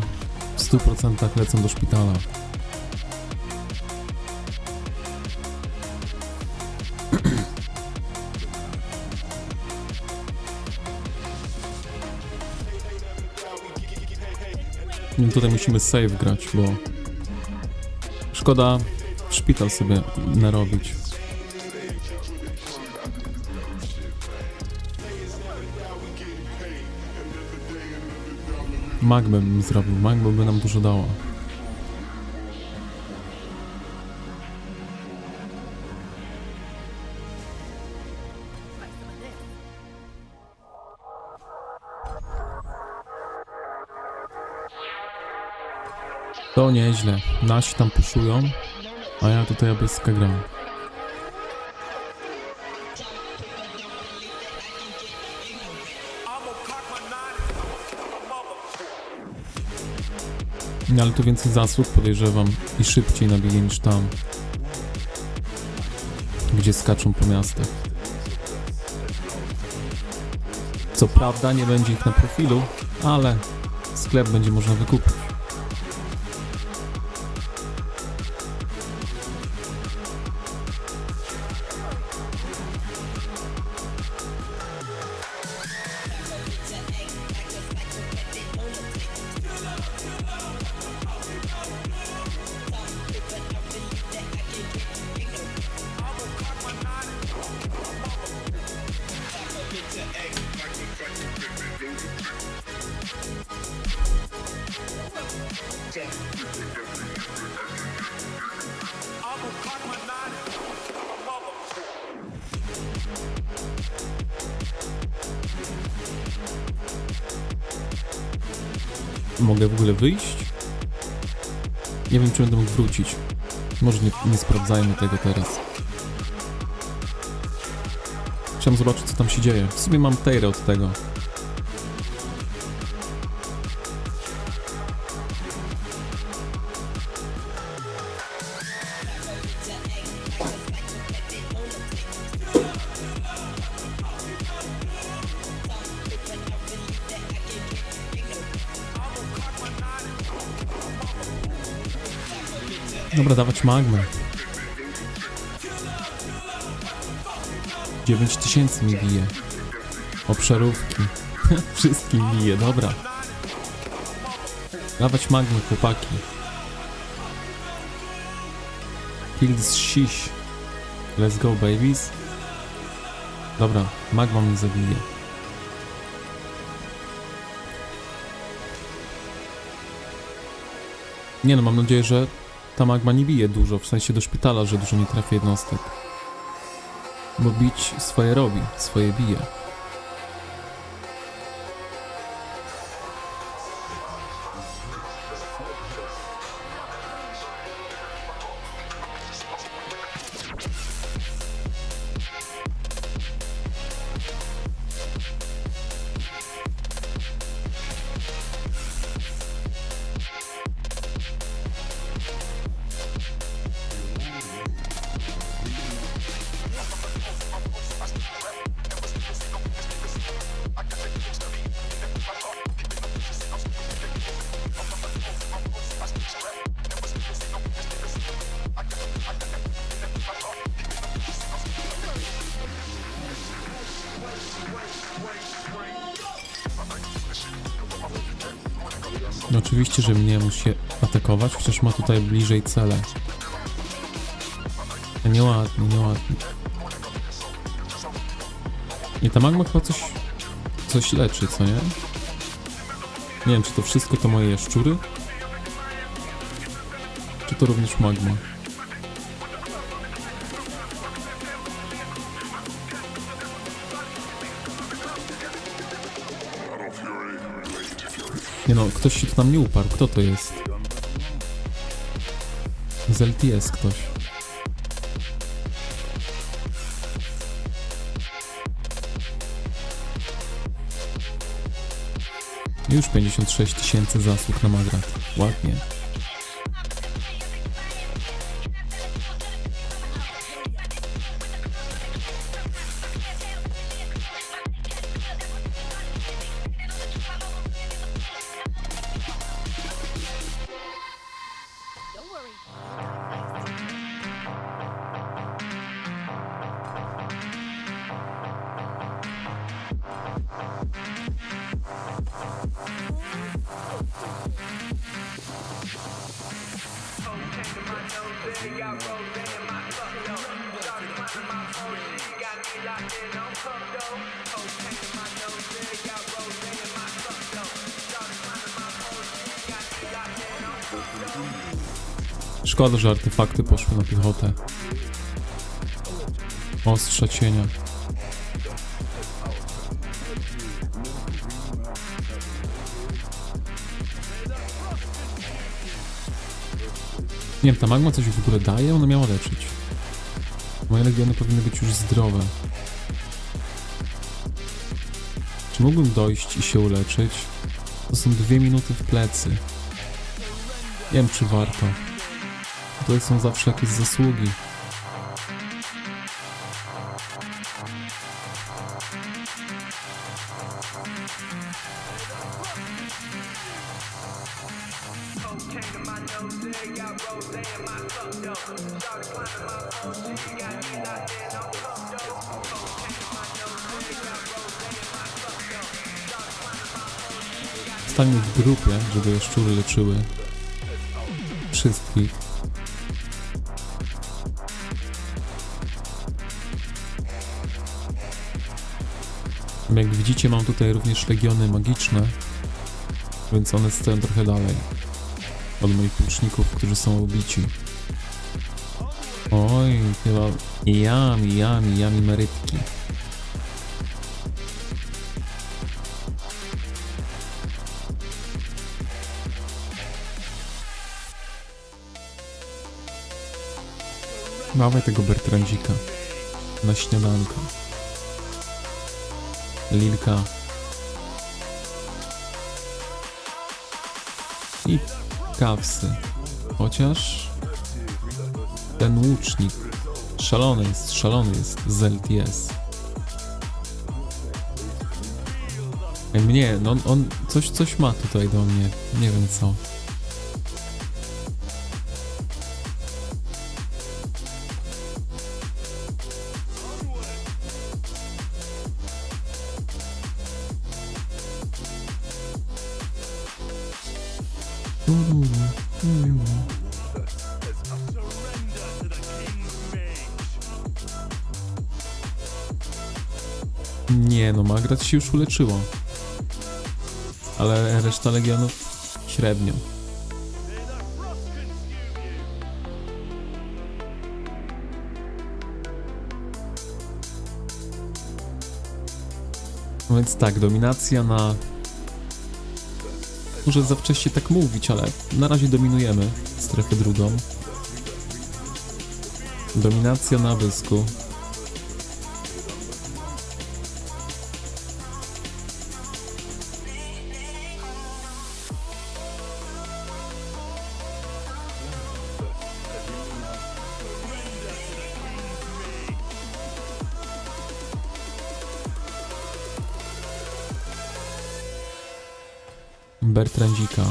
w 100% lecą do szpitala. I tutaj musimy save grać, bo szkoda szpital sobie narobić. Magmę bym zrobił, magma by nam dużo dała. To nieźle. Nasi tam puszują, a ja tutaj abyska gram. Ale tu więcej zasług podejrzewam i szybciej nabiegnie niż tam, gdzie skaczą po miastach. Co prawda nie będzie ich na profilu, ale sklep będzie można wykupić. Mogę w ogóle wyjść? Nie wiem, czy będę mógł wrócić. Może nie sprawdzajmy tego teraz. Chciałem zobaczyć, co tam się dzieje. W sumie mam Teirę od tego. Dobra, dawać magmę. 9000 mi bije. Obszarówki. Wszystkim bije, dobra. Dawać magmę, chłopaki. Kill this shish. Let's go, babies. Dobra, magma mnie zabije. Nie no, mam nadzieję, że ta magma nie bije dużo, w sensie do szpitala, że dużo nie trafi jednostek. Bo bić swoje robi, swoje bije. No oczywiście, że mnie musi atakować, chociaż ma tutaj bliżej cele. Nieładnie, nieładnie. I ta magma chyba coś leczy, co nie? Nie wiem, czy to wszystko to moje jaszczury? Czy to również magma? Nie no, ktoś się tu na mnie uparł. Kto to jest? Z LTS ktoś. Już 56 000 zasług na Magrat. Ładnie. Szkoda, że artefakty poszły na piechotę. Ostrza cienia. Nie wiem, ta magma coś w ogóle daje? Ona miała leczyć. Moje legiony powinny być już zdrowe. Czy mógłbym dojść i się uleczyć? To są 2 minuty w plecy. Nie wiem, czy warto. Tutaj są zawsze jakieś zasługi. Stańmy w grupie, żeby jaszczury leczyły wszystkich. Jak widzicie, mam tutaj również legiony magiczne, więc one stoją trochę dalej od moich łuczników, którzy są ubici. Oj, chyba yami merytki. Dawaj tego Bertrandzika na śniadanko. Lilka. I kawsy. Chociaż ten łucznik szalony jest z LTS. Mnie, no on coś ma tutaj do mnie. Nie wiem co. Nie no, Magrat się już uleczyło. Ale reszta legionów średnio. No więc tak, dominacja na... Może za wcześnie tak mówić, ale na razie dominujemy strefę drugą. Dominacja na wysku. Bertrandzika.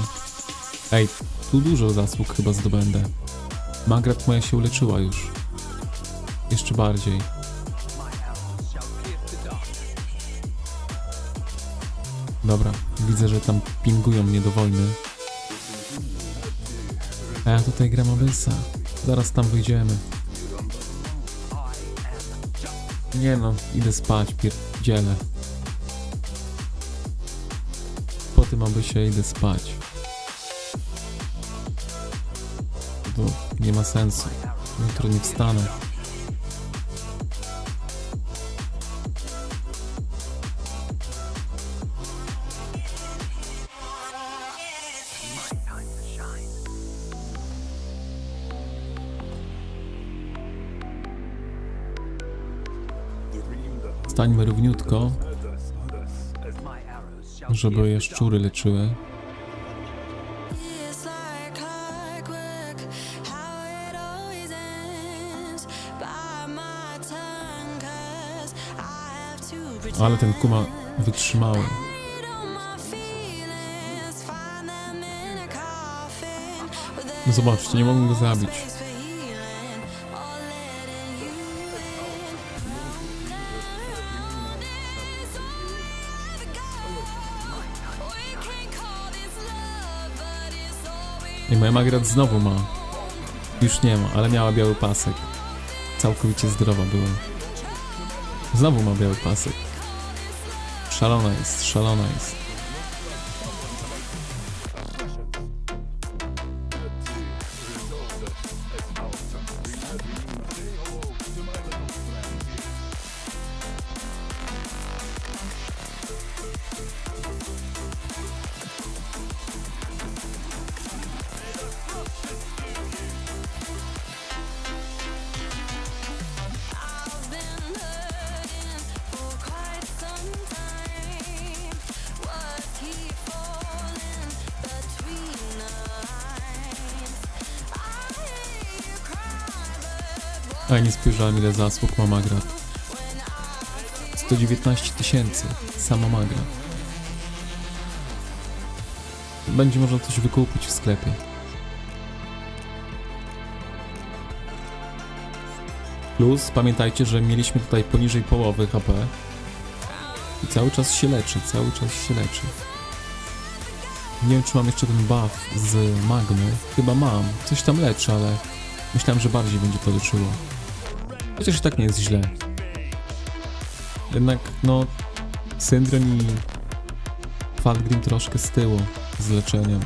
Ej, tu dużo zasług chyba zdobędę. Magrat moja się uleczyła już. Jeszcze bardziej. Dobra, widzę, że tam pingują mnie do wojny. A ja tutaj gram Abyssa. Zaraz tam wyjdziemy. Nie no, idę spać, pierdzielę. Po tym Abyssie idę spać. To nie ma sensu. Jutro nie wstanę. Stańmy równiutko, żeby jaszczury leczyły. It's like clockwork, how it always ends. Bite my tongue, 'cause I have to pretend. Ale ten kuma wytrzymały. Hide all my feelings, find them in a coffin. But there's No zobaczcie, nie mogą go zabić. space for healing or letting you in. Now this all we ever got. We can't call this love, but it's all we I moja Magrat znowu ma. Już nie ma, ale miała biały pasek. Całkowicie zdrowa była. Znowu ma biały pasek. Szalona jest, szalona jest. I've been hurting for quite some time. Was he falling between the lines? I hear you cry, but A ja nie spojrzałem, ile zasług ma Magrat. 119 000. Sama Magrat. Będzie można coś wykupić w sklepie. Plus pamiętajcie, że mieliśmy tutaj poniżej połowy HP. I cały czas się leczy, cały czas się leczy. Nie wiem, czy mam jeszcze ten buff z Magny. Chyba mam. Coś tam leczy, ale myślałem, że bardziej będzie to leczyło. Chociaż i tak nie jest źle. Jednak, no, Syndrome i Falgrim troszkę z tyłu z leczeniem.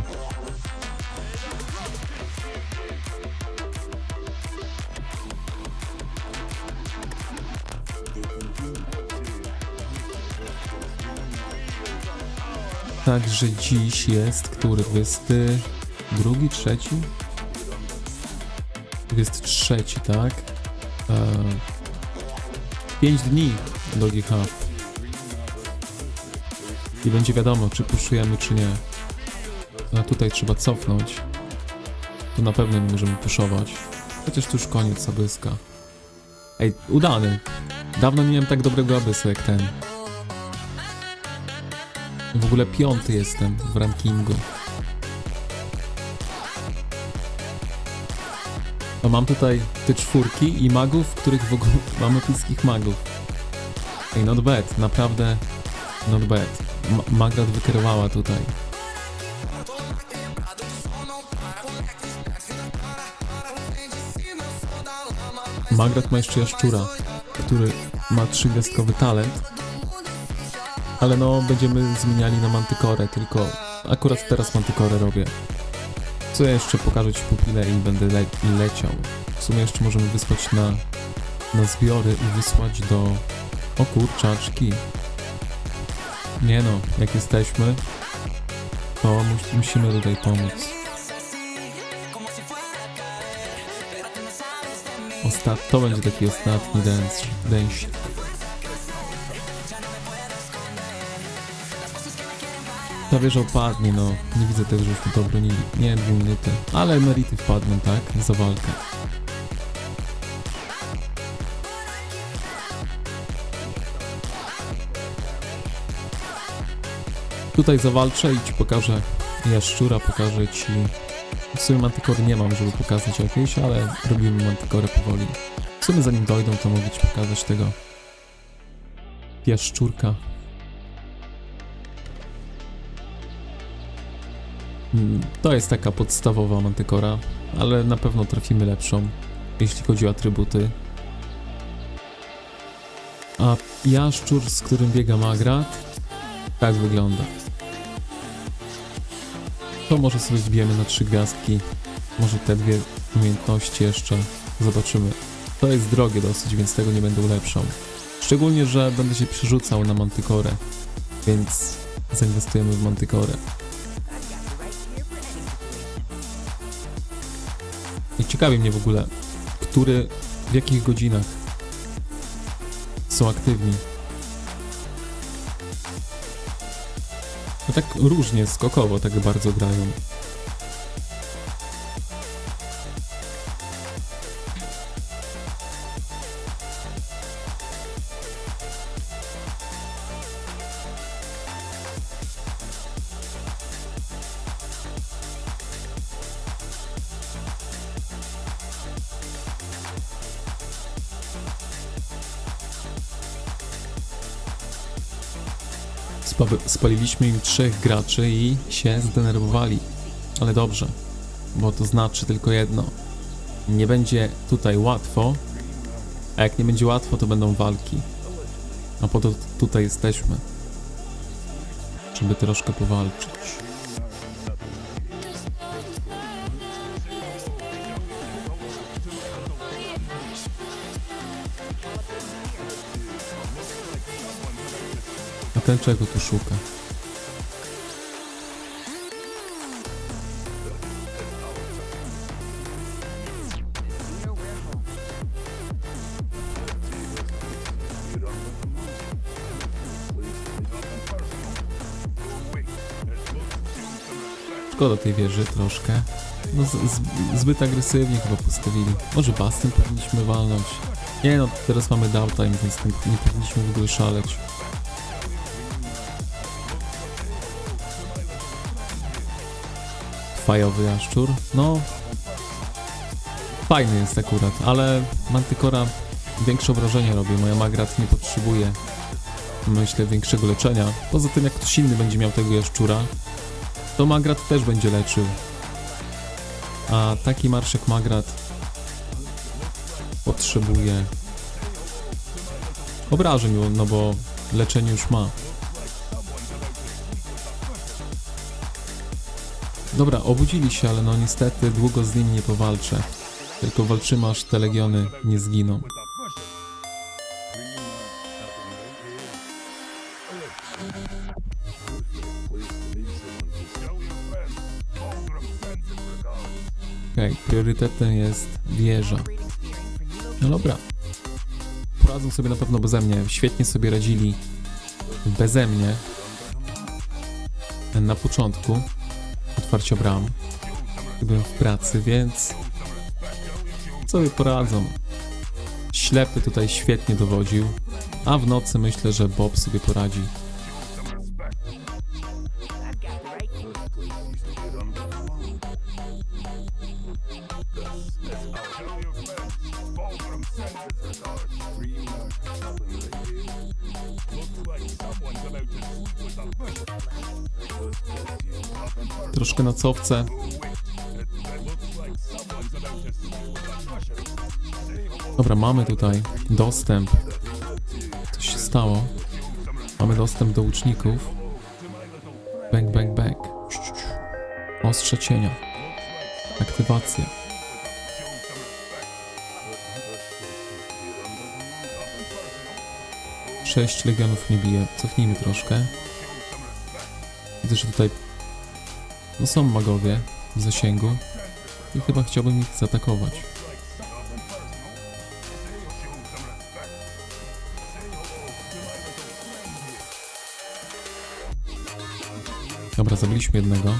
Także dziś jest, który? 22, 3? 23, tak? 5 dni do GH. I będzie wiadomo, czy puszujemy, czy nie. A tutaj trzeba cofnąć. Tu na pewno nie możemy puszować. Chociaż tu już koniec Abyska. Ej, udany. Dawno nie miałem tak dobrego Abyssa jak ten. W ogóle 5. jestem w rankingu. No mam tutaj te 4 i magów, których w ogóle mam epickich magów. Ej, not bad, naprawdę not bad. Magrat wykierowała tutaj. Magrat ma jeszcze jaszczura, który ma 3-gwiazdkowy talent. Ale no, będziemy zmieniali na Mantykorę, tylko akurat teraz Mantykorę robię. Co ja jeszcze pokażę ci pupilę i będę leciał. W sumie jeszcze możemy wysłać na zbiory i wysłać do... O kurczaczki. Nie no, jak jesteśmy, to musimy tutaj pomóc. To będzie taki ostatni dance. Ta wieża opadnie, no. Nie widzę tego, żebyśmy to obronili. Nie, 2 minuty. Ale merity wpadną, tak? Za walkę. Tutaj zawalczę i ci pokażę jaszczura, pokażę ci... W sumie mantykory nie mam, żeby pokazać jakieś, ale robimy mantykorę powoli. W sumie zanim dojdą, to mogę ci pokazać tego jaszczurka. To jest taka podstawowa mantykora, ale na pewno trafimy lepszą, jeśli chodzi o atrybuty. A jaszczur, z którym biega Magrat, tak wygląda. To może sobie wbijemy na 3 gwiazdki. Może te 2 umiejętności jeszcze zobaczymy. To jest drogie dosyć, więc tego nie będę ulepszał. Szczególnie, że będę się przerzucał na mantykorę, więc zainwestujemy w mantykorę. I ciekawi mnie w ogóle, w jakich godzinach są aktywni. No tak różnie, skokowo tak bardzo grają. Spaliliśmy im 3 graczy i się zdenerwowali. Ale dobrze, bo to znaczy tylko jedno. Nie będzie tutaj łatwo, a jak nie będzie łatwo, to będą walki. A po to tutaj jesteśmy, żeby troszkę powalczyć. A ten czego tu szuka? Szkoda tej wieży troszkę. No zbyt agresywnie chyba postawili. Może bastem powinniśmy walnąć. Nie no, teraz mamy downtime, więc nie powinniśmy w ogóle szaleć. Fajowy jaszczur. No, fajny jest akurat, ale mantykora większe obrażenia robi. Moja Magrat nie potrzebuje, myślę, większego leczenia. Poza tym, jak ktoś inny będzie miał tego jaszczura, to Magrat też będzie leczył. A taki marszek Magrat potrzebuje obrażeń, no bo leczenie już ma. Dobra, obudzili się, ale no niestety długo z nimi nie powalczę. Tylko walczymy, aż te legiony nie zginą. Okej, priorytetem jest wieża. No dobra. Poradzą sobie na pewno beze mnie. Świetnie sobie radzili beze mnie na początku otwarcia bram. Byłem w pracy, więc sobie poradzą. Ślepy tutaj świetnie dowodził, a w nocy myślę, że Bob sobie poradzi. Troszkę na cofce. Dobra, mamy tutaj dostęp. Coś się stało. Mamy dostęp do łuczników. Bang, bang, bang. Ostrze cienia. Aktywacja. 6 legionów nie bije. Cofnijmy troszkę. Widzę, że tutaj no są magowie w zasięgu i chyba chciałbym ich zaatakować. Dobra, zabiliśmy jednego.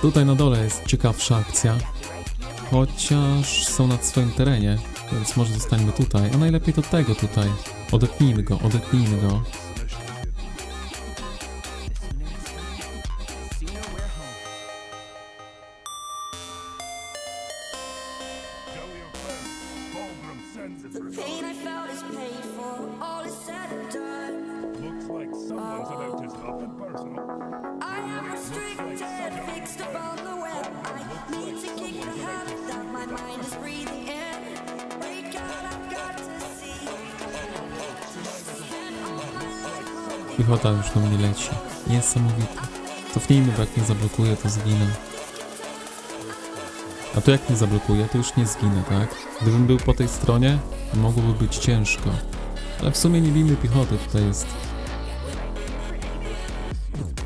Tutaj na dole jest ciekawsza akcja, chociaż są na swoim terenie, więc może zostańmy tutaj, a najlepiej to tego tutaj. Odetnijmy go, odetnijmy go. The pain I felt is paid for, all is said and done. Looks like someone's about to stop it personal. I am restricted, fixed upon the web. I need to kick the habit that my mind is breathing in. Break out, I've got to see. Spend all my life. Piechota już do mnie leci. Niesamowite. Cofnijmy, bo jak nie zablokuje, to zginę. A to jak nie zablokuje, to już nie zginę, tak? Gdybym był po tej stronie, mogłoby być ciężko. Ale w sumie nie bijmy piechoty,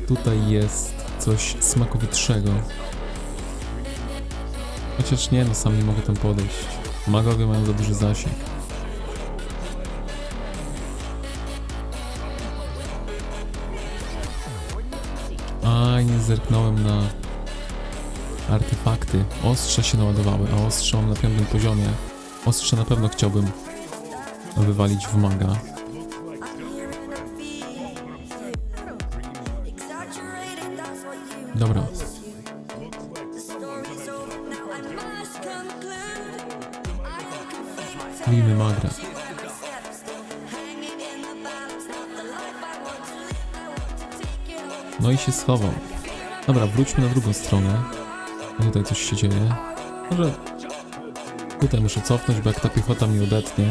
tutaj jest coś smakowitszego. Chociaż nie, no sam nie mogę tam podejść. Magowie mają za duży zasięg. Aj, nie zerknąłem na artefakty. Ostrze się naładowały, a ostrze mam na 5. poziomie. Ostrze na pewno chciałbym wywalić w maga. Exaggerated, that's what you Dobra. The story's over now, I must conclude. I can fake it Bijmy magra. every step, still hanging in the balance. Not the life I want to live, I want to take it all. No i się schował. Dobra, wróćmy na drugą stronę. A tutaj coś się dzieje. Może tutaj muszę cofnąć, bo jak ta piechota mnie odetnie.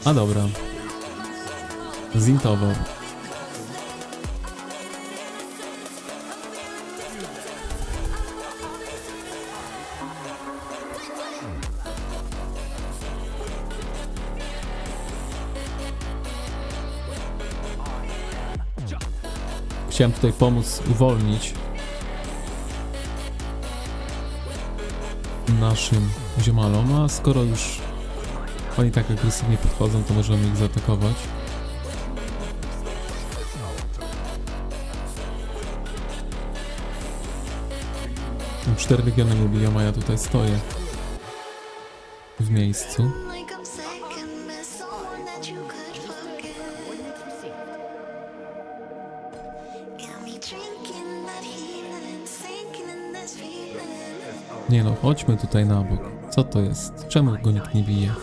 A dobra. Zintował. Chciałem tutaj pomóc uwolnić naszym ziomalom, a skoro już oni tak agresywnie podchodzą, to możemy ich zaatakować. Tam 4 legiony mnie biją, a ja tutaj stoję w miejscu. Like I'm second best, someone that you could forget. Got me drinking that healing, sinking in this feeling. Nie no, chodźmy tutaj na bok. Co to jest? Czemu go nikt nie bije?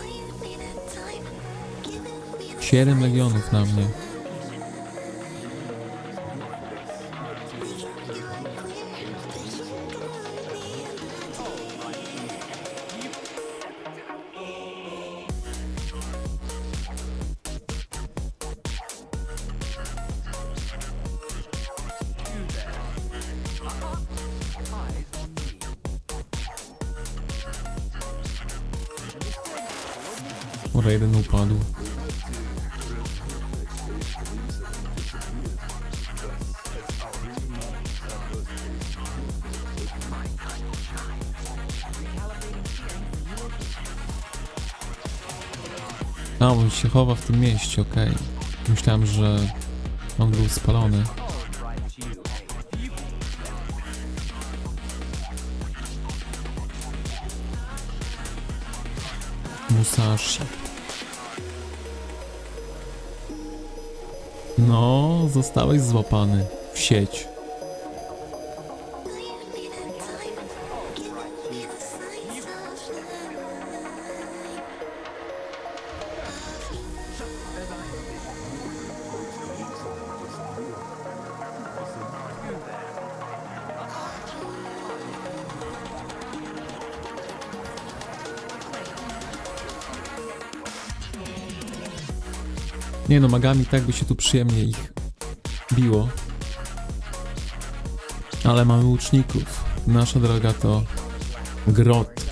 7 legionów na mnie. Ura, jeden upadł. A, on się chowa w tym mieście, okej. Myślałem, że on był spalony. Musashi. No, zostałeś złapany w sieć. Nie no, magami tak by się tu przyjemnie ich biło. Ale mamy łuczników. Nasza droga to grot.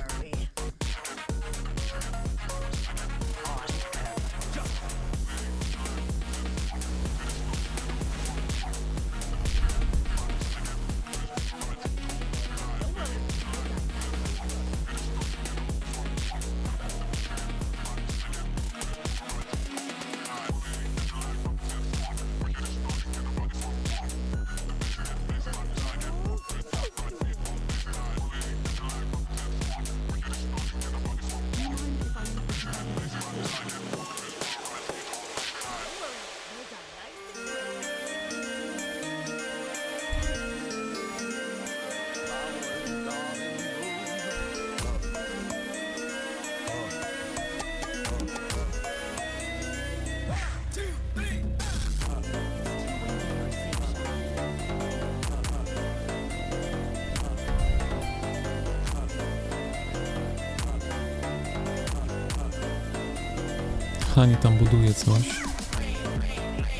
Hani tam buduje coś.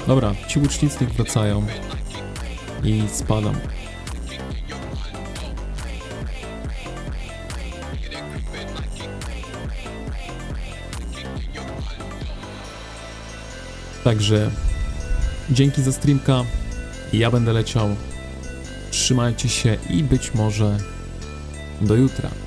Dobra, ci łucznicy niech wracają. I spadam. Także dzięki za streamka. Ja będę leciał. Trzymajcie się i być może do jutra.